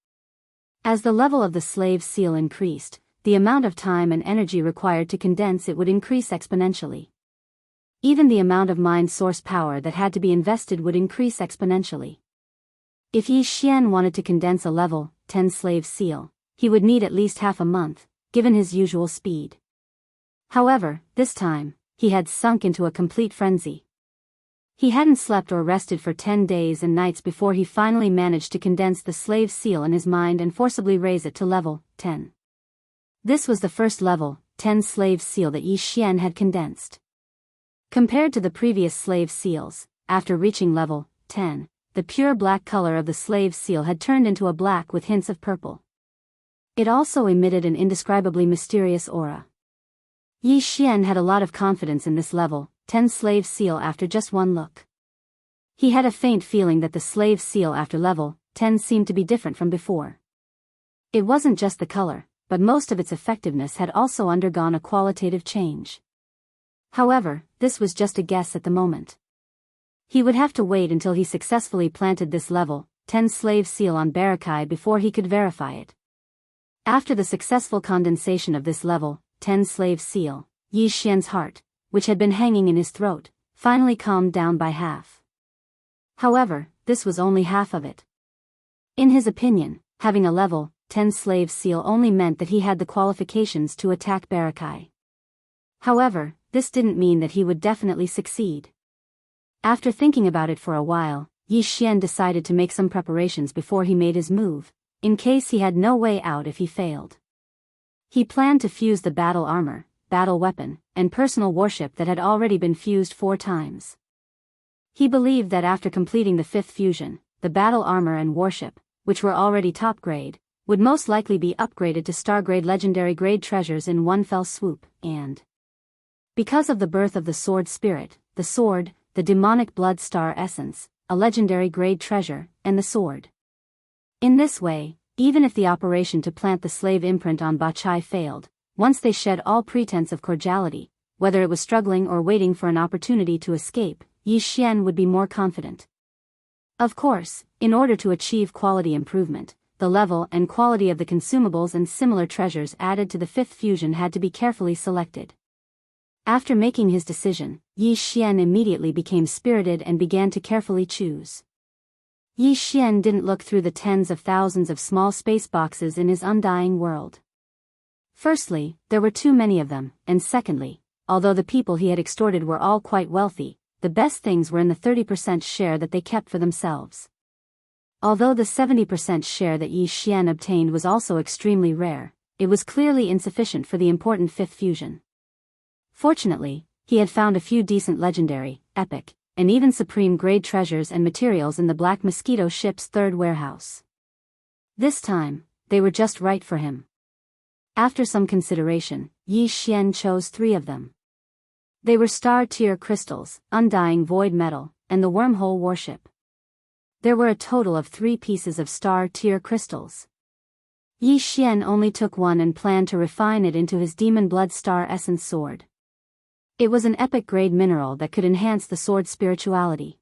As the level of the slave seal increased, the amount of time and energy required to condense it would increase exponentially. Even the amount of mind source power that had to be invested would increase exponentially. If Yi Xian wanted to condense a level 10 slave seal, he would need at least half a month, given his usual speed. However, this time, he had sunk into a complete frenzy. He hadn't slept or rested for 10 days and nights before he finally managed to condense the slave seal in his mind and forcibly raise it to level 10. This was the first level 10 slave seal that Yi Xian had condensed. Compared to the previous slave seals, after reaching level 10, the pure black color of the slave seal had turned into a black with hints of purple. It also emitted an indescribably mysterious aura. Yi Xian had a lot of confidence in this level 10 slave seal after just one look. He had a faint feeling that the slave seal after level 10 seemed to be different from before. It wasn't just the color, but most of its effectiveness had also undergone a qualitative change. However, this was just a guess at the moment. He would have to wait until he successfully planted this level 10 slave seal on Barakai before he could verify it. After the successful condensation of this level 10 slave seal, Yi Xian's heart, which had been hanging in his throat, finally calmed down by half. However, this was only half of it. In his opinion, having a level 10 slave seal only meant that he had the qualifications to attack Barakai. However, this didn't mean that he would definitely succeed. After thinking about it for a while, Yi Xian decided to make some preparations before he made his move, in case he had no way out if he failed. He planned to fuse the battle armor, battle weapon, and personal warship that had already been fused 4 times. He believed that after completing the 5th fusion, the battle armor and warship, which were already top grade, would most likely be upgraded to star grade legendary grade treasures in one fell swoop, and because of the birth of the sword spirit, the sword, the demonic blood star essence, a legendary grade treasure, and the sword. In this way, even if the operation to plant the slave imprint on Bachai failed, once they shed all pretense of cordiality, whether it was struggling or waiting for an opportunity to escape, Yi Xian would be more confident. Of course, in order to achieve quality improvement, the level and quality of the consumables and similar treasures added to the 5th fusion had to be carefully selected. After making his decision, Yi Xian immediately became spirited and began to carefully choose. Yi Xian didn't look through the tens of thousands of small space boxes in his undying world. Firstly, there were too many of them, and secondly, although the people he had extorted were all quite wealthy, the best things were in the 30% share that they kept for themselves. Although the 70% share that Yi Xian obtained was also extremely rare, it was clearly insufficient for the important 5th fusion. Fortunately, he had found a few decent legendary, epic, and even supreme grade treasures and materials in the Black Mosquito ship's 3rd warehouse. This time, they were just right for him. After some consideration, Yi Xian chose 3 of them. They were star-tier crystals, undying void metal, and the wormhole warship. There were a total of 3 pieces of star-tier crystals. Yi Xian only took one and planned to refine it into his demon blood star essence sword. It was an epic grade mineral that could enhance the sword's spirituality.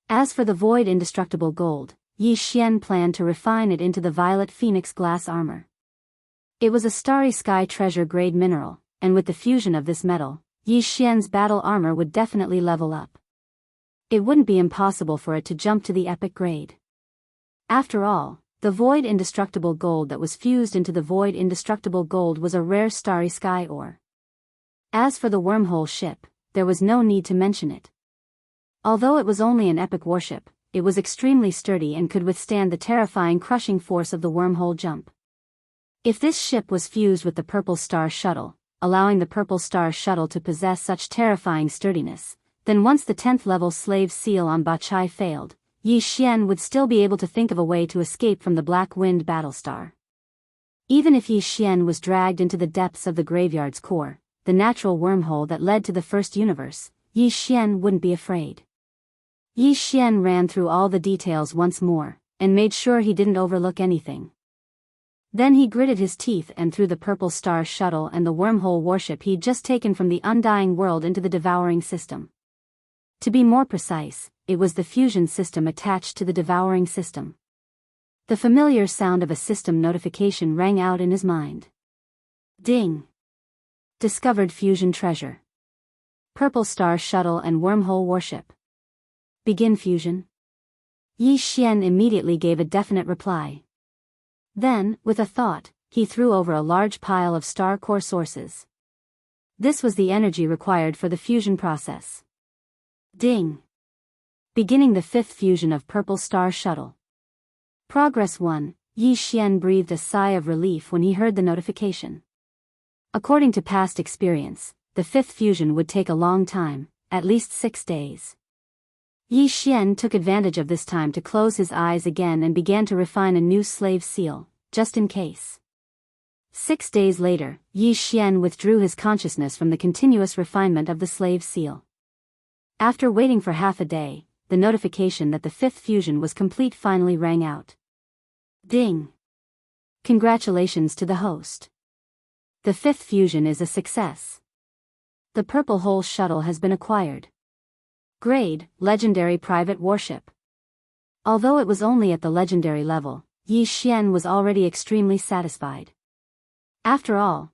As for the void indestructible gold, Yi Xian planned to refine it into the violet phoenix glass armor. It was a starry sky treasure grade mineral, and with the fusion of this metal, Yi Xian's battle armor would definitely level up. It wouldn't be impossible for it to jump to the epic grade. After all, the void indestructible gold that was fused into the void indestructible gold was a rare starry sky ore. As for the wormhole ship, there was no need to mention it. Although it was only an epic warship, it was extremely sturdy and could withstand the terrifying crushing force of the wormhole jump. If this ship was fused with the Purple Star Shuttle, allowing the Purple Star Shuttle to possess such terrifying sturdiness, then once the 10th level slave seal on Bachai failed, Yi Xian would still be able to think of a way to escape from the Black Wind Battlestar. Even if Yi Xian was dragged into the depths of the graveyard's core, the natural wormhole that led to the first universe, Yi Xian wouldn't be afraid. Yi Xian ran through all the details once more, and made sure he didn't overlook anything. Then he gritted his teeth and threw the Purple Star Shuttle and the wormhole warship he'd just taken from the undying world into the devouring system. To be more precise, it was the fusion system attached to the devouring system. The familiar sound of a system notification rang out in his mind. Ding! Discovered fusion treasure. Purple Star Shuttle and wormhole warship. Begin fusion. Yi Xian immediately gave a definite reply. Then, with a thought, he threw over a large pile of star core sources. This was the energy required for the fusion process. Ding! Beginning the 5th fusion of Purple Star Shuttle. Progress 1. Yi Xian breathed a sigh of relief when he heard the notification. According to past experience, the 5th fusion would take a long time, at least 6 days. Yi Xian took advantage of this time to close his eyes again and began to refine a new slave seal, just in case. 6 days later, Yi Xian withdrew his consciousness from the continuous refinement of the slave seal. After waiting for half a day, the notification that the 5th fusion was complete finally rang out. Ding! Congratulations to the host. The 5th fusion is a success. The Purple Hole Shuttle has been acquired. Grade, Legendary Private Warship. Although it was only at the legendary level, Yi Xian was already extremely satisfied. After all,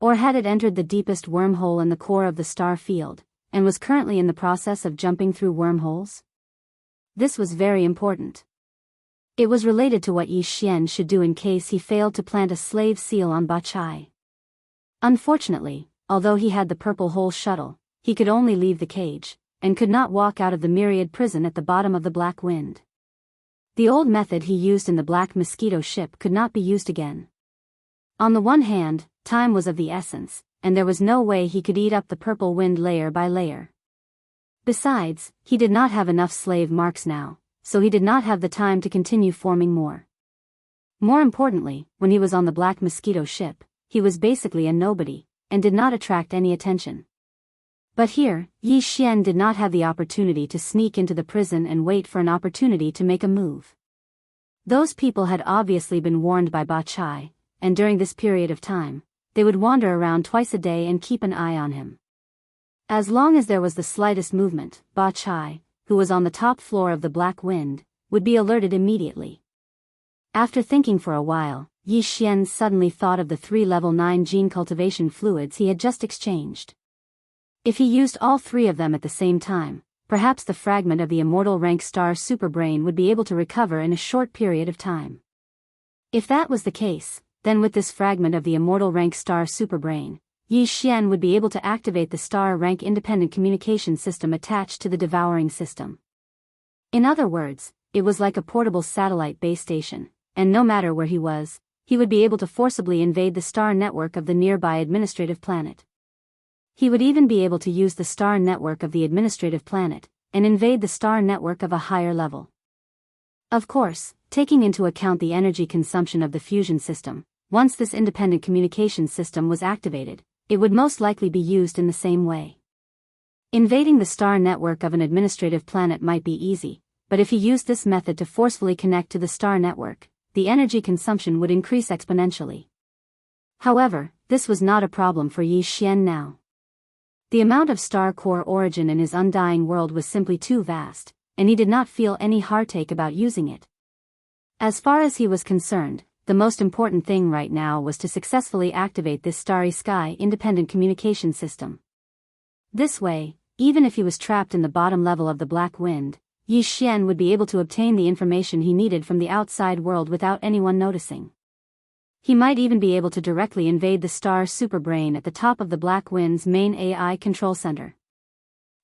Or had it entered the deepest wormhole in the core of the star field, and was currently in the process of jumping through wormholes? This was very important. It was related to what Yi Xian should do in case he failed to plant a slave seal on Ba Chai. Unfortunately, although he had the purple hole shuttle, he could only leave the cage, and could not walk out of the myriad prison at the bottom of the Black Wind. The old method he used in the Black Mosquito ship could not be used again. On the one hand, time was of the essence, and there was no way he could eat up the purple wind layer by layer. Besides, he did not have enough slave marks now, so he did not have the time to continue forming more. More importantly, when he was on the Black Mosquito ship, he was basically a nobody, and did not attract any attention. But here, Yi Xian did not have the opportunity to sneak into the prison and wait for an opportunity to make a move. Those people had obviously been warned by Ba Chai, and during this period of time, they would wander around twice a day and keep an eye on him. As long as there was the slightest movement, Ba Chai, who was on the top floor of the Black Wind, would be alerted immediately. After thinking for a while, Yi Xian suddenly thought of the 3 level 9 gene cultivation fluids he had just exchanged. If he used all 3 of them at the same time, perhaps the fragment of the immortal rank star superbrain would be able to recover in a short period of time. If that was the case, then with this fragment of the immortal rank star superbrain, Yi Xian would be able to activate the star rank independent communication system attached to the devouring system. In other words, it was like a portable satellite base station, and no matter where he was, he would be able to forcibly invade the star network of the nearby administrative planet. He would even be able to use the star network of the administrative planet, and invade the star network of a higher level. Of course, taking into account the energy consumption of the fusion system, once this independent communication system was activated, it would most likely be used in the same way. Invading the star network of an administrative planet might be easy, but if he used this method to forcefully connect to the star network, the energy consumption would increase exponentially. However, this was not a problem for Yi Xian now. The amount of star core origin in his undying world was simply too vast, and he did not feel any heartache about using it. As far as he was concerned, the most important thing right now was to successfully activate this starry sky independent communication system. This way, even if he was trapped in the bottom level of the Black Wind, Yi Xian would be able to obtain the information he needed from the outside world without anyone noticing. He might even be able to directly invade the star superbrain at the top of the Black Wind's main AI control center.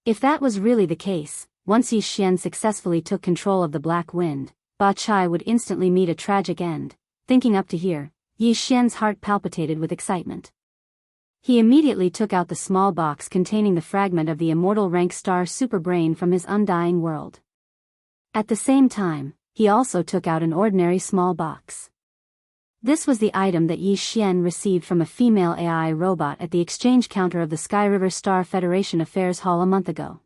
If that was really the case, once Yi Xian successfully took control of the Black Wind, Ba Chai would instantly meet a tragic end. Thinking up to here, Yi Xian's heart palpitated with excitement. He immediately took out the small box containing the fragment of the immortal rank star superbrain from his undying world. At the same time, he also took out an ordinary small box. This was the item that Yi Xian received from a female AI robot at the exchange counter of the Sky River Star Federation Affairs Hall a month ago.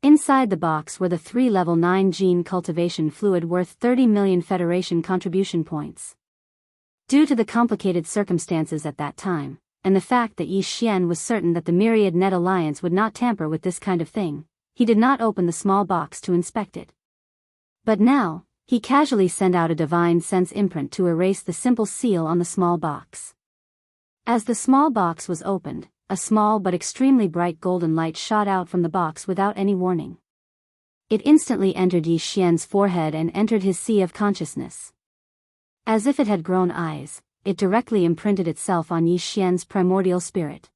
Inside the box were the 3 level 9 gene cultivation fluid worth 30 million Federation contribution points. Due to the complicated circumstances at that time, and the fact that Yi Xian was certain that the Myriad Net Alliance would not tamper with this kind of thing, he did not open the small box to inspect it. But now, he casually sent out a divine sense imprint to erase the simple seal on the small box. As the small box was opened, a small but extremely bright golden light shot out from the box without any warning. It instantly entered Yi Xian's forehead and entered his sea of consciousness. As if it had grown eyes, it directly imprinted itself on Yi Xian's primordial spirit.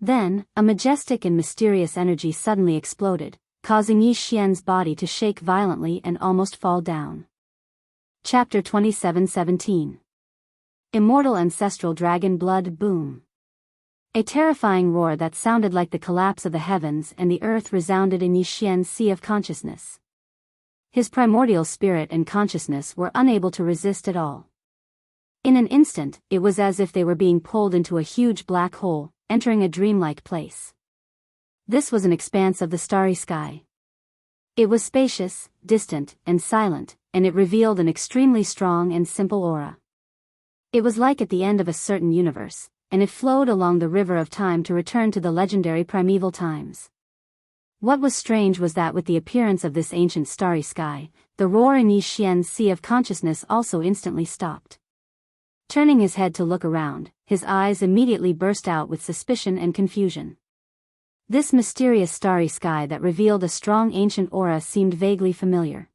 Then, a majestic and mysterious energy suddenly exploded, causing Yi Xian's body to shake violently and almost fall down. Chapter 27:17. Immortal Ancestral Dragon Blood Boom. A terrifying roar that sounded like the collapse of the heavens and the earth resounded in Yi Xian's sea of consciousness. His primordial spirit and consciousness were unable to resist at all. In an instant, it was as if they were being pulled into a huge black hole, entering a dreamlike place. This was an expanse of the starry sky. It was spacious, distant, and silent, and it revealed an extremely strong and simple aura. It was like at the end of a certain universe, and it flowed along the river of time to return to the legendary primeval times. What was strange was that with the appearance of this ancient starry sky, the roar in Yi Xian's sea of consciousness also instantly stopped. Turning his head to look around, his eyes immediately burst out with suspicion and confusion. This mysterious starry sky that revealed a strong ancient aura seemed vaguely familiar.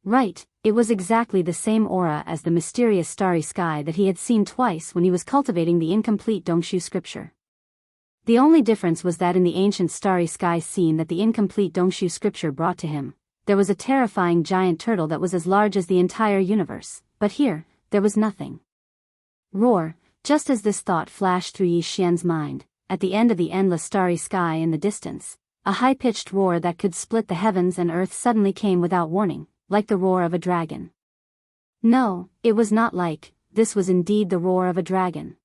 Right, it was exactly the same aura as the mysterious starry sky that he had seen twice when he was cultivating the incomplete Dongshu scripture. The only difference was that in the ancient starry sky scene that the incomplete Dongshu scripture brought to him, there was a terrifying giant turtle that was as large as the entire universe, but here, there was nothing. Roar, just as this thought flashed through Yi Xian's mind, at the end of the endless starry sky in the distance, a high-pitched roar that could split the heavens and earth suddenly came without warning, like the roar of a dragon. No, it was not like, this was indeed the roar of a dragon.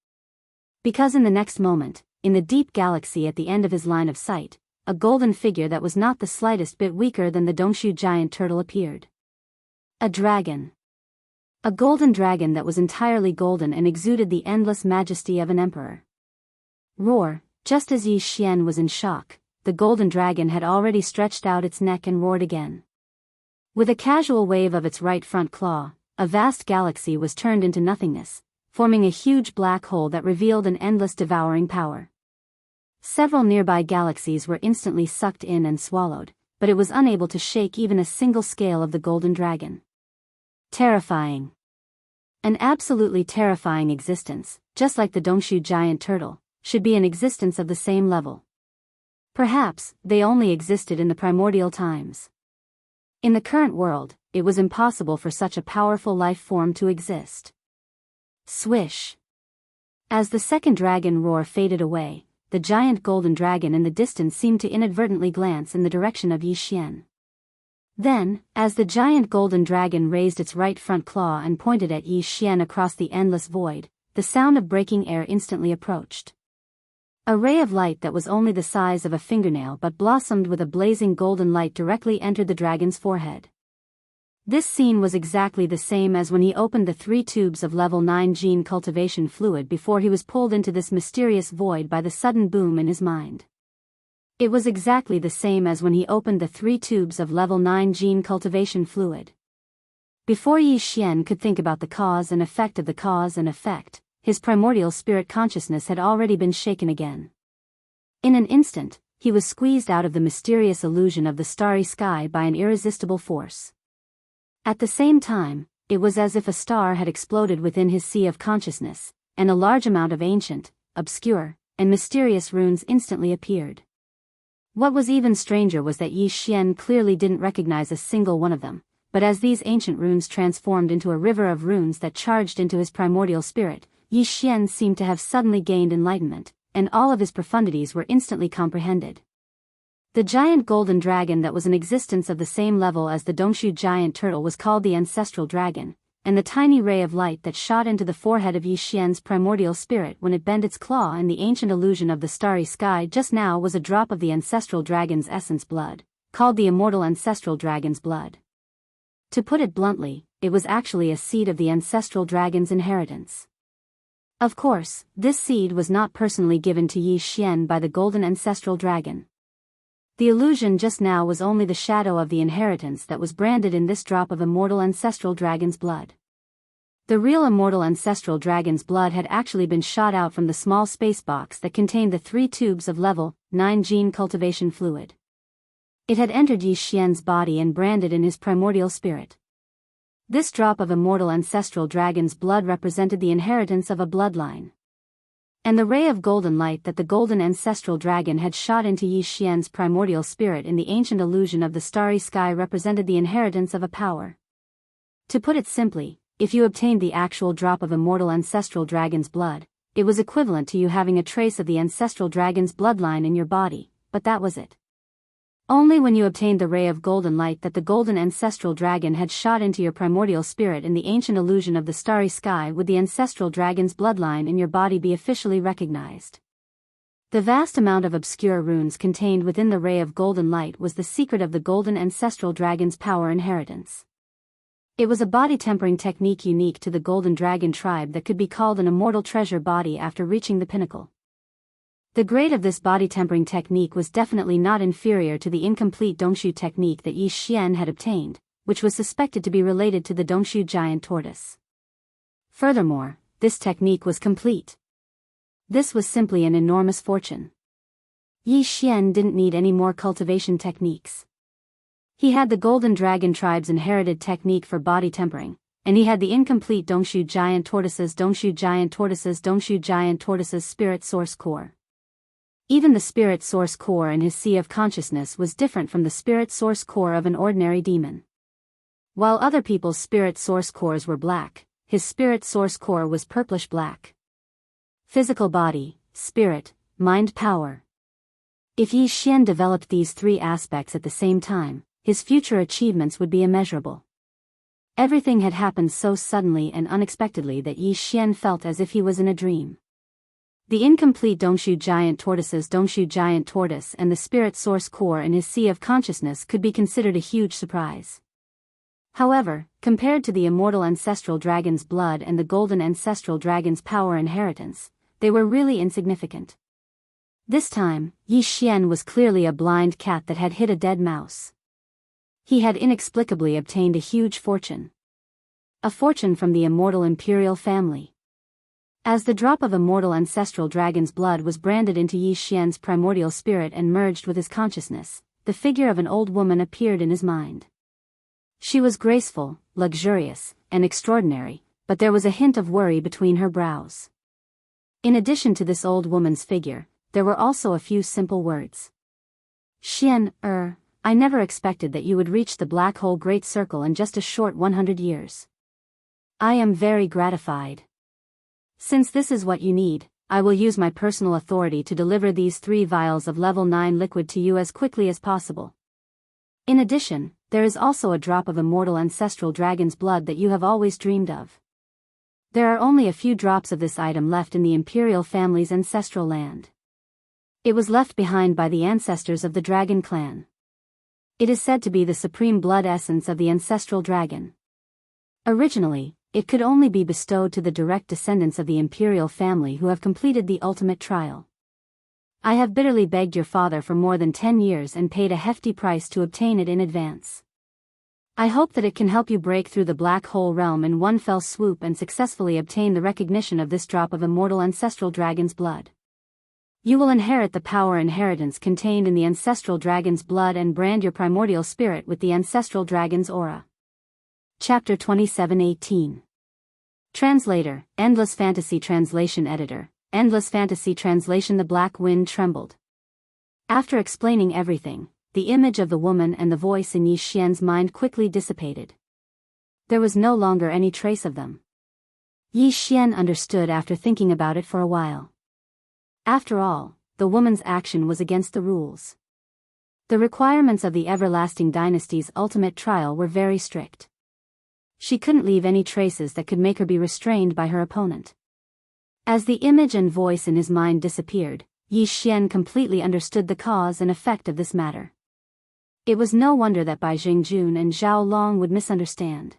Because in the next moment, in the deep galaxy at the end of his line of sight, a golden figure that was not the slightest bit weaker than the Dongshu giant turtle appeared. A dragon. A golden dragon that was entirely golden and exuded the endless majesty of an emperor. Roar, just as Yi Xian was in shock, the golden dragon had already stretched out its neck and roared again. With a casual wave of its right front claw, a vast galaxy was turned into nothingness, forming a huge black hole that revealed an endless devouring power. Several nearby galaxies were instantly sucked in and swallowed, but it was unable to shake even a single scale of the golden dragon. Terrifying. An absolutely terrifying existence, just like the Dongshu giant turtle, should be an existence of the same level. Perhaps, they only existed in the primordial times. In the current world, it was impossible for such a powerful life form to exist. Swish. As the second dragon roar faded away, the giant golden dragon in the distance seemed to inadvertently glance in the direction of Yi Xian. Then, as the giant golden dragon raised its right front claw and pointed at Yi Xian across the endless void, the sound of breaking air instantly approached. A ray of light that was only the size of a fingernail but blossomed with a blazing golden light directly entered the dragon's forehead. This scene was exactly the same as when he opened the 3 tubes of level 9 gene cultivation fluid before he was pulled into this mysterious void by the sudden boom in his mind. It was exactly the same as when he opened the 3 tubes of level 9 gene cultivation fluid. Before Yi Xian could think about the cause and effect of the cause and effect, his primordial spirit consciousness had already been shaken again. In an instant, he was squeezed out of the mysterious illusion of the starry sky by an irresistible force. At the same time, it was as if a star had exploded within his sea of consciousness, and a large amount of ancient, obscure, and mysterious runes instantly appeared. What was even stranger was that Yi Xian clearly didn't recognize a single one of them, but as these ancient runes transformed into a river of runes that charged into his primordial spirit, Yi Xian seemed to have suddenly gained enlightenment, and all of his profundities were instantly comprehended. The giant golden dragon that was in existence of the same level as the Dongshu giant turtle was called the ancestral dragon, and the tiny ray of light that shot into the forehead of Yi Xian's primordial spirit when it bent its claw in the ancient illusion of the starry sky just now was a drop of the ancestral dragon's essence blood, called the immortal ancestral dragon's blood. To put it bluntly, it was actually a seed of the ancestral dragon's inheritance. Of course, this seed was not personally given to Yi Xian by the golden ancestral dragon. The illusion just now was only the shadow of the inheritance that was branded in this drop of immortal ancestral dragon's blood. The real immortal ancestral dragon's blood had actually been shot out from the small space box that contained the 3 tubes of level 9 gene cultivation fluid. It had entered Yi Xian's body and branded in his primordial spirit. This drop of immortal ancestral dragon's blood represented the inheritance of a bloodline. And the ray of golden light that the golden ancestral dragon had shot into Yi Xian's primordial spirit in the ancient illusion of the starry sky represented the inheritance of a power. To put it simply, if you obtained the actual drop of immortal ancestral dragon's blood, it was equivalent to you having a trace of the ancestral dragon's bloodline in your body, but that was it. Only when you obtained the ray of golden light that the golden ancestral dragon had shot into your primordial spirit in the ancient illusion of the starry sky would the ancestral dragon's bloodline in your body be officially recognized. The vast amount of obscure runes contained within the ray of golden light was the secret of the golden ancestral dragon's power inheritance. It was a body-tempering technique unique to the golden dragon tribe that could be called an immortal treasure body after reaching the pinnacle. The grade of this body-tempering technique was definitely not inferior to the incomplete Dongshu technique that Yi Xian had obtained, which was suspected to be related to the Dongshu giant tortoise. Furthermore, this technique was complete. This was simply an enormous fortune. Yi Xian didn't need any more cultivation techniques. He had the Golden Dragon tribe's inherited technique for body tempering, and he had the incomplete Dongshu Giant Tortoise's Spirit Source Core. Even the Spirit Source Core in his Sea of Consciousness was different from the Spirit Source Core of an ordinary demon. While other people's Spirit Source Cores were black, his Spirit Source Core was purplish-black. Physical body, spirit, mind power. If Yi Xian developed these three aspects at the same time, his future achievements would be immeasurable. Everything had happened so suddenly and unexpectedly that Yi Xian felt as if he was in a dream. The incomplete Dongshu Giant Tortoise and the Spirit Source Core in his Sea of Consciousness could be considered a huge surprise. However, compared to the immortal ancestral dragon's blood and the golden ancestral dragon's power inheritance, they were really insignificant. This time, Yi Xian was clearly a blind cat that had hit a dead mouse. He had inexplicably obtained a huge fortune. A fortune from the immortal imperial family. As the drop of immortal ancestral dragon's blood was branded into Yi Xian's primordial spirit and merged with his consciousness, the figure of an old woman appeared in his mind. She was graceful, luxurious, and extraordinary, but there was a hint of worry between her brows. In addition to this old woman's figure, there were also a few simple words. Xian, I never expected that you would reach the black hole great circle in just a short 100 years. I am very gratified. Since this is what you need, I will use my personal authority to deliver these 3 vials of level 9 liquid to you as quickly as possible. In addition, there is also a drop of immortal ancestral dragon's blood that you have always dreamed of. There are only a few drops of this item left in the imperial family's ancestral land. It was left behind by the ancestors of the dragon clan. It is said to be the supreme blood essence of the ancestral dragon. Originally, it could only be bestowed to the direct descendants of the imperial family who have completed the ultimate trial. I have bitterly begged your father for more than 10 years and paid a hefty price to obtain it in advance. I hope that it can help you break through the black hole realm in one fell swoop and successfully obtain the recognition of this drop of immortal ancestral dragon's blood. You will inherit the power inheritance contained in the ancestral dragon's blood and brand your primordial spirit with the ancestral dragon's aura. Chapter 27:18. Translator, Endless Fantasy Translation Editor, Endless Fantasy Translation. The black wind trembled. After explaining everything, the image of the woman and the voice in Yi Xian's mind quickly dissipated. There was no longer any trace of them. Yi Xian understood after thinking about it for a while. After all, the woman's action was against the rules. The requirements of the Everlasting Dynasty's ultimate trial were very strict. She couldn't leave any traces that could make her be restrained by her opponent. As the image and voice in his mind disappeared, Yi Xian completely understood the cause and effect of this matter. It was no wonder that Bai Jingjun and Zhao Long would misunderstand.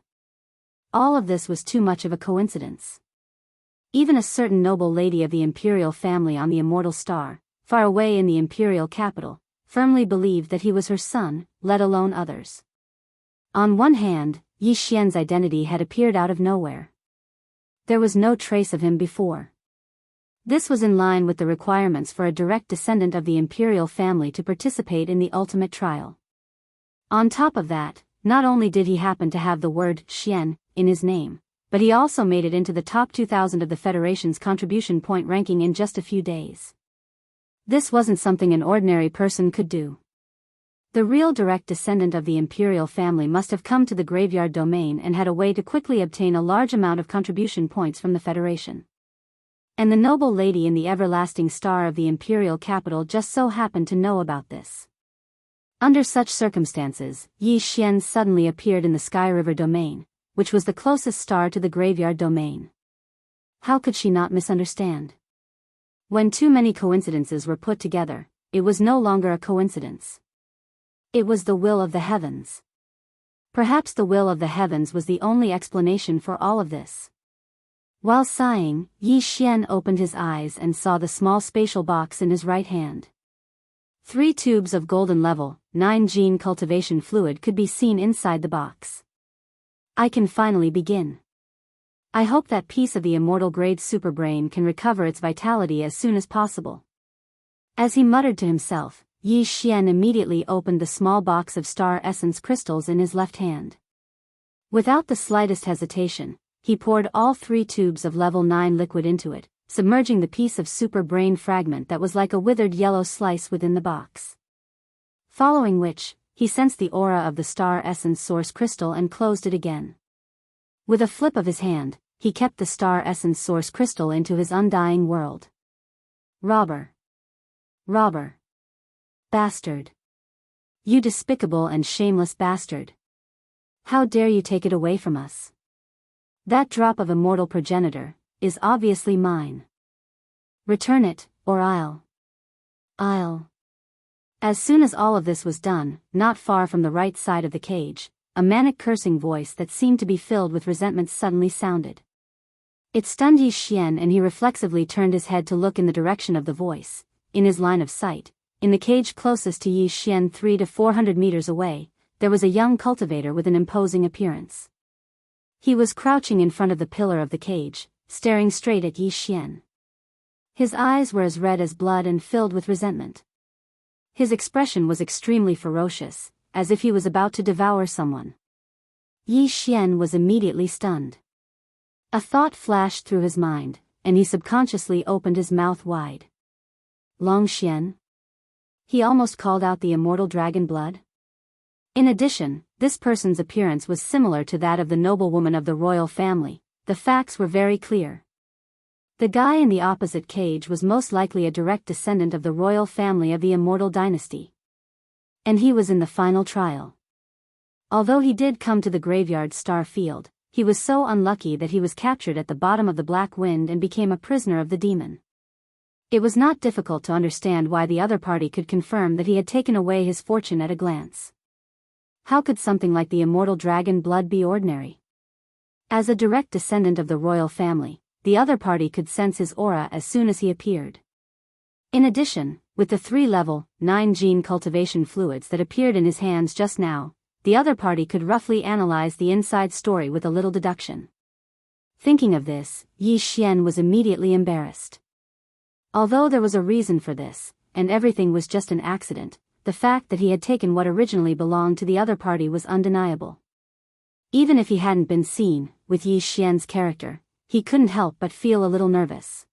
All of this was too much of a coincidence. Even a certain noble lady of the imperial family on the immortal star, far away in the imperial capital, firmly believed that he was her son, let alone others. On one hand, Yi Xian's identity had appeared out of nowhere. There was no trace of him before. This was in line with the requirements for a direct descendant of the imperial family to participate in the ultimate trial. On top of that, not only did he happen to have the word Xian in his name, but he also made it into the top 2,000 of the Federation's contribution point ranking in just a few days. This wasn't something an ordinary person could do. The real direct descendant of the imperial family must have come to the graveyard domain and had a way to quickly obtain a large amount of contribution points from the Federation. And the noble lady in the everlasting star of the imperial capital just so happened to know about this. Under such circumstances, Yi Xian suddenly appeared in the Sky River domain, which was the closest star to the graveyard domain. How could she not misunderstand? When too many coincidences were put together, it was no longer a coincidence. It was the will of the heavens. Perhaps the will of the heavens was the only explanation for all of this. While sighing, Yi Xian opened his eyes and saw the small spatial box in his right hand. 3 tubes of golden level 9 gene cultivation fluid could be seen inside the box. I can finally begin. I hope that piece of the immortal-grade superbrain can recover its vitality as soon as possible. As he muttered to himself, Yi Xian immediately opened the small box of star essence crystals in his left hand. Without the slightest hesitation, he poured all 3 tubes of level 9 liquid into it, submerging the piece of super brain fragment that was like a withered yellow slice within the box. Following which, he sensed the aura of the star essence source crystal and closed it again. With a flip of his hand, he kept the star essence source crystal into his undying world. Robber. Robber. Bastard. You despicable and shameless bastard. How dare you take it away from us? That drop of immortal progenitor is obviously mine. Return it, or I'll. As soon as all of this was done, not far from the right side of the cage, a manic cursing voice that seemed to be filled with resentment suddenly sounded. It stunned Yi Xian and he reflexively turned his head to look in the direction of the voice. In his line of sight, in the cage closest to Yi Xian 300 to 400 meters away, there was a young cultivator with an imposing appearance. He was crouching in front of the pillar of the cage, staring straight at Yi Xian. His eyes were as red as blood and filled with resentment. His expression was extremely ferocious, as if he was about to devour someone. Yi Xian was immediately stunned. A thought flashed through his mind, and he subconsciously opened his mouth wide. Long Xian? He almost called out the immortal dragon blood. In addition, this person's appearance was similar to that of the noblewoman of the royal family. The facts were very clear. The guy in the opposite cage was most likely a direct descendant of the royal family of the immortal dynasty. And he was in the final trial. Although he did come to the graveyard star field, he was so unlucky that he was captured at the bottom of the Black Wind and became a prisoner of the demon. It was not difficult to understand why the other party could confirm that he had taken away his fortune at a glance. How could something like the immortal dragon blood be ordinary? As a direct descendant of the royal family, the other party could sense his aura as soon as he appeared. In addition, with the 3-level, 9-gene cultivation fluids that appeared in his hands just now, the other party could roughly analyze the inside story with a little deduction. Thinking of this, Yi Xian was immediately embarrassed. Although there was a reason for this, and everything was just an accident, the fact that he had taken what originally belonged to the other party was undeniable. Even if he hadn't been seen, with Yi Xian's character, he couldn't help but feel a little nervous.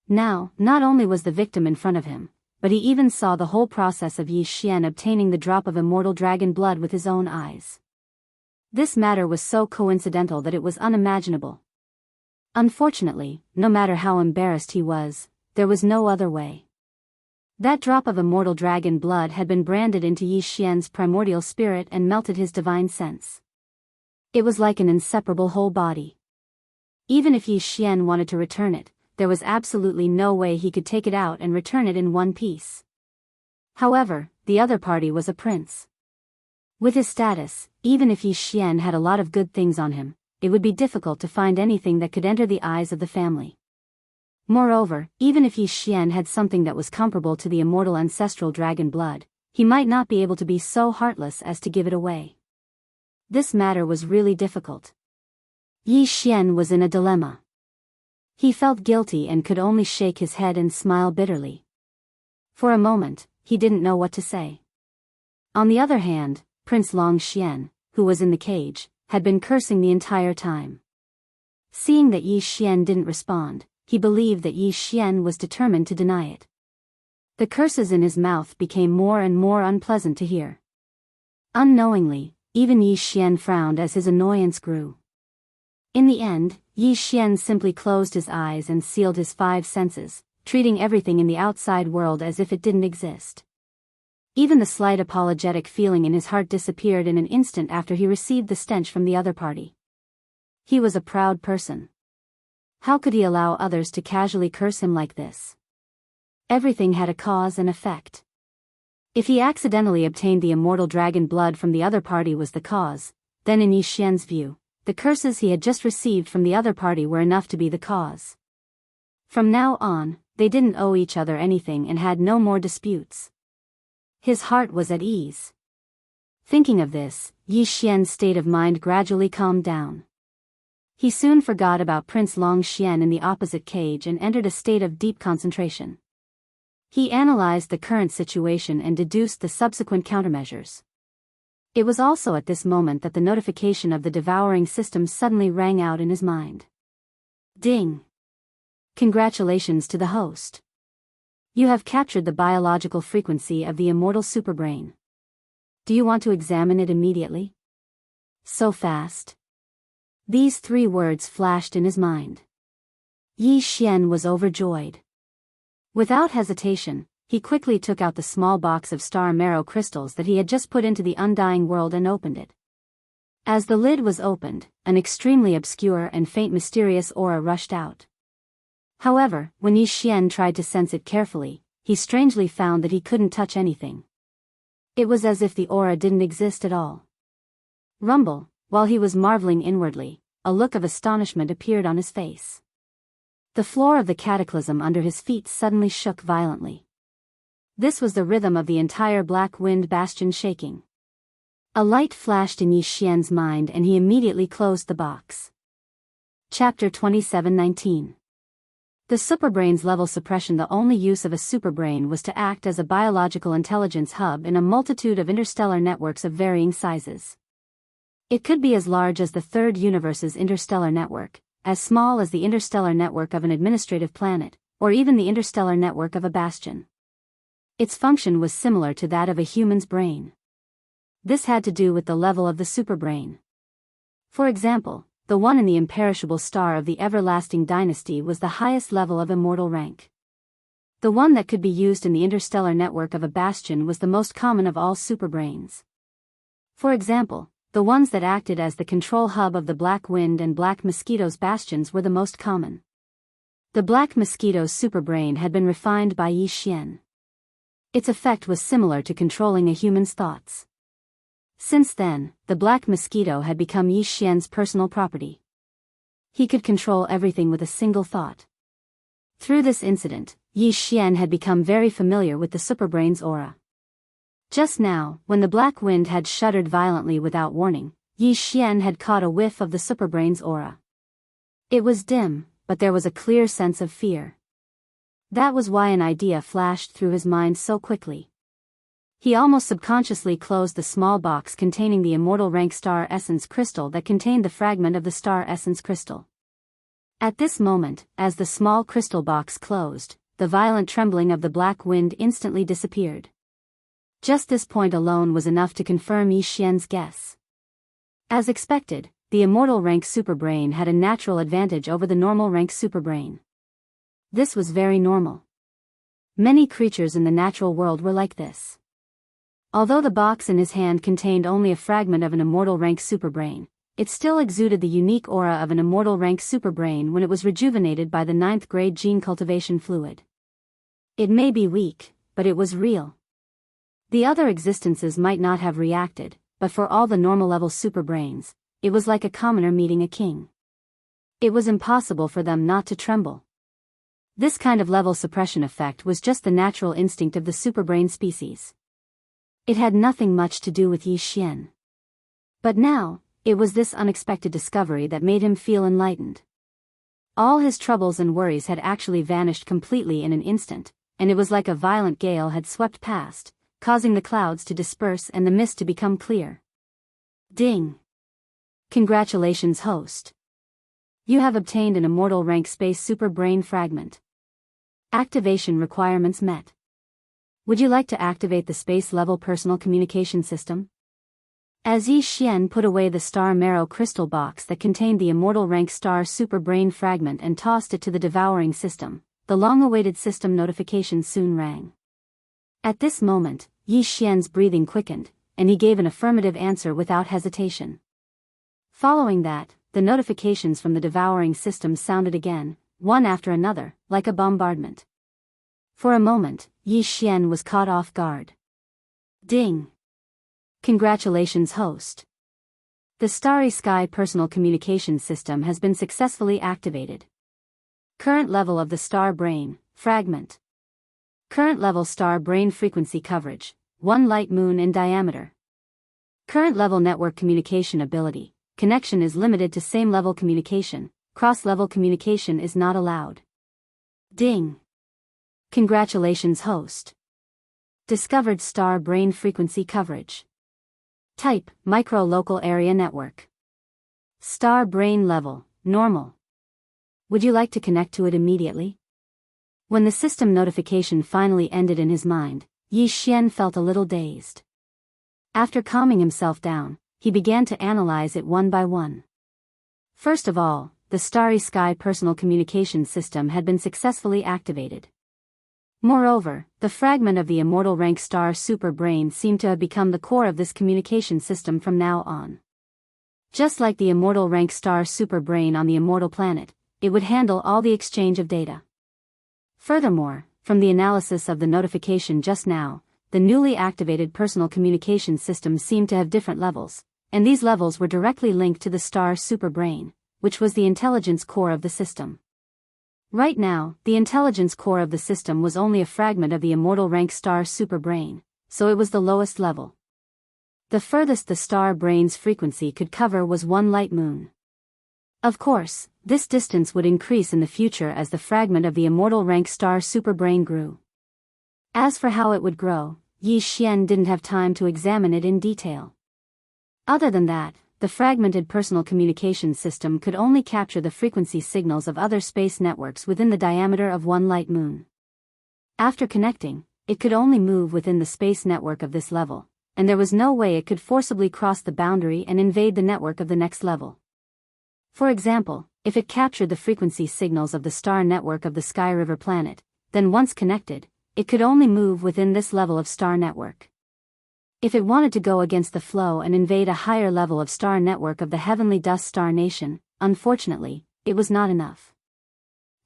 Now, not only was the victim in front of him, but he even saw the whole process of Yi Xian obtaining the drop of immortal dragon blood with his own eyes. This matter was so coincidental that it was unimaginable. Unfortunately, no matter how embarrassed he was, there was no other way. That drop of immortal dragon blood had been branded into Yi Xian's primordial spirit and melted his divine sense. It was like an inseparable whole body. Even if Yi Xian wanted to return it, there was absolutely no way he could take it out and return it in one piece. However, the other party was a prince. With his status, even if Yi Xian had a lot of good things on him, it would be difficult to find anything that could enter the eyes of the family. Moreover, even if Yi Xian had something that was comparable to the immortal ancestral dragon blood, he might not be able to be so heartless as to give it away. This matter was really difficult. Yi Xian was in a dilemma. He felt guilty and could only shake his head and smile bitterly. For a moment, he didn't know what to say. On the other hand, Prince Long Xian, who was in the cage, had been cursing the entire time. Seeing that Yi Xian didn't respond, he believed that Yi Xian was determined to deny it. The curses in his mouth became more and more unpleasant to hear. Unknowingly, even Yi Xian frowned as his annoyance grew. In the end, Yi Xian simply closed his eyes and sealed his 5 senses, treating everything in the outside world as if it didn't exist. Even the slight apologetic feeling in his heart disappeared in an instant after he received the stench from the other party. He was a proud person. How could he allow others to casually curse him like this? Everything had a cause and effect. If he accidentally obtained the immortal dragon blood from the other party was the cause, then in Yi Xian's view, the curses he had just received from the other party were enough to be the cause. From now on, they didn't owe each other anything and had no more disputes. His heart was at ease. Thinking of this, Yi Xian's state of mind gradually calmed down. He soon forgot about Prince Long Xian in the opposite cage and entered a state of deep concentration. He analyzed the current situation and deduced the subsequent countermeasures. It was also at this moment that the notification of the devouring system suddenly rang out in his mind. Ding! Congratulations to the host. You have captured the biological frequency of the immortal superbrain. Do you want to examine it immediately? So fast? These 3 words flashed in his mind. Yi Xian was overjoyed. Without hesitation, he quickly took out the small box of star marrow crystals that he had just put into the undying world and opened it. As the lid was opened, an extremely obscure and faint mysterious aura rushed out. However, when Yi Xian tried to sense it carefully, he strangely found that he couldn't touch anything. It was as if the aura didn't exist at all. Rumble, while he was marveling inwardly, a look of astonishment appeared on his face. The floor of the cataclysm under his feet suddenly shook violently. This was the rhythm of the entire Black Wind Bastion shaking. A light flashed in Yi Xian's mind and he immediately closed the box. Chapter 27:19. The superbrain's level suppression. The only use of a superbrain was to act as a biological intelligence hub in a multitude of interstellar networks of varying sizes. It could be as large as the third universe's interstellar network, as small as the interstellar network of an administrative planet, or even the interstellar network of a bastion. Its function was similar to that of a human's brain. This had to do with the level of the superbrain. For example, the one in the imperishable star of the everlasting dynasty was the highest level of immortal rank. The one that could be used in the interstellar network of a bastion was the most common of all superbrains. For example, the ones that acted as the control hub of the Black Wind and Black Mosquito's bastions were the most common. The Black Mosquito's superbrain had been refined by Yi Xian. Its effect was similar to controlling a human's thoughts. Since then, the Black Mosquito had become Yi Xian's personal property. He could control everything with a single thought. Through this incident, Yi Xian had become very familiar with the superbrain's aura. Just now, when the Black Wind had shuddered violently without warning, Yi Xian had caught a whiff of the superbrain's aura. It was dim, but there was a clear sense of fear. That was why an idea flashed through his mind so quickly. He almost subconsciously closed the small box containing the immortal rank star essence crystal that contained the fragment of the star essence crystal. At this moment, as the small crystal box closed, the violent trembling of the Black Wind instantly disappeared. Just this point alone was enough to confirm Yi Xian's guess. As expected, the immortal rank superbrain had a natural advantage over the normal rank superbrain. This was very normal. Many creatures in the natural world were like this. Although the box in his hand contained only a fragment of an immortal rank superbrain, it still exuded the unique aura of an immortal rank superbrain when it was rejuvenated by the 9th grade gene cultivation fluid. It may be weak, but it was real. The other existences might not have reacted, but for all the normal level superbrains, it was like a commoner meeting a king. It was impossible for them not to tremble. This kind of level suppression effect was just the natural instinct of the superbrain species. It had nothing much to do with Yi Xian. But now, it was this unexpected discovery that made him feel enlightened. All his troubles and worries had actually vanished completely in an instant, and it was like a violent gale had swept past, causing the clouds to disperse and the mist to become clear. Ding! Congratulations, host. You have obtained an immortal rank space superbrain fragment. Activation requirements met. Would you like to activate the space-level personal communication system? As Yi Xian put away the star marrow crystal box that contained the immortal rank star superbrain fragment and tossed it to the devouring system, the long-awaited system notification soon rang. At this moment, Yi Xian's breathing quickened, and he gave an affirmative answer without hesitation. Following that, the notifications from the devouring system sounded again, one after another, like a bombardment. For a moment, Yi Xian was caught off guard. Ding! Congratulations, host. The Starry Sky personal communication system has been successfully activated. Current level of the star brain, fragment. Current level star brain frequency coverage, 1 light moon in diameter. Current level network communication ability, connection is limited to same-level communication. Cross-level communication is not allowed. Ding! Congratulations, host. Discovered star brain frequency coverage. Type, micro-local area network. Star brain level, normal. Would you like to connect to it immediately? When the system notification finally ended in his mind, Yi Xian felt a little dazed. After calming himself down, he began to analyze it one by one. First of all, the Starry Sky personal communication system had been successfully activated. Moreover, the fragment of the immortal rank star super brain seemed to have become the core of this communication system from now on. Just like the immortal rank star super brain on the immortal planet, it would handle all the exchange of data. Furthermore, from the analysis of the notification just now, the newly activated personal communication system seemed to have different levels, and these levels were directly linked to the star super brain, which was the intelligence core of the system. Right now, the intelligence core of the system was only a fragment of the immortal rank star super brain, so it was the lowest level. The furthest the star brain's frequency could cover was 1 light moon. Of course, this distance would increase in the future as the fragment of the immortal rank star super brain grew. As for how it would grow, Yi Xian didn't have time to examine it in detail. Other than that, the fragmented personal communication system could only capture the frequency signals of other space networks within the diameter of 1 light moon. After connecting, it could only move within the space network of this level, and there was no way it could forcibly cross the boundary and invade the network of the next level. For example, if it captured the frequency signals of the star network of the Sky River planet, then once connected, it could only move within this level of star network. If it wanted to go against the flow and invade a higher level of star network of the heavenly dust star nation, unfortunately, it was not enough.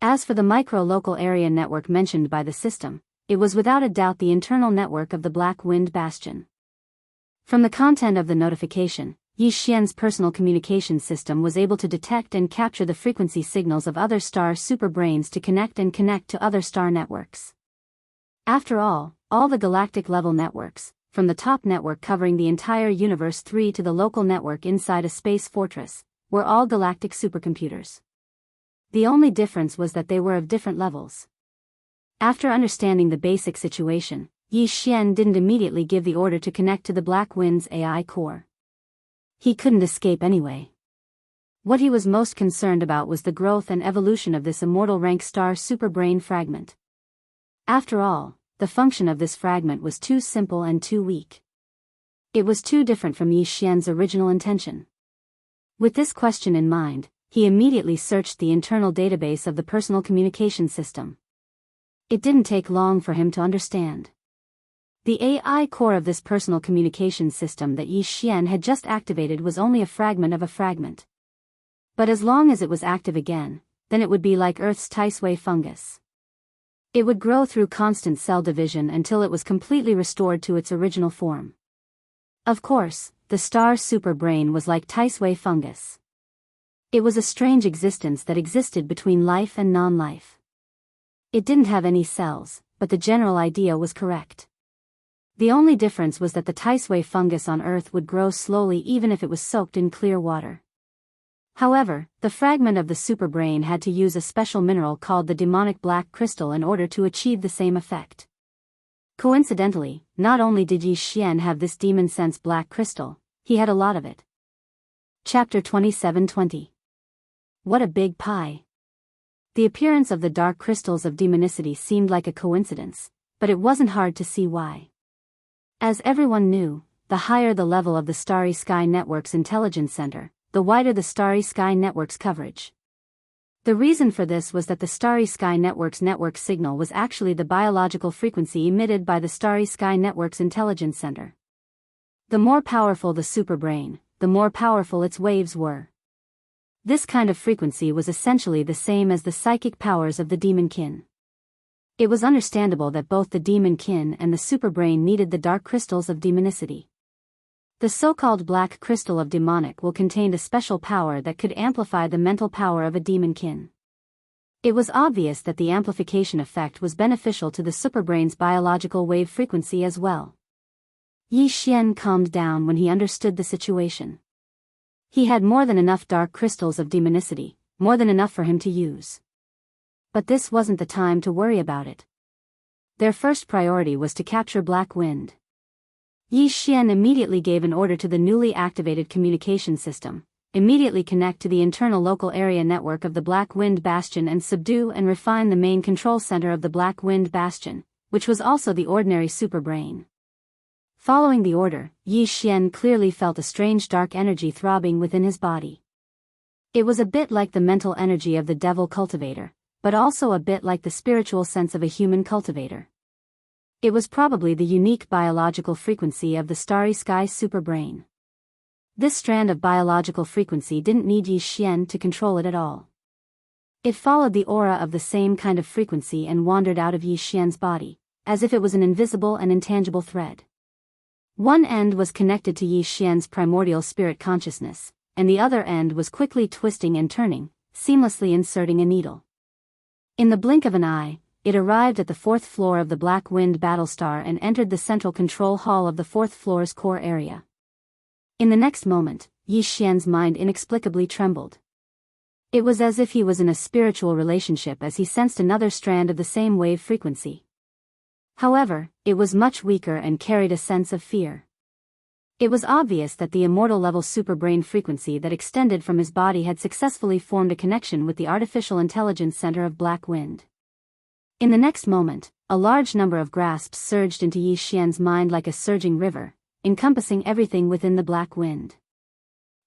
As for the micro-local area network mentioned by the system, it was without a doubt the internal network of the Black Wind Bastion. From the content of the notification, Yi Xian's personal communication system was able to detect and capture the frequency signals of other star superbrains to connect to other star networks. After all the galactic-level networks, from the top network covering the entire universe 3 to the local network inside a space fortress, were all galactic supercomputers. The only difference was that they were of different levels. After understanding the basic situation, Yi Xian didn't immediately give the order to connect to the Black Wind's AI core. He couldn't escape anyway. What he was most concerned about was the growth and evolution of this immortal rank star superbrain fragment. After all, the function of this fragment was too simple and too weak. It was too different from Yi Xian's original intention. With this question in mind, he immediately searched the internal database of the personal communication system. It didn't take long for him to understand. The AI core of this personal communication system that Yi Xian had just activated was only a fragment of a fragment. But as long as it was active again, then it would be like Earth's Taisui fungus. It would grow through constant cell division until it was completely restored to its original form. Of course, the star superbrain was like Taisui fungus. It was a strange existence that existed between life and non-life. It didn't have any cells, but the general idea was correct. The only difference was that the Taisui fungus on Earth would grow slowly even if it was soaked in clear water. However, the fragment of the superbrain had to use a special mineral called the demonic black crystal in order to achieve the same effect. Coincidentally, not only did Yi Xian have this demon sense black crystal, he had a lot of it. Chapter 2720. What a big pie. The appearance of the dark crystals of demonicity seemed like a coincidence, but it wasn't hard to see why. As everyone knew, the higher the level of the Starry Sky Network's intelligence center, the wider the Starry Sky Network's coverage. The reason for this was that the Starry Sky Network's network signal was actually the biological frequency emitted by the Starry Sky Network's intelligence center. The more powerful the superbrain, the more powerful its waves were. This kind of frequency was essentially the same as the psychic powers of the demon kin. It was understandable that both the demon kin and the superbrain needed the dark crystals of demonicity. The so-called black crystal of demonic will contained a special power that could amplify the mental power of a demon kin. It was obvious that the amplification effect was beneficial to the superbrain's biological wave frequency as well. Yi Xian calmed down when he understood the situation. He had more than enough dark crystals of demonicity, more than enough for him to use. But this wasn't the time to worry about it. Their first priority was to capture Black Wind. Yi Xian immediately gave an order to the newly activated communication system. Immediately connect to the internal local area network of the Black Wind Bastion and subdue and refine the main control center of the Black Wind Bastion, which was also the ordinary superbrain. Following the order, Yi Xian clearly felt a strange dark energy throbbing within his body. It was a bit like the mental energy of the devil cultivator, but also a bit like the spiritual sense of a human cultivator. It was probably the unique biological frequency of the Starry Sky superbrain. This strand of biological frequency didn't need Yi Xian to control it at all. It followed the aura of the same kind of frequency and wandered out of Yi Xian's body, as if it was an invisible and intangible thread. One end was connected to Yi Xian's primordial spirit consciousness, and the other end was quickly twisting and turning, seamlessly inserting a needle. In the blink of an eye, it arrived at the 4th floor of the Black Wind Battlestar and entered the central control hall of the 4th floor's core area. In the next moment, Yi Xian's mind inexplicably trembled. It was as if he was in a spiritual relationship as he sensed another strand of the same wave frequency. However, it was much weaker and carried a sense of fear. It was obvious that the immortal-level superbrain frequency that extended from his body had successfully formed a connection with the artificial intelligence center of Black Wind. In the next moment, a large number of grasps surged into Yi Xian's mind like a surging river, encompassing everything within the Black Wind.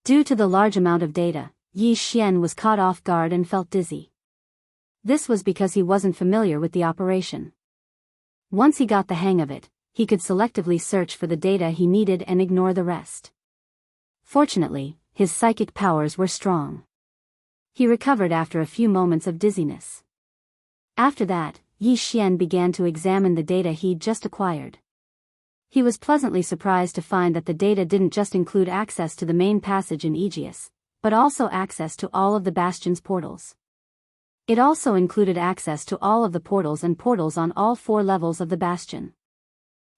Due to the large amount of data, Yi Xian was caught off guard and felt dizzy. This was because he wasn't familiar with the operation. Once he got the hang of it, he could selectively search for the data he needed and ignore the rest. Fortunately, his psychic powers were strong. He recovered after a few moments of dizziness. After that, Yi Xian began to examine the data he'd just acquired. He was pleasantly surprised to find that the data didn't just include access to the main passage in Aegis, but also access to all of the Bastion's portals. It also included access to all of the portals on all 4 levels of the Bastion.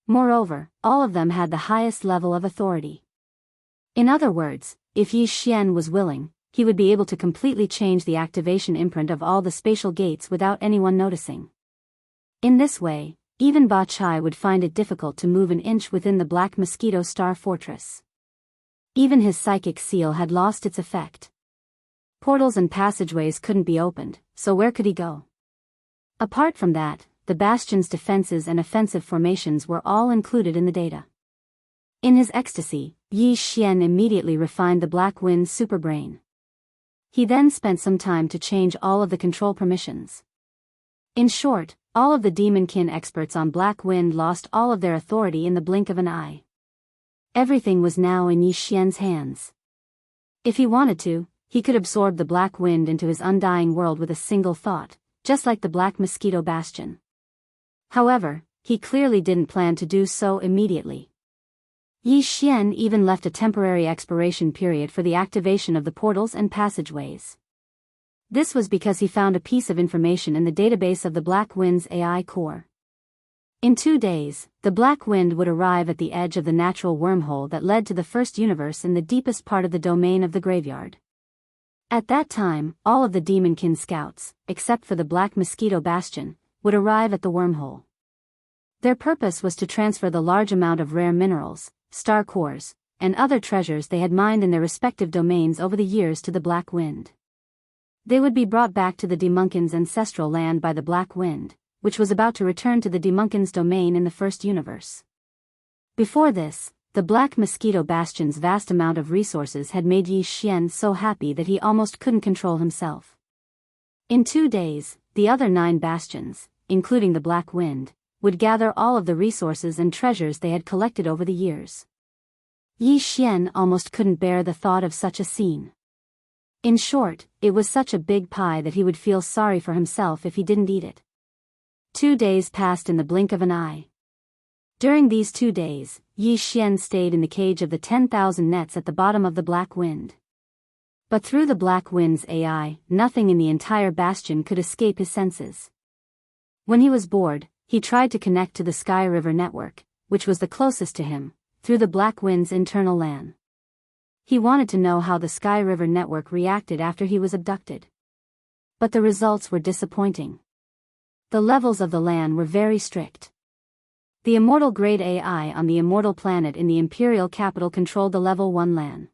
Moreover, all of them had the highest level of authority. In other words, if Yi Xian was willing, he would be able to completely change the activation imprint of all the spatial gates without anyone noticing. In this way, even Ba Chai would find it difficult to move an inch within the Black Mosquito Star Fortress. Even his psychic seal had lost its effect. Portals and passageways couldn't be opened, so where could he go? Apart from that, the Bastion's defenses and offensive formations were all included in the data. In his ecstasy, Yi Xian immediately refined the Black Wind superbrain. He then spent some time to change all of the control permissions. In short, all of the Demonkin experts on Black Wind lost all of their authority in the blink of an eye. Everything was now in Yi Xian's hands. If he wanted to, he could absorb the Black Wind into his undying world with a single thought, just like the Black Mosquito Bastion. However, he clearly didn't plan to do so immediately. Yi Xian even left a temporary expiration period for the activation of the portals and passageways. This was because he found a piece of information in the database of the Black Wind's AI core. In 2 days, the Black Wind would arrive at the edge of the natural wormhole that led to the first universe in the deepest part of the domain of the graveyard. At that time, all of the Demonkin scouts, except for the Black Mosquito Bastion, would arrive at the wormhole. Their purpose was to transfer the large amount of rare minerals, star cores, and other treasures they had mined in their respective domains over the years to the Black Wind. They would be brought back to the Demonkin's ancestral land by the Black Wind, which was about to return to the Demonkin's domain in the first universe. Before this, the Black Mosquito Bastion's vast amount of resources had made Yi Xian so happy that he almost couldn't control himself. In 2 days, the other 9 bastions, including the Black Wind, would gather all of the resources and treasures they had collected over the years. Yi Xian almost couldn't bear the thought of such a scene. In short, it was such a big pie that he would feel sorry for himself if he didn't eat it. 2 days passed in the blink of an eye. During these 2 days, Yi Xian stayed in the cage of the 10,000 nets at the bottom of the Black Wind. But through the Black Wind's AI, nothing in the entire bastion could escape his senses. When he was bored, he tried to connect to the Sky River network, which was the closest to him, through the Black Wind's internal LAN. He wanted to know how the Sky River network reacted after he was abducted. But the results were disappointing. The levels of the LAN were very strict. The immortal grade AI on the immortal planet in the imperial capital controlled the level 1 LAN.